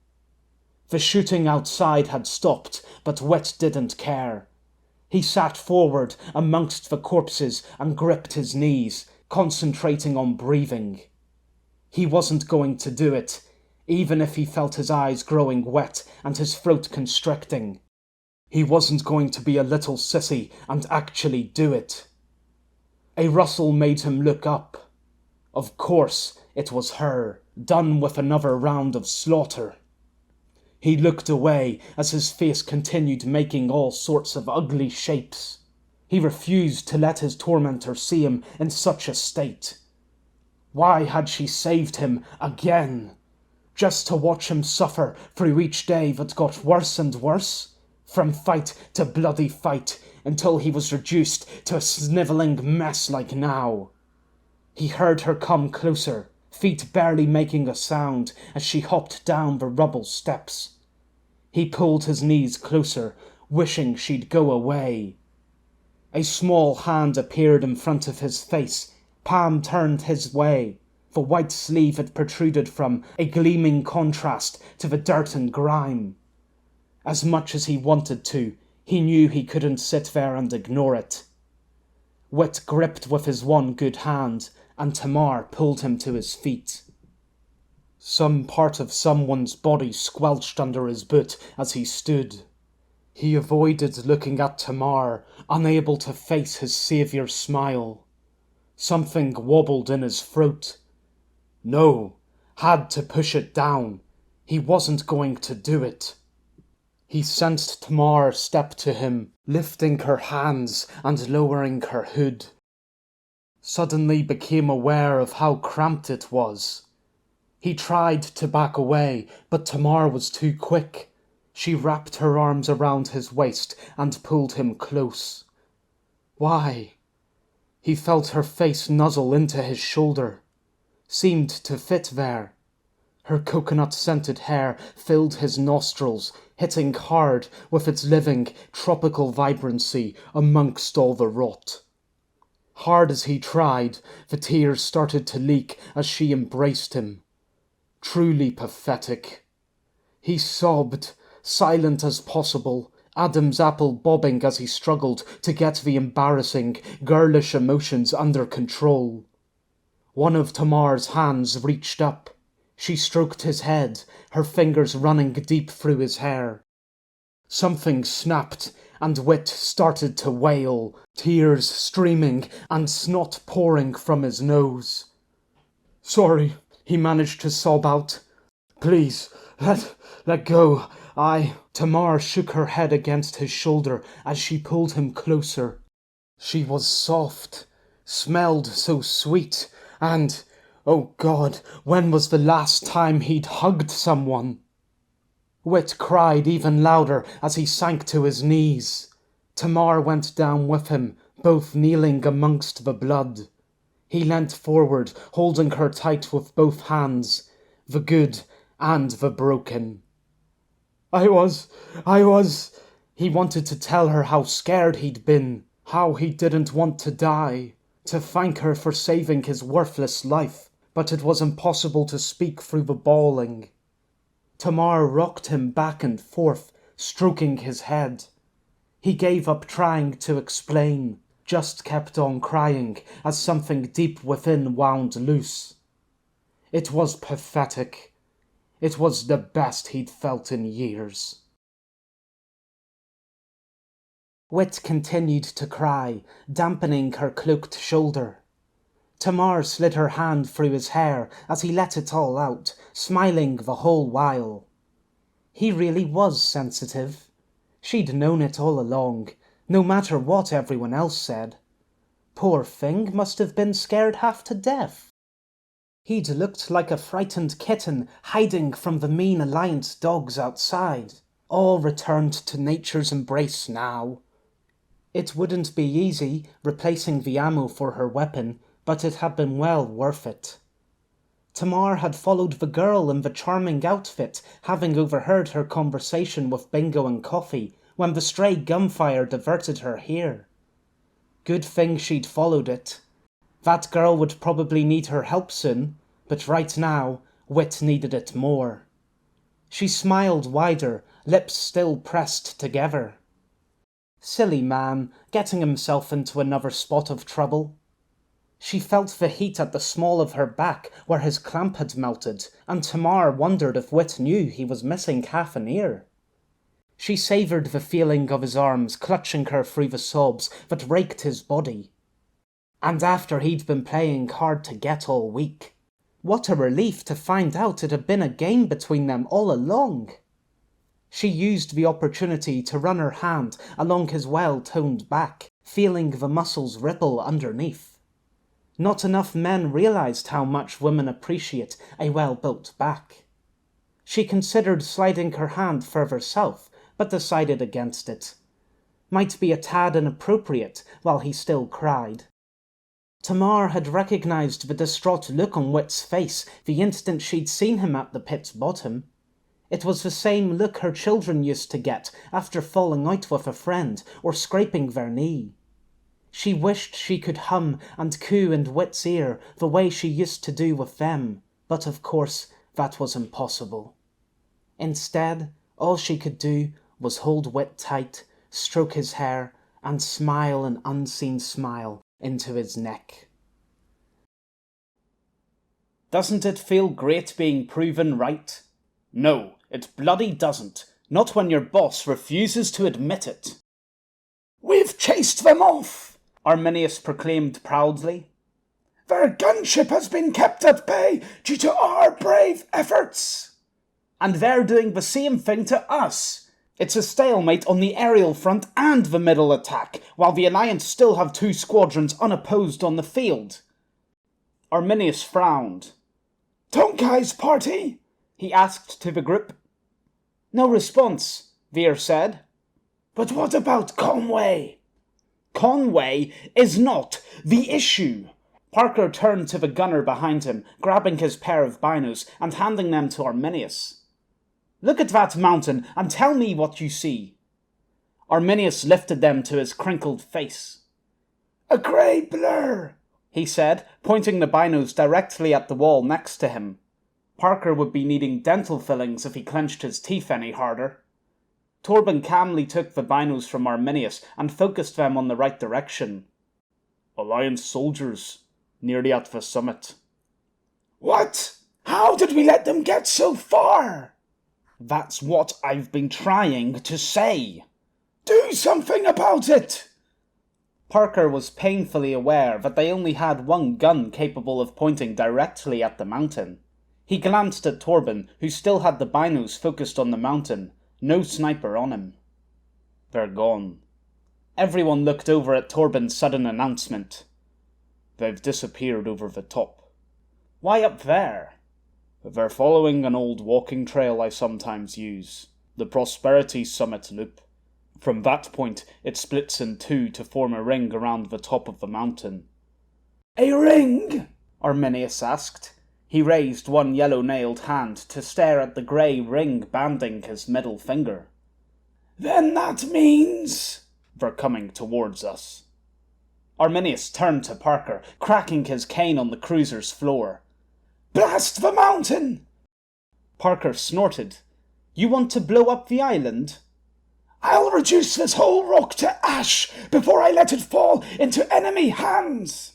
The shooting outside had stopped, but Wit didn't care. He sat forward amongst the corpses and gripped his knees, concentrating on breathing. He wasn't going to do it, even if he felt his eyes growing wet and his throat constricting. He wasn't going to be a little sissy and actually do it. A rustle made him look up. Of course, it was her, done with another round of slaughter. He looked away as his face continued making all sorts of ugly shapes. He refused to let his tormentor see him in such a state. Why had she saved him again? Just to watch him suffer through each day that got worse and worse? From fight to bloody fight, until he was reduced to a snivelling mess like now. He heard her come closer, feet barely making a sound as she hopped down the rubble steps. He pulled his knees closer, wishing she'd go away. A small hand appeared in front of his face, palm turned his way. The white sleeve it protruded from, a gleaming contrast to the dirt and grime. As much as he wanted to, he knew he couldn't sit there and ignore it. Wit gripped with his one good hand, and Tamar pulled him to his feet. Some part of someone's body squelched under his boot as he stood. He avoided looking at Tamar, unable to face his saviour's smile. Something wobbled in his throat. No, had to push it down. He wasn't going to do it. He sensed Tamar step to him, lifting her hands and lowering her hood. Suddenly became aware of how cramped it was. He tried to back away, but Tamar was too quick. She wrapped her arms around his waist and pulled him close. Why? He felt her face nuzzle into his shoulder. Seemed to fit there. Her coconut-scented hair filled his nostrils, hitting hard with its living, tropical vibrancy amongst all the rot. Hard as he tried, the tears started to leak as she embraced him. Truly pathetic. He sobbed, silent as possible, Adam's apple bobbing as he struggled to get the embarrassing, girlish emotions under control. One of Tamar's hands reached up. She stroked his head, her fingers running deep through his hair. Something snapped, and Wit started to wail, tears streaming and snot pouring from his nose. "Sorry," he managed to sob out. "Please, let go. Tamar shook her head against his shoulder as she pulled him closer. She was soft, smelled so sweet, and, oh God, when was the last time he'd hugged someone? Wit cried even louder as he sank to his knees. Tamar went down with him, both kneeling amongst the blood. He leant forward, holding her tight with both hands, the good and the broken. I was... He wanted to tell her how scared he'd been, how he didn't want to die, to thank her for saving his worthless life, but it was impossible to speak through the bawling. Tamar rocked him back and forth, stroking his head. He gave up trying to explain, just kept on crying as something deep within wound loose. It was pathetic. It was the best he'd felt in years. Wit continued to cry, dampening her cloaked shoulder. Tamar slid her hand through his hair as he let it all out, smiling the whole while. He really was sensitive. She'd known it all along, no matter what everyone else said. Poor thing must have been scared half to death. He'd looked like a frightened kitten hiding from the mean Alliance dogs outside, all returned to nature's embrace now. It wouldn't be easy, replacing the ammo for her weapon, but it had been well worth it. Tamar had followed the girl in the charming outfit, having overheard her conversation with Bingo and Coffee when the stray gunfire diverted her here. Good thing she'd followed it. That girl would probably need her help soon, but right now, Wit needed it more. She smiled wider, lips still pressed together. Silly man, getting himself into another spot of trouble. She felt the heat at the small of her back where his clamp had melted, and Tamar wondered if Wit knew he was missing half an ear. She savoured the feeling of his arms clutching her through the sobs that raked his body. And after he'd been playing hard to get all week. What a relief to find out it had been a game between them all along. She used the opportunity to run her hand along his well-toned back, feeling the muscles ripple underneath. Not enough men realized how much women appreciate a well-built back. She considered sliding her hand further south, but decided against it. Might be a tad inappropriate while he still cried. Tamar had recognised the distraught look on Whit's face the instant she'd seen him at the pit's bottom. It was the same look her children used to get after falling out with a friend or scraping their knee. She wished she could hum and coo in Whit's ear the way she used to do with them, but of course that was impossible. Instead, all she could do was hold Whit tight, stroke his hair, and smile an unseen smile into his neck. Doesn't it feel great being proven right? No, it bloody doesn't. Not when your boss refuses to admit it. We've chased them off, Arminius proclaimed proudly. Their gunship has been kept at bay due to our brave efforts. And they're doing the same thing to us. It's a stalemate on the aerial front and the middle attack, while the Alliance still have 2 squadrons unopposed on the field. Arminius frowned. Tonkai's party? He asked to the group. No response, Veer said. But what about Conway? Conway is not the issue. Parker turned to the gunner behind him, grabbing his pair of binos and handing them to Arminius. Look at that mountain and tell me what you see. Arminius lifted them to his crinkled face. A grey blur, he said, pointing the binos directly at the wall next to him. Parker would be needing dental fillings if he clenched his teeth any harder. Torben calmly took the binos from Arminius and focused them on the right direction. Alliance soldiers, nearly at the summit. What? How did we let them get so far? That's what I've been trying to say. Do something about it! Parker was painfully aware that they only had one gun capable of pointing directly at the mountain. He glanced at Torben, who still had the binos focused on the mountain, no sniper on him. They're gone. Everyone looked over at Torben's sudden announcement. They've disappeared over the top. Why up there? They're following an old walking trail I sometimes use, the Prosperity Summit Loop. From that point, it splits in 2 to form a ring around the top of the mountain. A ring? Arminius asked. He raised one yellow-nailed hand to stare at the grey ring banding his middle finger. Then that means... They're coming towards us. Arminius turned to Parker, cracking his cane on the cruiser's floor. Blast the mountain! Parker snorted. You want to blow up the island? I'll reduce this whole rock to ash before I let it fall into enemy hands.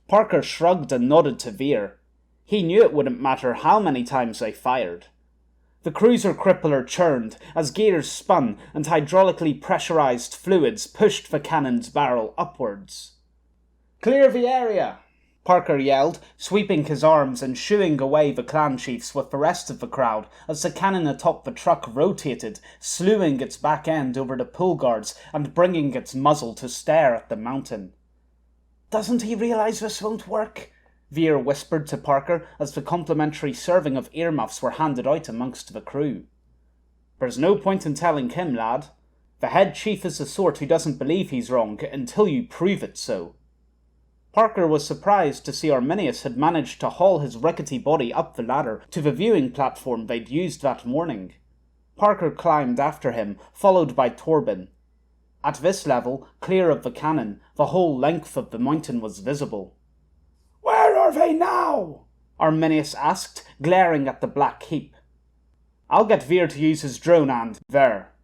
Parker shrugged and nodded to Veer. He knew it wouldn't matter how many times they fired. The cruiser crippler churned as gears spun and hydraulically pressurized fluids pushed the cannon's barrel upwards. Clear the area! Parker yelled, sweeping his arms and shooing away the clan chiefs with the rest of the crowd as the cannon atop the truck rotated, slewing its back end over the pull guards and bringing its muzzle to stare at the mountain. Doesn't he realize this won't work? Veer whispered to Parker as the complimentary serving of earmuffs were handed out amongst the crew. There's no point in telling him, lad. The head chief is the sort who doesn't believe he's wrong until you prove it so. Parker was surprised to see Arminius had managed to haul his rickety body up the ladder to the viewing platform they'd used that morning. Parker climbed after him, followed by Torben. At this level, clear of the cannon, the whole length of the mountain was visible. Where are they now? Arminius asked, glaring at the black heap. I'll get Veer to use his drone and there.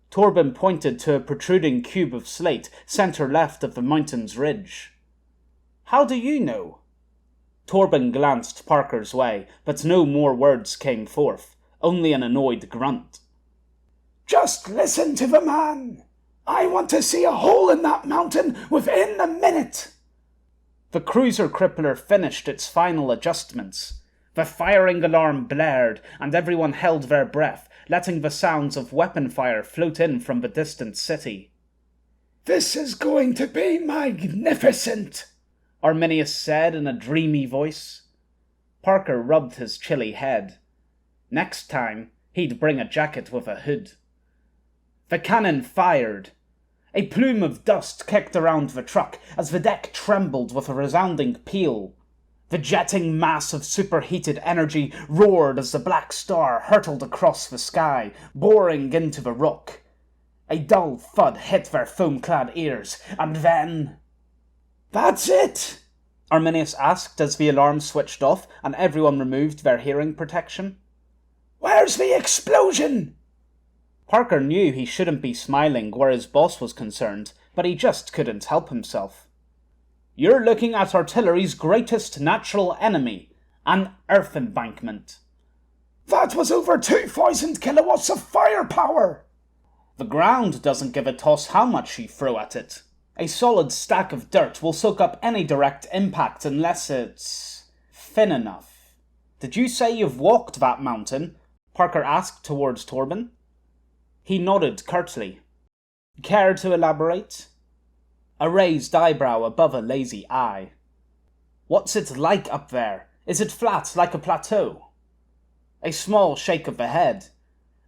Torben pointed to a protruding cube of slate, centre left of the mountain's ridge. How do you know? Torben glanced Parker's way, but no more words came forth, only an annoyed grunt. Just listen to the man. I want to see a hole in that mountain within a minute. The cruiser crippler finished its final adjustments. The firing alarm blared, and everyone held their breath, letting the sounds of weapon fire float in from the distant city. This is going to be magnificent, Arminius said in a dreamy voice. Parker rubbed his chilly head. Next time, he'd bring a jacket with a hood. The cannon fired. A plume of dust kicked around the truck as the deck trembled with a resounding peal. The jetting mass of superheated energy roared as the black star hurtled across the sky, boring into the rock. A dull thud hit their foam-clad ears, and then... "That's it?" Arminius asked as the alarm switched off and everyone removed their hearing protection. "Where's the explosion?" Parker knew he shouldn't be smiling where his boss was concerned, but he just couldn't help himself. "You're looking at artillery's greatest natural enemy, an earth embankment." That was over 2,000 kilowatts of firepower! The ground doesn't give a toss how much you throw at it. A solid stack of dirt will soak up any direct impact unless it's thin enough. "Did you say you've walked that mountain?" Parker asked towards Torben. He nodded curtly. "Care to elaborate?" A raised eyebrow above a lazy eye. "What's it like up there? Is it flat like a plateau?" A small shake of the head.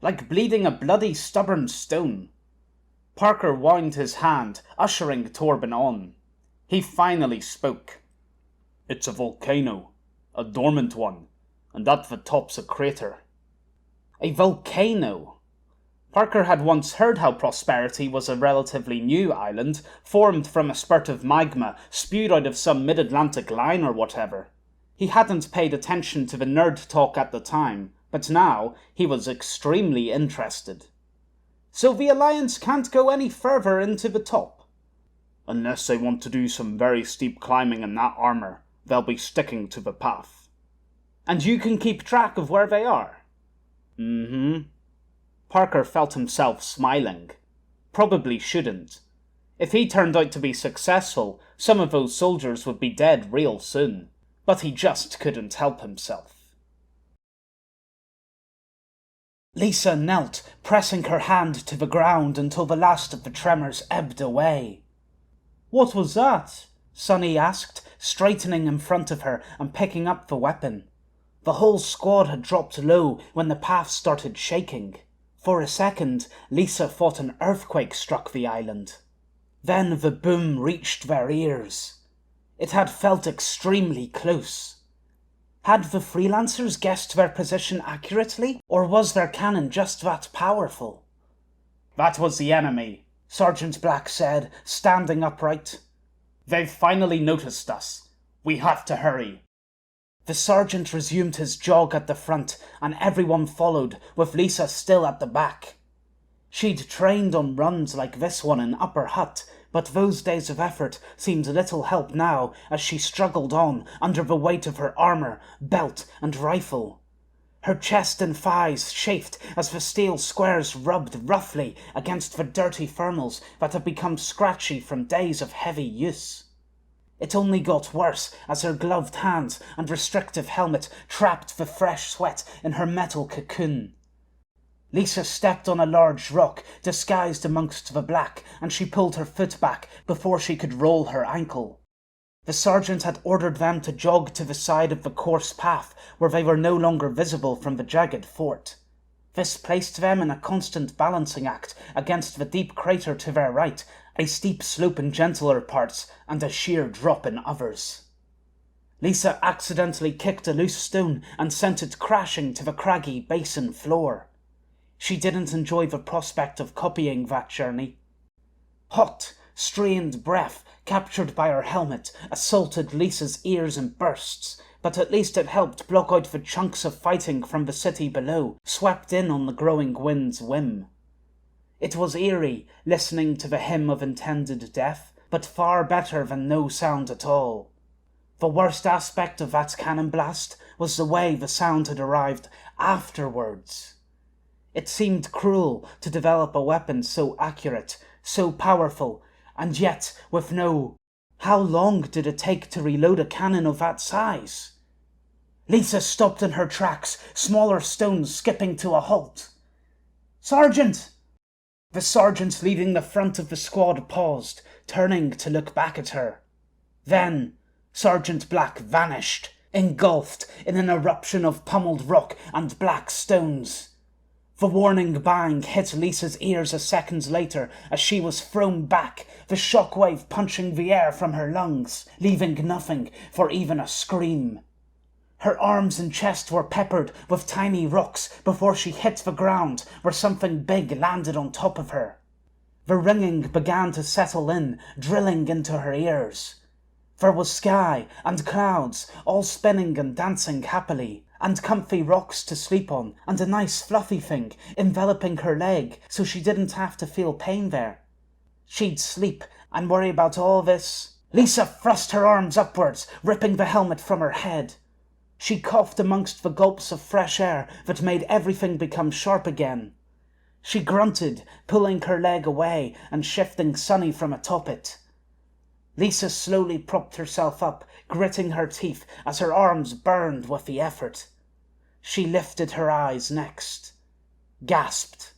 "Like bleeding a bloody stubborn stone." Parker wound his hand, ushering Torben on. He finally spoke. "It's a volcano. A dormant one. And at the top's a crater." A volcano? Parker had once heard how Prosperity was a relatively new island, formed from a spurt of magma spewed out of some mid-Atlantic line or whatever. He hadn't paid attention to the nerd talk at the time, but now he was extremely interested. "So the Alliance can't go any further into the top?" "Unless they want to do some very steep climbing in that armor, they'll be sticking to the path." "And you can keep track of where they are?" "Mm-hmm." Parker felt himself smiling. Probably shouldn't. If he turned out to be successful, some of those soldiers would be dead real soon. But he just couldn't help himself. Lisa knelt, pressing her hand to the ground until the last of the tremors ebbed away. "What was that?" Sonny asked, straightening in front of her and picking up the weapon. The whole squad had dropped low when the path started shaking. For a second, Lisa thought an earthquake struck the island. Then the boom reached their ears. It had felt extremely close. Had the freelancers guessed their position accurately, or was their cannon just that powerful? "That was the enemy," Sergeant Black said, standing upright. "They've finally noticed us. We have to hurry." The sergeant resumed his jog at the front, and everyone followed, with Lisa still at the back. She'd trained on runs like this one in Upper Hutt, but those days of effort seemed little help now as she struggled on under the weight of her armor, belt, and rifle. Her chest and thighs chafed as the steel squares rubbed roughly against the dirty thermals that had become scratchy from days of heavy use. It only got worse as her gloved hands and restrictive helmet trapped the fresh sweat in her metal cocoon. Lisa stepped on a large rock disguised amongst the black, and she pulled her foot back before she could roll her ankle. The sergeant had ordered them to jog to the side of the coarse path where they were no longer visible from the jagged fort. This placed them in a constant balancing act against the deep crater to their right, a steep slope in gentler parts, and a sheer drop in others. Lisa accidentally kicked a loose stone and sent it crashing to the craggy basin floor. She didn't enjoy the prospect of copying that journey. Hot, strained breath, captured by her helmet, assaulted Lisa's ears in bursts, but at least it helped block out the chunks of fighting from the city below, swept in on the growing wind's whim. It was eerie, listening to the hymn of intended death, but far better than no sound at all. The worst aspect of that cannon blast was the way the sound had arrived afterwards. It seemed cruel to develop a weapon so accurate, so powerful, and yet with no... How long did it take to reload a cannon of that size? Lisa stopped in her tracks, smaller stones skipping to a halt. "Sergeant!" The sergeant leading the front of the squad paused, turning to look back at her. Then Sergeant Black vanished, engulfed in an eruption of pummeled rock and black stones. The warning bang hit Lisa's ears a second later as she was thrown back, the shockwave punching the air from her lungs, leaving nothing for even a scream. Her arms and chest were peppered with tiny rocks before she hit the ground, where something big landed on top of her. The ringing began to settle in, drilling into her ears. There was sky and clouds, all spinning and dancing happily, and comfy rocks to sleep on, and a nice fluffy thing enveloping her leg so she didn't have to feel pain there. She'd sleep and worry about all this. Lisa thrust her arms upwards, ripping the helmet from her head. She coughed amongst the gulps of fresh air that made everything become sharp again. She grunted, pulling her leg away and shifting Sunny from atop it. Lisa slowly propped herself up, gritting her teeth as her arms burned with the effort. She lifted her eyes next. Gasped.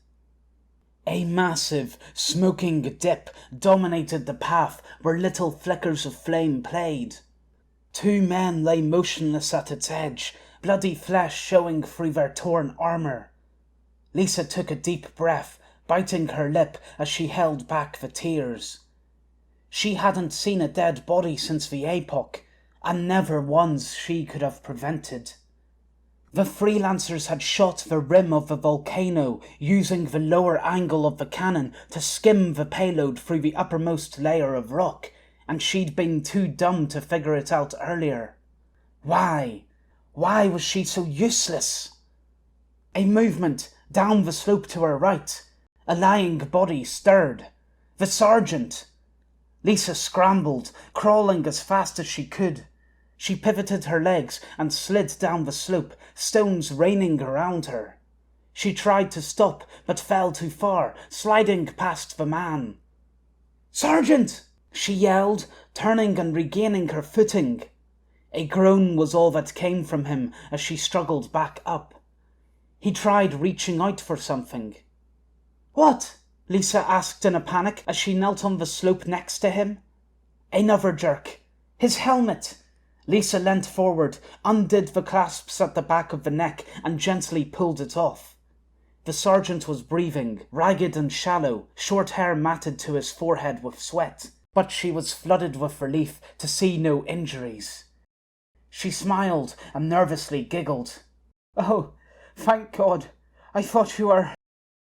A massive, smoking dip dominated the path where little flickers of flame played. 2 men lay motionless at its edge, bloody flesh showing through their torn armour. Lisa took a deep breath, biting her lip as she held back the tears. She hadn't seen a dead body since the epoch, and never ones she could have prevented. The freelancers had shot the rim of the volcano, using the lower angle of the cannon to skim the payload through the uppermost layer of rock, and she'd been too dumb to figure it out earlier. Why? Why was she so useless? A movement down the slope to her right. A lying body stirred. The sergeant! Lisa scrambled, crawling as fast as she could. She pivoted her legs and slid down the slope, stones raining around her. She tried to stop, but fell too far, sliding past the man. "Sergeant!" she yelled, turning and regaining her footing. A groan was all that came from him as she struggled back up. He tried reaching out for something. "What?" Lisa asked in a panic as she knelt on the slope next to him. Another jerk. His helmet! Lisa leant forward, undid the clasps at the back of the neck, and gently pulled it off. The sergeant was breathing, ragged and shallow, short hair matted to his forehead with sweat, but she was flooded with relief to see no injuries. She smiled and nervously giggled. "Oh, thank God. I thought you were—"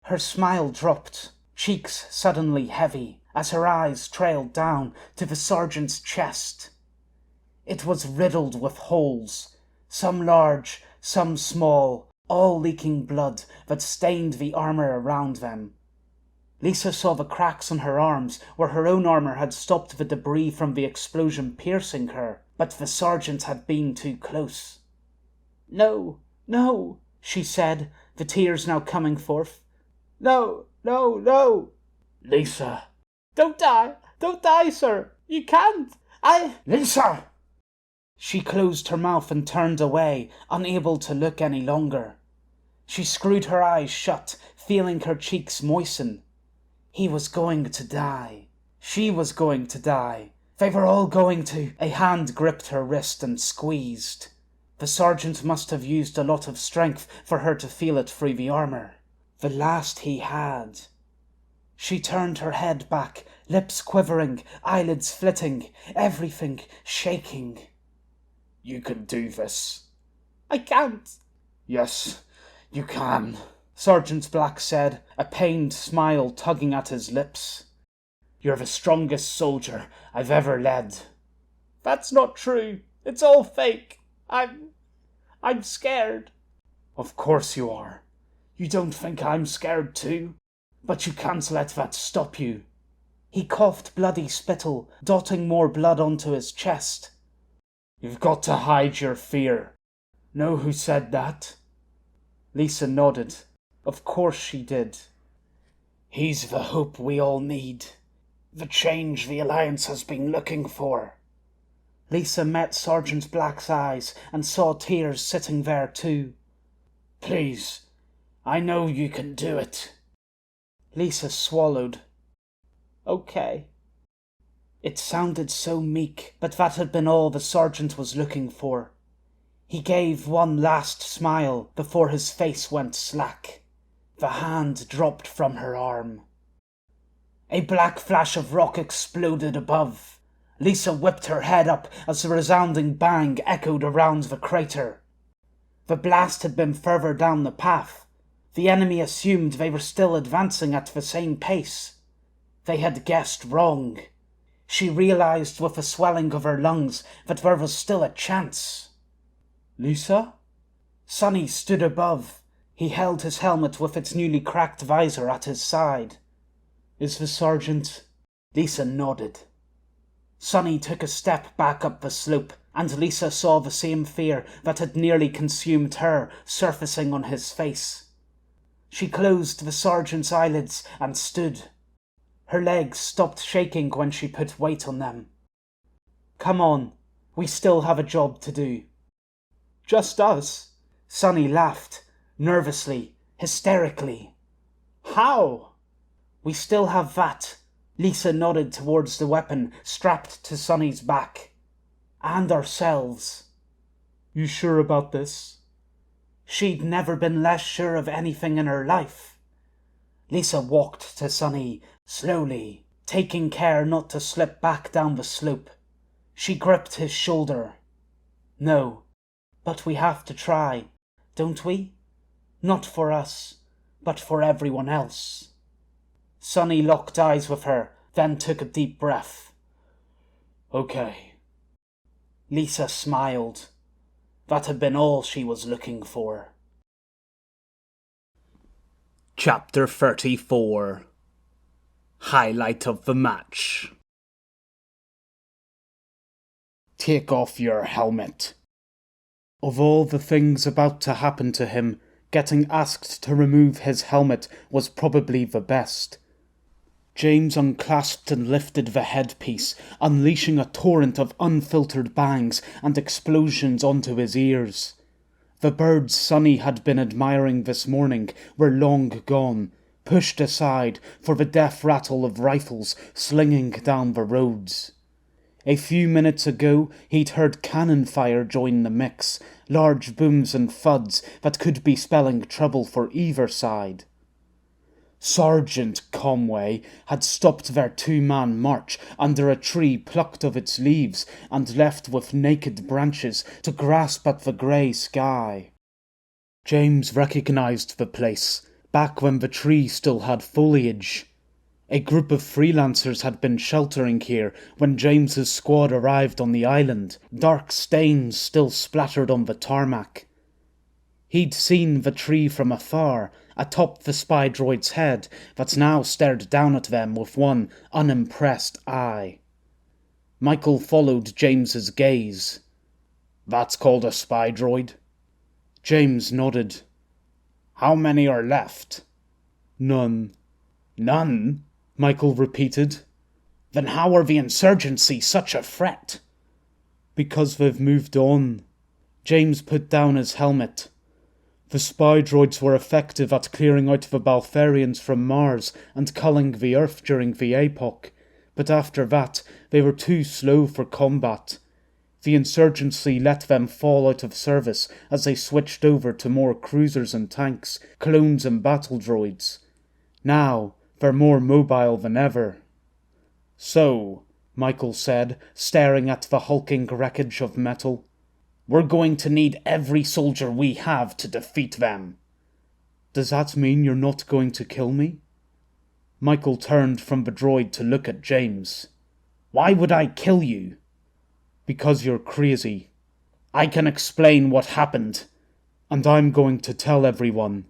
Her smile dropped, cheeks suddenly heavy, as her eyes trailed down to the sergeant's chest. It was riddled with holes, some large, some small, all leaking blood that stained the armour around them. Lisa saw the cracks on her arms where her own armour had stopped the debris from the explosion piercing her, but the sergeant had been too close. "No, no," she said, the tears now coming forth. "No, no, no." Lisa! Don't die, sir. You can't. Lisa! She closed her mouth and turned away, unable to look any longer. She screwed her eyes shut, feeling her cheeks moisten. He was going to die. She was going to die. They were all going to. A hand gripped her wrist and squeezed. The sergeant must have used a lot of strength for her to feel it through the armour. The last he had. She turned her head back, lips quivering, eyelids flitting, everything shaking. You can do this. I can't. Yes, you can, Sergeant Black said, a pained smile tugging at his lips. You're the strongest soldier I've ever led. That's not true. It's all fake. I'm scared. Of course you are. You don't think I'm scared too? But you can't let that stop you. He coughed bloody spittle, dotting more blood onto his chest. You've got to hide your fear. Know who said that? Lisa nodded. Of course she did. He's the hope we all need. The change the Alliance has been looking for. Lisa met Sergeant Black's eyes and saw tears sitting there too. Please, I know you can do it. Lisa swallowed. Okay. It sounded so meek, but that had been all the sergeant was looking for. He gave one last smile before his face went slack. The hand dropped from her arm. A black flash of rock exploded above. Lisa whipped her head up as a resounding bang echoed around the crater. The blast had been further down the path. The enemy assumed they were still advancing at the same pace. They had guessed wrong. She realized with a swelling of her lungs that there was still a chance. Lisa? Sonny stood above. He held his helmet with its newly cracked visor at his side. Is the sergeant? Lisa nodded. Sonny took a step back up the slope, and Lisa saw the same fear that had nearly consumed her surfacing on his face. She closed the sergeant's eyelids and stood. Her legs stopped shaking when she put weight on them. Come on, we still have a job to do. Just us? Sonny laughed, nervously, hysterically. How? We still have that. Lisa nodded towards the weapon strapped to Sonny's back. And ourselves. You sure about this? She'd never been less sure of anything in her life. Lisa walked to Sonny, slowly, taking care not to slip back down the slope. She gripped his shoulder. No, but we have to try, don't we? Not for us, but for everyone else. Sonny locked eyes with her, then took a deep breath. Okay. Lisa smiled. That had been all she was looking for. Chapter 34. Highlight of the match. Take off your helmet. Of all the things about to happen to him, getting asked to remove his helmet was probably the best. James unclasped and lifted the headpiece, unleashing a torrent of unfiltered bangs and explosions onto his ears. The birds Sonny had been admiring this morning were long gone, pushed aside for the death rattle of rifles slinging down the roads. A few minutes ago he'd heard cannon fire join the mix, large booms and thuds that could be spelling trouble for either side. Sergeant Conway had stopped their two-man march under a tree plucked of its leaves and left with naked branches to grasp at the grey sky. James recognised the place, back when the tree still had foliage. A group of freelancers had been sheltering here when James's squad arrived on the island, dark stains still splattered on the tarmac. He'd seen the tree from afar, atop the spy droid's head that now stared down at them with one unimpressed eye. Michael followed James's gaze. That's called a spy droid? James nodded. How many are left? None. None? Michael repeated. Then how are the insurgency such a threat? Because they've moved on. James put down his helmet. The spy droids were effective at clearing out the Baltharians from Mars and culling the Earth during the epoch, but after that they were too slow for combat. The insurgency let them fall out of service as they switched over to more cruisers and tanks, clones and battle droids. Now they're more mobile than ever. So, Michael said, staring at the hulking wreckage of metal, we're going to need every soldier we have to defeat them. Does that mean you're not going to kill me? Michael turned from the droid to look at James. Why would I kill you? Because you're crazy. I can explain what happened, and I'm going to tell everyone.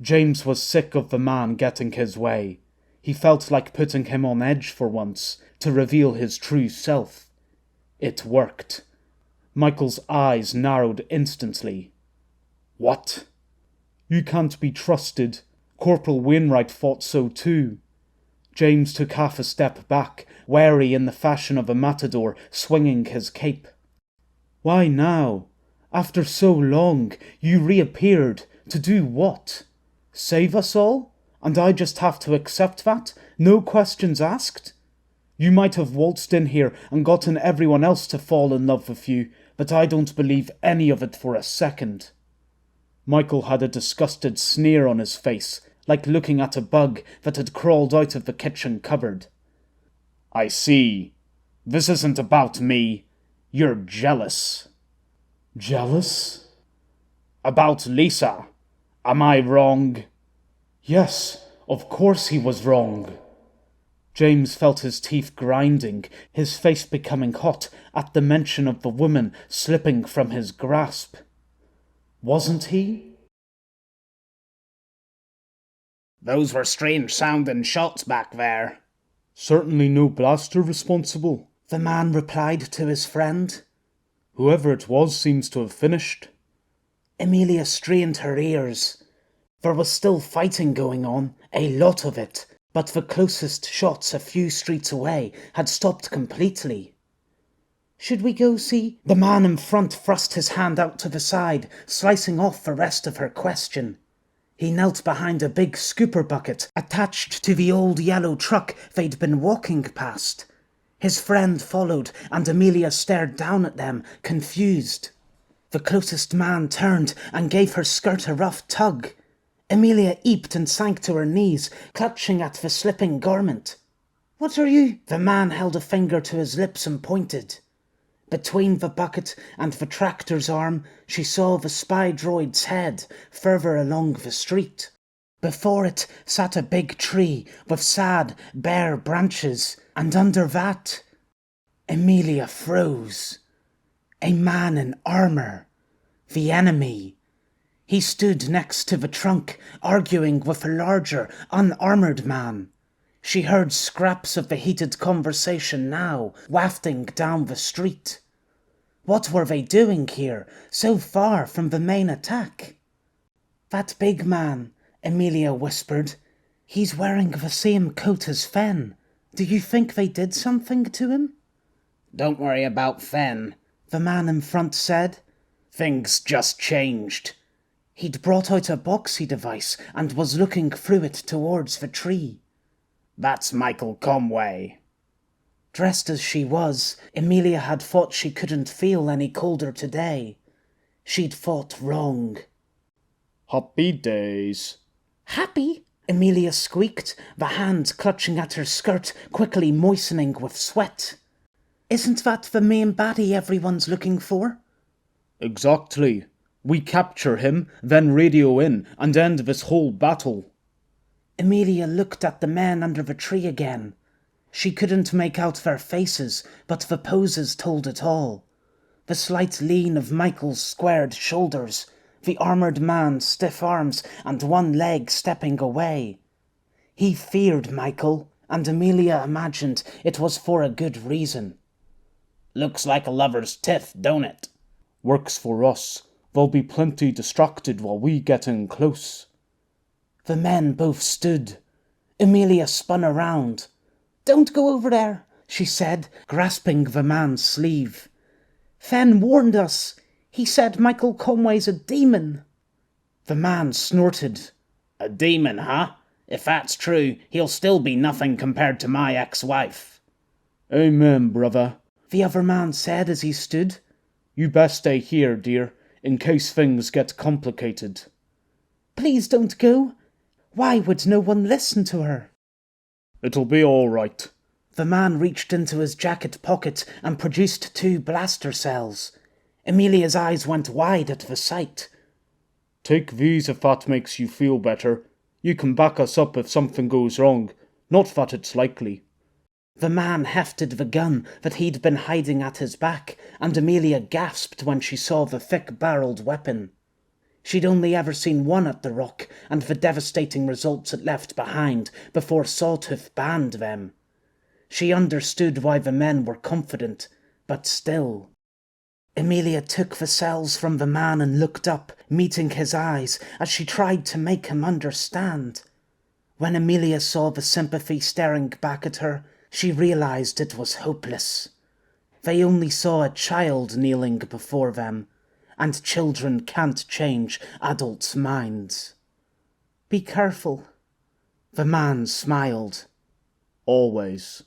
James was sick of the man getting his way. He felt like putting him on edge for once, to reveal his true self. It worked. Michael's eyes narrowed instantly. What? You can't be trusted. Corporal Wainwright thought so too. James took half a step back, wary in the fashion of a matador swinging his cape. Why now? After so long, you reappeared. To do what? Save us all? And I just have to accept that? No questions asked? You might have waltzed in here and gotten everyone else to fall in love with you, but I don't believe any of it for a second. Michael had a disgusted sneer on his face, like looking at a bug that had crawled out of the kitchen cupboard. I see. This isn't about me. You're jealous. Jealous? About Lisa. Am I wrong? Yes, of course he was wrong. James felt his teeth grinding, his face becoming hot at the mention of the woman slipping from his grasp. Wasn't he? Those were strange-sounding shots back there. Certainly no blaster responsible, the man replied to his friend. Whoever it was seems to have finished. Amelia strained her ears. There was still fighting going on, a lot of it, but the closest shots a few streets away had stopped completely. Should we go see? The man in front thrust his hand out to the side, slicing off the rest of her question. He knelt behind a big scooper bucket attached to the old yellow truck they'd been walking past. His friend followed, and Amelia stared down at them, confused. The closest man turned and gave her skirt a rough tug. Amelia eeped and sank to her knees, clutching at the slipping garment. "What are you?" The man held a finger to his lips and pointed. Between the bucket and the tractor's arm, she saw the spy droid's head further along the street. Before it sat a big tree with sad, bare branches, and under that, Amelia froze. A man in armour. The enemy. He stood next to the trunk, arguing with a larger, unarmoured man. She heard scraps of the heated conversation now, wafting down the street. What were they doing here, so far from the main attack? "That big man," Amelia whispered. "He's wearing the same coat as Fen. Do you think they did something to him?" "Don't worry about Fen," the man in front said. "Things just changed." He'd brought out a boxy device and was looking through it towards the tree. "That's Michael Conway." Dressed as she was, Amelia had thought she couldn't feel any colder today. She'd thought wrong. Happy days. "Happy?" Amelia squeaked, the hand clutching at her skirt quickly moistening with sweat. "Isn't that the main baddie everyone's looking for?" Exactly. We capture him, then radio in, and end this whole battle. Amelia looked at the men under the tree again. She couldn't make out their faces, but the poses told it all. The slight lean of Michael's squared shoulders, the armoured man's stiff arms, and one leg stepping away. He feared Michael, and Amelia imagined it was for a good reason. "Looks like a lover's tiff, don't it?" Works for us. There'll be plenty distracted while we get in close. The men both stood. Amelia spun around. "Don't go over there," she said, grasping the man's sleeve. "Fen warned us. He said Michael Conway's a demon." The man snorted. "A demon, huh? If that's true, he'll still be nothing compared to my ex-wife." Amen, brother, the other man said as he stood. You best stay here, dear, in case things get complicated. "Please don't go. Why would no one listen to her?" It'll be all right. The man reached into his jacket pocket and produced 2 blaster cells. Amelia's eyes went wide at the sight. Take these if that makes you feel better. You can back us up if something goes wrong. Not that it's likely. The man hefted the gun that he'd been hiding at his back, and Amelia gasped when she saw the thick-barreled weapon. She'd only ever seen one at the Rock, and the devastating results it left behind before Sawtooth banned them. She understood why the men were confident, but still. Amelia took the cells from the man and looked up, meeting his eyes, as she tried to make him understand. When Amelia saw the sympathy staring back at her, she realized it was hopeless. They only saw a child kneeling before them, and children can't change adults' minds. "Be careful." The man smiled. Always.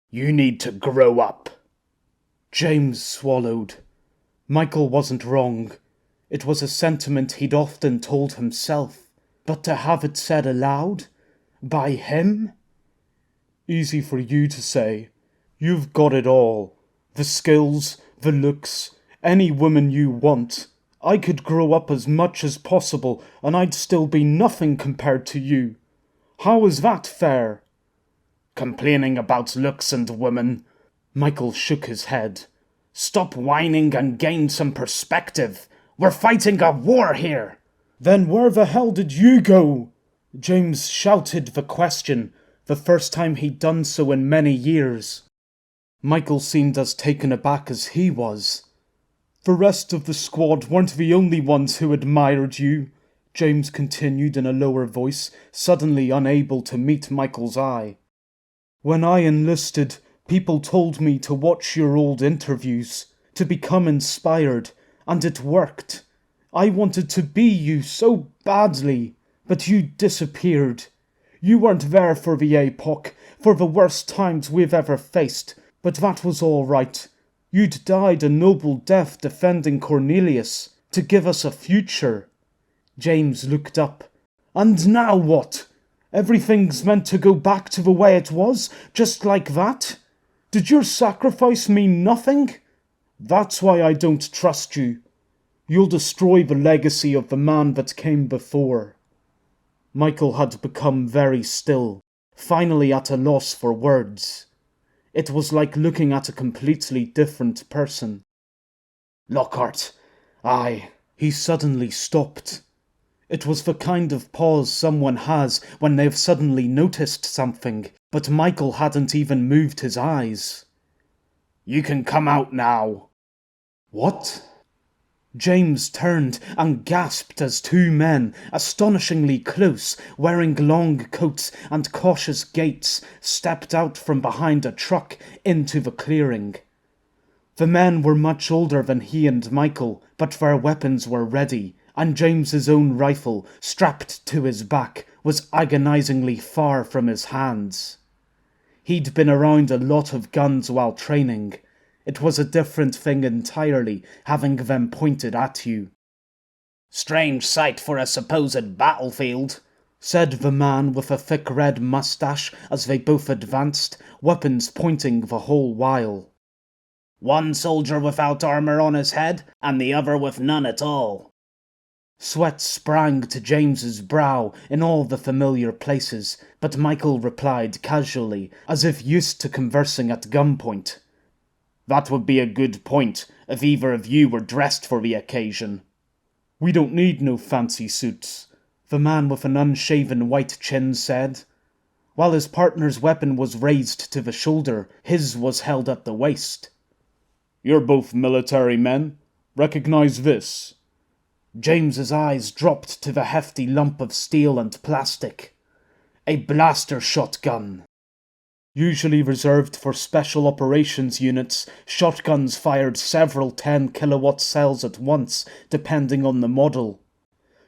"You need to grow up." James swallowed. Michael wasn't wrong. It was a sentiment he'd often told himself, but to have it said aloud? By him? Easy for you to say. You've got it all. The skills, the looks, any woman you want. I could grow up as much as possible, and I'd still be nothing compared to you. How is that fair? Complaining about looks and women. Michael shook his head. Stop whining and gain some perspective. We're fighting a war here. Then where the hell did you go? James shouted the question, the first time he'd done so in many years. Michael seemed as taken aback as he was. The rest of the squad weren't the only ones who admired you, James continued in a lower voice, suddenly unable to meet Michael's eye. When I enlisted, people told me to watch your old interviews, to become inspired, and it worked. I wanted to be you so badly, but you disappeared. You weren't there for the epoch, for the worst times we've ever faced, but that was all right. You'd died a noble death defending Cornelius, to give us a future. James looked up. And now what? Everything's meant to go back to the way it was, just like that? Did your sacrifice mean nothing? That's why I don't trust you. You'll destroy the legacy of the man that came before. Michael had become very still, finally at a loss for words. It was like looking at a completely different person. Lockhart, He suddenly stopped. It was the kind of pause someone has when they've suddenly noticed something, but Michael hadn't even moved his eyes. You can come out now. What? James turned and gasped as two men, astonishingly close, wearing long coats and cautious gaits, stepped out from behind a truck into the clearing. The men were much older than he and Michael, but their weapons were ready, and James's own rifle, strapped to his back, was agonizingly far from his hands. He'd been around a lot of guns while training. It was a different thing entirely, having them pointed at you. Strange sight for a supposed battlefield, said the man with a thick red moustache as they both advanced, weapons pointing the whole while. One soldier without armour on his head, and the other with none at all. Sweat sprang to James's brow in all the familiar places, but Michael replied casually, as if used to conversing at gunpoint. That would be a good point, if either of you were dressed for the occasion. We don't need no fancy suits, the man with an unshaven white chin said. While his partner's weapon was raised to the shoulder, his was held at the waist. You're both military men. Recognize this. James's eyes dropped to the hefty lump of steel and plastic. A blaster shotgun. Usually reserved for special operations units, shotguns fired several 10-kilowatt cells at once, depending on the model.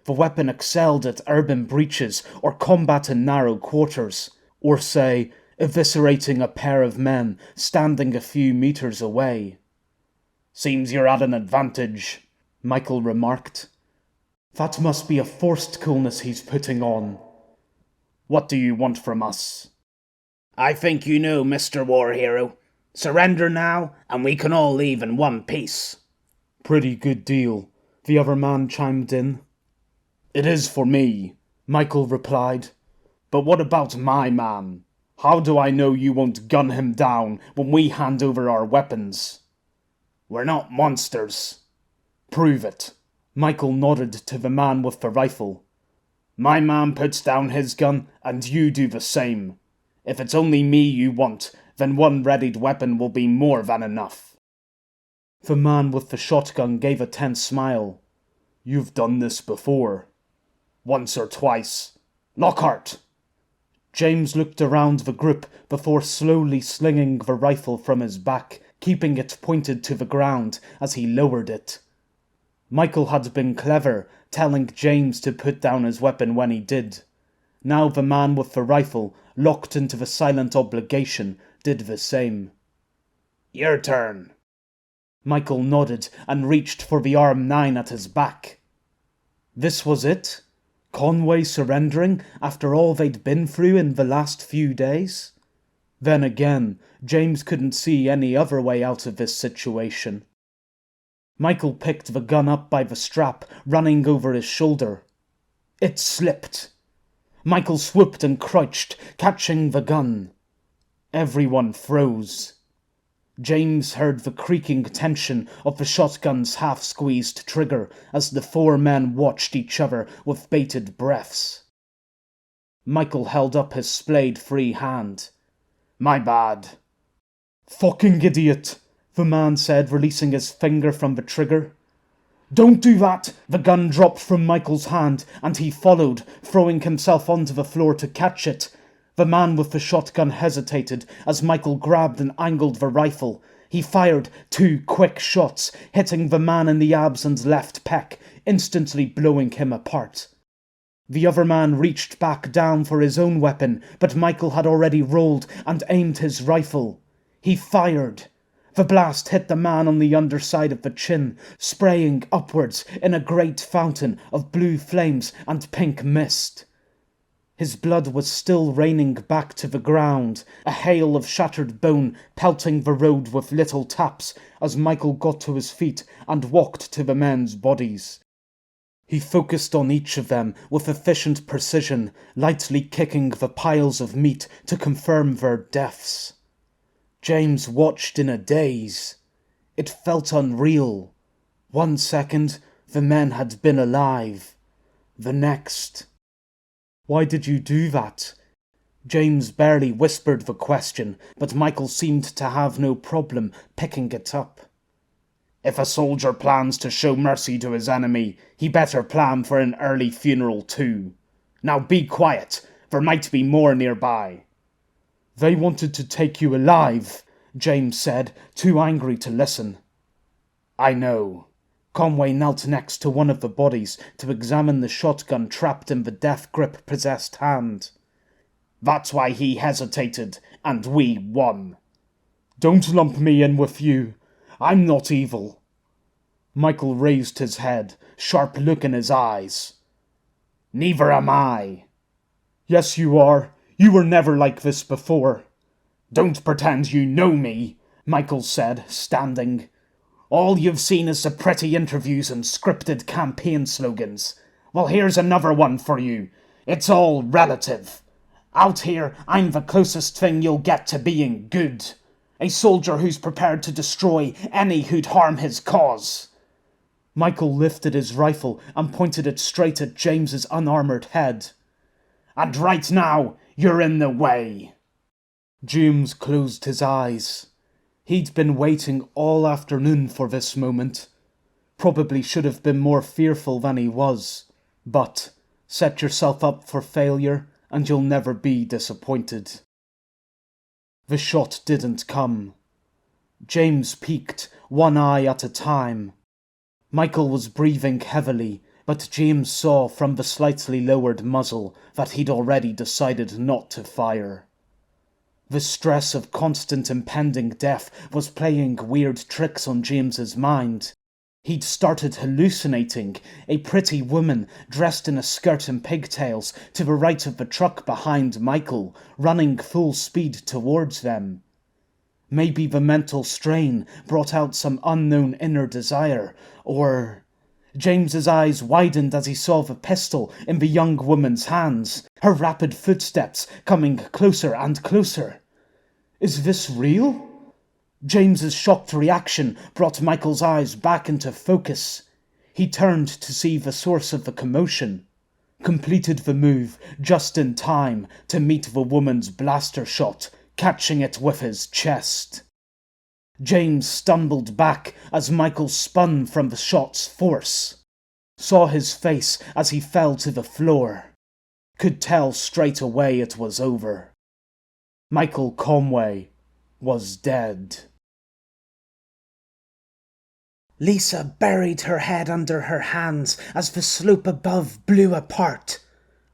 The weapon excelled at urban breaches or combat in narrow quarters, or say, eviscerating a pair of men standing a few meters away. Seems you're at an advantage, Michael remarked. That must be a forced coolness he's putting on. What do you want from us? I think you know, Mr. War Hero. Surrender now, and we can all leave in one piece. Pretty good deal, the other man chimed in. It is for me, Michael replied. But what about my man? How do I know you won't gun him down when we hand over our weapons? We're not monsters. Prove it. Michael nodded to the man with the rifle. My man puts down his gun, and you do the same. If it's only me you want, then one readied weapon will be more than enough. The man with the shotgun gave a tense smile. You've done this before. Once or twice. Lockhart! James looked around the group before slowly slinging the rifle from his back, keeping it pointed to the ground as he lowered it. Michael had been clever, telling James to put down his weapon when he did. Now the man with the rifle, locked into the silent obligation, did the same. Your turn. Michael nodded and reached for the arm-9 at his back. This was it? Conway surrendering after all they'd been through in the last few days? Then again, James couldn't see any other way out of this situation. Michael picked the gun up by the strap, running over his shoulder. It slipped. Michael swooped and crouched, catching the gun. Everyone froze. James heard the creaking tension of the shotgun's half-squeezed trigger as the 4 men watched each other with bated breaths. Michael held up his splayed-free hand. "My bad." "Fucking idiot," the man said, releasing his finger from the trigger. "Don't do that!" The gun dropped from Michael's hand, and he followed, throwing himself onto the floor to catch it. The man with the shotgun hesitated as Michael grabbed and angled the rifle. He fired 2 quick shots, hitting the man in the abs and left pec, instantly blowing him apart. The other man reached back down for his own weapon, but Michael had already rolled and aimed his rifle. He fired. The blast hit the man on the underside of the chin, spraying upwards in a great fountain of blue flames and pink mist. His blood was still raining back to the ground, a hail of shattered bone pelting the road with little taps as Michael got to his feet and walked to the men's bodies. He focused on each of them with efficient precision, lightly kicking the piles of meat to confirm their deaths. James watched in a daze. It felt unreal. 1 second, the men had been alive. The next... "Why did you do that?" James barely whispered the question, but Michael seemed to have no problem picking it up. "If a soldier plans to show mercy to his enemy, he better plan for an early funeral too. Now be quiet, there might be more nearby." "They wanted to take you alive," James said, too angry to listen. "I know." Conway knelt next to one of the bodies to examine the shotgun trapped in the death-grip-possessed hand. "That's why he hesitated, and we won." "Don't lump me in with you. I'm not evil." Michael raised his head, sharp look in his eyes. "Neither am I." "Yes, you are. You were never like this before." "Don't pretend you know me," Michael said, standing. "All you've seen is the pretty interviews and scripted campaign slogans. Well, here's another one for you. It's all relative. Out here, I'm the closest thing you'll get to being good. A soldier who's prepared to destroy any who'd harm his cause." Michael lifted his rifle and pointed it straight at James's unarmored head. "And right now, you're in the way." James closed his eyes. He'd been waiting all afternoon for this moment. Probably should have been more fearful than he was. But set yourself up for failure and you'll never be disappointed. The shot didn't come. James peeked, one eye at a time. Michael was breathing heavily, but James saw from the slightly lowered muzzle that he'd already decided not to fire. The stress of constant impending death was playing weird tricks on James's mind. He'd started hallucinating a pretty woman dressed in a skirt and pigtails to the right of the truck behind Michael, running full speed towards them. Maybe the mental strain brought out some unknown inner desire, or... James's eyes widened as he saw the pistol in the young woman's hands, her rapid footsteps coming closer and closer. Is this real? James's shocked reaction brought Michael's eyes back into focus. He turned to see the source of the commotion. Completed the move just in time to meet the woman's blaster shot, catching it with his chest. James stumbled back as Michael spun from the shot's force. Saw his face as he fell to the floor. Could tell straight away it was over. Michael Conway was dead. Lisa buried her head under her hands as the slope above blew apart.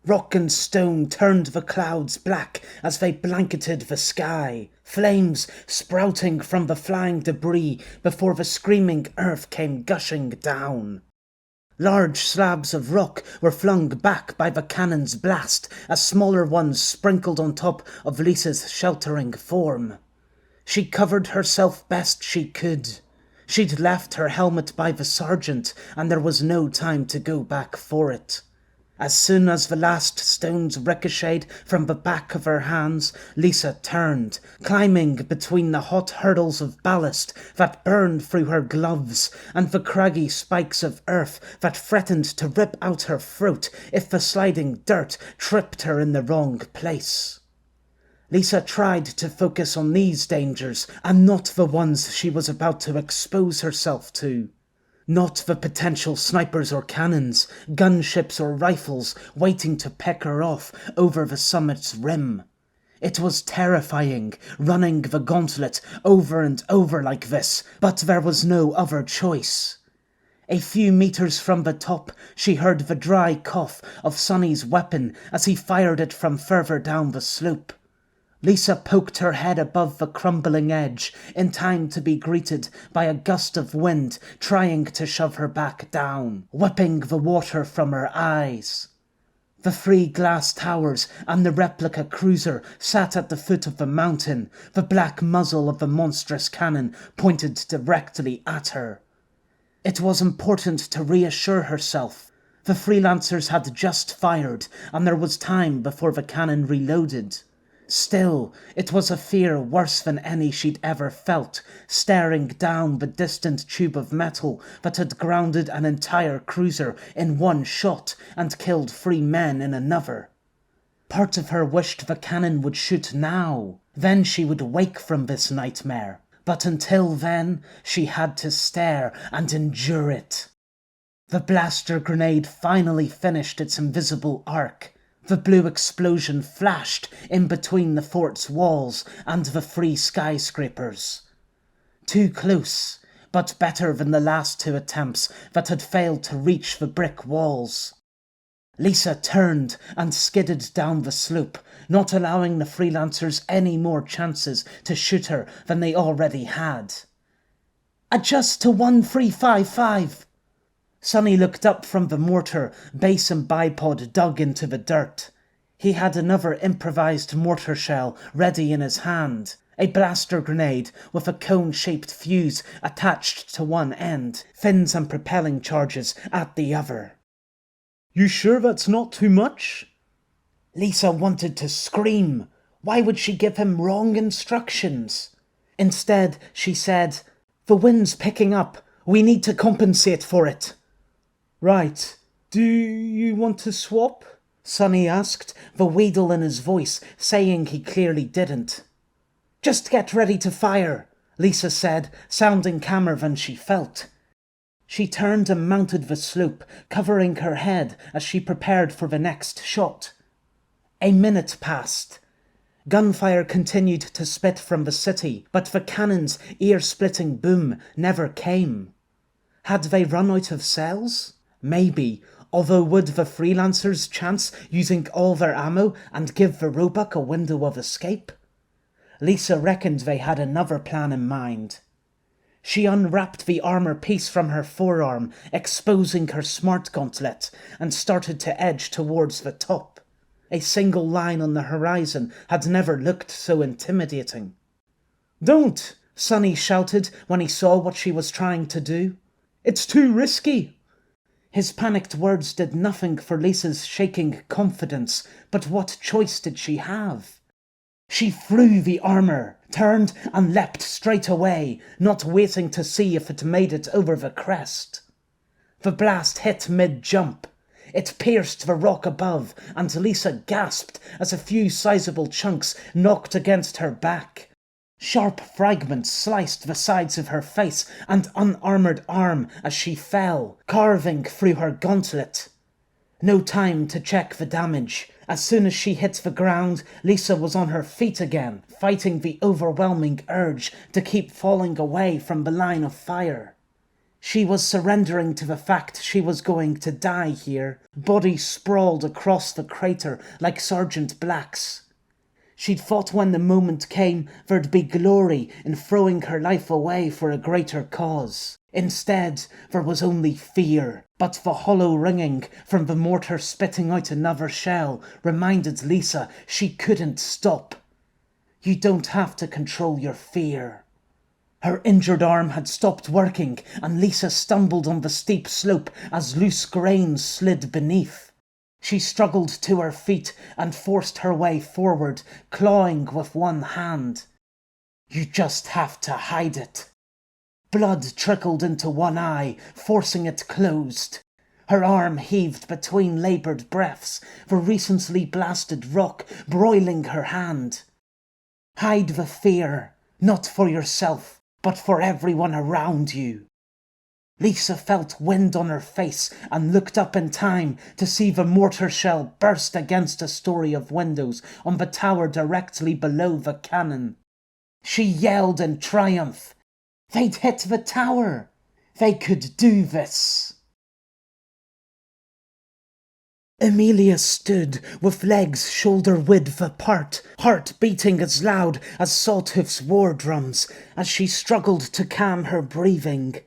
Rock and stone turned the clouds black as they blanketed the sky, flames sprouting from the flying debris before the screaming earth came gushing down. Large slabs of rock were flung back by the cannon's blast as smaller ones sprinkled on top of Lisa's sheltering form. She covered herself best she could. She'd left her helmet by the sergeant, and there was no time to go back for it. As soon as the last stones ricocheted from the back of her hands, Lisa turned, climbing between the hot hurdles of ballast that burned through her gloves and the craggy spikes of earth that threatened to rip out her throat if the sliding dirt tripped her in the wrong place. Lisa tried to focus on these dangers and not the ones she was about to expose herself to. Not the potential snipers or cannons, gunships or rifles waiting to peck her off over the summit's rim. It was terrifying, running the gauntlet over and over like this, but there was no other choice. A few meters from the top, she heard the dry cough of Sonny's weapon as he fired it from further down the slope. Lisa poked her head above the crumbling edge in time to be greeted by a gust of wind trying to shove her back down, whipping the water from her eyes. The 3 glass towers and the replica cruiser sat at the foot of the mountain, the black muzzle of the monstrous cannon pointed directly at her. It was important to reassure herself. The freelancers had just fired, and there was time before the cannon reloaded. Still, it was a fear worse than any she'd ever felt, staring down the distant tube of metal that had grounded an entire cruiser in one shot and killed 3 men in another. Part of her wished the cannon would shoot now. Then she would wake from this nightmare. But until then, she had to stare and endure it. The blaster grenade finally finished its invisible arc. The blue explosion flashed in between the fort's walls and the 3 skyscrapers. Too close, but better than the last 2 attempts that had failed to reach the brick walls. Lisa turned and skidded down the slope, not allowing the freelancers any more chances to shoot her than they already had. "Adjust to 1355. Sonny looked up from the mortar base and bipod dug into the dirt. He had another improvised mortar shell ready in his hand, a blaster grenade with a cone-shaped fuse attached to one end, fins and propelling charges at the other. "You sure that's not too much?" Lisa wanted to scream. Why would she give him wrong instructions? Instead, she said, "The wind's picking up. We need to compensate for it." "Right. Do you want to swap?" Sonny asked, the wheedle in his voice saying he clearly didn't. "Just get ready to fire," Lisa said, sounding calmer than she felt. She turned and mounted the slope, covering her head as she prepared for the next shot. A minute passed. Gunfire continued to spit from the city, but the cannon's ear-splitting boom never came. Had they run out of cells? Maybe, although would the freelancers chance using all their ammo and give the Roebuck a window of escape? Lisa reckoned they had another plan in mind. She unwrapped the armor piece from her forearm, exposing her smart gauntlet, and started to edge towards the top. A single line on the horizon had never looked so intimidating. "Don't!" Sonny shouted when he saw what she was trying to do. "It's too risky." His panicked words did nothing for Lisa's shaking confidence, but what choice did she have? She threw the armor, turned and leapt straight away, not waiting to see if it made it over the crest. The blast hit mid-jump. It pierced the rock above, and Lisa gasped as a few sizable chunks knocked against her back. Sharp fragments sliced the sides of her face and unarmoured arm as she fell, carving through her gauntlet. No time to check the damage. As soon as she hit the ground, Lisa was on her feet again, fighting the overwhelming urge to keep falling away from the line of fire. She was surrendering to the fact she was going to die here, body sprawled across the crater like Sergeant Black's. She'd thought when the moment came there'd be glory in throwing her life away for a greater cause. Instead, there was only fear, but the hollow ringing from the mortar spitting out another shell reminded Lisa she couldn't stop. You don't have to control your fear. Her injured arm had stopped working, and Lisa stumbled on the steep slope as loose grains slid beneath. She struggled to her feet and forced her way forward, clawing with one hand. You just have to hide it. Blood trickled into one eye, forcing it closed. Her arm heaved between laboured breaths, the recently blasted rock broiling her hand. Hide the fear, not for yourself, but for everyone around you. Lisa felt wind on her face and looked up in time to see the mortar shell burst against a story of windows on the tower directly below the cannon. She yelled in triumph. They'd hit the tower. They could do this. Amelia stood with legs shoulder-width apart, heart beating as loud as Sawtooth's war drums as she struggled to calm her breathing.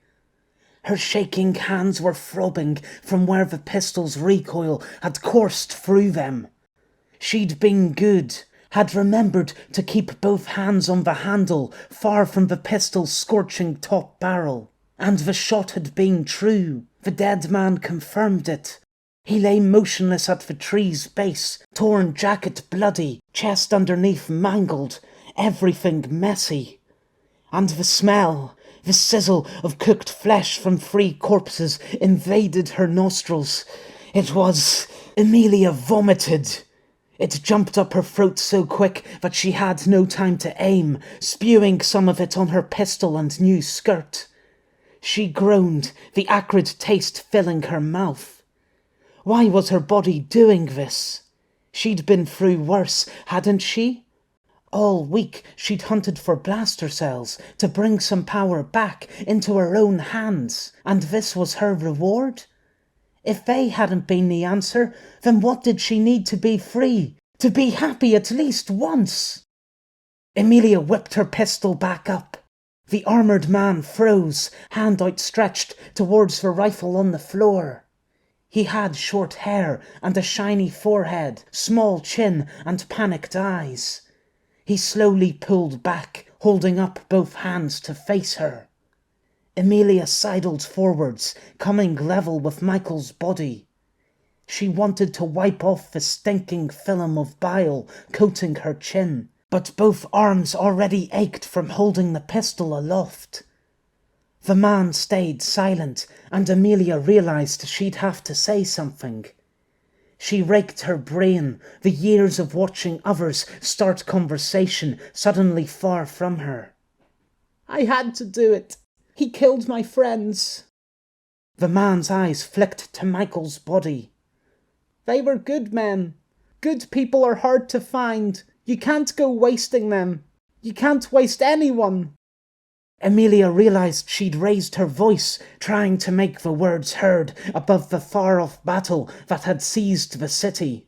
Her shaking hands were throbbing from where the pistol's recoil had coursed through them. She'd been good, had remembered to keep both hands on the handle, far from the pistol's scorching top barrel. And the shot had been true. The dead man confirmed it. He lay motionless at the tree's base, torn jacket bloody, chest underneath mangled, everything messy. And the smell, the sizzle of cooked flesh from 3 corpses invaded her nostrils. It was... Amelia vomited. It jumped up her throat so quick that she had no time to aim, spewing some of it on her pistol and new skirt. She groaned, the acrid taste filling her mouth. Why was her body doing this? She'd been through worse, hadn't she? All week she'd hunted for blaster cells to bring some power back into her own hands, and this was her reward? If they hadn't been the answer, then what did she need to be free? To be happy at least once? Amelia whipped her pistol back up. The armoured man froze, hand outstretched towards the rifle on the floor. He had short hair and a shiny forehead, small chin and panicked eyes. He slowly pulled back, holding up both hands to face her. Amelia sidled forwards, coming level with Michael's body. She wanted to wipe off the stinking film of bile coating her chin, but both arms already ached from holding the pistol aloft. The man stayed silent, and Amelia realised she'd have to say something. She raked her brain, the years of watching others start conversation suddenly far from her. I had to do it. He killed my friends. The man's eyes flicked to Michael's body. They were good men. Good people are hard to find. You can't go wasting them. You can't waste anyone. Amelia realised she'd raised her voice, trying to make the words heard above the far-off battle that had seized the city.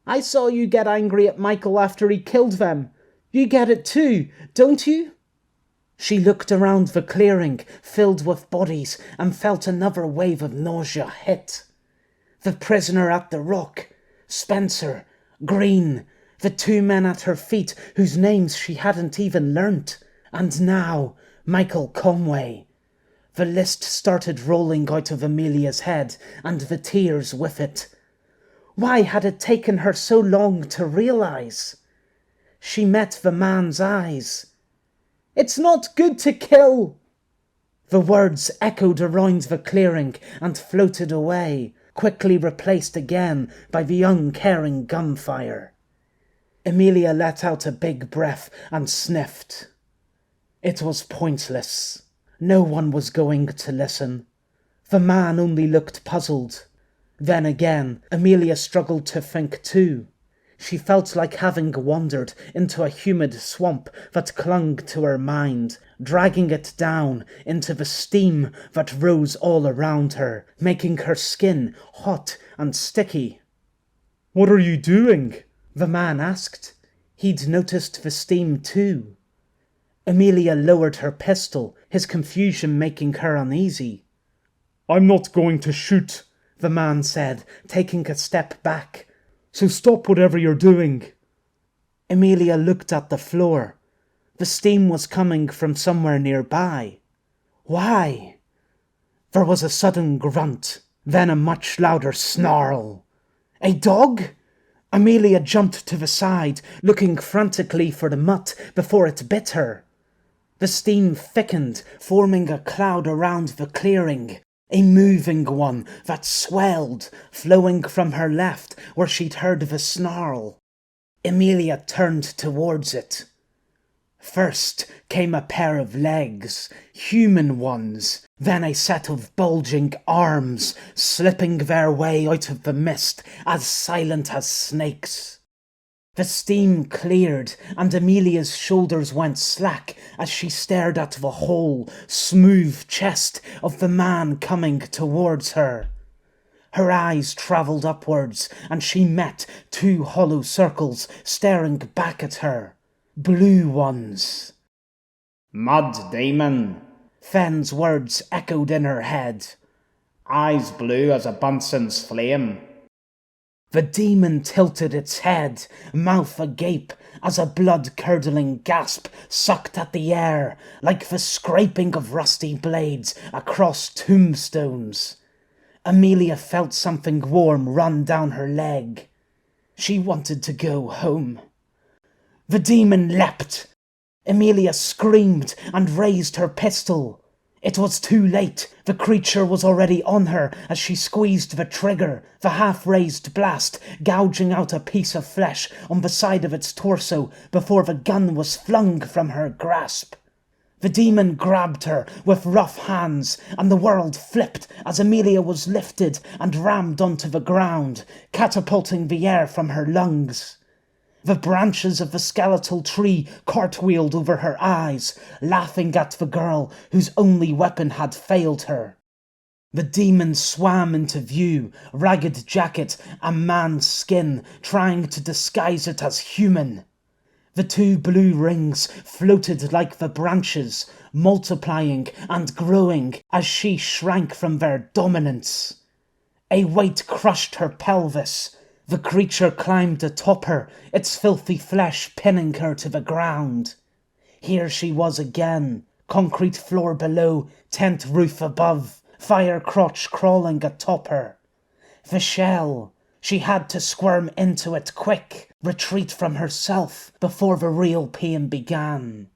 I saw you get angry at Michael after he killed them. You get it too, don't you? She looked around the clearing, filled with bodies, and felt another wave of nausea hit. The prisoner at the rock, Spencer, Green, the 2 men at her feet whose names she hadn't even learnt, and now Michael Conway. The list started rolling out of Amelia's head, and the tears with it. Why had it taken her so long to realise? She met the man's eyes. It's not good to kill! The words echoed around the clearing and floated away, quickly replaced again by the uncaring gunfire. Amelia let out a big breath and sniffed. It was pointless. No one was going to listen. The man only looked puzzled. Then again, Amelia struggled to think too. She felt like having wandered into a humid swamp that clung to her mind, dragging it down into the steam that rose all around her, making her skin hot and sticky. "What are you doing?" the man asked. He'd noticed the steam too. Amelia lowered her pistol, his confusion making her uneasy. "I'm not going to shoot," the man said, taking a step back. "So stop whatever you're doing." Amelia looked at the floor. The steam was coming from somewhere nearby. Why? There was a sudden grunt, then a much louder snarl. A dog? Amelia jumped to the side, looking frantically for the mutt before it bit her. The steam thickened, forming a cloud around the clearing, a moving one that swelled, flowing from her left where she'd heard the snarl. Amelia turned towards it. First came a pair of legs, human ones, then a set of bulging arms, slipping their way out of the mist, as silent as snakes. The steam cleared, and Amelia's shoulders went slack as she stared at the whole, smooth chest of the man coming towards her. Her eyes travelled upwards, and she met two hollow circles staring back at her. Blue ones. "Mud demon," Fenn's words echoed in her head. "Eyes blue as a Bunsen's flame." The demon tilted its head, mouth agape, as a blood-curdling gasp sucked at the air, like the scraping of rusty blades across tombstones. Amelia felt something warm run down her leg. She wanted to go home. The demon leapt. Amelia screamed and raised her pistol. It was too late. The creature was already on her as she squeezed the trigger, the half-raised blast gouging out a piece of flesh on the side of its torso before the gun was flung from her grasp. The demon grabbed her with rough hands, and the world flipped as Amelia was lifted and rammed onto the ground, catapulting the air from her lungs. The branches of the skeletal tree cartwheeled over her eyes, laughing at the girl whose only weapon had failed her. The demon swam into view, ragged jacket and man's skin, trying to disguise it as human. The two blue rings floated like the branches, multiplying and growing as she shrank from their dominance. A weight crushed her pelvis. The creature climbed atop her, its filthy flesh pinning her to the ground. Here she was again, concrete floor below, tent roof above, fire crotch crawling atop her. The shell. She had to squirm into it quick, retreat from herself before the real pain began.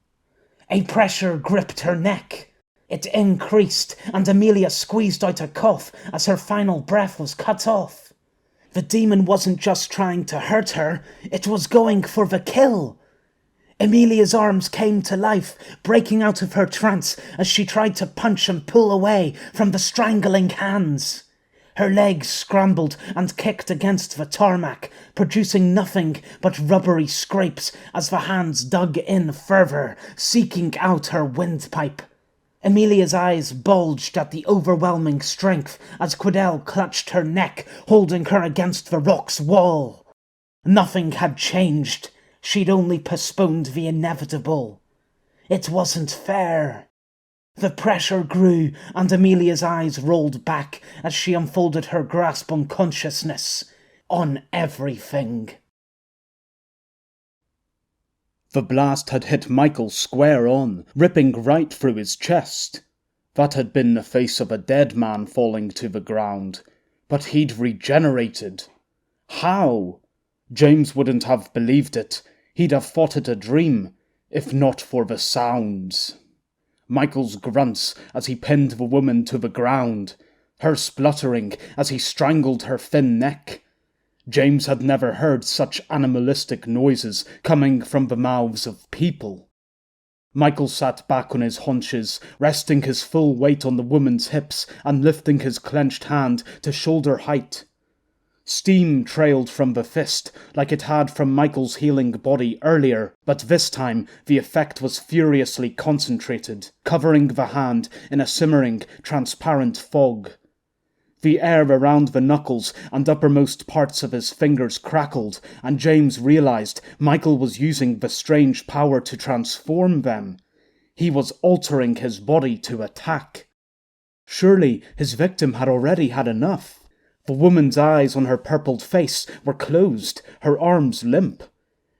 A pressure gripped her neck. It increased, and Amelia squeezed out a cough as her final breath was cut off. The demon wasn't just trying to hurt her, it was going for the kill. Amelia's arms came to life, breaking out of her trance as she tried to punch and pull away from the strangling hands. Her legs scrambled and kicked against the tarmac, producing nothing but rubbery scrapes as the hands dug in further, seeking out her windpipe. Amelia's eyes bulged at the overwhelming strength as Quiddell clutched her neck, holding her against the rock's wall. Nothing had changed. She'd only postponed the inevitable. It wasn't fair. The pressure grew, and Amelia's eyes rolled back as she unfolded her grasp on consciousness, on everything. The blast had hit Michael square on, ripping right through his chest. That had been the face of a dead man falling to the ground, but he'd regenerated. How? James wouldn't have believed it. He'd have thought it a dream, if not for the sounds. Michael's grunts as he pinned the woman to the ground, her spluttering as he strangled her thin neck. James had never heard such animalistic noises coming from the mouths of people. Michael sat back on his haunches, resting his full weight on the woman's hips and lifting his clenched hand to shoulder height. Steam trailed from the fist, like it had from Michael's healing body earlier, but this time the effect was furiously concentrated, covering the hand in a simmering, transparent fog. The air around the knuckles and uppermost parts of his fingers crackled, and James realized Michael was using the strange power to transform them. He was altering his body to attack. Surely his victim had already had enough. The woman's eyes on her purpled face were closed, her arms limp.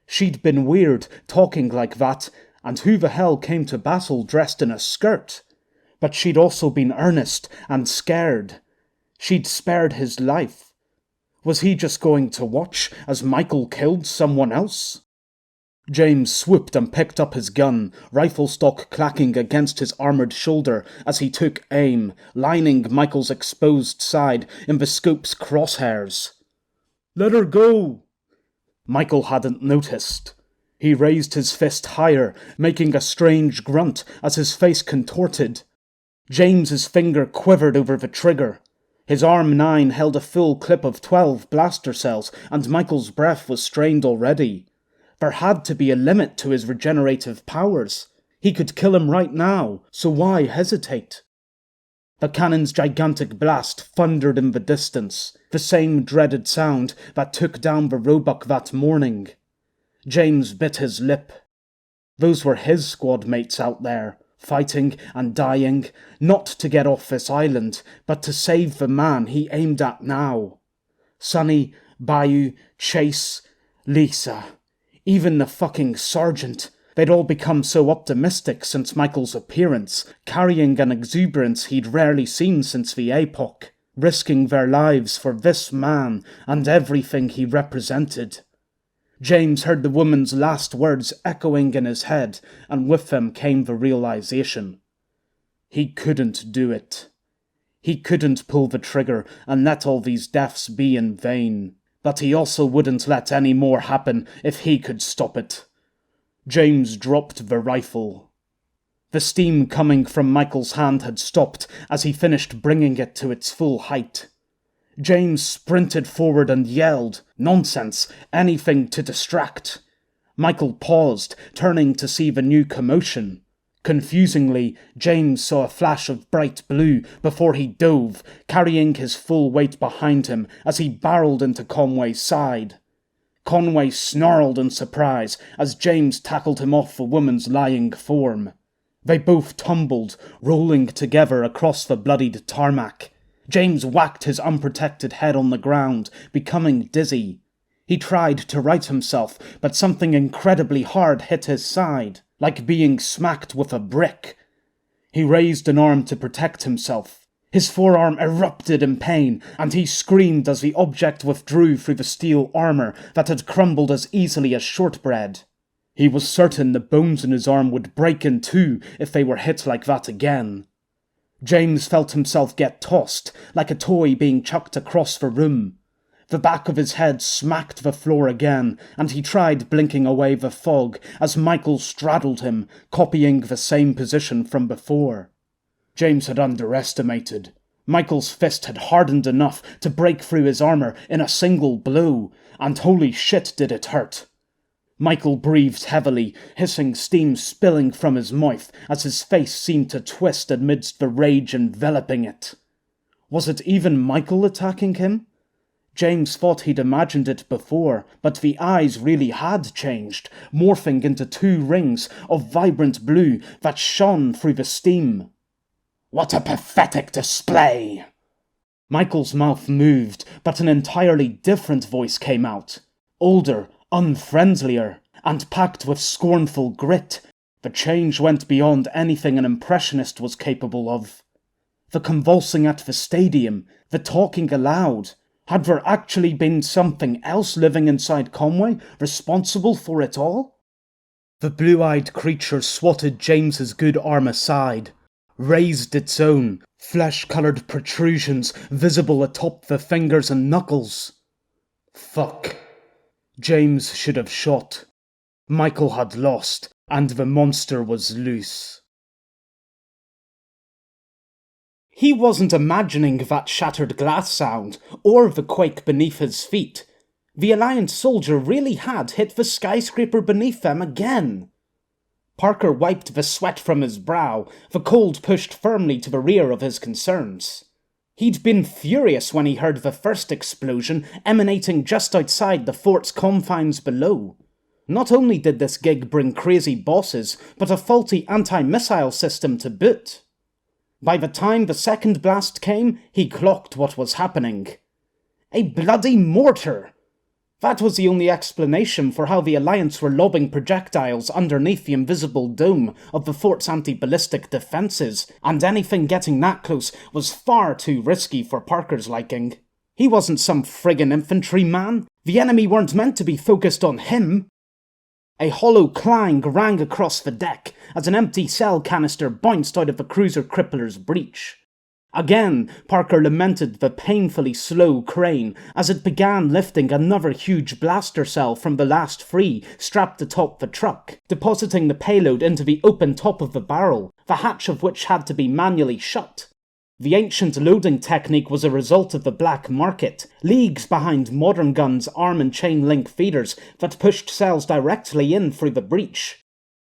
She'd been weird, talking like that, and who the hell came to battle dressed in a skirt? But she'd also been earnest and scared. She'd spared his life. Was he just going to watch as Michael killed someone else? James swooped and picked up his gun, rifle stock clacking against his armoured shoulder as he took aim, lining Michael's exposed side in the scope's crosshairs. "Let her go!" Michael hadn't noticed. He raised his fist higher, making a strange grunt as his face contorted. James's finger quivered over the trigger. His arm 9 held a full clip of 12 blaster cells, and Michael's breath was strained already. There had to be a limit to his regenerative powers. He could kill him right now, so why hesitate? The cannon's gigantic blast thundered in the distance, the same dreaded sound that took down the Roebuck that morning. James bit his lip. Those were his squad mates out there, fighting and dying, not to get off this island, but to save the man he aimed at now. Sonny, Bayou, Chase, Lisa, even the fucking sergeant. They'd all become so optimistic since Michael's appearance, carrying an exuberance he'd rarely seen since the epoch, risking their lives for this man and everything he represented. James heard the woman's last words echoing in his head, and with them came the realization. He couldn't do it. He couldn't pull the trigger and let all these deaths be in vain. But he also wouldn't let any more happen if he could stop it. James dropped the rifle. The steam coming from Michael's hand had stopped as he finished bringing it to its full height. James sprinted forward and yelled, "Nonsense! Anything to distract!" Michael paused, turning to see the new commotion. Confusingly, James saw a flash of bright blue before he dove, carrying his full weight behind him as he barreled into Conway's side. Conway snarled in surprise as James tackled him off the woman's lying form. They both tumbled, rolling together across the bloodied tarmac. James whacked his unprotected head on the ground, becoming dizzy. He tried to right himself, but something incredibly hard hit his side, like being smacked with a brick. He raised an arm to protect himself. His forearm erupted in pain, and he screamed as the object withdrew through the steel armour that had crumbled as easily as shortbread. He was certain the bones in his arm would break in two if they were hit like that again. James felt himself get tossed, like a toy being chucked across the room. The back of his head smacked the floor again, and he tried blinking away the fog as Michael straddled him, copying the same position from before. James had underestimated. Michael's fist had hardened enough to break through his armour in a single blow, and holy shit did it hurt. Michael breathed heavily, hissing steam spilling from his mouth as his face seemed to twist amidst the rage enveloping it. Was it even Michael attacking him? James thought he'd imagined it before, but the eyes really had changed, morphing into two rings of vibrant blue that shone through the steam. "What a pathetic display!" Michael's mouth moved, but an entirely different voice came out. Older, unfriendlier, and packed with scornful grit. The change went beyond anything an impressionist was capable of. The convulsing at the stadium, the talking aloud. Had there actually been something else living inside Conway, responsible for it all? The blue-eyed creature swatted James's good arm aside, raised its own, flesh-coloured protrusions visible atop the fingers and knuckles. Fuck. James should have shot. Michael had lost, and the monster was loose. He wasn't imagining that shattered glass sound, or the quake beneath his feet. The Alliance soldier really had hit the skyscraper beneath them again. Parker wiped the sweat from his brow, the cold pushed firmly to the rear of his concerns. He'd been furious when he heard the first explosion emanating just outside the fort's confines below. Not only did this gig bring crazy bosses, but a faulty anti-missile system to boot. By the time the second blast came, he clocked what was happening. A bloody mortar! That was the only explanation for how the Alliance were lobbing projectiles underneath the invisible dome of the fort's anti-ballistic defences, and anything getting that close was far too risky for Parker's liking. He wasn't some friggin' infantryman. The enemy weren't meant to be focused on him. A hollow clang rang across the deck as an empty cell canister bounced out of the cruiser crippler's breech. Again, Parker lamented the painfully slow crane as it began lifting another huge blaster cell from the last three strapped atop the truck, depositing the payload into the open top of the barrel, the hatch of which had to be manually shut. The ancient loading technique was a result of the black market, leagues behind modern guns' arm and chain link feeders that pushed cells directly in through the breech.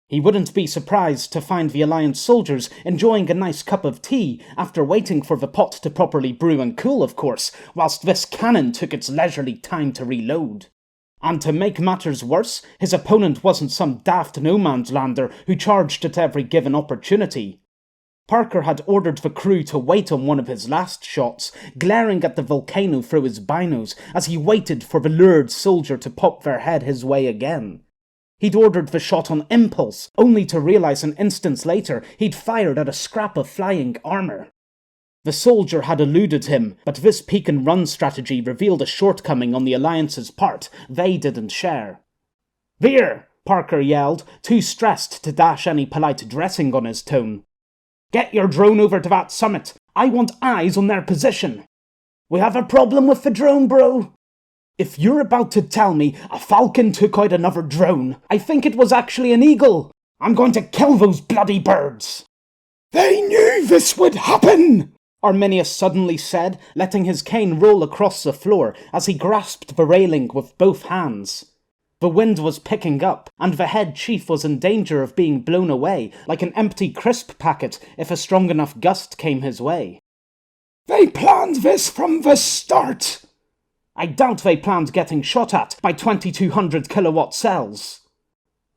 He wouldn't be surprised to find the Alliance soldiers enjoying a nice cup of tea after waiting for the pot to properly brew and cool, of course, whilst this cannon took its leisurely time to reload. And to make matters worse, his opponent wasn't some daft no-man's lander who charged at every given opportunity. Parker had ordered the crew to wait on one of his last shots, glaring at the volcano through his binos as he waited for the lured soldier to pop their head his way again. He'd ordered the shot on impulse, only to realise an instant later he'd fired at a scrap of flying armour. The soldier had eluded him, but this peek-and-run strategy revealed a shortcoming on the Alliance's part they didn't share. "Veer!" Parker yelled, too stressed to dash any polite dressing on his tone. "Get your drone over to that summit. I want eyes on their position." "We have a problem with the drone, bro." "If you're about to tell me a Falcon took out another drone, I think it was actually an Eagle. I'm going to kill those bloody birds." "They knew this would happen!" Arminius suddenly said, letting his cane roll across the floor as he grasped the railing with both hands. The wind was picking up, and the head chief was in danger of being blown away like an empty crisp packet if a strong enough gust came his way. "They planned this from the start!" "I doubt they planned getting shot at by 2200 kilowatt cells."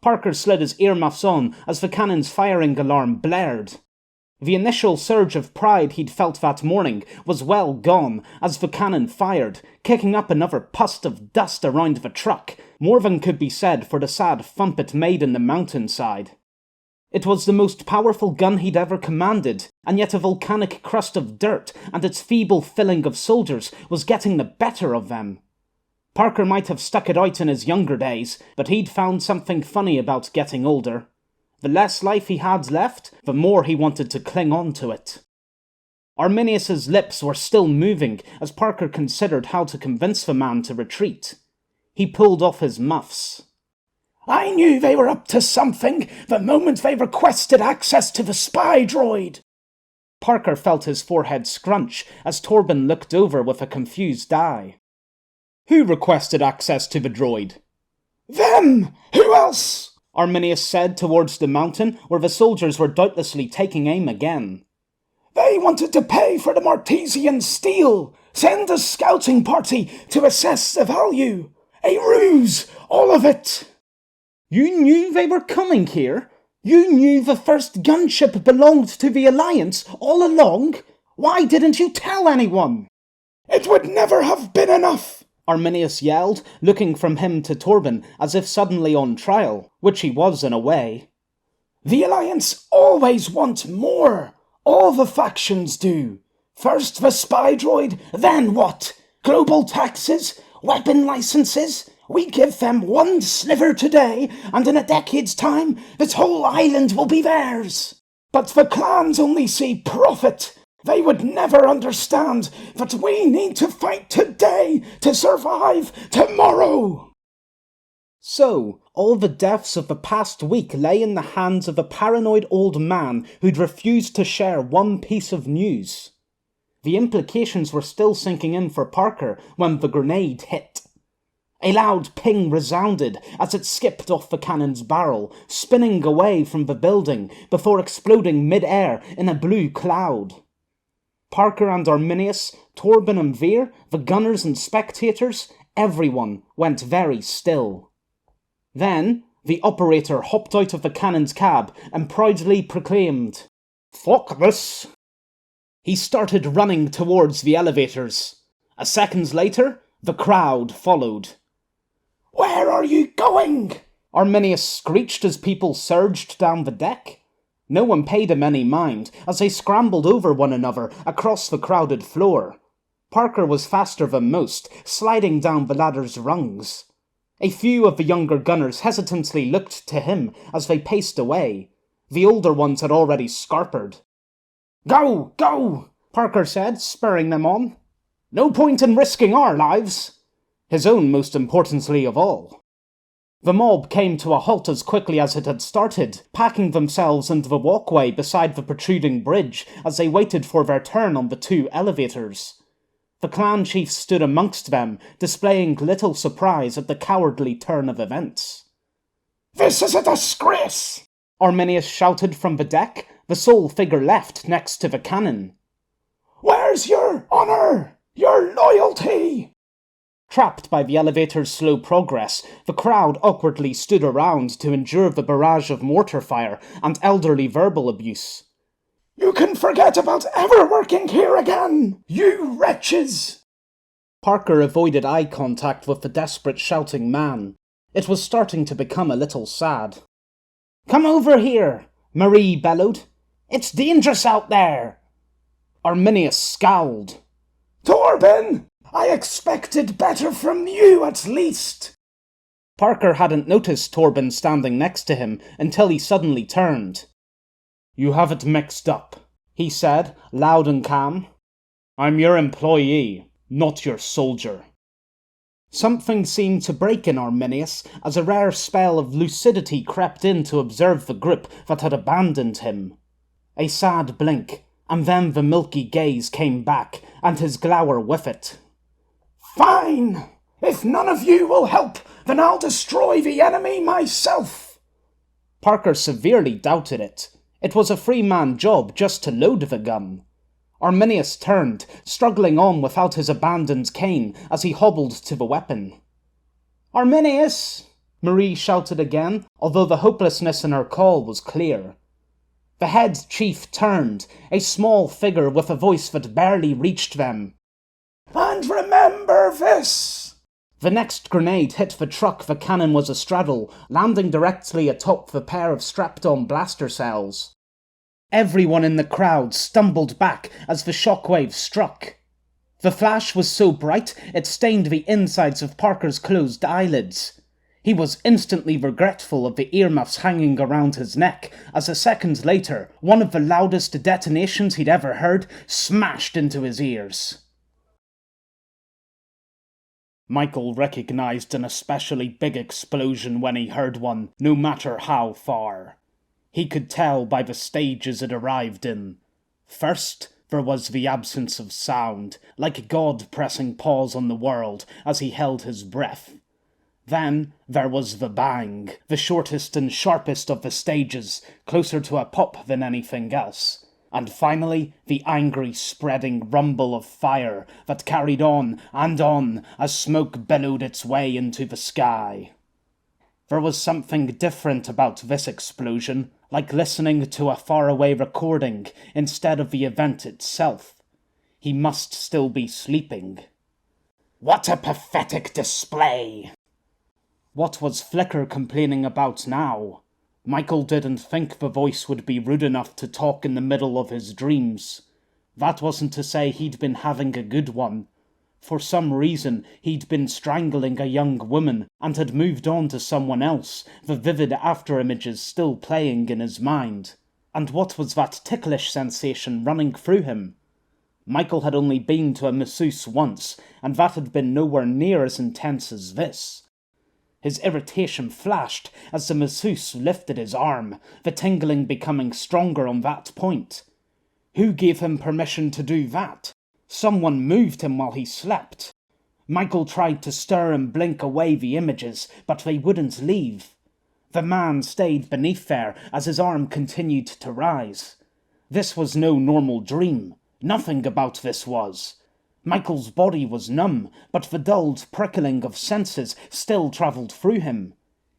Parker slid his earmuffs on as the cannon's firing alarm blared. The initial surge of pride he'd felt that morning was well gone as the cannon fired, kicking up another pust of dust around the truck, more than could be said for the sad thump it made in the mountainside. It was the most powerful gun he'd ever commanded, and yet a volcanic crust of dirt and its feeble filling of soldiers was getting the better of them. Parker might have stuck it out in his younger days, but he'd found something funny about getting older. The less life he had left, the more he wanted to cling on to it. Arminius's lips were still moving as Parker considered how to convince the man to retreat. He pulled off his muffs. "I knew they were up to something the moment they requested access to the spy droid." Parker felt his forehead scrunch as Torben looked over with a confused eye. "Who requested access to the droid?" "Them! Who else?" Arminius said towards the mountain where the soldiers were doubtlessly taking aim again. "They wanted to pay for the Martesian steel, send a scouting party to assess the value. A ruse, all of it." "You knew they were coming here? You knew the first gunship belonged to the Alliance all along? Why didn't you tell anyone?" "It would never have been enough," Arminius yelled, looking from him to Torben as if suddenly on trial, which he was in a way. "The Alliance always want more. All the factions do. First the spy droid, then what? Global taxes? Weapon licenses? We give them one sliver today, and in a decade's time, this whole island will be theirs. But the clans only see profit. They would never understand that we need to fight today to survive tomorrow." So, all the deaths of the past week lay in the hands of a paranoid old man who'd refused to share one piece of news. The implications were still sinking in for Parker when the grenade hit. A loud ping resounded as it skipped off the cannon's barrel, spinning away from the building before exploding mid-air in a blue cloud. Parker and Arminius, Torben and Veer, the gunners and spectators, everyone went very still. Then, the operator hopped out of the cannon's cab and proudly proclaimed, "Fuck this!" He started running towards the elevators. A second later, the crowd followed. "Where are you going?" Arminius screeched as people surged down the deck. No one paid him any mind as they scrambled over one another across the crowded floor. Parker was faster than most, sliding down the ladder's rungs. A few of the younger gunners hesitantly looked to him as they paced away. The older ones had already scarpered. "Go, go," Parker said, spurring them on. "No point in risking our lives." His own most importantly of all. The mob came to a halt as quickly as it had started, packing themselves into the walkway beside the protruding bridge as they waited for their turn on the 2 elevators. The clan chief stood amongst them, displaying little surprise at the cowardly turn of events. "This is a disgrace!" Arminius shouted from the deck, the sole figure left next to the cannon. "Where's your honour? Your loyalty?" Trapped by the elevator's slow progress, the crowd awkwardly stood around to endure the barrage of mortar fire and elderly verbal abuse. "You can forget about ever working here again, you wretches!" Parker avoided eye contact with the desperate shouting man. It was starting to become a little sad. "Come over here," Marie bellowed. "It's dangerous out there." Arminius scowled. "Torben, I expected better from you at least." Parker hadn't noticed Torben standing next to him until he suddenly turned. "You have it mixed up," he said, loud and calm. "I'm your employee, not your soldier." Something seemed to break in Arminius as a rare spell of lucidity crept in to observe the group that had abandoned him. A sad blink, and then the milky gaze came back, and his glower with it. "Fine! If none of you will help, then I'll destroy the enemy myself." Parker severely doubted it. It was a free-man job just to load the gun. Arminius turned, struggling on without his abandoned cane as he hobbled to the weapon. "Arminius!" Marie shouted again, although the hopelessness in her call was clear. The head chief turned, a small figure with a voice that barely reached them. "And remember this!" The next grenade hit the truck the cannon was astraddle, landing directly atop the pair of strapped-on blaster cells. Everyone in the crowd stumbled back as the shockwave struck. The flash was so bright it stained the insides of Parker's closed eyelids. He was instantly regretful of the earmuffs hanging around his neck as a second later, one of the loudest detonations he'd ever heard smashed into his ears. Michael recognized an especially big explosion when he heard one, no matter how far. He could tell by the stages it arrived in. First, there was the absence of sound, like God pressing pause on the world as he held his breath. Then there was the bang, the shortest and sharpest of the stages, closer to a pop than anything else. And finally, the angry spreading rumble of fire that carried on as smoke billowed its way into the sky. There was something different about this explosion, like listening to a faraway recording instead of the event itself. He must still be sleeping. What a pathetic display! What was Flicker complaining about now? Michael didn't think the voice would be rude enough to talk in the middle of his dreams. That wasn't to say he'd been having a good one. For some reason, he'd been strangling a young woman and had moved on to someone else, the vivid afterimages still playing in his mind. And what was that ticklish sensation running through him? Michael had only been to a masseuse once, and that had been nowhere near as intense as this. His irritation flashed as the masseuse lifted his arm, the tingling becoming stronger on that point. Who gave him permission to do that? Someone moved him while he slept. Michael tried to stir and blink away the images, but they wouldn't leave. The man stayed beneath there as his arm continued to rise. This was no normal dream. Nothing about this was. Michael's body was numb, but the dulled prickling of senses still travelled through him.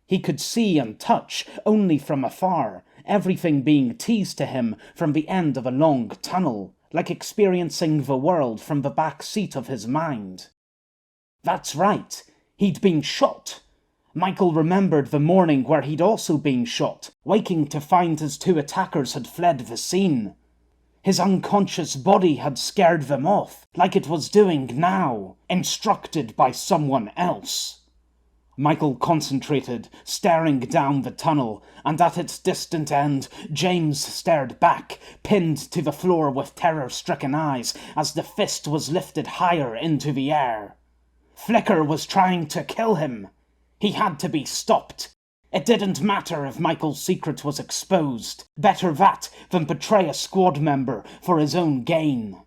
He could see and touch only from afar, everything being teased to him from the end of a long tunnel, like experiencing the world from the back seat of his mind. That's right, he'd been shot. Michael remembered the morning where he'd also been shot, waking to find his 2 attackers had fled the scene. His unconscious body had scared them off, like it was doing now, instructed by someone else. Michael concentrated, staring down the tunnel, and at its distant end, James stared back, pinned to the floor with terror-stricken eyes, as the fist was lifted higher into the air. Flicker was trying to kill him. He had to be stopped. It didn't matter if Michael's secret was exposed. Better that than betray a squad member for his own gain.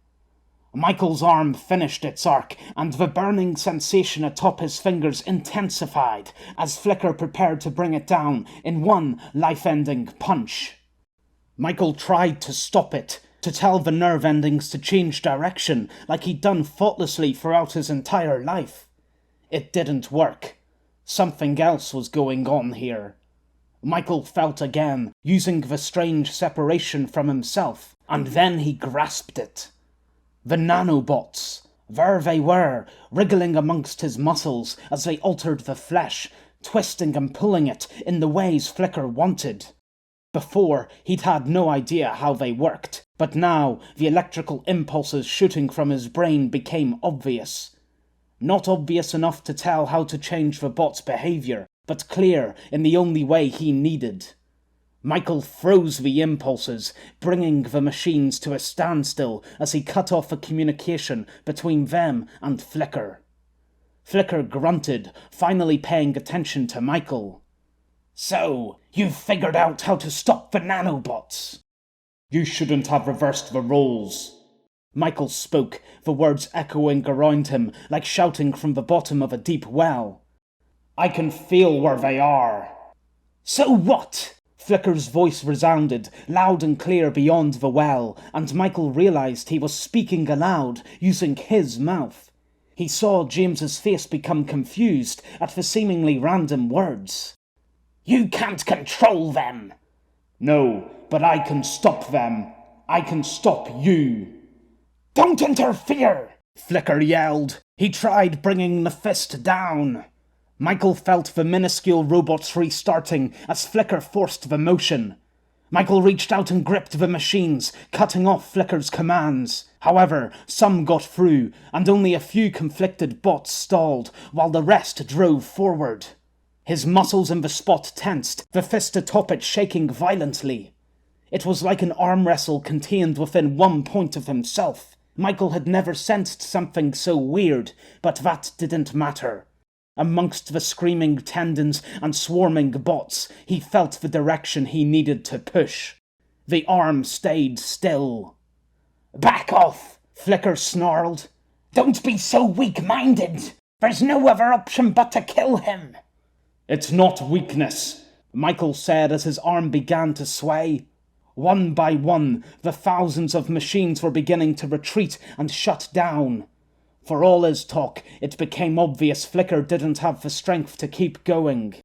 Michael's arm finished its arc, and the burning sensation atop his fingers intensified as Flicker prepared to bring it down in one life-ending punch. Michael tried to stop it, to tell the nerve endings to change direction like he'd done thoughtlessly throughout his entire life. It didn't work. Something else was going on here. Michael felt again, using the strange separation from himself, and then he grasped it. The nanobots. There they were, wriggling amongst his muscles as they altered the flesh, twisting and pulling it in the ways Flicker wanted. Before, he'd had no idea how they worked, but now the electrical impulses shooting from his brain became obvious. Not obvious enough to tell how to change the bot's behavior, but clear in the only way he needed. Michael froze the impulses, bringing the machines to a standstill as he cut off the communication between them and Flicker. Flicker grunted, finally paying attention to Michael. So, you've figured out how to stop the nanobots? You shouldn't have reversed the roles. Michael spoke, the words echoing around him like shouting from the bottom of a deep well. I can feel where they are. So what? Flicker's voice resounded, loud and clear beyond the well, and Michael realized he was speaking aloud, using his mouth. He saw James's face become confused at the seemingly random words. You can't control them. No, but I can stop them. I can stop you. Don't interfere! Flicker yelled. He tried bringing the fist down. Michael felt the minuscule robots restarting as Flicker forced the motion. Michael reached out and gripped the machines, cutting off Flicker's commands. However, some got through, and only a few conflicted bots stalled, while the rest drove forward. His muscles in the spot tensed, the fist atop it shaking violently. It was like an arm wrestle contained within one point of himself. Michael had never sensed something so weird, but that didn't matter. Amongst the screaming tendons and swarming bots, he felt the direction he needed to push. The arm stayed still. Back off! Flicker snarled. Don't be so weak-minded! There's no other option but to kill him! It's not weakness, Michael said as his arm began to sway. One by one, the thousands of machines were beginning to retreat and shut down. For all his talk, it became obvious Flicker didn't have the strength to keep going.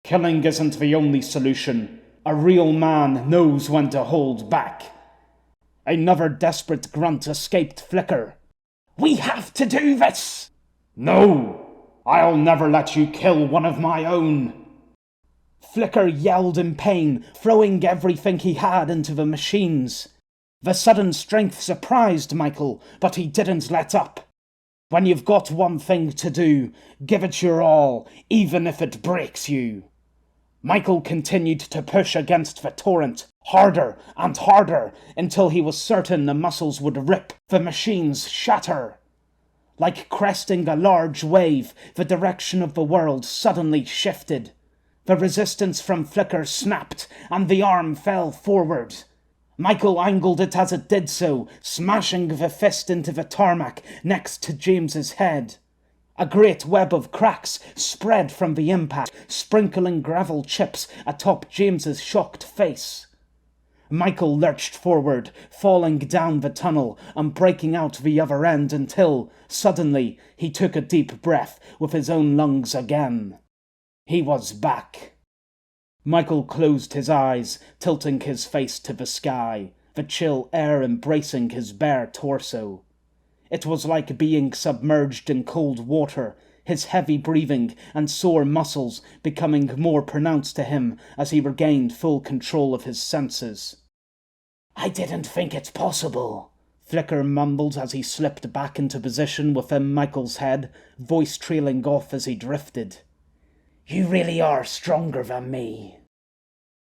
Killing isn't the only solution. A real man knows when to hold back. Another desperate grunt escaped Flicker. We have to do this! No! I'll never let you kill one of my own! Flicker yelled in pain, throwing everything he had into the machines. The sudden strength surprised Michael, but he didn't let up. When you've got one thing to do, give it your all, even if it breaks you. Michael continued to push against the torrent, harder and harder, until he was certain the muscles would rip, the machines shatter. Like cresting a large wave, the direction of the world suddenly shifted. The resistance from Flicker snapped, and the arm fell forward. Michael angled it as it did so, smashing the fist into the tarmac next to James's head. A great web of cracks spread from the impact, sprinkling gravel chips atop James's shocked face. Michael lurched forward, falling down the tunnel and breaking out the other end until, suddenly, he took a deep breath with his own lungs again. He was back. Michael closed his eyes, tilting his face to the sky, the chill air embracing his bare torso. It was like being submerged in cold water, his heavy breathing and sore muscles becoming more pronounced to him as he regained full control of his senses. "I didn't think it possible," Flicker mumbled as he slipped back into position within Michael's head, voice trailing off as he drifted. "You really are stronger than me."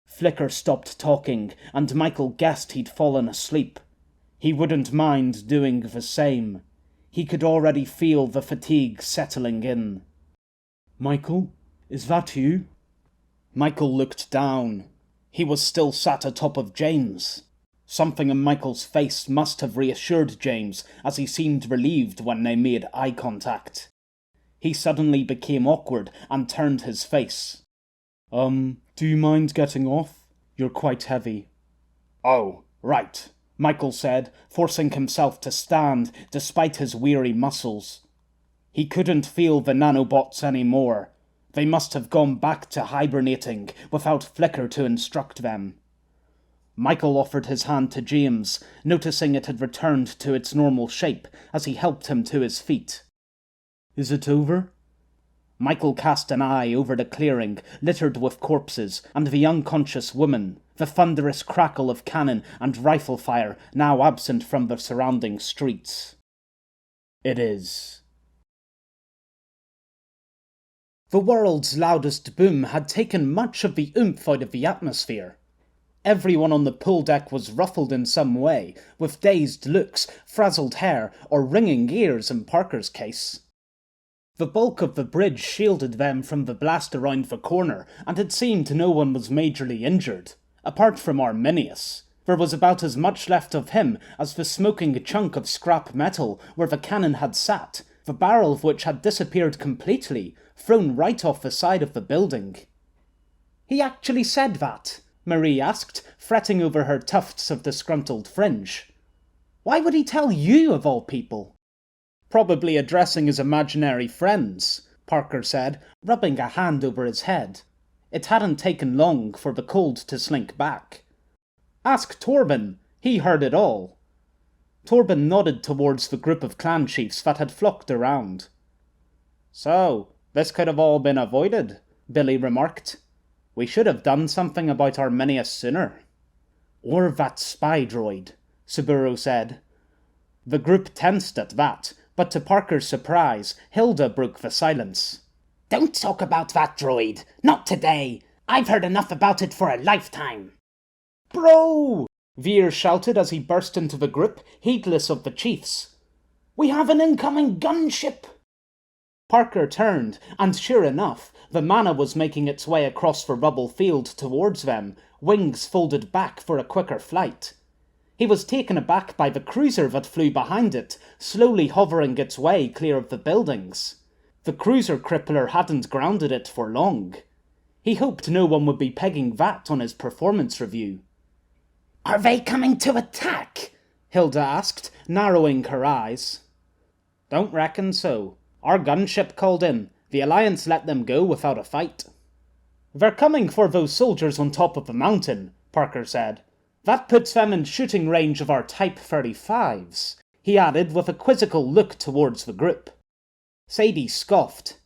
Flicker stopped talking, and Michael guessed he'd fallen asleep. He wouldn't mind doing the same. He could already feel the fatigue settling in. "Michael, is that you?" Michael looked down. He was still sat atop of James. Something in Michael's face must have reassured James, as he seemed relieved when they made eye contact. He suddenly became awkward and turned his face. Do you mind getting off? You're quite heavy." "Oh, right," Michael said, forcing himself to stand despite his weary muscles. He couldn't feel the nanobots anymore. They must have gone back to hibernating without Flicker to instruct them. Michael offered his hand to James, noticing it had returned to its normal shape as he helped him to his feet. "Is it over?" Michael cast an eye over the clearing, littered with corpses, and the unconscious woman, the thunderous crackle of cannon and rifle fire now absent from the surrounding streets. "It is." The world's loudest boom had taken much of the oomph out of the atmosphere. Everyone on the pool deck was ruffled in some way, with dazed looks, frazzled hair, or ringing ears in Parker's case. The bulk of the bridge shielded them from the blast around the corner, and it seemed no one was majorly injured. Apart from Arminius, there was about as much left of him as the smoking chunk of scrap metal where the cannon had sat, the barrel of which had disappeared completely, thrown right off the side of the building. "He actually said that?" Marie asked, fretting over her tufts of disgruntled fringe. "Why would he tell you, of all people?" "Probably addressing his imaginary friends," Parker said, rubbing a hand over his head. It hadn't taken long for the cold to slink back. "Ask Torben. He heard it all." Torben nodded towards the group of clan chiefs that had flocked around. "So, this could have all been avoided," Billy remarked. "We should have done something about Arminius sooner." "Or that spy droid," Saburo said. The group tensed at that, but to Parker's surprise, Hilda broke the silence. "Don't talk about that droid. Not today. I've heard enough about it for a lifetime." "Bro!" Veer shouted as he burst into the group, heedless of the chiefs. "We have an incoming gunship!" Parker turned, and sure enough, the mana was making its way across the rubble field towards them, wings folded back for a quicker flight. He was taken aback by the cruiser that flew behind it, slowly hovering its way clear of the buildings. The cruiser crippler hadn't grounded it for long. He hoped no one would be pegging that on his performance review. "Are they coming to attack?" Hilda asked, narrowing her eyes. "Don't reckon so. Our gunship called in. The Alliance let them go without a fight." "They're coming for those soldiers on top of the mountain," Parker said. "That puts them in shooting range of our Type 35s, he added with a quizzical look towards the group. Sadie scoffed.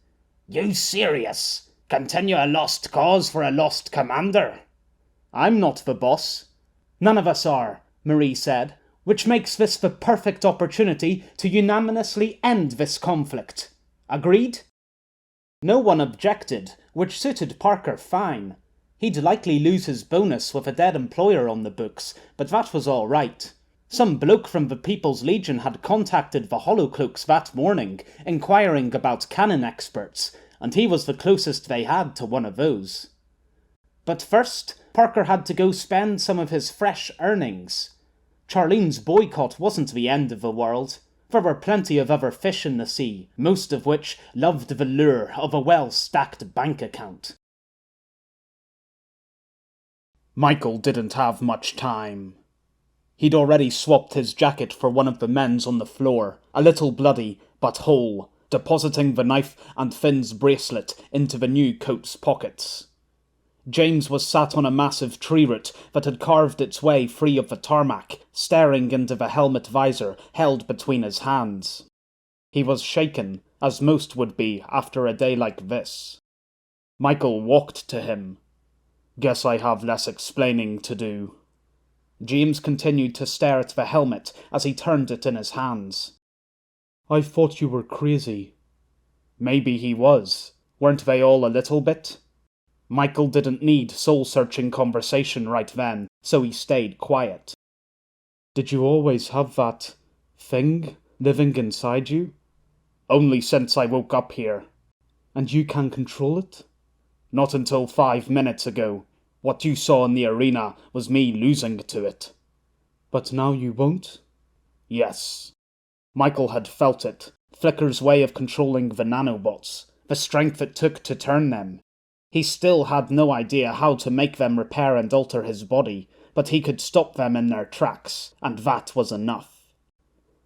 "You serious? Continue a lost cause for a lost commander?" "I'm not the boss." "None of us are," Marie said, "which makes this the perfect opportunity to unanimously end this conflict. Agreed?" No one objected, which suited Parker fine. He'd likely lose his bonus with a dead employer on the books, but that was all right. Some bloke from the People's Legion had contacted the Holocloaks that morning, inquiring about cannon experts, and he was the closest they had to one of those. But first, Parker had to go spend some of his fresh earnings. Charlene's boycott wasn't the end of the world. There were plenty of other fish in the sea, most of which loved the lure of a well-stacked bank account. Michael didn't have much time. He'd already swapped his jacket for one of the men's on the floor, a little bloody, but whole, depositing the knife and Finn's bracelet into the new coat's pockets. James was sat on a massive tree root that had carved its way free of the tarmac, staring into the helmet visor held between his hands. He was shaken, as most would be after a day like this. Michael walked to him. "Guess I have less explaining to do." James continued to stare at the helmet as he turned it in his hands. "I thought you were crazy." Maybe he was. Weren't they all a little bit? Michael didn't need soul-searching conversation right then, so he stayed quiet. "Did you always have that thing living inside you?" "Only since I woke up here." "And you can control it?" "Not until 5 minutes ago. What you saw in the arena was me losing to it." "But now you won't?" "Yes." Michael had felt it, Flicker's way of controlling the nanobots, the strength it took to turn them. He still had no idea how to make them repair and alter his body, but he could stop them in their tracks, and that was enough.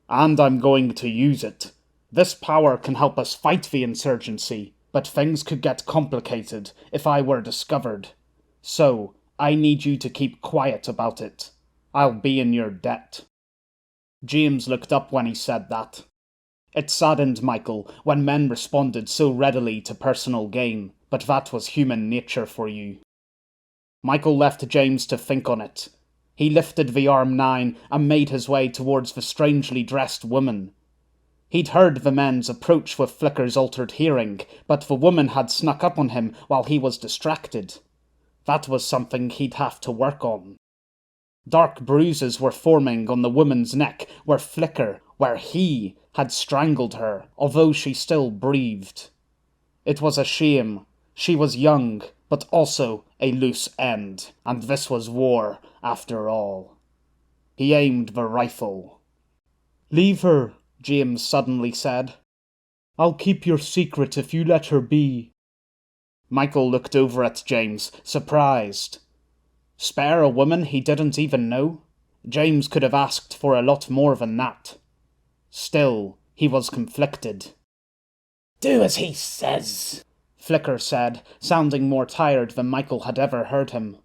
"And I'm going to use it. This power can help us fight the insurgency, but things could get complicated if I were discovered. So, I need you to keep quiet about it. I'll be in your debt." James looked up when he said that. It saddened Michael when men responded so readily to personal gain, but that was human nature for you. Michael left James to think on it. He lifted the arm 9 and made his way towards the strangely dressed woman. He'd heard the men's approach with Flicker's altered hearing, but the woman had snuck up on him while he was distracted. That was something he'd have to work on. Dark bruises were forming on the woman's neck where he had strangled her, although she still breathed. It was a shame. She was young, but also a loose end, and this was war, after all. He aimed the rifle. "Leave her," James suddenly said. "I'll keep your secret if you let her be." Michael looked over at James, surprised. Spare a woman he didn't even know? James could have asked for a lot more than that. Still, he was conflicted. "Do as he says," Flicker said, sounding more tired than Michael had ever heard him.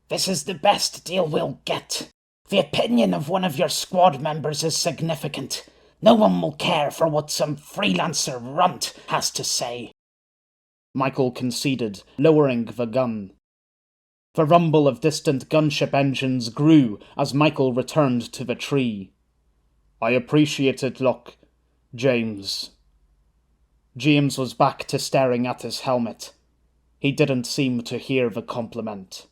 "This is the best deal we'll get. The opinion of one of your squad members is significant. No one will care for what some freelancer runt has to say." Michael conceded, lowering the gun. The rumble of distant gunship engines grew as Michael returned to the tree. "I appreciate it, look, James." James was back to staring at his helmet. He didn't seem to hear the compliment.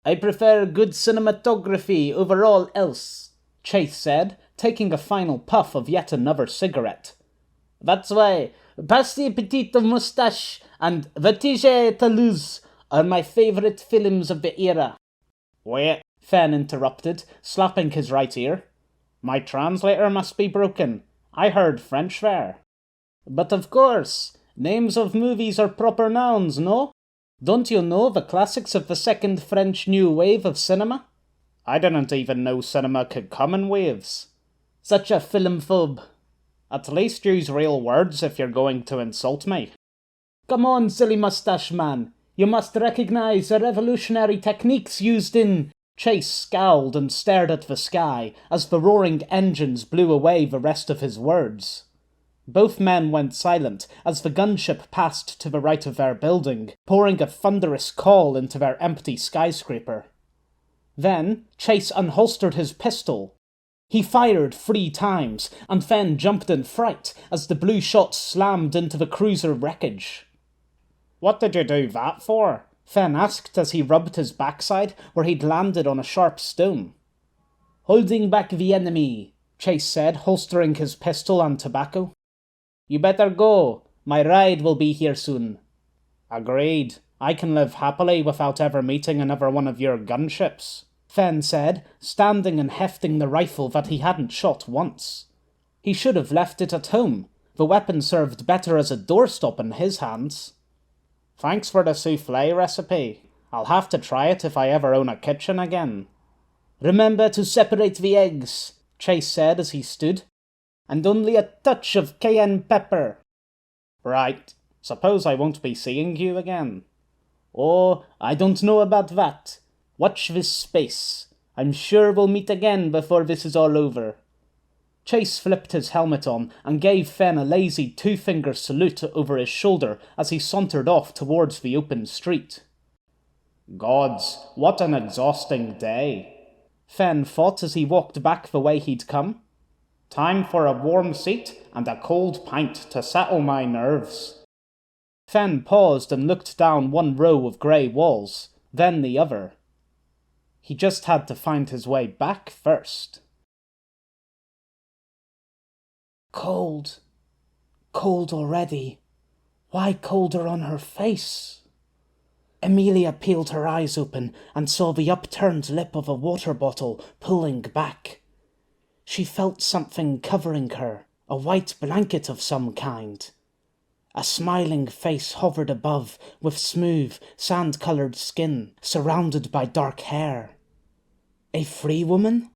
"I prefer good cinematography over all else," Chase said, taking a final puff of yet another cigarette. "That's why Passe Petite Moustache and Vertige Toulouse are my favourite films of the era." "Wait," Fenn interrupted, slapping his right ear. "My translator must be broken. I heard French there." "But of course, names of movies are proper nouns, no? Don't you know the classics of the second French New Wave of cinema?" "I didn't even know cinema could come in waves." "Such a filmphobe." "At least use real words if you're going to insult me." "Come on, silly mustache man. You must recognize the revolutionary techniques used in..." Chase scowled and stared at the sky as the roaring engines blew away the rest of his words. Both men went silent as the gunship passed to the right of their building, pouring a thunderous call into their empty skyscraper. Then Chase unholstered his pistol. He fired 3 times, and then jumped in fright as the blue shot slammed into the cruiser wreckage. "What did you do that for?" Fenn asked as he rubbed his backside where he'd landed on a sharp stone. "Holding back the enemy," Chase said, holstering his pistol and tobacco. "You better go. My ride will be here soon." "Agreed. I can live happily without ever meeting another one of your gunships, Fenn said, standing and hefting the rifle that he hadn't shot once. He should have left it at home. The weapon served better as a doorstop in his hands. Thanks for the soufflé recipe. I'll have to try it if I ever own a kitchen again. Remember to separate the eggs, Chase said as he stood. And only a touch of cayenne pepper. Right. Suppose I won't be seeing you again. Oh, I don't know about that. Watch this space. I'm sure we'll meet again before this is all over. Chase flipped his helmet on and gave Fenn a lazy two-finger salute over his shoulder as he sauntered off towards the open street. Gods, what an exhausting day, Fenn thought as he walked back the way he'd come. Time for a warm seat and a cold pint to settle my nerves. Fenn paused and looked down one row of grey walls, then the other. He just had to find his way back first. Cold. Cold already. Why colder on her face? Amelia peeled her eyes open and saw the upturned lip of a water bottle pulling back. She felt something covering her, a white blanket of some kind. A smiling face hovered above, with smooth, sand-coloured skin, surrounded by dark hair. A free woman?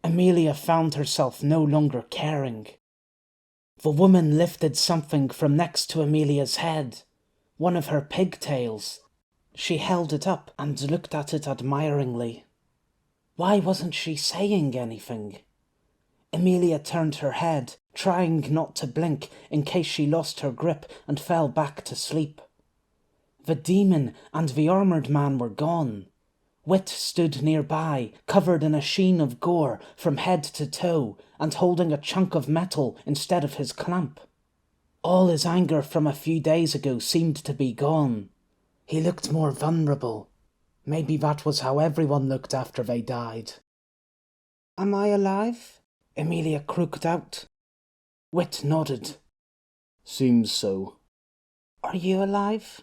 Amelia found herself no longer caring. The woman lifted something from next to Amelia's head, one of her pigtails. She held it up and looked at it admiringly. Why wasn't she saying anything? Amelia turned her head, trying not to blink in case she lost her grip and fell back to sleep. The demon and the armoured man were gone. Wit stood nearby, covered in a sheen of gore from head to toe, and holding a chunk of metal instead of his clamp. All his anger from a few days ago seemed to be gone. He looked more vulnerable. Maybe that was how everyone looked after they died. Am I alive? Amelia croaked out. Wit nodded. Seems so. Are you alive?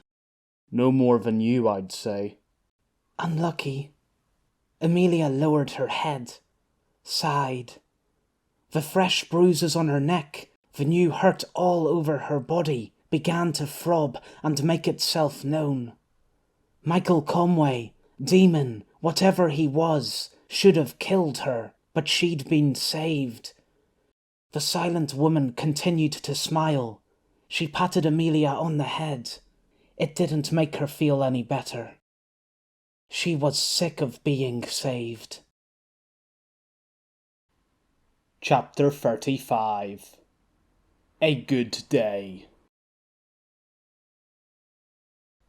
No more than you, I'd say. Unlucky. Amelia lowered her head, sighed. The fresh bruises on her neck, the new hurt all over her body, began to throb and make itself known. Michael Conway, demon, whatever he was, should have killed her, but she'd been saved. The silent woman continued to smile. She patted Amelia on the head. It didn't make her feel any better. She was sick of being saved. Chapter 35. A Good Day.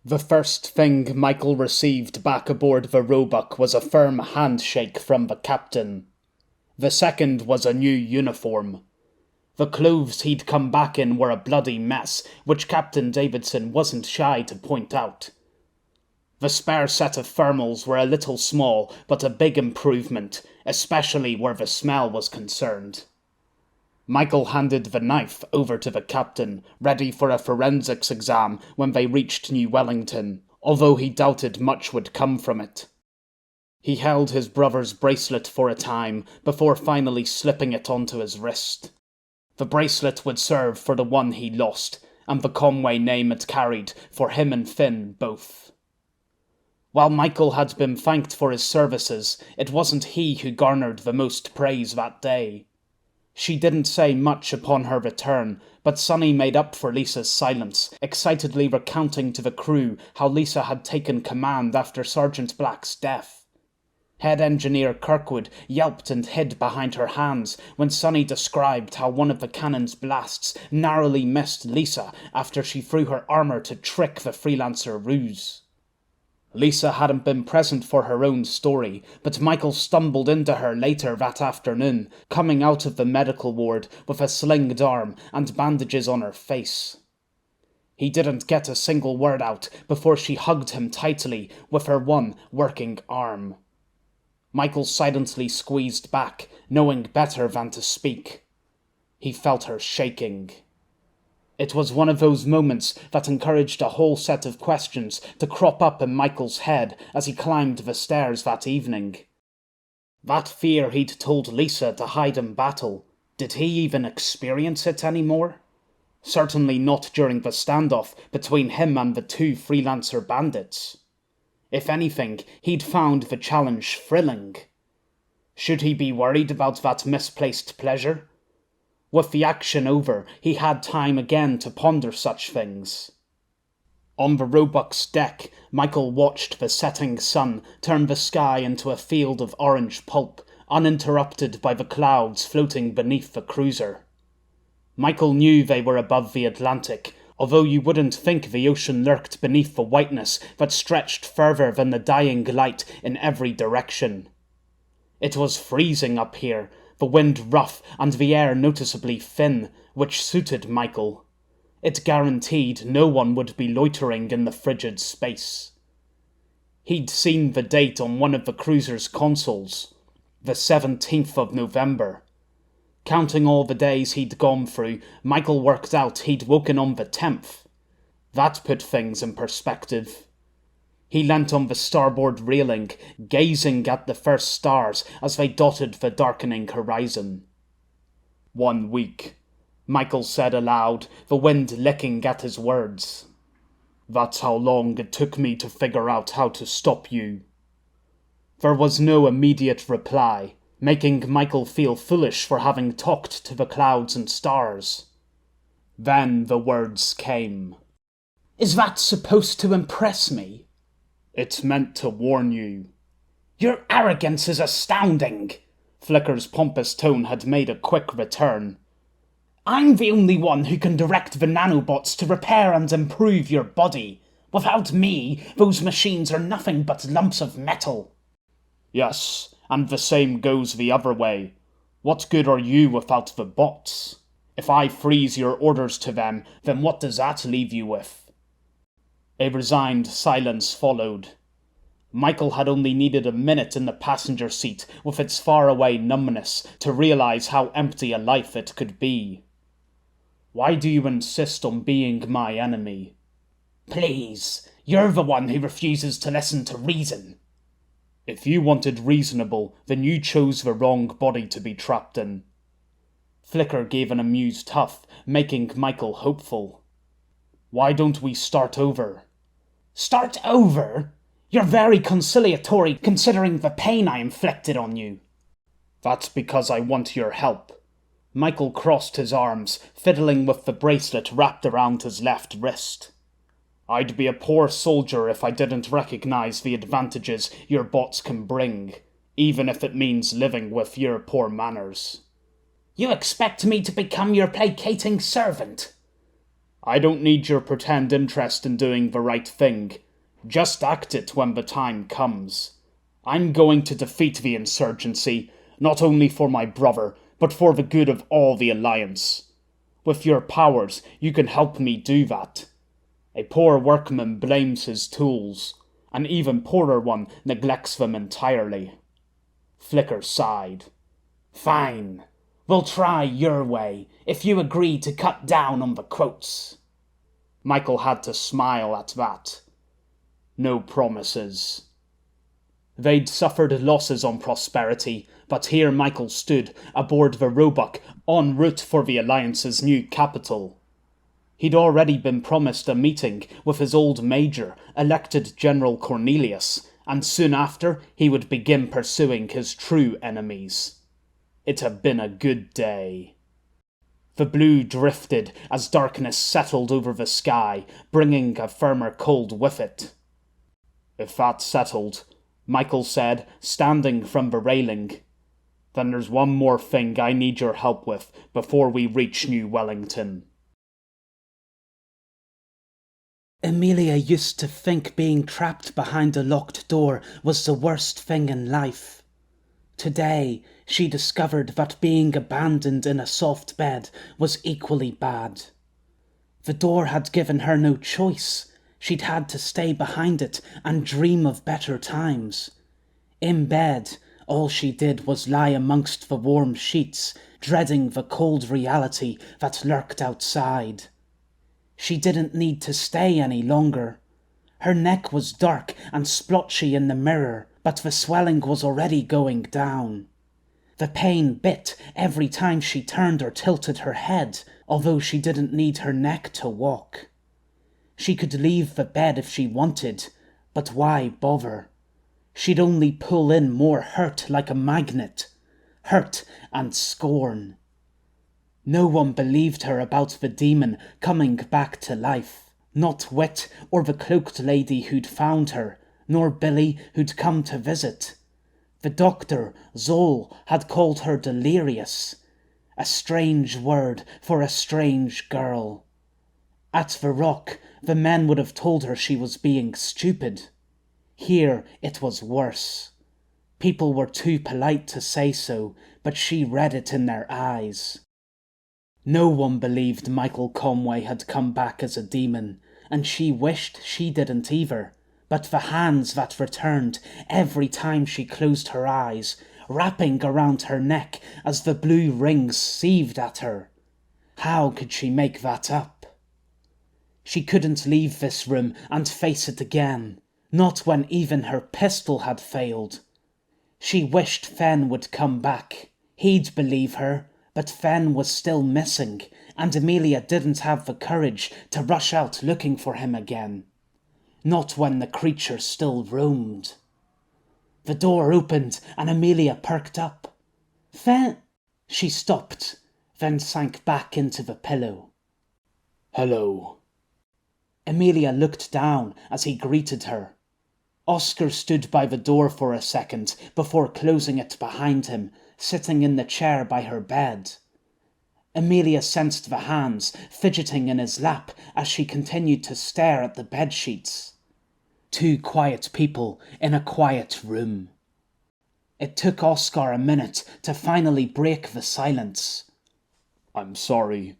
The first thing Michael received back aboard the Roebuck was a firm handshake from the captain. The second was a new uniform. The clothes he'd come back in were a bloody mess, which Captain Davidson wasn't shy to point out. The spare set of thermals were a little small, but a big improvement, especially where the smell was concerned. Michael handed the knife over to the captain, ready for a forensics exam when they reached New Wellington, although he doubted much would come from it. He held his brother's bracelet for a time, before finally slipping it onto his wrist. The bracelet would serve for the one he lost, and the Conway name it carried for him and Finn both. While Michael had been thanked for his services, it wasn't he who garnered the most praise that day. She didn't say much upon her return, but Sonny made up for Lisa's silence, excitedly recounting to the crew how Lisa had taken command after Sergeant Black's death. Head engineer Kirkwood yelped and hid behind her hands when Sonny described how one of the cannon's blasts narrowly missed Lisa after she threw her armour to trick the freelancer ruse. Lisa hadn't been present for her own story, but Michael stumbled into her later that afternoon, coming out of the medical ward with a slinged arm and bandages on her face. He didn't get a single word out before she hugged him tightly with her one working arm. Michael silently squeezed back, knowing better than to speak. He felt her shaking. It was one of those moments that encouraged a whole set of questions to crop up in Michael's head as he climbed the stairs that evening. That fear he'd told Lisa to hide in battle, did he even experience it anymore? Certainly not during the standoff between him and the two freelancer bandits. If anything, he'd found the challenge thrilling. Should he be worried about that misplaced pleasure? With the action over, he had time again to ponder such things. On the Roebuck's deck, Michael watched the setting sun turn the sky into a field of orange pulp, uninterrupted by the clouds floating beneath the cruiser. Michael knew they were above the Atlantic, although you wouldn't think the ocean lurked beneath the whiteness that stretched further than the dying light in every direction. It was freezing up here, the wind rough and the air noticeably thin, which suited Michael. It guaranteed no one would be loitering in the frigid space. He'd seen the date on one of the cruiser's consoles, the 17th of November. Counting all the days he'd gone through, Michael worked out he'd woken on the 10th. That put things in perspective. He leant on the starboard railing, gazing at the first stars as they dotted the darkening horizon. 1 week, Michael said aloud, the wind licking at his words. That's how long it took me to figure out how to stop you. There was no immediate reply, making Michael feel foolish for having talked to the clouds and stars. Then the words came. Is that supposed to impress me? It's meant to warn you. Your arrogance is astounding. Flicker's pompous tone had made a quick return. I'm the only one who can direct the nanobots to repair and improve your body. Without me, those machines are nothing but lumps of metal. Yes, and the same goes the other way. What good are you without the bots? If I freeze your orders to them, then what does that leave you with? A resigned silence followed. Michael had only needed a minute in the passenger seat with its faraway numbness to realize how empty a life it could be. Why do you insist on being my enemy? Please, you're the one who refuses to listen to reason. If you wanted reasonable, then you chose the wrong body to be trapped in. Flicker gave an amused huff, making Michael hopeful. Why don't we start over? Start over? You're very conciliatory considering the pain I inflicted on you. That's because I want your help. Michael crossed his arms, fiddling with the bracelet wrapped around his left wrist. I'd be a poor soldier if I didn't recognize the advantages your bots can bring, even if it means living with your poor manners. You expect me to become your placating servant? I don't need your pretend interest in doing the right thing. Just act it when the time comes. I'm going to defeat the insurgency, not only for my brother, but for the good of all the Alliance. With your powers, you can help me do that. A poor workman blames his tools. An even poorer one neglects them entirely. Flicker sighed. Fine. We'll try your way, if you agree to cut down on the quotes. Michael had to smile at that. No promises. They'd suffered losses on Prosperity, but here Michael stood, aboard the Roebuck, en route for the Alliance's new capital. He'd already been promised a meeting with his old major, elected General Cornelius, and soon after he would begin pursuing his true enemies. It had been a good day. The blue drifted as darkness settled over the sky, bringing a firmer cold with it. If that's settled, Michael said, standing from the railing, then there's one more thing I need your help with before we reach New Wellington. Amelia used to think being trapped behind a locked door was the worst thing in life. Today, she discovered that being abandoned in a soft bed was equally bad. The door had given her no choice. She'd had to stay behind it and dream of better times. In bed, all she did was lie amongst the warm sheets, dreading the cold reality that lurked outside. She didn't need to stay any longer. Her neck was dark and splotchy in the mirror, but the swelling was already going down. The pain bit every time she turned or tilted her head, although she didn't need her neck to walk. She could leave the bed if she wanted, but why bother? She'd only pull in more hurt like a magnet. Hurt and scorn. No one believed her about the demon coming back to life. Not Wit or the cloaked lady who'd found her, nor Billy who'd come to visit. The doctor, Zoll, had called her delirious. A strange word for a strange girl. At the Rock, the men would have told her she was being stupid. Here it was worse. People were too polite to say so, but she read it in their eyes. No one believed Michael Conway had come back as a demon, and she wished she didn't either. But the hands that returned every time she closed her eyes, wrapping around her neck as the blue rings seethed at her. How could she make that up? She couldn't leave this room and face it again, not when even her pistol had failed. She wished Fen would come back. He'd believe her, but Fen was still missing, and Amelia didn't have the courage to rush out looking for him again. Not when the creature still roamed. The door opened and Amelia perked up. Fen... She stopped, then sank back into the pillow. Hello. Amelia looked down as he greeted her. Oscar stood by the door for a second before closing it behind him, sitting in the chair by her bed. Amelia sensed the hands fidgeting in his lap as she continued to stare at the bedsheets. Two quiet people in a quiet room. It took Oscar a minute to finally break the silence. I'm sorry.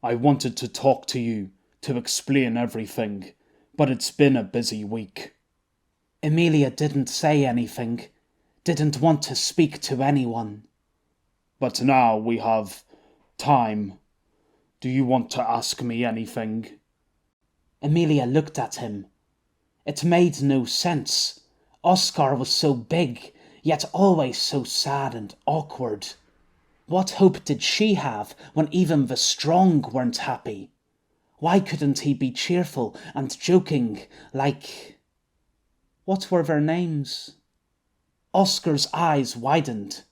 I wanted to talk to you, to explain everything, but it's been a busy week. Amelia didn't say anything, didn't want to speak to anyone. But now we have time. Do you want to ask me anything? Amelia looked at him. It made no sense. Oscar was so big, yet always so sad and awkward. What hope did she have when even the strong weren't happy? Why couldn't he be cheerful and joking like... What were their names? Oscar's eyes widened.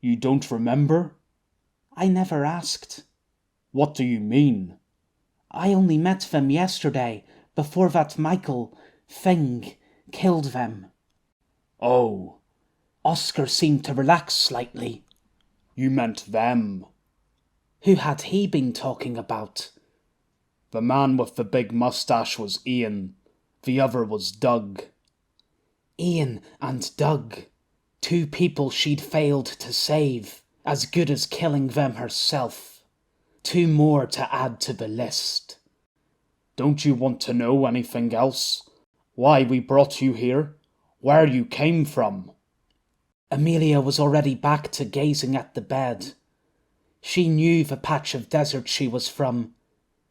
You don't remember? I never asked. What do you mean? I only met them yesterday, before that Michael thing killed them. Oh. Oscar seemed to relax slightly. You meant them. Who had he been talking about? The man with the big mustache was Ian. The other was Doug. Ian and Doug. Two people she'd failed to save, as good as killing them herself. Two more to add to the list. Don't you want to know anything else? Why we brought you here? Where you came from? Amelia was already back to gazing at the bed. She knew the patch of desert she was from.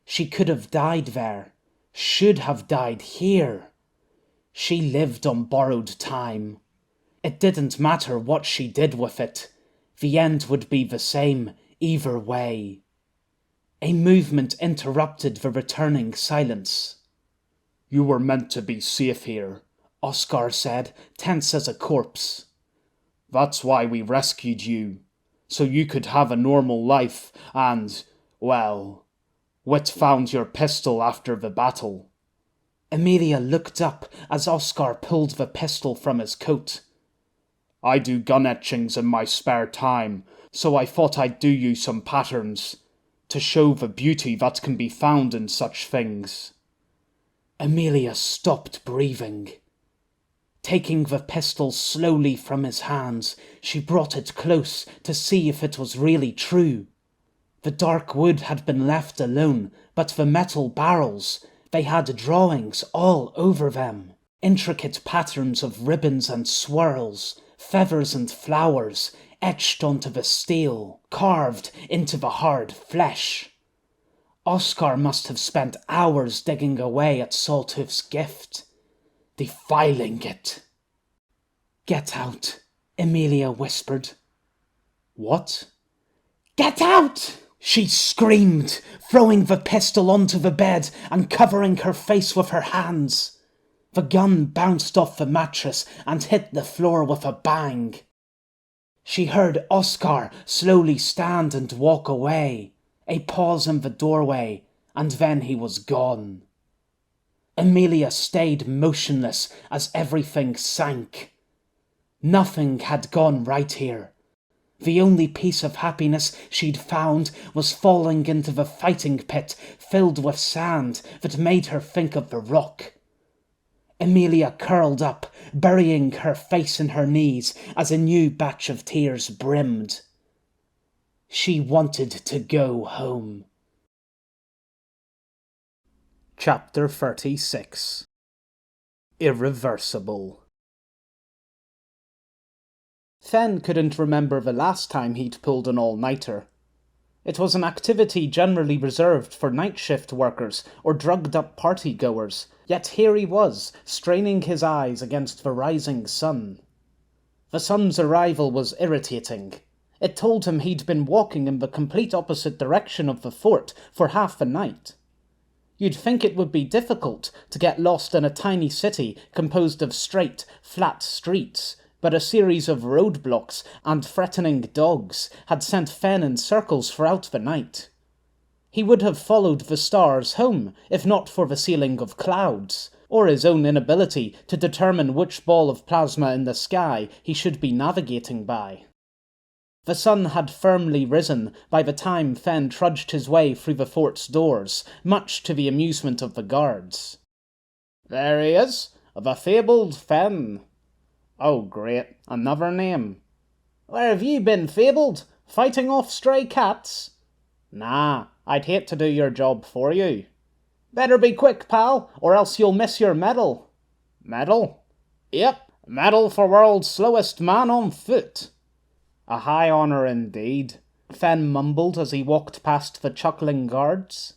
She could have died there, should have died here. She lived on borrowed time. It didn't matter what she did with it. The end would be the same, either way. A movement interrupted the returning silence. You were meant to be safe here, Oscar said, tense as a corpse. That's why we rescued you, so you could have a normal life and, well, Wit found your pistol after the battle. Amelia looked up as Oscar pulled the pistol from his coat. I do gun etchings in my spare time, so I thought I'd do you some patterns, to show the beauty that can be found in such things. Amelia stopped breathing. Taking the pistol slowly from his hands, she brought it close to see if it was really true. The dark wood had been left alone, but the metal barrels, they had drawings all over them. Intricate patterns of ribbons and swirls, feathers and flowers, etched onto the steel, carved into the hard flesh. Oscar must have spent hours digging away at Sawtooth's gift, defiling it. "Get out," Emilia whispered. "What?" "Get out!" she screamed, throwing the pistol onto the bed and covering her face with her hands. The gun bounced off the mattress and hit the floor with a bang. She heard Oscar slowly stand and walk away, a pause in the doorway, and then he was gone. Emilia stayed motionless as everything sank. Nothing had gone right here. The only piece of happiness she'd found was falling into the fighting pit filled with sand that made her think of the rock. Emilia curled up, burying her face in her knees as a new batch of tears brimmed. She wanted to go home. Chapter 36 Irreversible. Fen couldn't remember the last time he'd pulled an all-nighter. It was an activity generally reserved for night shift workers or drugged-up party-goers, yet here he was, straining his eyes against the rising sun. The sun's arrival was irritating. It told him he'd been walking in the complete opposite direction of the fort for half the night. You'd think it would be difficult to get lost in a tiny city composed of straight, flat streets, but a series of roadblocks and threatening dogs had sent Fen in circles throughout the night. He would have followed the stars home if not for the ceiling of clouds, or his own inability to determine which ball of plasma in the sky he should be navigating by. The sun had firmly risen by the time Fen trudged his way through the fort's doors, much to the amusement of the guards. "There he is, the fabled Fen." "Oh great, another name." "Where have you been, fabled? Fighting off stray cats?" "Nah, I'd hate to do your job for you." "Better be quick, pal, or else you'll miss your medal." "Medal?" "Yep, medal for world's slowest man on foot." "A high honour indeed," Fen mumbled as he walked past the chuckling guards.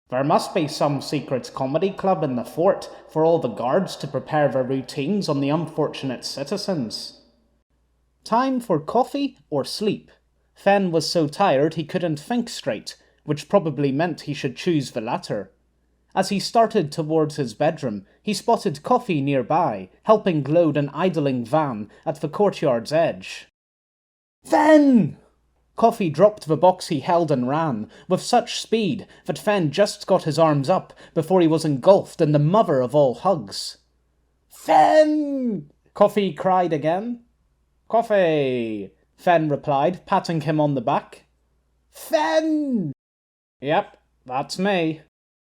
"There must be some secret comedy club in the fort for all the guards to prepare their routines on the unfortunate citizens." Time for coffee or sleep? Fen was so tired he couldn't think straight, which probably meant he should choose the latter. As he started towards his bedroom, he spotted Coffee nearby, helping load an idling van at the courtyard's edge. "Fen!" Coffee dropped the box he held and ran, with such speed that Fen just got his arms up before he was engulfed in the mother of all hugs. "Fen!" Coffee cried again. "Coffee!" Fen replied, patting him on the back. "Fen!" "Yep, that's me."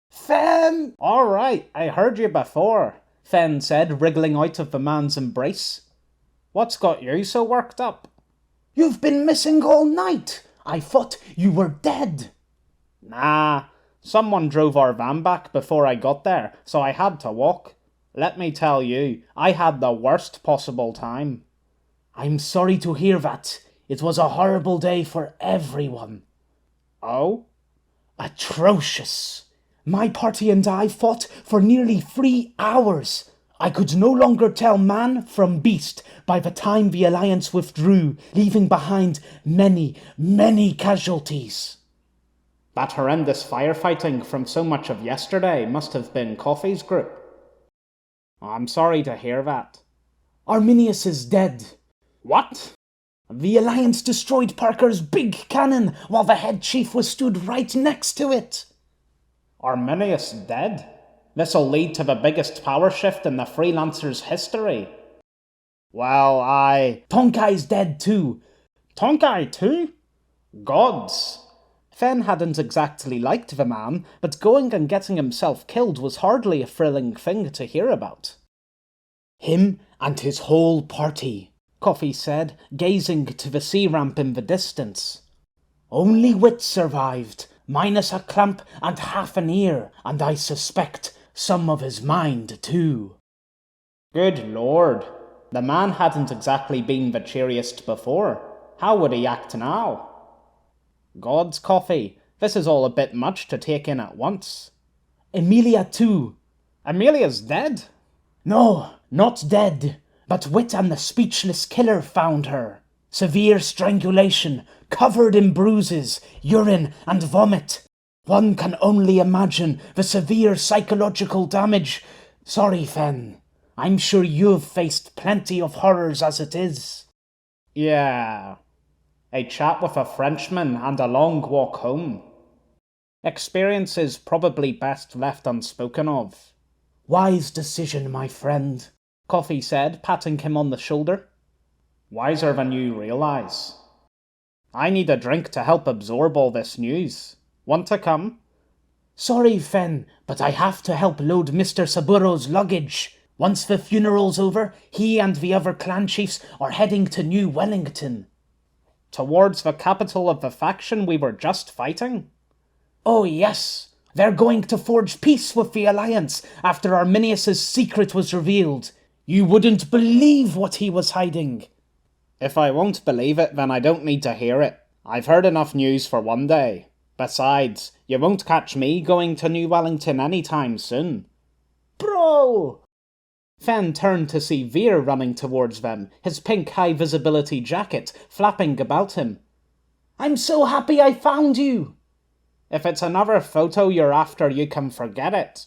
"Fen!" "All right, I heard you before," Fen said, wriggling out of the man's embrace. "What's got you so worked up?" "You've been missing all night. I thought you were dead." "Nah, someone drove our van back before I got there, so I had to walk. Let me tell you, I had the worst possible time." "I'm sorry to hear that. It was a horrible day for everyone." "Oh?" "Atrocious. My party and I fought for nearly 3 hours. I could no longer tell man from beast by the time the Alliance withdrew, leaving behind many, many casualties." "That horrendous firefighting from so much of yesterday must have been Coffee's group." "I'm sorry to hear that." "Arminius is dead." "What?" "The Alliance destroyed Parker's big cannon while the head chief was stood right next to it." "Arminius dead? This'll lead to the biggest power shift in the Freelancers' history." "Well, Tonkai's dead too." "Tonkai too? Gods!" Fen hadn't exactly liked the man, but going and getting himself killed was hardly a thrilling thing to hear about. "Him and his whole party," Coffee said, gazing to the sea ramp in the distance. "Only wit survived, minus a clamp and half an ear, and I suspect some of his mind too." Good lord, the man hadn't exactly been the cheeriest before. How would he act now? "God's Coffee," This is all a bit much to take in at once. Emilia too. Amelia's dead? No, not dead, but Wit and the speechless killer found her. Severe strangulation, covered in bruises, urine and vomit. One can only imagine the severe psychological damage. Sorry, Fen. I'm sure you've faced plenty of horrors as it is. Yeah. A chat with a Frenchman and a long walk home. Experiences probably best left unspoken of. Wise decision, my friend, Coffee said, patting him on the shoulder. Wiser than you realise. I need a drink to help absorb all this news. Want to come? Sorry, Fen, but I have to help load Mr. Saburo's luggage. Once the funeral's over, he and the other clan chiefs are heading to New Wellington. Towards the capital of the faction we were just fighting? Oh yes, they're going to forge peace with the Alliance after Arminius's secret was revealed. You wouldn't believe what he was hiding. If I won't believe it, then I don't need to hear it. I've heard enough news for one day. Besides, you won't catch me going to New Wellington anytime soon. Bro! Fen turned to see Veer running towards them, his pink high-visibility jacket flapping about him. I'm so happy I found you! If it's another photo you're after, you can forget it.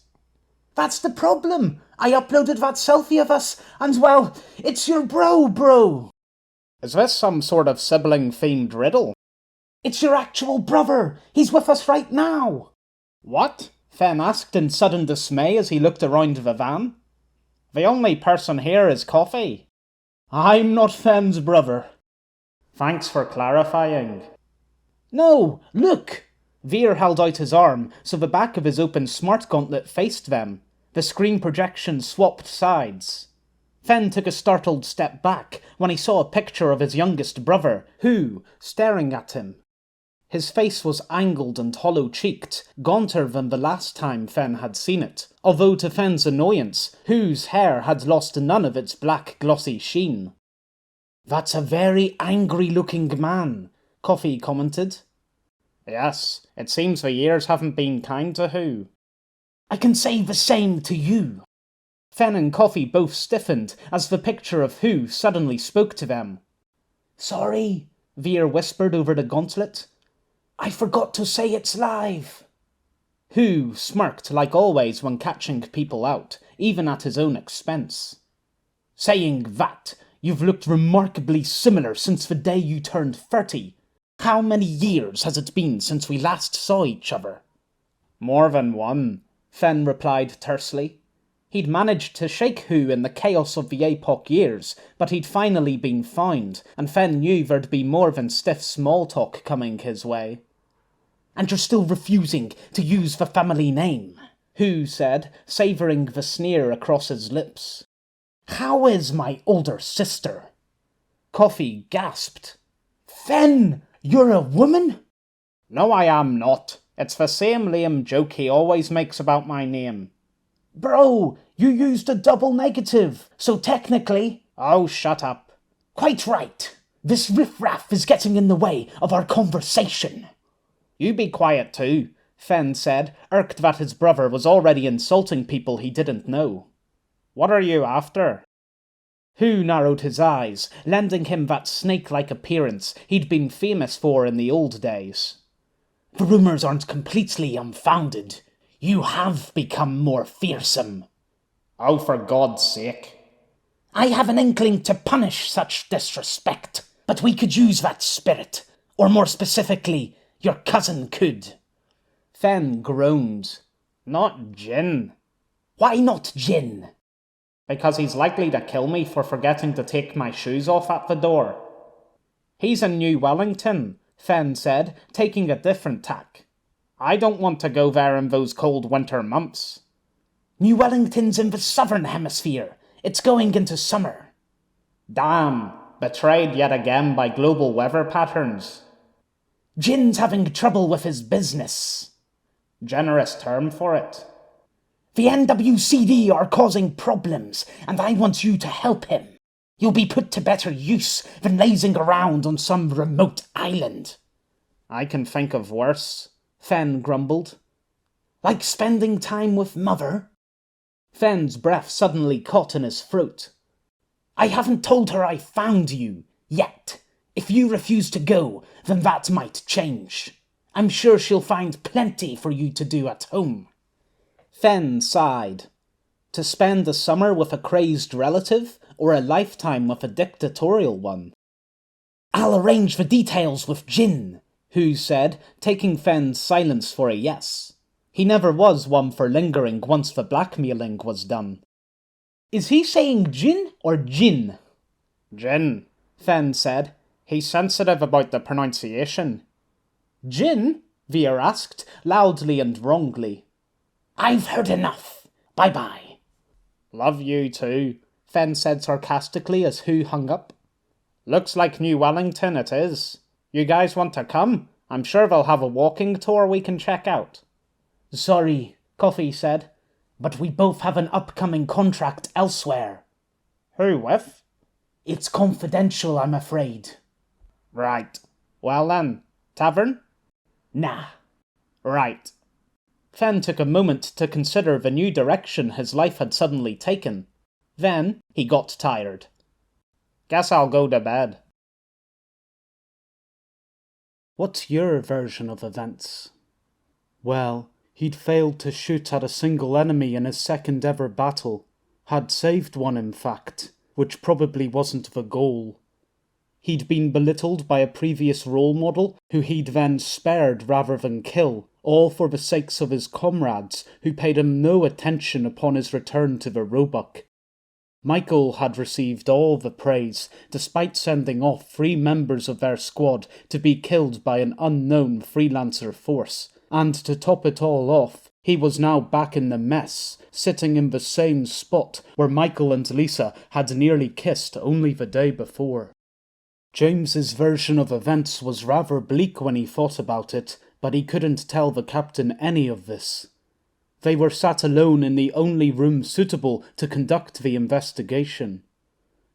That's the problem. I uploaded that selfie of us, and well, it's your bro. Is this some sort of sibling-themed riddle? It's your actual brother. He's with us right now. What? Fen asked in sudden dismay as he looked around the van. The only person here is Coffee. I'm not Fen's brother. Thanks for clarifying. No, look! Veer held out his arm, so the back of his open smart gauntlet faced them. The screen projection swapped sides. Fen took a startled step back when he saw a picture of his youngest brother, Hou, staring at him. His face was angled and hollow-cheeked, gaunter than the last time Fen had seen it, although to Fen's annoyance, Hou's hair had lost none of its black glossy sheen. That's a very angry-looking man, Coffee commented. Yes, it seems the years haven't been kind to Hou. I can say the same to you. Fen and Coffee both stiffened as the picture of Hou suddenly spoke to them. Sorry, Veer whispered over the gauntlet. I forgot to say it's live. Hou smirked like always when catching people out, even at his own expense. Saying that, you've looked remarkably similar since the day you turned 30. How many years has it been since we last saw each other? More than one, Fen replied tersely. He'd managed to shake Hou in the chaos of the APOC years, but he'd finally been found, and Fen knew there'd be more than stiff small talk coming his way. And you're still refusing to use the family name, Hou said, savouring the sneer across his lips. How is my older sister? Coffee gasped. Fen, you're a woman? No, I am not. It's the same lame joke he always makes about my name. Bro, you used a double negative, so technically... Oh, shut up. Quite right. This riffraff is getting in the way of our conversation. You be quiet too, Fen said, irked that his brother was already insulting people he didn't know. What are you after? Hou narrowed his eyes, lending him that snake-like appearance he'd been famous for in the old days. The rumours aren't completely unfounded. You have become more fearsome. Oh, for God's sake. I have an inkling to punish such disrespect, but we could use that spirit. Or more specifically, your cousin could. Fen groaned. Not Jin. Why not Jin? Because he's likely to kill me for forgetting to take my shoes off at the door. He's in New Wellington, Fen said, taking a different tack. I don't want to go there in those cold winter months. New Wellington's in the southern hemisphere. It's going into summer. Damn, betrayed yet again by global weather patterns. Jin's having trouble with his business. Generous term for it. The NWCD are causing problems, and I want you to help him. You'll be put to better use than lazing around on some remote island. I can think of worse, Fen grumbled. Like spending time with Mother? Fen's breath suddenly caught in his throat. I haven't told her I found you, yet. If you refuse to go, then that might change. I'm sure she'll find plenty for you to do at home. Fen sighed. To spend the summer with a crazed relative, or a lifetime with a dictatorial one? I'll arrange the details with Jin, Hu said, taking Fen's silence for a yes. He never was one for lingering once the blackmailing was done. Is he saying Jin or Jin? Jin, Fen said. He's sensitive about the pronunciation. Jin? Veer asked, loudly and wrongly. I've heard enough. Bye-bye. Love you too, Fen said sarcastically as Hu hung up. Looks like New Wellington it is. You guys want to come? I'm sure they'll have a walking tour we can check out. Sorry, Coffee said, but we both have an upcoming contract elsewhere. Who with? It's confidential, I'm afraid. Right. Well then, tavern? Nah. Right. Fen took a moment to consider the new direction his life had suddenly taken. Then he got tired. Guess I'll go to bed. What's your version of events? Well, he'd failed to shoot at a single enemy in his second ever battle. Had saved one, in fact, which probably wasn't the goal. He'd been belittled by a previous role model who he'd then spared rather than kill, all for the sakes of his comrades who paid him no attention upon his return to the Roebuck. Michael had received all the praise, despite sending off 3 members of their squad to be killed by an unknown freelancer force, and to top it all off, he was now back in the mess, sitting in the same spot where Michael and Lisa had nearly kissed only the day before. James's version of events was rather bleak when he thought about it, but he couldn't tell the captain any of this. They were sat alone in the only room suitable to conduct the investigation.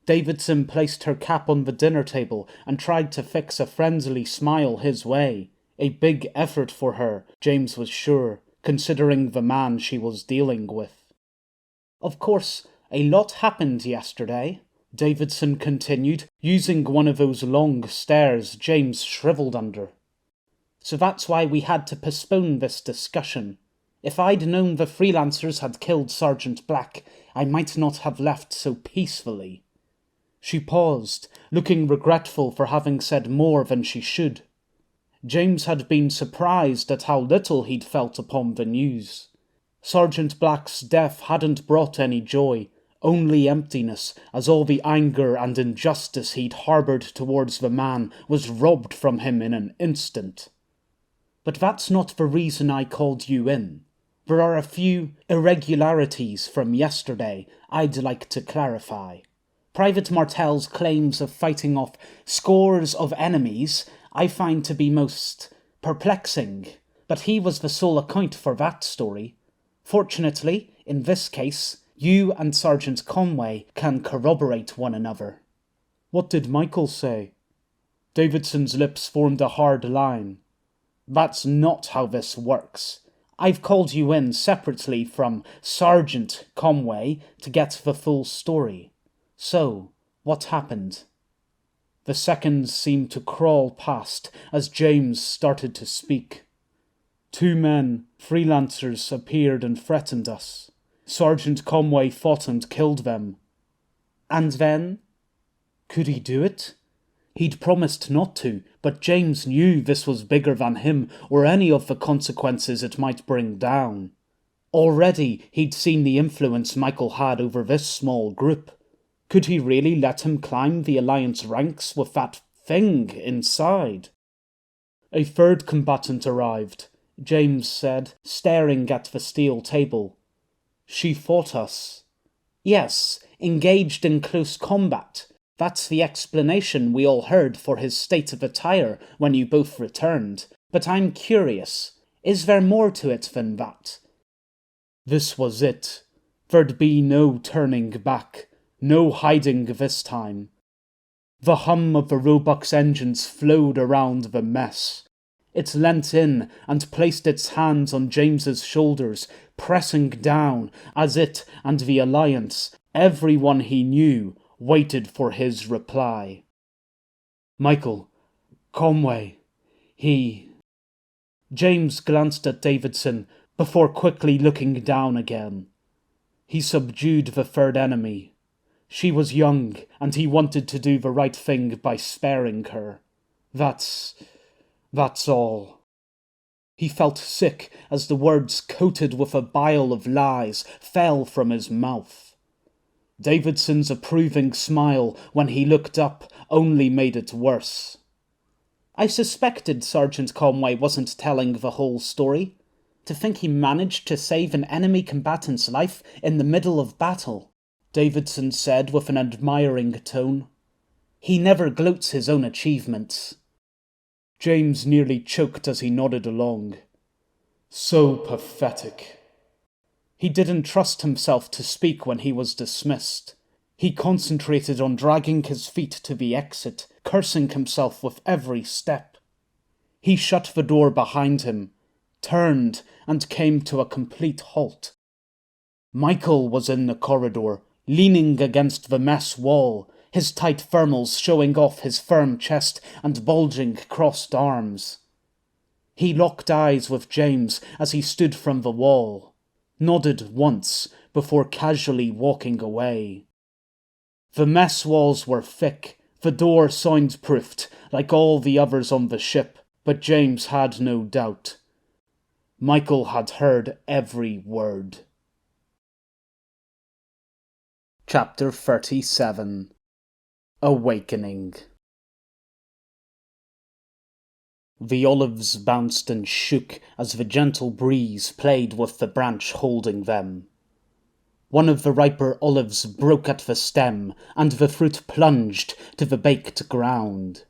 Davidson placed her cap on the dinner table and tried to fix a friendly smile his way. A big effort for her, James was sure, considering the man she was dealing with. Of course, a lot happened yesterday, Davidson continued, using one of those long stares James shriveled under. So that's why we had to postpone this discussion. If I'd known the freelancers had killed Sergeant Black, I might not have left so peacefully. She paused, looking regretful for having said more than she should. James had been surprised at how little he'd felt upon the news. Sergeant Black's death hadn't brought any joy, only emptiness, as all the anger and injustice he'd harboured towards the man was robbed from him in an instant. But that's not the reason I called you in. There are a few irregularities from yesterday I'd like to clarify. Private Martel's claims of fighting off scores of enemies I find to be most perplexing, but he was the sole account for that story. Fortunately, in this case, you and Sergeant Conway can corroborate one another. What did Michael say? Davidson's lips formed a hard line. That's not how this works. I've called you in separately from Sergeant Conway to get the full story. So, what happened? The seconds seemed to crawl past as James started to speak. 2 men, freelancers, appeared and threatened us. Sergeant Conway fought and killed them. And then? Could he do it? He'd promised not to, but James knew this was bigger than him or any of the consequences it might bring down. Already he'd seen the influence Michael had over this small group. Could he really let him climb the Alliance ranks with that thing inside? A 3rd combatant arrived, James said, staring at the steel table. She fought us. Yes, engaged in close combat. That's the explanation we all heard for his state of attire when you both returned. But I'm curious, is there more to it than that? This was it. There'd be no turning back, no hiding this time. The hum of the Roebuck's engines flowed around the mess. It leant in and placed its hands on James's shoulders, pressing down as it and the Alliance, everyone he knew, waited for his reply. Michael, Conway, he... James glanced at Davidson before quickly looking down again. He subdued the third enemy. She was young, and he wanted to do the right thing by sparing her. That's all. He felt sick as the words coated with a bile of lies fell from his mouth. Davidson's approving smile when he looked up only made it worse. I suspected Sergeant Conway wasn't telling the whole story. To think he managed to save an enemy combatant's life in the middle of battle, Davidson said with an admiring tone. He never gloats his own achievements. James nearly choked as he nodded along. So pathetic. He didn't trust himself to speak when he was dismissed. He concentrated on dragging his feet to the exit, cursing himself with every step. He shut the door behind him, turned, and came to a complete halt. Michael was in the corridor, leaning against the mess wall, his tight thermals showing off his firm chest and bulging crossed arms. He locked eyes with James as he stood from the wall, nodded once before casually walking away. The mess walls were thick, the door soundproofed like all the others on the ship, but James had no doubt. Michael had heard every word. Chapter 37 Awakening. The olives bounced and shook as the gentle breeze played with the branch holding them. One of the riper olives broke at the stem, and the fruit plunged to the baked ground.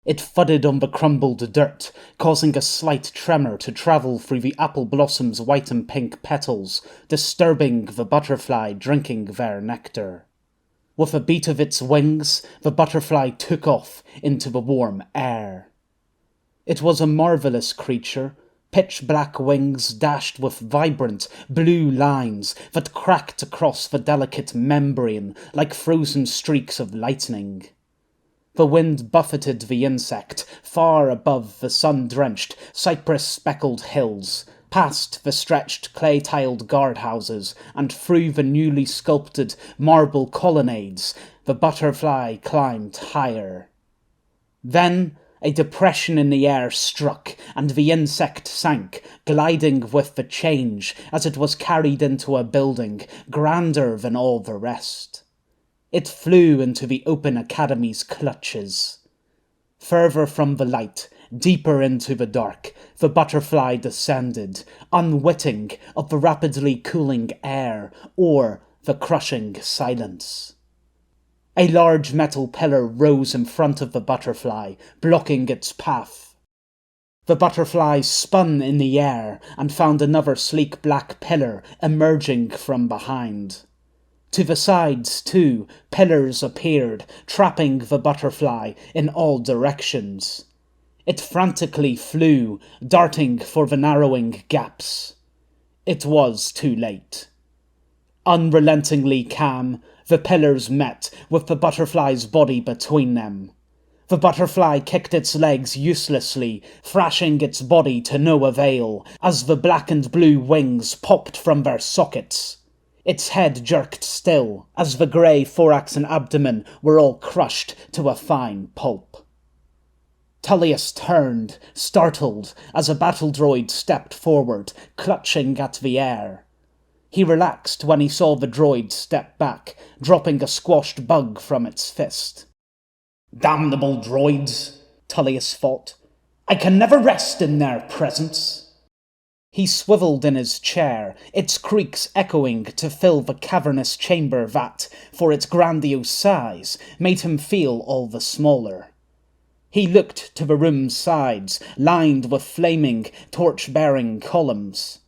It thudded on the crumbled dirt, causing a slight tremor to travel through the apple blossom's white and pink petals, disturbing the butterfly drinking their nectar. With a beat of its wings, the butterfly took off into the warm air. It was a marvellous creature, pitch-black wings dashed with vibrant blue lines that cracked across the delicate membrane like frozen streaks of lightning. The wind buffeted the insect far above the sun-drenched, cypress-speckled hills, past the stretched clay-tiled guardhouses, and through the newly sculpted marble colonnades. The butterfly climbed higher. Then a depression in the air struck, and the insect sank, gliding with the change as it was carried into a building grander than all the rest. It flew into the open academy's clutches. Further from the light, deeper into the dark, the butterfly descended, unwitting of the rapidly cooling air or the crushing silence. A large metal pillar rose in front of the butterfly, blocking its path. The butterfly spun in the air and found another sleek black pillar emerging from behind. To the sides, too, pillars appeared, trapping the butterfly in all directions. It frantically flew, darting for the narrowing gaps. It was too late. Unrelentingly calm, the pillars met, with the butterfly's body between them. The butterfly kicked its legs uselessly, thrashing its body to no avail, as the black and blue wings popped from their sockets. Its head jerked still, as the grey thorax and abdomen were all crushed to a fine pulp. Tullius turned, startled, as a battle droid stepped forward, clutching at the air. He relaxed when he saw the droid step back, dropping a squashed bug from its fist. Damnable droids, Tullius thought. I can never rest in their presence. He swiveled in his chair, its creaks echoing to fill the cavernous chamber that, for its grandiose size, made him feel all the smaller. He looked to the room's sides, lined with flaming, torch-bearing columns.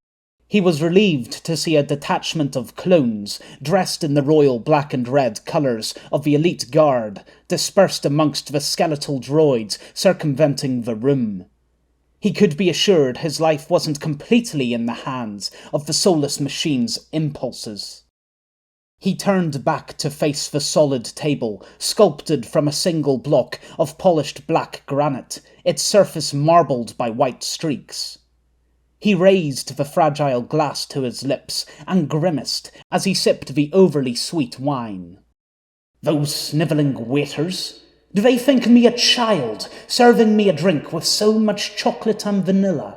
He was relieved to see a detachment of clones, dressed in the royal black and red colours of the elite guard, dispersed amongst the skeletal droids circumventing the room. He could be assured his life wasn't completely in the hands of the soulless machine's impulses. He turned back to face the solid table, sculpted from a single block of polished black granite, its surface marbled by white streaks. He raised the fragile glass to his lips and grimaced as he sipped the overly sweet wine. Those snivelling waiters? Do they think me a child, serving me a drink with so much chocolate and vanilla?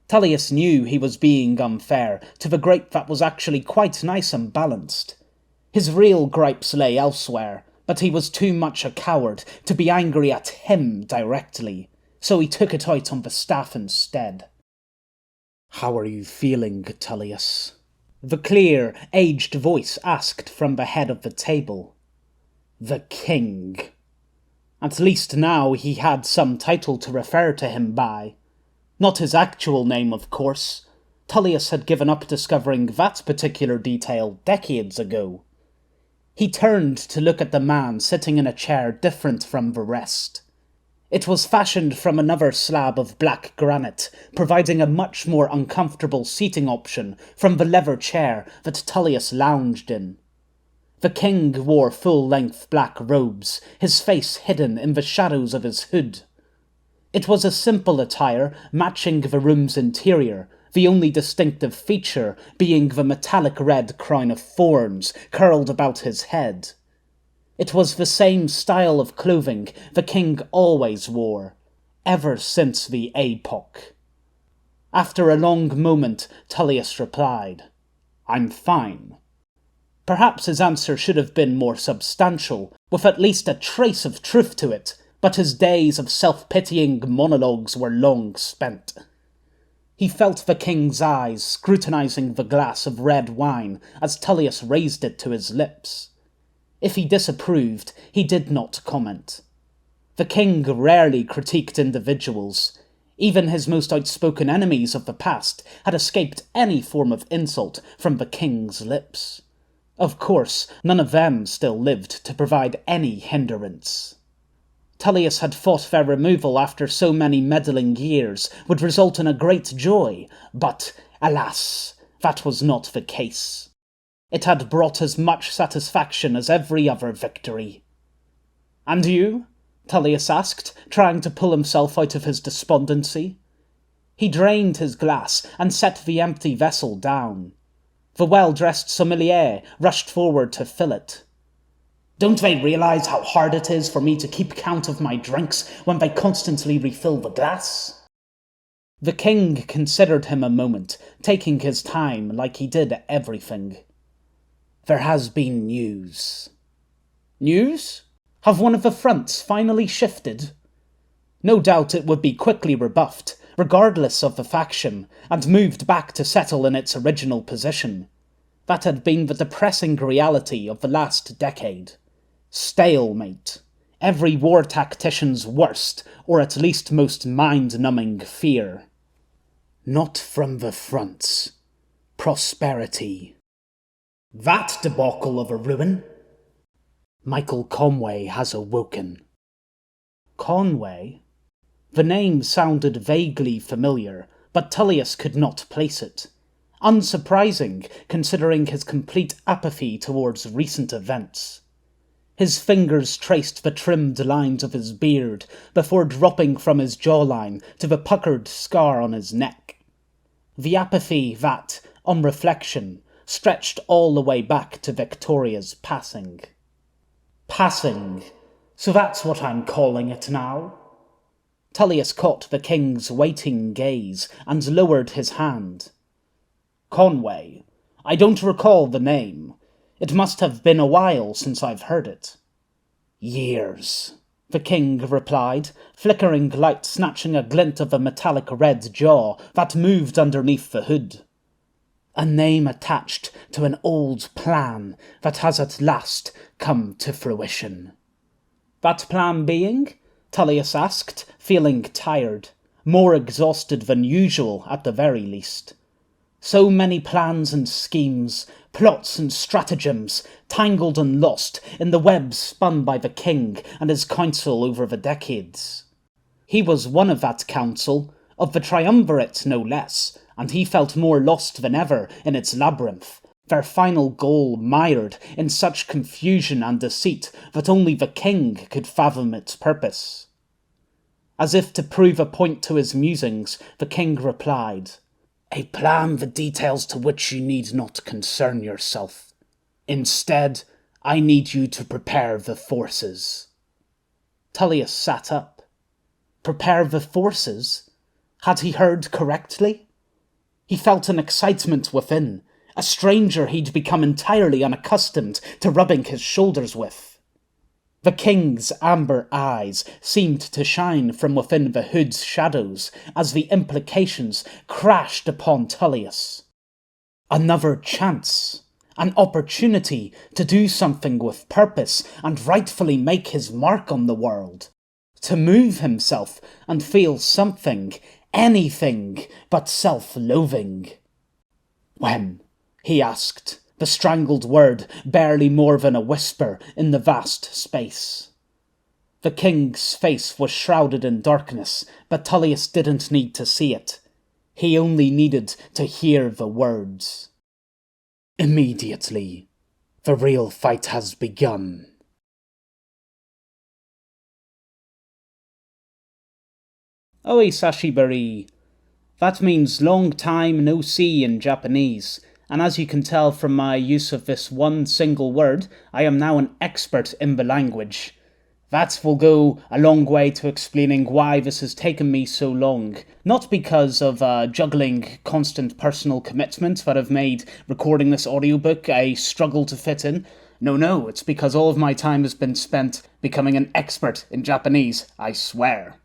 Tullius knew he was being unfair to the grape that was actually quite nice and balanced. His real gripes lay elsewhere, but he was too much a coward to be angry at him directly, so he took it out on the staff instead. "How are you feeling, Tullius?" The clear, aged voice asked from the head of the table. The king. At least now he had some title to refer to him by. Not his actual name, of course. Tullius had given up discovering that particular detail decades ago. He turned to look at the man sitting in a chair different from the rest. It was fashioned from another slab of black granite, providing a much more uncomfortable seating option from the leather chair that Tullius lounged in. The king wore full-length black robes, his face hidden in the shadows of his hood. It was a simple attire, matching the room's interior, the only distinctive feature being the metallic red crown of thorns curled about his head. It was the same style of clothing the king always wore, ever since the epoch. After a long moment, Tullius replied, "I'm fine." Perhaps his answer should have been more substantial, with at least a trace of truth to it, but his days of self-pitying monologues were long spent. He felt the king's eyes scrutinizing the glass of red wine as Tullius raised it to his lips. If he disapproved, he did not comment. The king rarely critiqued individuals. Even his most outspoken enemies of the past had escaped any form of insult from the king's lips. Of course, none of them still lived to provide any hindrance. Tullius had thought their removal after so many meddling years would result in a great joy, but, alas, that was not the case. It had brought as much satisfaction as every other victory. "And you?" Tullius asked, trying to pull himself out of his despondency. He drained his glass and set the empty vessel down. The well-dressed sommelier rushed forward to fill it. "Don't they realize how hard it is for me to keep count of my drinks when they constantly refill the glass?" The king considered him a moment, taking his time like he did everything. "There has been news." "News? Have one of the fronts finally shifted?" No doubt it would be quickly rebuffed, regardless of the faction, and moved back to settle in its original position. That had been the depressing reality of the last decade. Stalemate. Every war tactician's worst, or at least most mind-numbing fear. Not from the fronts. Prosperity. That debacle of a ruin? Michael Conway has awoken. Conway? The name sounded vaguely familiar, but Tullius could not place it. Unsurprising, considering his complete apathy towards recent events. His fingers traced the trimmed lines of his beard before dropping from his jawline to the puckered scar on his neck. The apathy that, on reflection, stretched all the way back to Victoria's passing. Passing, so that's what I'm calling it now. Tullius caught the king's waiting gaze and lowered his hand. Conway. I don't recall the name. It must have been a while since I've heard it. Years, the king replied, flickering light snatching a glint of a metallic red jaw that moved underneath the hood. A name attached to an old plan that has at last come to fruition. That plan being? Tullius asked, feeling tired, more exhausted than usual at the very least. So many plans and schemes, plots and stratagems, tangled and lost in the web spun by the king and his council over the decades. He was one of that council, of the triumvirate no less, and he felt more lost than ever in its labyrinth, their final goal mired in such confusion and deceit that only the king could fathom its purpose. As if to prove a point to his musings, the king replied, "A plan the details to which you need not concern yourself. Instead, I need you to prepare the forces." Tullius sat up. Prepare the forces? Had he heard correctly? He felt an excitement within, a stranger he'd become entirely unaccustomed to rubbing his shoulders with. The king's amber eyes seemed to shine from within the hood's shadows as the implications crashed upon Tullius. Another chance, an opportunity to do something with purpose and rightfully make his mark on the world, to move himself and feel something, anything but self-loathing. When? He asked, the strangled word barely more than a whisper in the vast space. The king's face was shrouded in darkness, but Tullius didn't need to see it. He only needed to hear the words. Immediately. The real fight has begun. Oi sashibari. That means long time no see in Japanese, and as you can tell from my use of this one single word, I am now an expert in the language. That will go a long way to explaining why this has taken me so long. Not because of juggling constant personal commitment that have made recording this audiobook a struggle to fit in. No, it's because all of my time has been spent becoming an expert in Japanese, I swear.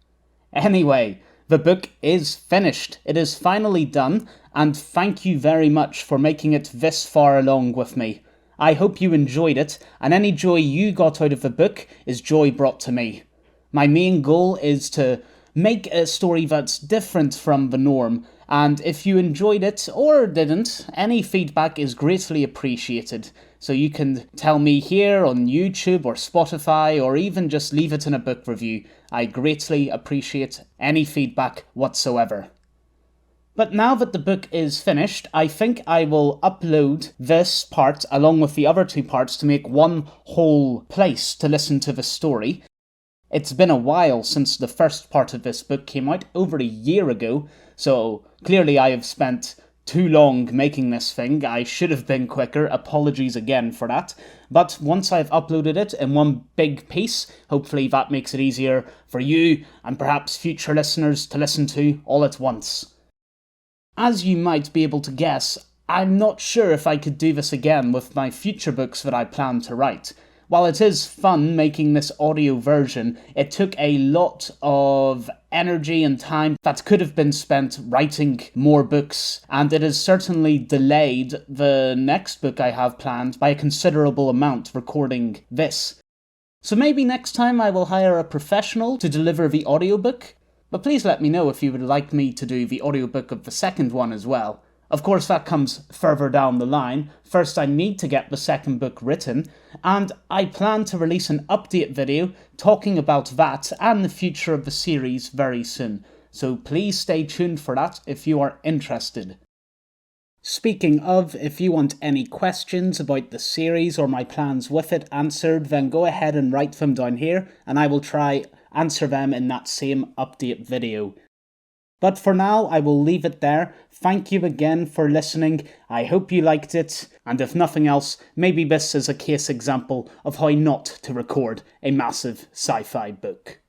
Anyway, the book is finished. It is finally done, and thank you very much for making it this far along with me. I hope you enjoyed it, and any joy you got out of the book is joy brought to me. My main goal is to make a story that's different from the norm, and if you enjoyed it or didn't, any feedback is greatly appreciated. So you can tell me here on YouTube or Spotify, or even just leave it in a book review. I greatly appreciate any feedback whatsoever. But now that the book is finished, I think I will upload this part along with the other two parts to make one whole place to listen to the story. It's been a while since the first part of this book came out, over a year ago, so clearly I have spent too long making this thing. I should have been quicker, apologies again for that. But once I've uploaded it in one big piece, hopefully that makes it easier for you and perhaps future listeners to listen to all at once. As you might be able to guess, I'm not sure if I could do this again with my future books that I plan to write. While it is fun making this audio version, it took a lot of energy and time that could have been spent writing more books, and it has certainly delayed the next book I have planned by a considerable amount recording this. So maybe next time I will hire a professional to deliver the audiobook. But please let me know if you would like me to do the audiobook of the second one as well. Of course, that comes further down the line. First, I need to get the second book written, and I plan to release an update video talking about that and the future of the series very soon. So please stay tuned for that if you are interested. Speaking of, if you want any questions about the series or my plans with it answered, then go ahead and write them down here, and I will try answer them in that same update video. But for now, I will leave it there. Thank you again for listening. I hope you liked it, and if nothing else, maybe this is a case example of how not to record a massive sci-fi book.